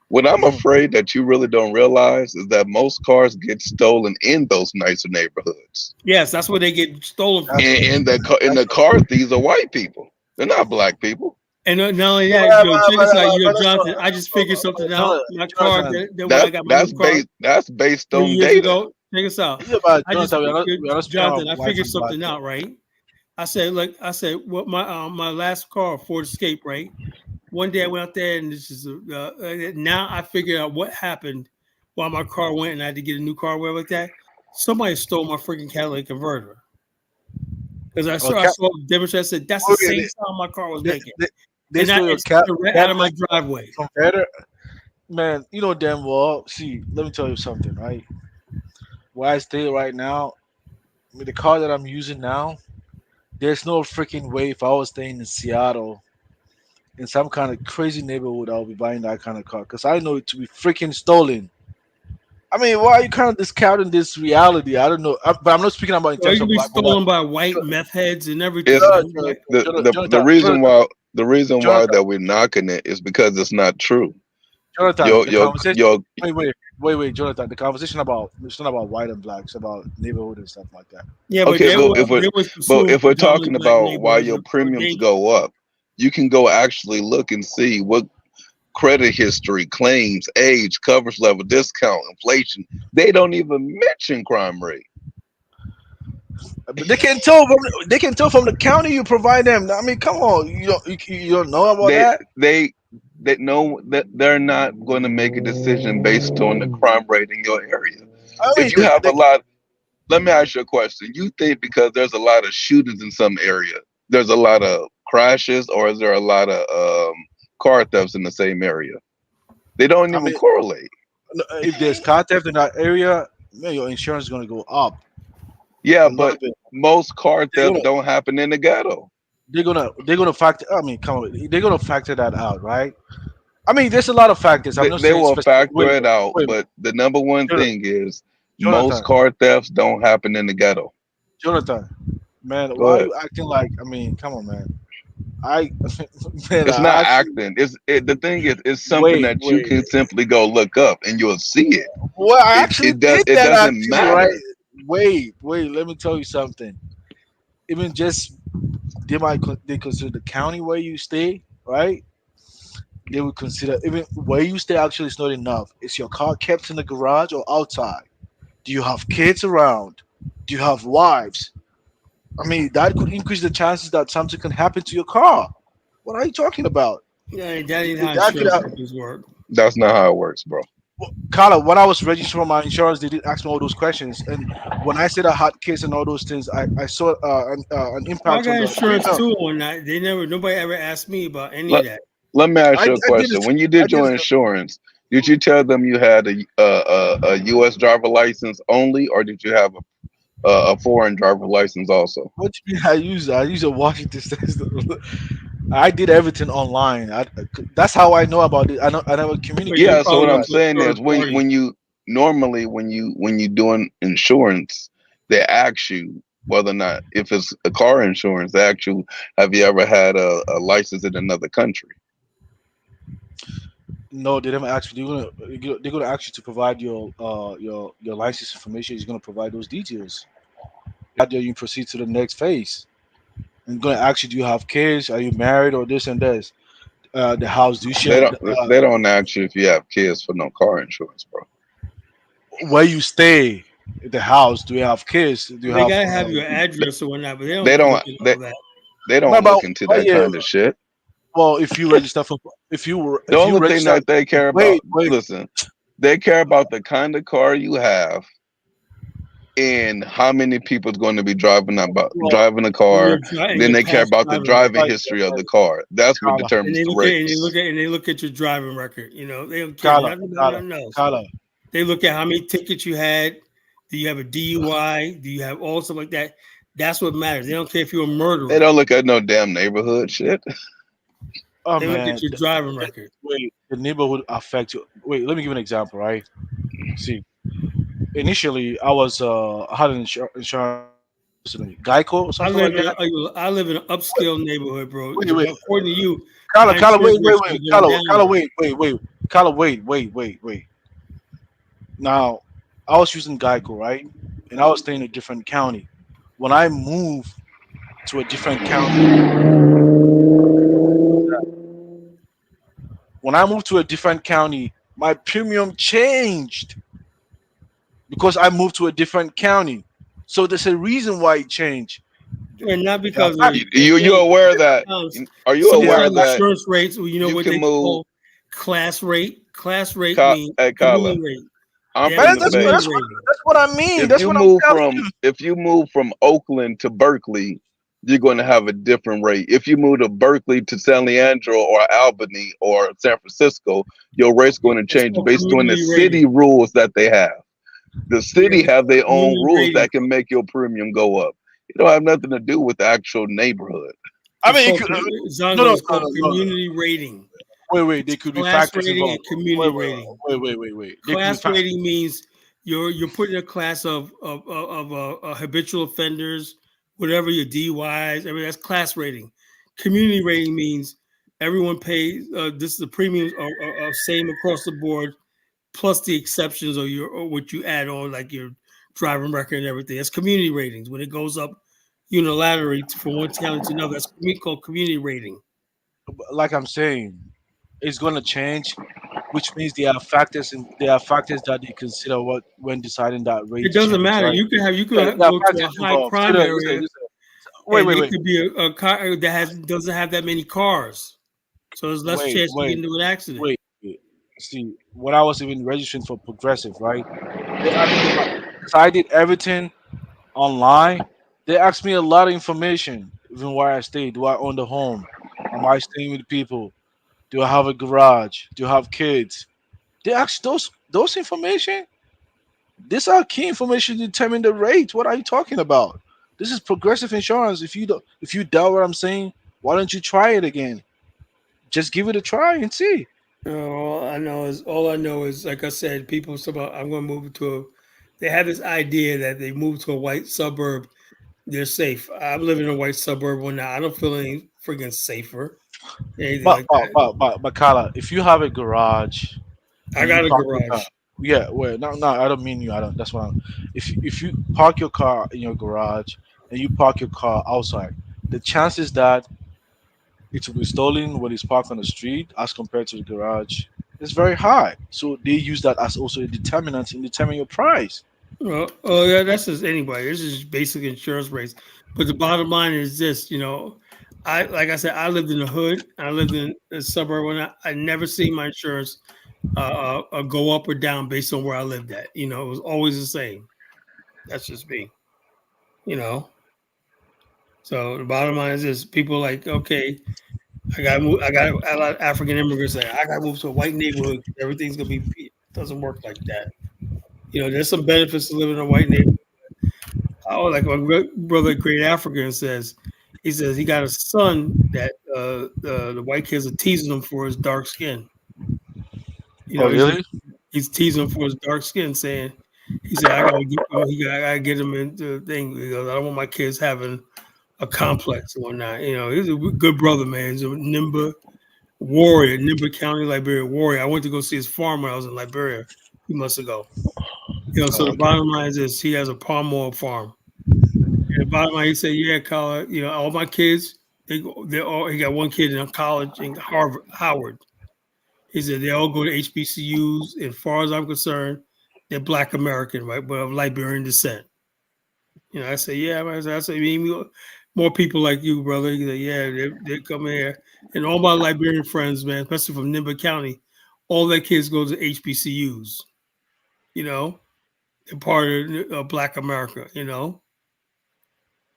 what I'm afraid that you really don't realize is that most cars get stolen in those nicer neighborhoods. Yes, that's where they get stolen from. And the car thieves are white people. They're not black people. And not only that, check this out, Jonathan. I just figured something out. My car, when I got my new car, That's based 3 on years data. ago. Check this out. Jonathan, I figured something out, right? I said, what my last car, Ford Escape, right? One day I went out there, and this is now I figured out what happened while my car went, and I had to get a new car, whatever like that. Somebody stole my freaking catalytic converter because I saw the demonstration. I said that's the same sound my car was making. They stole your right out of my driveway. Converter. Man, you know damn well. See, let me tell you something, right? where I stay right now, with the car that I'm using now, there's no freaking way if I was staying in Seattle in some kind of crazy neighborhood, I'll be buying that kind of car because I know it to be freaking stolen. I mean, why are you kind of discounting this reality? I don't know, but I'm not speaking about in Well, terms you of can be black or white. stolen by white meth heads and everything. It's Right? the reason why that we're knocking it is because it's not true. Jonathan, Your the your conversation. your Wait, Jonathan. The conversation about it's not about white and black. It's about neighborhood and stuff like that. Yeah, but okay, they but was if pursuing we're predominantly talking black about why neighborhoods your or premiums dangerous. go up, you can go actually look and see what credit history, claims, age, coverage level, discount, inflation. They don't even mention crime rate. But they can tell from the county you provide them. I mean, come on, you don't know about that? They know that they're not going to make a decision based on the crime rate in your area. I mean, If you have a lot, let me ask you a question. You think because there's a lot of shootings in some area, there's a lot of crashes, or is there a lot of car thefts in the same area? They don't even correlate. If there's car theft in that area, man, your insurance is going to go up. Yeah, A lot but of it. most car They're thefts gonna don't happen in the ghetto. they're gonna factor. I mean, come on, they're gonna factor that out, right? I mean, there's a lot of factors. I'm not They saying will specific. factor it out, but the number one Jonathan, thing is most Jonathan, car thefts don't happen in the ghetto. Jonathan, man, Go why are ahead. you acting like? I mean, come on, man. I man, It's I not actually acting. The thing is, it's something wait, that you wait. can simply go look up and you'll see it. Well, I actually did It that doesn't actually, right? matter. Wait. Let me tell you something. Even just they consider the county where you stay, right? They would consider even where you stay actually is not enough. Is your car kept in the garage or outside? Do you have kids around? Do you have wives? I mean, that could increase the chances that something can happen to your car. What are you talking about? Yeah, that ain't how That could insurance have, companies work. That's not how it works, bro. Carla, when I was registering my insurance, they did ask me all those questions. And when I said I had kids and all those things, I saw an Well, I impact on got the insurance premium. too on that. Nobody ever asked me about any of Let that. Let me ask I you a did question. it. When you I did did your it. insurance, did you tell them you had a U.S. driver license only, or did you have a foreign driver license also? What do you mean I use a Washington State. I did everything online. That's how I know about it. I never communicated you Yeah. So with what probably I'm went to a saying third is, party. when you normally when you doing insurance, they ask you whether or not, if it's a car insurance, they ask you, have you ever had a license in another country? No, they never ask you. They're gonna ask you to provide your license information. He's gonna provide those details. After you proceed to the next phase. I'm gonna ask you, do you have kids? Are you married or this and this? The house, do you share They don't ask you if you have kids for no car insurance, bro. where you stay? The house, do you have kids? Do you They have gotta have your address or whatnot, but they They don't don't look at they, all that. they no, don't but look into that yeah, kind of shit. well, if you register for The if you only thing register that they care about, wait listen, they care about the kind of car you have and how many people's going to be well, driving the car. And Then your they care past about the driving driving record. history of the car. That's what Carla, determines the rates. And they look at your driving record. You know, they don't care Carla, nothing about Carla, nothing else. Carla. They look at how many tickets you had. Do you have a DUI? Do you have all stuff like that? That's what matters. They don't care if you're a They murderer. don't look at no damn neighborhood shit. Oh They look man, at your driving record. wait, the neighborhood affect you. Wait, let me give you an example, right? See, initially I had an insurance Geico or something like that. I live in an upscale neighborhood, bro. Wait. According to you, Carla, my Carla, insurance rates are going down. Carla, wait. Carla, wait. Now, I was using Geico, right? And I was staying in a different county. When I moved to a different county, my premium changed because I moved to a different county. So there's a reason why it changed. And not The because fact- You aware that? Are you aware sometimes that insurance rates, you know you what can they move? call class rate? Class rate means Hey, Kyla, community rate. I'm They have a from the Bay. community rating. That's what I mean. That's what I'm telling you. If you move from Oakland to Berkeley, you're going to have a different rate. If you move to Berkeley to San Leandro or Albany or San Francisco, your rate's going to It's change called based on the community city rating. rules that they have. The city have their own Community rules rating. that can make your premium go up. It don't have nothing to do with the actual neighborhood. I mean, Zongo, it's called community rating. Wait. They could be Class factors rating involved. and community rating. Wait. They could be Class factors. rating means you're putting a class of habitual offenders, whatever your DUIs. I mean, that's class rating. Community rating means everyone pays. This the premiums are same across the board, plus the exceptions or what you add on, like your driving record and everything. That's community ratings. When it goes up unilaterally from one county to another, that's called community rating. Like I'm saying, it's going to change, which means there are factors that they consider when deciding that rate. It doesn't change, matter. right? You could There are go to a factors high involved. crime area. Wait. It could be a car that doesn't have that many cars, so there's less chance to get into an accident. Wait. See, when I was even registering for Progressive, right? I did everything online. They asked me a lot of information, even where I stayed. Do I own the home? Am I staying with people? Do I have a garage? Do I have kids? They asked those information. These are key information to determine the rate. What are you talking about? This is Progressive Insurance. If you doubt what I'm saying, why don't you try it again? Just give it a try and see. All I know is, like I said, people say about I'm going to move to a. They have this idea that they move to a white suburb, they're safe. I'm living in a white suburb now. I don't feel any friggin' safer. Anything like that. But Kala, if you have a garage, I and got you a park your car- garage. yeah, well, no, I don't mean you. I don't. That's what I'm. If you park your car in your garage and you park your car outside, the chances that it will be stolen when it's parked on the street as compared to the garage is very high. So they use that as also a determinant in determining your price. Well, oh yeah, that's just anybody. This is basic insurance rates. But the bottom line is this, I like I said, I lived in the hood. I lived in a suburb when I never seen my insurance go up or down based on where I lived at. It was always the same. That's just me. So the bottom line is this: people like, okay, I got a lot of African immigrants say I got to move to a white neighborhood. Everything's gonna be. It doesn't work like that. There's some benefits to living in a white neighborhood. Oh, like my brother, Great African says, he says he got a son that the white kids are teasing him for his dark skin. Really? He's teasing him for his dark skin, saying, he said, I gotta get him into the thing because I don't want my kids having a complex and whatnot. He's a good brother, man. He's a Nimba warrior, Nimba County, Liberia warrior. I went to go see his farm when I was in Liberia a few months ago. So the bottom line is this: he has a palm oil farm. And the bottom line, he said, "Yeah, college. All my kids, he got one kid in college in Howard. He said they all go to HBCUs. As far as I'm concerned, they're Black American, right, but of Liberian descent. I said, yeah. I said, more people like you, brother. He said, yeah, they come here, and all my Liberian friends, man, especially from Nimba County, all their kids go to HBCUs. They're part of Black America. And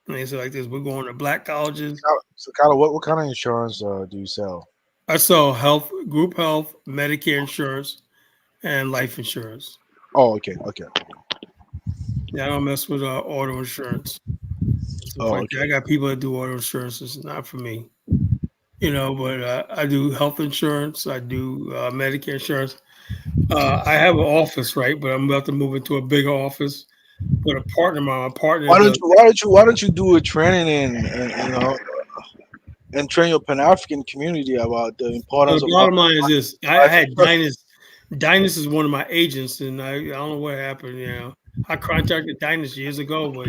they say like this: we're going to Black colleges. So, Kala, what kind of insurance do you sell? I sell group health, Medicare insurance, and life insurance. Oh, okay. Yeah, I don't mess with auto insurance. Okay. I got people that do auto insurance. It's not for me. But I do health insurance. I do Medicare insurance. I have an office, right? But I'm about to move into a bigger office. But my partner. Why don't you do a training and train your Pan African community about the importance of. The bottom line is this: I had Dynas. Dynas is one of my agents, and I don't know what happened. I contacted Dynas years ago, but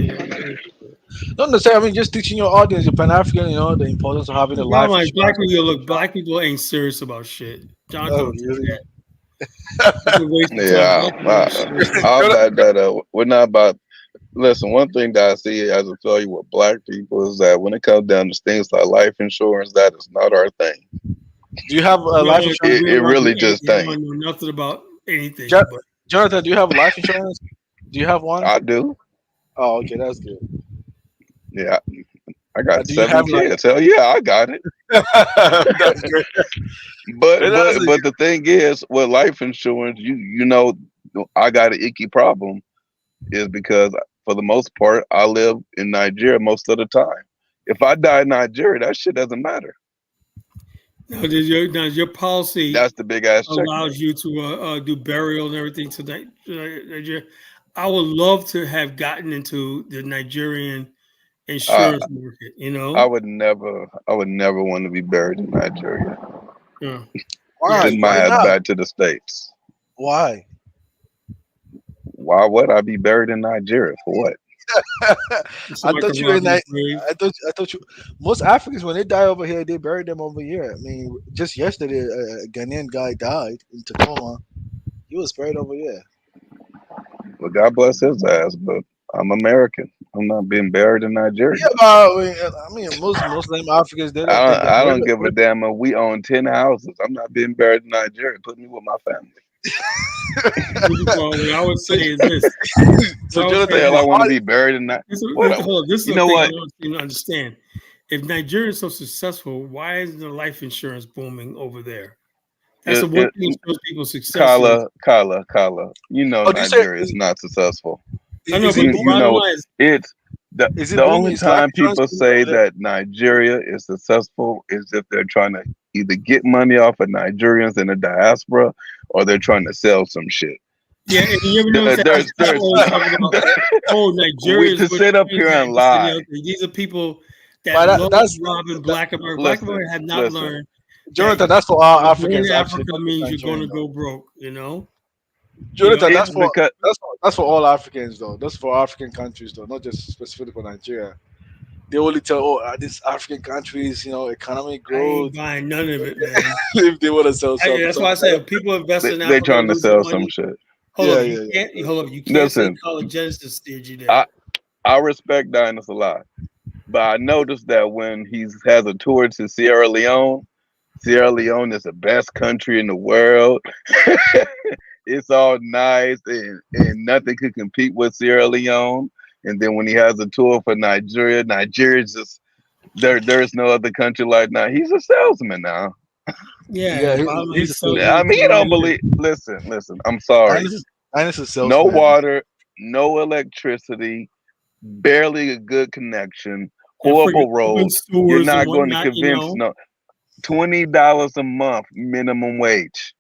don't understand. I mean, just teaching your audience, your Pan African, the importance of having a life. Black people ain't serious about shit. John told you really? that. I'll back that up. We're not about. Listen, one thing that I see as a failure with Black people is that when it comes down to things like life insurance, that is not our thing. Do you have life insurance? It really just ain't. I know nothing about anything. Jonathan, do you have life insurance? Do you have one? I do. Oh, okay, that's good. Yeah, I got 7 kids. Hell yeah, I got it. That's great. But the thing is, with life insurance, I got an icky problem. is because for the most part, I live in Nigeria most of the time. If I die in Nigeria, that shit doesn't matter. Now, does your policy That's the big ass checkmate. allows you to do burial and everything tonight? Nigeria? I would love to have gotten into the Nigerian insurance market. You know, I would never want to be buried in Nigeria. Yeah. Why? Send my Why ass not? back to the States. Why? Why would I be buried in Nigeria for what? I thought you in that. I thought you. Most Africans when they die over here, they bury them over here. I mean, just yesterday, a Ghanaian guy died in Tacoma. He was buried over here. Well, God bless his ass, but I'm American. I'm not being buried in Nigeria. Yeah, but I mean, most Muslim Africans they don't think that. I don't give a damn if we own 10 houses. I'm not being buried in Nigeria. Put me with my family. What I would say is this. So Jonathan, I want to be buried in that. This is the You know thing what? I don't seem to understand. If Nigeria is so successful, why isn't the life insurance booming over there? That's the one thing that shows people success. Kala, you know Nigeria is not successful. I know, but you know it's the only time people say that Nigeria is successful is if they're trying to either get money off of Nigerians in the diaspora or they're trying to sell some shit. Yeah, and you ever notice Nigeria to sit up here and lie. These are people that love robbing Black America. Black America have not learned. Jonathan, that's for all Africans. Africa means you're going to go broke. You know. Jonathan, that's for all Africans though. That's for African countries though, not just specifically for Nigeria. They only tell these African countries, economic growth. I ain't buying none of it, man. If they want to sell something, that's why I say if people invest in Africa, they're trying to sell some shit. Hold up, you can't say College Genesis steered you there. I respect Dinus a lot, but I noticed that when he has a tour to Sierra Leone is the best country in the world. It's all nice and nothing could compete with Sierra Leone. And then when he has a tour for Nigeria, Nigeria's just there's no other country like that. He's a salesman now. Yeah, he's I mean, you don't believe. Listen. I'm sorry. No water, no electricity, barely a good connection, horrible roads. You're not going to convince $20 a month minimum wage.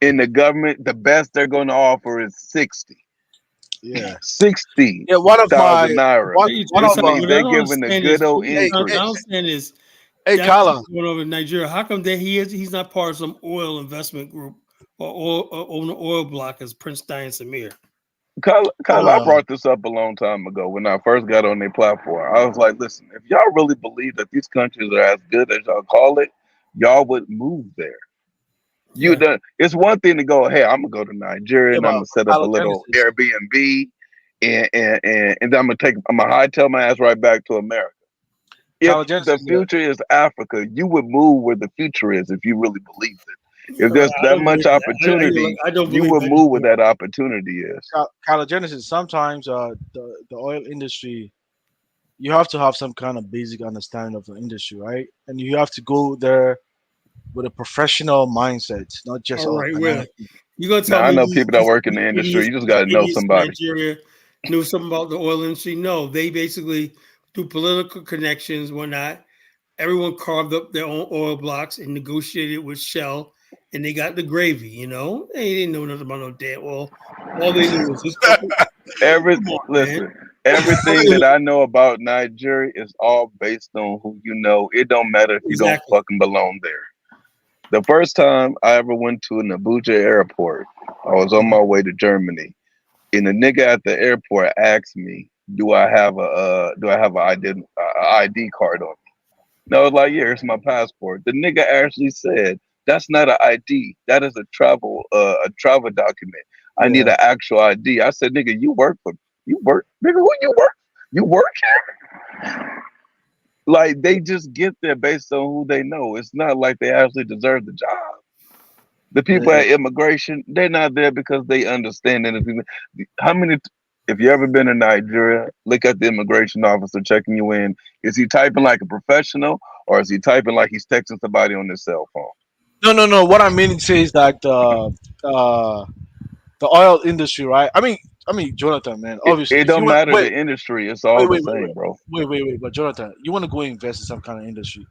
In the government, the best they're going to offer is 60. Yeah, 60. Yeah, one of my naira. One of my they're giving a good old increase. What I don't understand is, Kala, going over to Nigeria. How come that he's not part of some oil investment group or own an oil block as Prince Diane Samir? Kala, I brought this up a long time ago when I first got on their platform. I was like, listen, if y'all really believe that these countries are as good as y'all call it, y'all would move there. It's one thing to go, hey, I'm gonna go to Nigeria and I'm gonna set up a little Airbnb and then I'm gonna hightail my ass right back to America. If the future is Africa, you would move where the future is if you really believed it. If there's that much opportunity, you would move where that opportunity is. Genesis, sometimes the oil industry, you have to have some kind of basic understanding of the industry, right? And you have to go there with a professional mindset, not just all right. Well, you gonna tell me? I know these, people that work in the industry. You just got to know somebody. Nigeria knew something about the oil industry. No, they basically through political connections, whatnot. Everyone carved up their own oil blocks and negotiated with Shell, and they got the gravy. You know, they didn't know nothing about no damn oil. All they knew was this. Everything that I know about Nigeria is all based on who you know. It don't matter if you don't fucking belong there. The first time I ever went to an Abuja airport, I was on my way to Germany, and the nigga at the airport asked me, "Do I have an ID card on me?" And I was like, "Yeah, here's my passport." The nigga actually said, "That's not an ID. That is a travel document. I need an actual ID." I said, "Nigga, you work, nigga, who you work? You work here?" Like, they just get there based on who they know. It's not like they actually deserve the job. The people at immigration, they're not there because they understand anything. If you ever been to Nigeria, look at the immigration officer checking you in. Is he typing like a professional or is he typing like he's texting somebody on his cell phone? No. What I mean to say is that the oil industry, right? I mean, I mean, Jonathan, man. It, Obviously, it if you don't want, matter wait, the industry. It's all the wait, same, bro. But Jonathan, you want to go invest in some kind of industry?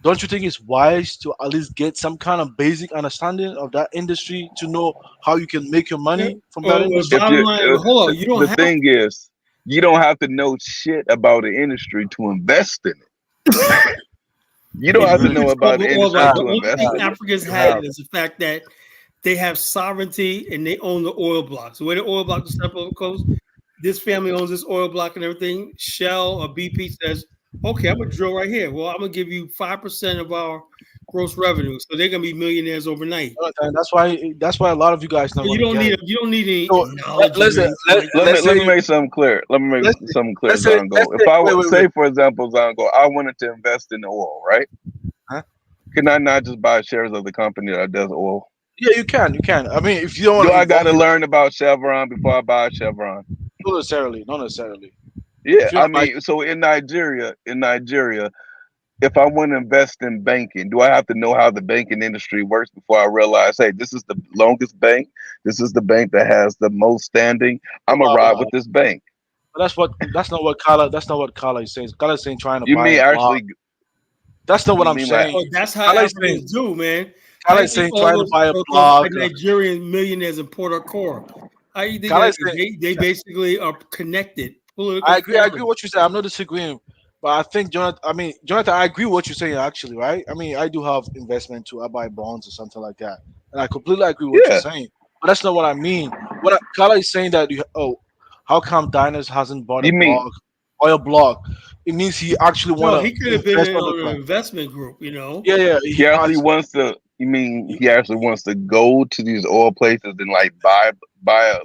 Don't you think it's wise to at least get some kind of basic understanding of that industry to know how you can make your money from that Well, industry? If bottom you line, hold on, you don't the have thing is, you don't have to know shit about the industry to invest in it. You don't if have to you know control about the the oil, industry like the to only invest thing in it. Africans had is the fact that they have sovereignty and they own the oil blocks. The way the oil blocks are set up on the coast, this family owns this oil block and everything. Shell or BP says, "Okay, I'm gonna drill right here. Well, I'm gonna give you 5% of our gross revenue, so they're gonna be millionaires overnight." Jonathan, that's why a lot of you guys So not going to get it. you don't need any So knowledge of let's anything like that. Let me make something clear. Let me make something clear, let's say Zongo. If I wait, would wait, wait. say, for example, Zongo, I wanted to invest in oil, right? Huh? Can I not just buy shares of the company that does oil? Yeah, you can. You can. I mean, if you don't want Do to I got involve to in that, learn about Chevron before I buy Chevron? not necessarily. Not necessarily. Yeah, If you I want to buy, mean, so in Nigeria, if I want to invest in banking, do I have to know how the banking industry works before I realize, hey, this is the longest bank, this is the bank that has the most standing. I'm gonna ride with this bank. but that's not what Kala is saying. Kala is saying trying to You buy mean a block. actually? That's not what You I'm mean like? saying. Oh, that's how Kala is saying Africans do, man. How Kala you is think saying all trying to buy a those blog. white Nigerian millionaires in Port Harcourt? How you think Kala that is saying they basically are connected? I Political agree. I agree family. with what you say. I'm not disagreeing, but I think Jonathan. I agree with what you're saying. Actually, right? I mean, I do have investment too. I buy bonds or something like that, and I completely agree with what you're Yeah, saying. But that's not what I mean. Kala is saying that how come Diners hasn't bought a you mean blog, oil blog? It means he actually want No, to he could have been invest in on the on an ground. investment group, you know. Yeah, yeah. he actually wants to? You mean he actually wants to go to these oil places and like buy a?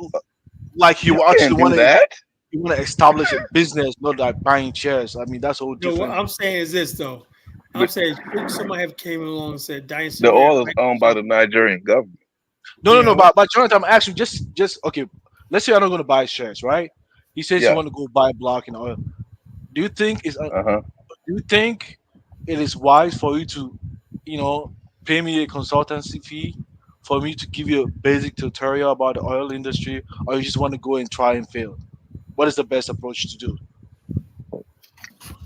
Like he You actually can't do want to. that. You want to establish a business, not like buying shares. I mean, that's a whole No, what different. I'm saying is this though. I'm But saying shouldn't somebody have came along and said the Dyson Rare, oil is owned by Microsoft, the Nigerian government. No, you no, no. know? But Jonathan, I'm actually just okay. Let's say I'm not going to buy shares, right? He says he Yeah. want to go buy block and oil. Do you think is Uh huh. do you think it is wise for you to, you know, pay me a consultancy fee for me to give you a basic tutorial about the oil industry, or you just want to go and try and fail? What is the best approach to do?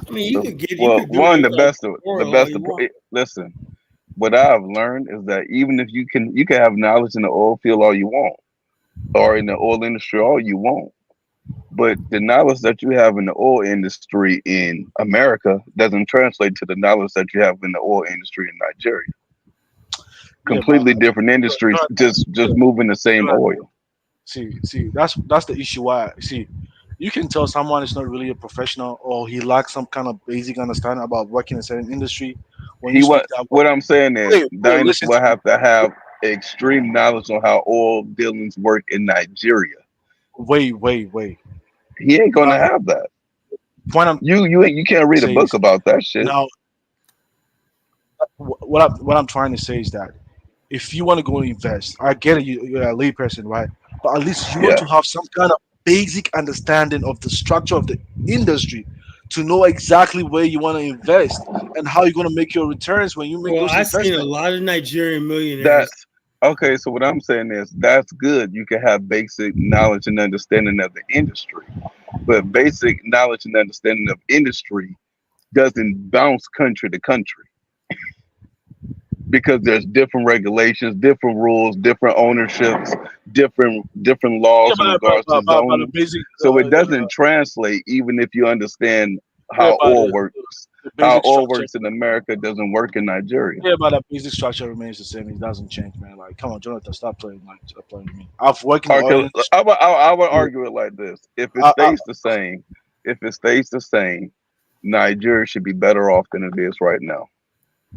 I mean, you Well, could do one the tutorial all best. you want. Listen, what I've learned is that even if you can have knowledge in the oil field all you want, or in the oil industry all you want, but the knowledge that you have in the oil industry in America doesn't translate to the knowledge that you have in the oil industry in Nigeria. Yeah, but Completely different industries, just moving the same oil. see, that's the issue. Why? See, you can tell someone is not really a professional or he lacks some kind of basic understanding about working in a certain industry when you speak that way. What I'm saying is Wait, Dynas listen will to me. have to have extreme knowledge on how oil dealings work in Nigeria. Wait. He ain't gonna Now, have that. point I'm You can't read a book says about that shit. now what I'm trying to say is that if you want to go and invest, I get it, you're a layperson, right? But at least you want Yeah. to have some kind of basic understanding of the structure of the industry to know exactly where you want to invest and how you're going to make your returns when you make Well, those I've seen a investments. lot of Nigerian millionaires. That's okay. So what I'm saying is that's good. You can have basic knowledge and understanding of the industry, but basic knowledge and understanding of industry doesn't bounce country to country because there's different regulations, different rules, different ownerships, different Yeah, laws in regards to but the zoning. basic, So it doesn't translate even if you understand yeah, how but oil works. the How basic oil structure, works in America doesn't work in Nigeria. yeah, but the basic structure remains the same. It doesn't change, man. Like, come on, Jonathan, stop playing with me. I've worked in the oil Okay, industry. I would Yeah. argue it like this: if it stays the same, Nigeria should be better off than it is right now,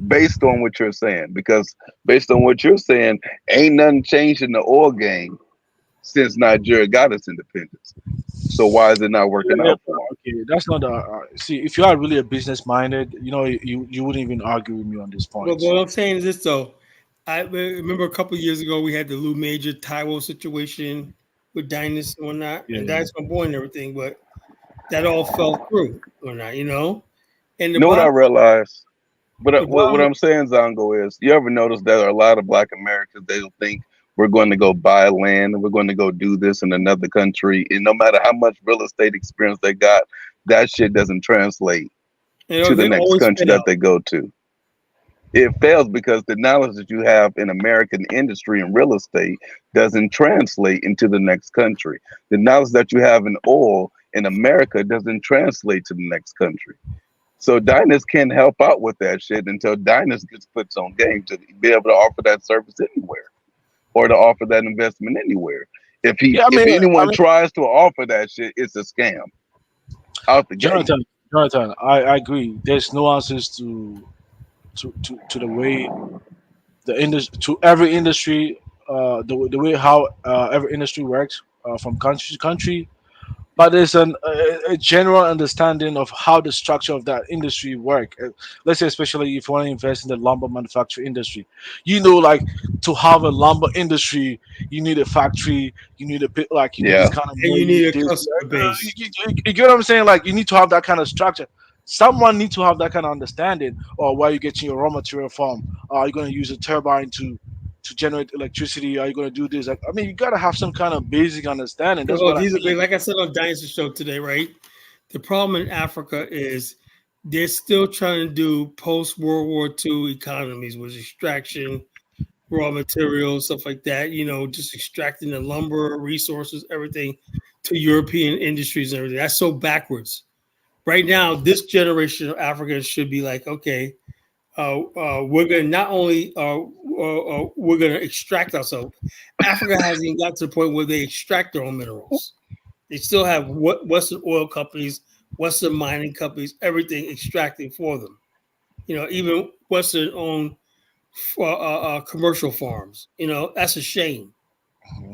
based on what you're saying. Because based on what you're saying, ain't nothing changed in the oil game since Nigeria got its independence. So why is it not working Yeah, out but for them? okay, that's not the. See, if you are really a business minded, you know, you wouldn't even argue with me on this But point. what I'm saying is this though. I remember a couple of years ago we had the Lou Major Taiwo situation with Dynas and whatnot, Yeah, and yeah. Dynas on board and everything, but that all fell through or not, you know? And You know what I realized? the What bottom I'm saying, Zongo, is you ever notice there are a lot of Black Americans? They don't think we're going to go buy land and we're going to go do this in another country. And no matter how much real estate experience they got, that shit doesn't translate to the They next always country fail. that they go to. It fails because the knowledge that you have in American industry and real estate doesn't translate into the next country. The knowledge that you have in oil in America doesn't translate to the next country. So Dynas can help out with that shit until Dynas gets put on game to be able to offer that service anywhere or to offer that investment anywhere. If anyone tries to offer that shit, it's a scam out the gate. Jonathan, I agree. There's nuances to the way the industry, to every industry, the way how every industry works from country to country. But there's a general understanding of how the structure of that industry work. Let's say, especially if you want to invest in the lumber manufacturing industry, like to have a lumber industry, you need a factory, you need you need this kind of And you money. need a This, customer base. you get what I'm saying? Like you need to have that kind of structure. Someone needs to have that kind of understanding, or where you getting your raw material from. Are you going to use a turbine to generate electricity? Are you going to do this? Like, I mean, you got to have some kind of basic understanding. That's Well, what I mean. like I said on Dynasty Show today, right? The problem in Africa is they're still trying to do post World War II economies with extraction, raw materials, stuff like that. Just extracting the lumber, resources, everything to European industries and everything. That's so backwards. Right now, this generation of Africans should be like, okay, we're gonna not only we're gonna extract ourselves. Africa hasn't even got to the point where they extract their own minerals. They still have Western oil companies, Western mining companies, everything extracting for them. Even Western-owned commercial farms. That's a shame.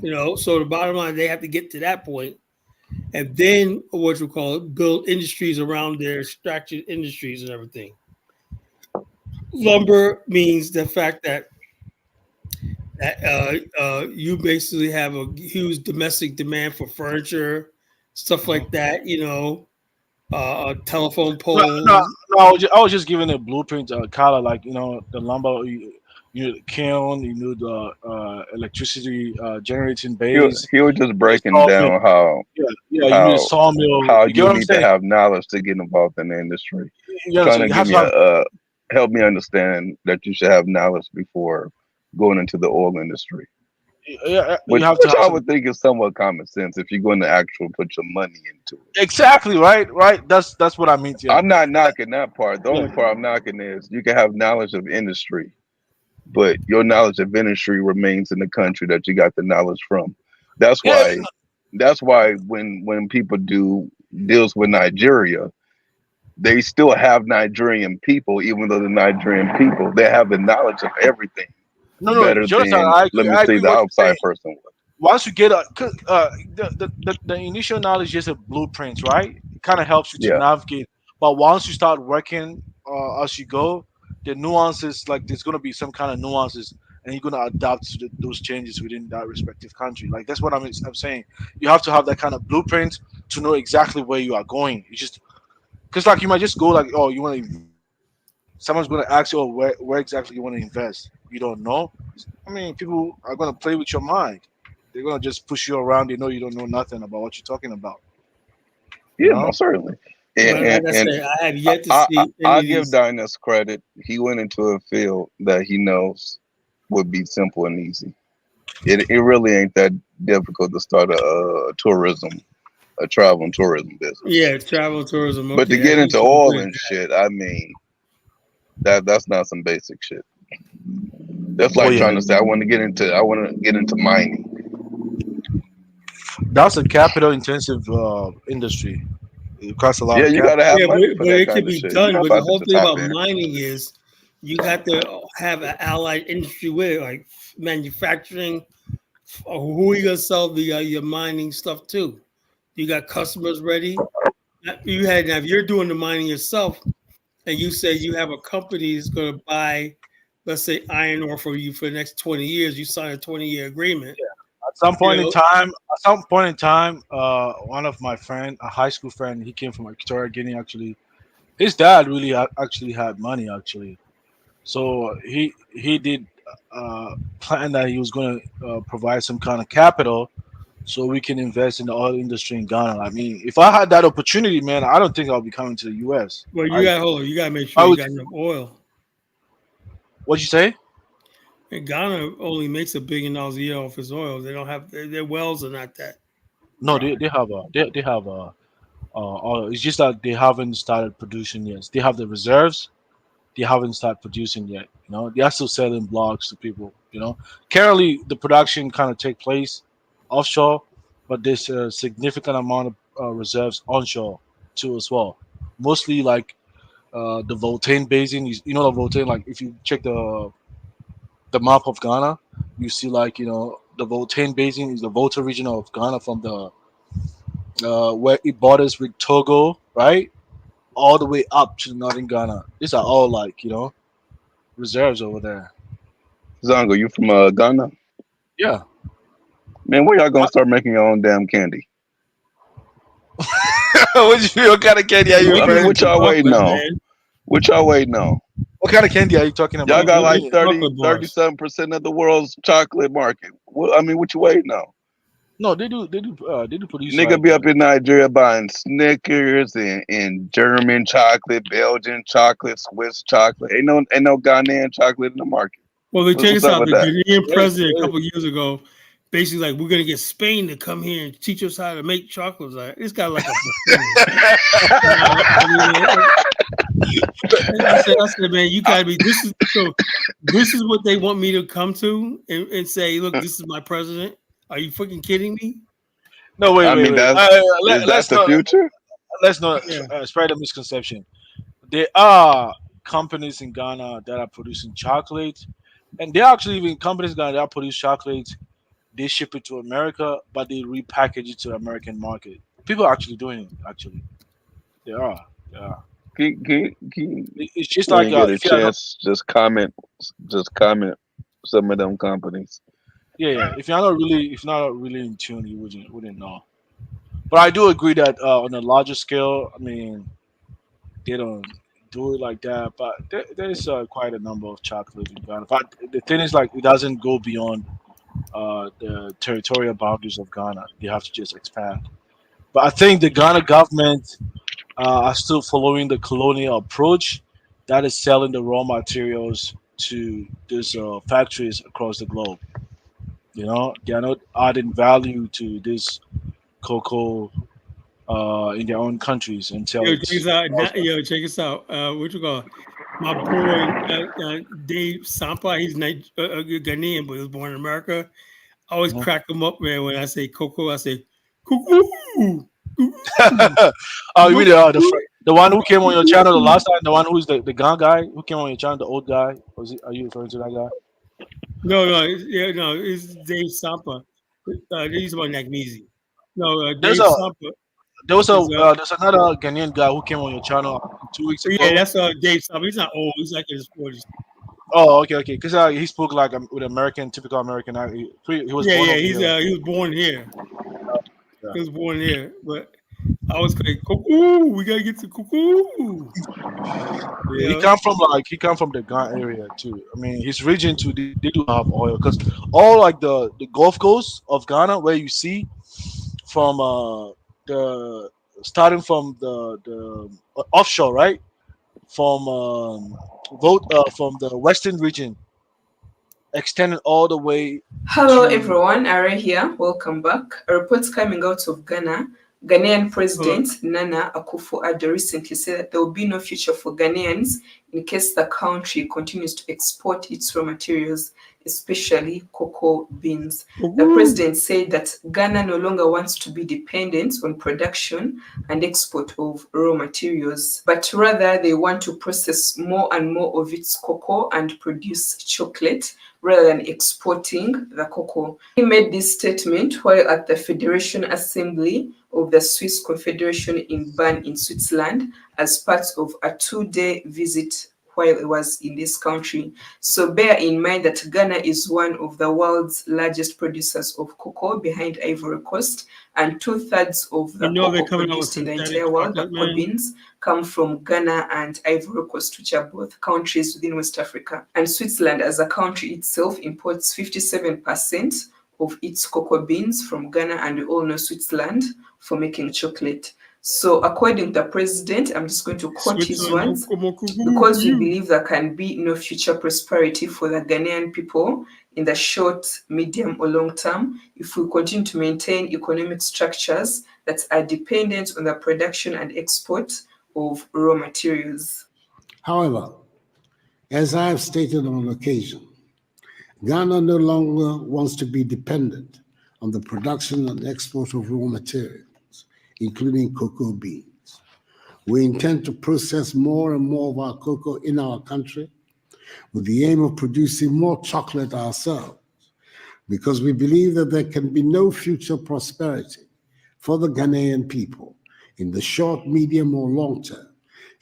So the bottom line, they have to get to that point, and then what you call it, build industries around their extraction industries and everything. Lumber means the fact that you basically have a huge domestic demand for furniture, stuff like that. Telephone poles. No, I was just giving a blueprint, color, like the lumber. You know the kiln, you know the electricity generating base. He was just breaking Sawmill. down how You need a sawmill. how You get you what I'm need to saying? have knowledge to get involved in the industry. You Trying understand? to You give have me to have. help me understand that you should have knowledge before going into the oil industry. You Which have to have I some. would think is somewhat common sense if you're going to actually put your money into it. Exactly right. That's what I mean. Yeah. I'm not knocking that part. The Yeah. only part I'm knocking is you can have knowledge of industry, but your knowledge of industry remains in the country that you got the knowledge from. That's Yeah. why when people do deals with Nigeria, they still have Nigerian people, even though the Nigerian people, they have the knowledge of everything No, better Jonathan, than, I let agree. me I say, agree the what you're saying. outside person would. Once you get the initial knowledge is a blueprint, right? It kind of helps you to Yeah. navigate. But once you start working as you go, the nuances, like there's gonna be some kind of nuances, and you're gonna adapt to those changes within that respective country. Like that's what I'm saying. You have to have that kind of blueprint to know exactly where you are going. You just because like you might just go like, oh, you want to. Someone's gonna ask you, oh, where exactly you want to invest. You don't know. I mean, people are gonna play with your mind. They're gonna just push you around. They know you don't know nothing about what you're talking about. You Yeah, know? most certainly. But like I And said, I have yet to I see any I of give these. Dynas credit. He went into a field that he knows would be simple and easy. It really ain't that difficult to start a travel and tourism business. Yeah, travel tourism. But to Okay, get he's into pretty oil good at and that. shit, I mean, that's not some basic shit. That's Oh like yeah, trying to say I want to get into mining. that's a capital intensive industry. It costs a lot Yeah, of you capital. gotta have Yeah, money for but that it can kind of be shit. You're done. not But the about to whole just thing hop about in. mining is you got to have an allied industry with it, like manufacturing. Who are you gonna sell your mining stuff to? You got customers ready. Now, if you're doing the mining yourself, and you say you have a company that's going to buy, let's say, iron ore for you for the next 20 years, you sign a 20-year agreement. At some point in time, one of my friend, a high school friend, he came from Equatorial Guinea. Actually, his dad really actually had money. Actually, so he did planned that he was going to provide some kind of capital so we can invest in the oil industry in Ghana. I mean, if I had that opportunity, man, I don't think I'll be coming to the U.S. Well, you got hold on. You got to make I sure you would. got enough oil. What'd you say? And Ghana only makes $1 billion a year off its oil. They don't have their wells are not that. No, dry. they have oil. It's just that they haven't started producing yet. They have the reserves. They haven't started producing yet. You know, they are still selling blocks to people. You know, currently the production kind of take place offshore, but there's a significant amount of reserves onshore too as well. Mostly like the Voltane Basin. You know the Voltane. Like if you check the map of Ghana, you see like the Voltane Basin is the Volta region of Ghana from the where it borders with Togo, right, all the way up to northern Ghana. These are all like reserves over there. Zongo, you from Ghana? Yeah. Man, where y'all gonna start making your own damn candy? What kind of candy are you I mean, referring what to? y'all waiting on? What y'all waiting on? What kind of candy are you talking Y'all about? got like 37% of the world's chocolate market. I mean, what you waiting on? No, they do produce Nigga like be up in Nigeria buying Snickers and German chocolate, Belgian chocolate, Swiss chocolate. Ain't no Ghanaian chocolate in the market. Well, they check What's us up out. with The that? Ghanaian president a couple years ago, basically like we're gonna get Spain to come here and teach us how to make chocolates. Like it's got like a. I said, man, you gotta be. This is what they want me to come to and say, look, this is my president. Are you fucking kidding me? No, wait. Is that the future? Let's not spread a misconception. There are companies in Ghana that are producing chocolate, and there are actually even companies in Ghana that produce chocolate. They ship it to America, but they repackage it to the American market. People are actually doing it. Actually, they are. Yeah. It's just When like you get a if you are not, chance, just comment some of them companies. yeah. If you're not really in tune, you wouldn't know. But I do agree that on a larger scale, I mean, they don't do it like that. But there's quite a number of chocolates in Ghana. But the thing is, like, it doesn't go beyond the territorial boundaries of Ghana. They have to just expand. But I think the Ghana government are still following the colonial approach, that is selling the raw materials to these factories across the globe. You know, they are not adding value to this cocoa in their own countries until Yo, check it's us out. Check us out. What you call my boy Dave Sampa? He's Ghanaian, but he was born in America. I always crack him up, man. When I say cocoa, I say cuckoo. Oh, you mean the one who came on your channel the last time? The one who's the Ghana guy who came on your channel, the old guy? Are you referring to that guy? No, it's Dave Sampa. He's about Nagmeezy. No, There's Dave a Sampa. there's Is, another Ghanaian guy who came on your channel 2 weeks ago. yeah, that's Dave Sampa. He's not old. He's like in his 40s. Oh, okay. Because he spoke like with American, typical American. He was born over here. He was born here. Yeah. He was born here, but I was like, cuckoo. We gotta get to cuckoo. Yeah, he come from the Ghana area too. I mean, his region too. They do have oil because all like the Gulf Coast of Ghana, where you see from the starting from the offshore, right? From from the western region, extending all the way. Hello everyone, Ara here. Welcome back. A report coming out of Ghana. Ghanaian President Nana Akufo-Addo recently said that there will be no future for Ghanaians in case the country continues to export its raw materials, especially cocoa beans. The president said that Ghana no longer wants to be dependent on production and export of raw materials, but rather they want to process more and more of its cocoa and produce chocolate rather than exporting the cocoa. He made this statement while at the Federation Assembly of the Swiss Confederation in Bern in Switzerland as part of a 2-day visit while it was in this country. So bear in mind that Ghana is one of the world's largest producers of cocoa behind Ivory Coast, and 2/3 of the they're cocoa coming out with produced in the synthetic entire world, the chocolate, cocoa man. beans, come from Ghana and Ivory Coast, which are both countries within West Africa. And Switzerland as a country itself imports 57% of its cocoa beans from Ghana, and we all know Switzerland for making chocolate. So according to the president, I'm just going to quote his words: because we believe there can be no future prosperity for the Ghanaian people in the short, medium, or long term if we continue to maintain economic structures that are dependent on the production and export of raw materials. However, as I have stated on occasion, Ghana no longer wants to be dependent on the production and export of raw materials, including cocoa beans. We intend to process more and more of our cocoa in our country with the aim of producing more chocolate ourselves, because we believe that there can be no future prosperity for the Ghanaian people in the short, medium, or long term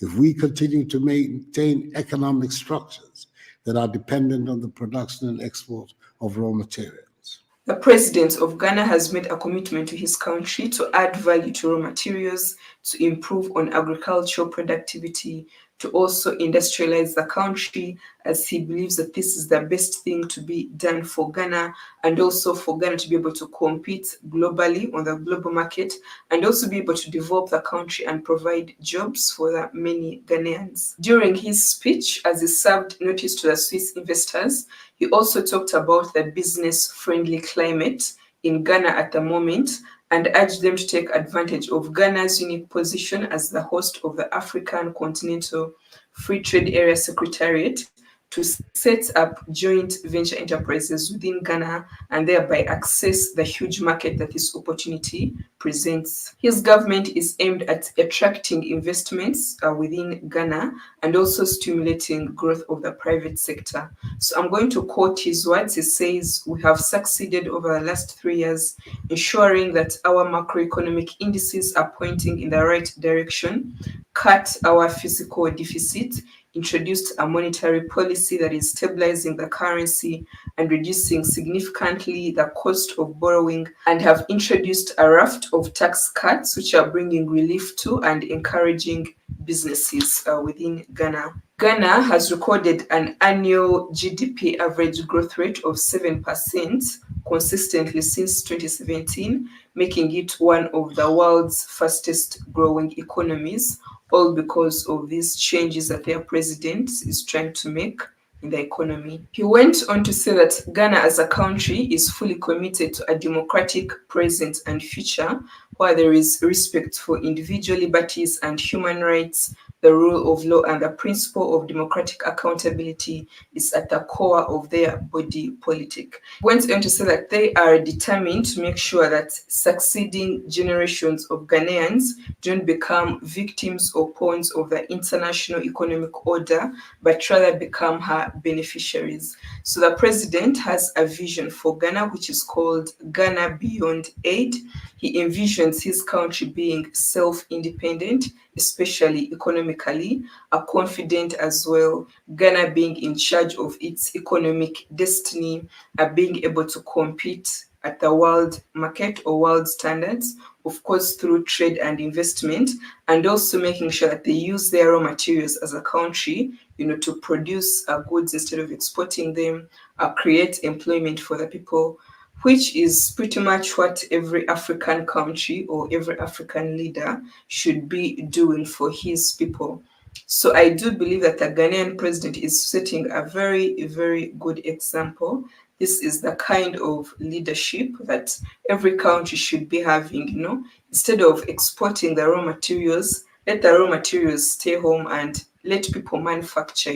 if we continue to maintain economic structures that are dependent on the production and export of raw materials. The president of Ghana has made a commitment to his country to add value to raw materials, to improve on agricultural productivity, to also industrialize the country, as he believes that this is the best thing to be done for Ghana, and also for Ghana to be able to compete globally on the global market, and also be able to develop the country and provide jobs for the many Ghanaians. During his speech, as he served notice to the Swiss investors, he also talked about the business-friendly climate in Ghana at the moment and urged them to take advantage of Ghana's unique position as the host of the African Continental Free Trade Area Secretariat to set up joint venture enterprises within Ghana and thereby access the huge market that this opportunity presents. His government is aimed at attracting investments within Ghana and also stimulating growth of the private sector. So I'm going to quote his words. He says, "We have succeeded over the last 3 years ensuring that our macroeconomic indices are pointing in the right direction, cut our fiscal deficit, introduced a monetary policy that is stabilizing the currency and reducing significantly the cost of borrowing, and have introduced a raft of tax cuts which are bringing relief to and encouraging businesses within Ghana." Ghana has recorded an annual GDP average growth rate of 7% consistently since 2017, making it one of the world's fastest growing economies, all because of these changes that their president is trying to make in the economy. He went on to say that Ghana as a country is fully committed to a democratic present and future where there is respect for individual liberties and human rights, the rule of law, and the principle of democratic accountability is at the core of their body politic. He went on to say that they are determined to make sure that succeeding generations of Ghanaians don't become victims or pawns of the international economic order, but rather become her beneficiaries. So the president has a vision for Ghana, which is called Ghana Beyond Aid. He envisions his country being self-independent, especially economically, confident as well, Ghana being in charge of its economic destiny, being able to compete at the world market or world standards, of course, through trade and investment, and also making sure that they use their raw materials as a country, to produce goods instead of exporting them, create employment for the people, which is pretty much what every African country or every African leader should be doing for his people. So I do believe that the Ghanaian president is setting a very, very good example. This is the kind of leadership that every country should be having, instead of exporting the raw materials, let the raw materials stay home and let people manufacture,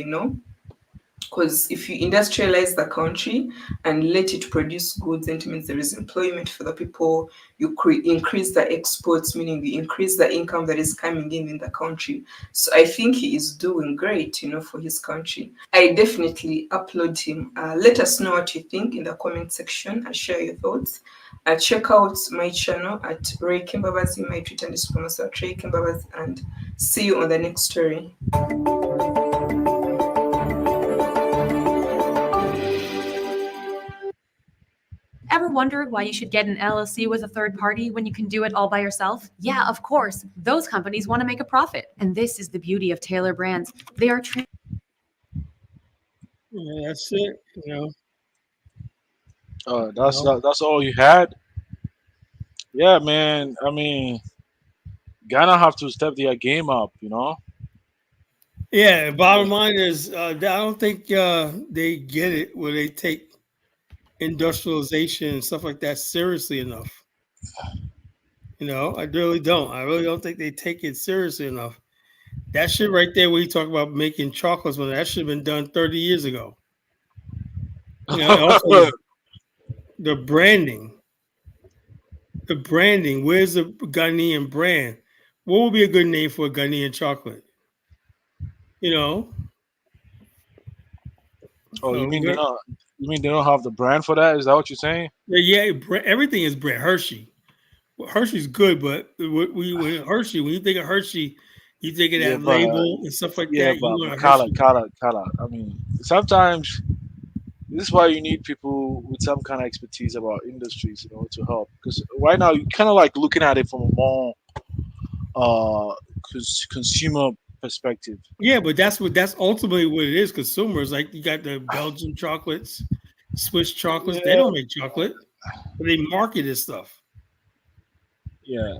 Because if you industrialize the country and let it produce goods, then it means there is employment for the people. You increase the exports, meaning you increase the income that is coming in the country. So I think he is doing great, for his country. I definitely applaud him. Let us know what you think in the comment section and share your thoughts. Check out my channel at Ray Kimbabazi, my Twitter and Instagram at Ray Kimbabazi, and see you on the next story. wondered why you should get an LLC with a third party when you can do it all by yourself? Yeah, of course. Those companies want to make a profit. And this is the beauty of Taylor Brands. They are Yeah, that's it. That's all you had. Yeah, man. I mean, Ghana have to step their game up. Yeah, bottom line is, I don't think they get it where they take industrialization and stuff like that seriously enough. I really don't. I really don't think they take it seriously enough. That shit right there, where you talk about making chocolates, when that should have been done 30 years ago. Also the branding. The branding. Where's the Ghanaian brand? What would be a good name for a Ghanaian chocolate? Oh, you mean they don't? You mean they don't have the brand for that? Is that what you're saying? Yeah, everything is brand. Hershey. Well, Hershey's good, but when you think of Hershey, you think of that label and stuff like that. You want Kala. I mean, sometimes this is why you need people with some kind of expertise about industries, to help. Because right now you're kind of like looking at it from a more consumer perspective. Yeah, but that's ultimately what it is. Consumers, like, you got the Belgian chocolates, Swiss chocolates. Yeah. They don't make chocolate, but they market this stuff. Yeah.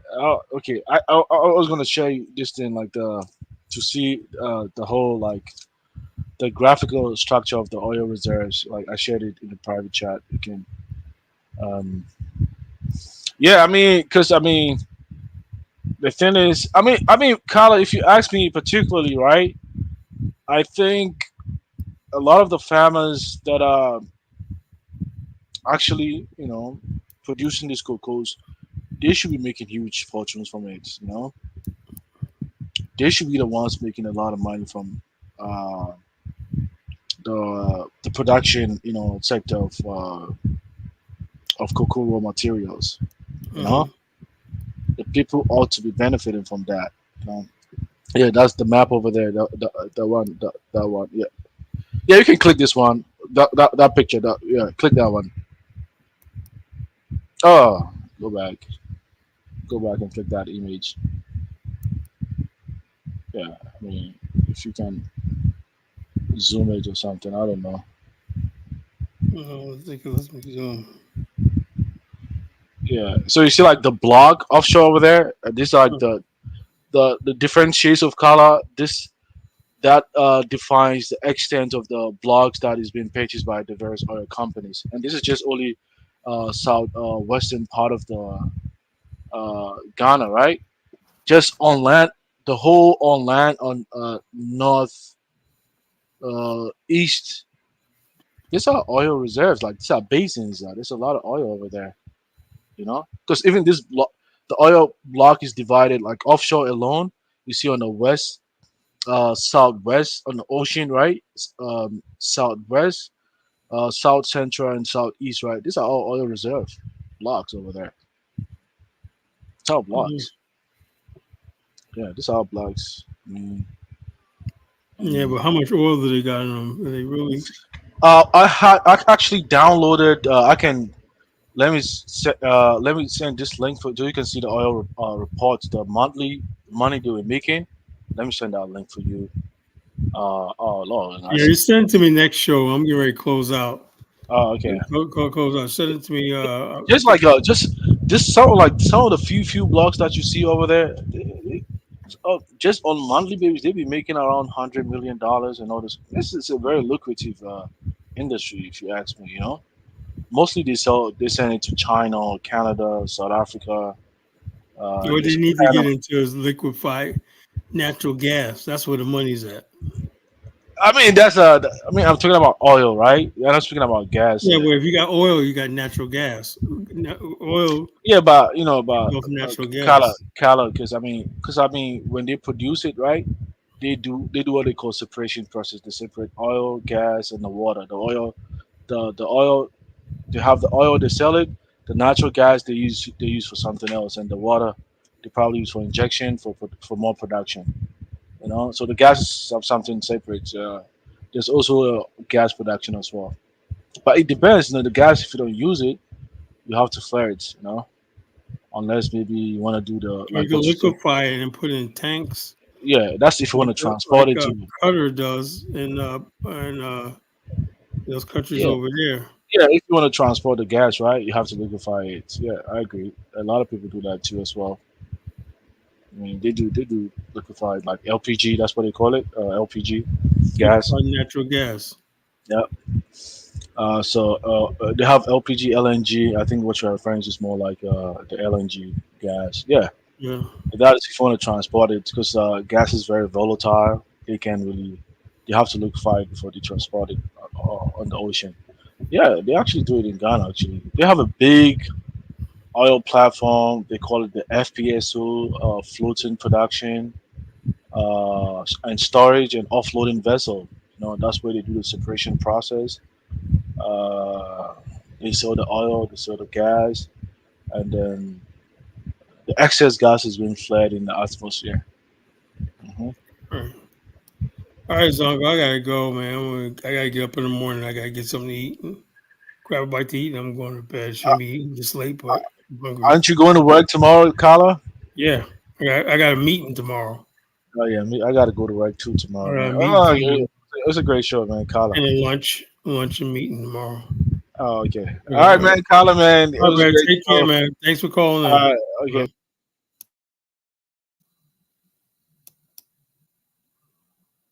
Okay. I was gonna show you this thing, like to see the whole, like, the graphical structure of the oil reserves. Like, I shared it in the private chat. You can. Yeah. The thing is, Carla, if you ask me particularly, right, I think a lot of the farmers that are actually, producing these cocos, they should be making huge fortunes from it. They should be the ones making a lot of money from the production, sector of cocoa raw materials. The people ought to be benefiting from that. Yeah, that's the map over there. The one, that one. Yeah, yeah. You can click this one. That picture. Click that one. Oh, go back and click that image. Yeah, I mean, if you can zoom it or something, I don't know. Let's make zoom. Yeah, so you see, like, the block offshore over there. These are like the different shades of color. That defines the extent of the blocks that is being purchased by the various oil companies, and this is just only south western part of the Ghana, right? Just on land, the whole on land on north east. These are oil reserves. Like, these are basins. There's a lot of oil over there. Because even this block, the oil block is divided, like, offshore alone. You see on the west, southwest on the ocean, right? Southwest, south central, and southeast, right? These are all oil reserve blocks over there. It's all blocks. Yeah, these are all blocks. Yeah, but how much oil do they got in them? Are they really? I actually downloaded. I can let me send this link so you can see the oil reports, the monthly money they were making. Let me send that link for you. Oh Lord. Yeah, you send it to me next show. I'm getting ready to close out. Oh, okay. Close out. Send it to me. Just like just some of the few blocks that you see over there. Just on monthly basis, they be making around $100 million and all this. This is a very lucrative industry, if you ask me. Mostly they send it to China, Canada, South Africa. What they need to get into is liquefied natural gas. That's where the money's at. I'm talking about oil, right? I'm not speaking about gas. Yeah, well, if you got oil, you got natural gas. Oil. Yeah, but natural gas. Color, because when they produce it, right? They do what they call separation process. They separate oil, gas, and the water. The oil, they have the oil, they sell it. The natural gas they use for something else, and the water they probably use for injection for more production. So the gas have something separate. There's also a gas production as well, but it depends. The gas, if you don't use it, you have to flare it, you know, unless maybe you want to do the You like can what you said. liquefy it and put it in tanks. Yeah, that's if you want to transport it to. Qatar does in those countries Yeah, over there. yeah. If you want to transport the gas, right, you have to liquefy it. Yeah, I agree. A lot of people do that too as well. I mean, they do liquefied like LPG. That's what they call it, LPG gas. Liquefied natural gas. Yeah. So they have LPG, LNG. I think what you're referring to is more like the LNG gas. Yeah, Yeah. that is if you want to transport it because gas is very volatile. They can really, you have to liquefy it before they transport it on the ocean. Yeah, they actually do it in Ghana. Actually, they have a big oil platform. They call it the FPSO, floating production and storage and offloading vessel. You know, that's where they do the separation process. Uh, they sell the oil, they sell the gas, and then the excess gas is being flared in the atmosphere. Mhm. All right, Zongo, I gotta go, man. I gotta get up in the morning. I gotta get something to eat and grab a bite to eat, and I'm going to bed. Shouldn't be eating this late, but I'm hungry. Aren't you going to work tomorrow, Kala? Yeah, I got a meeting tomorrow. Oh yeah, me. I got to go to work too tomorrow, I got a man. meeting Oh, tomorrow yeah, it's a great show, man, Kala. and a lunch and meeting tomorrow. Oh, okay. Yeah, All right, man, Kala, man. It all right, was a man. great Take care, show. man. Thanks for calling in. All right, okay.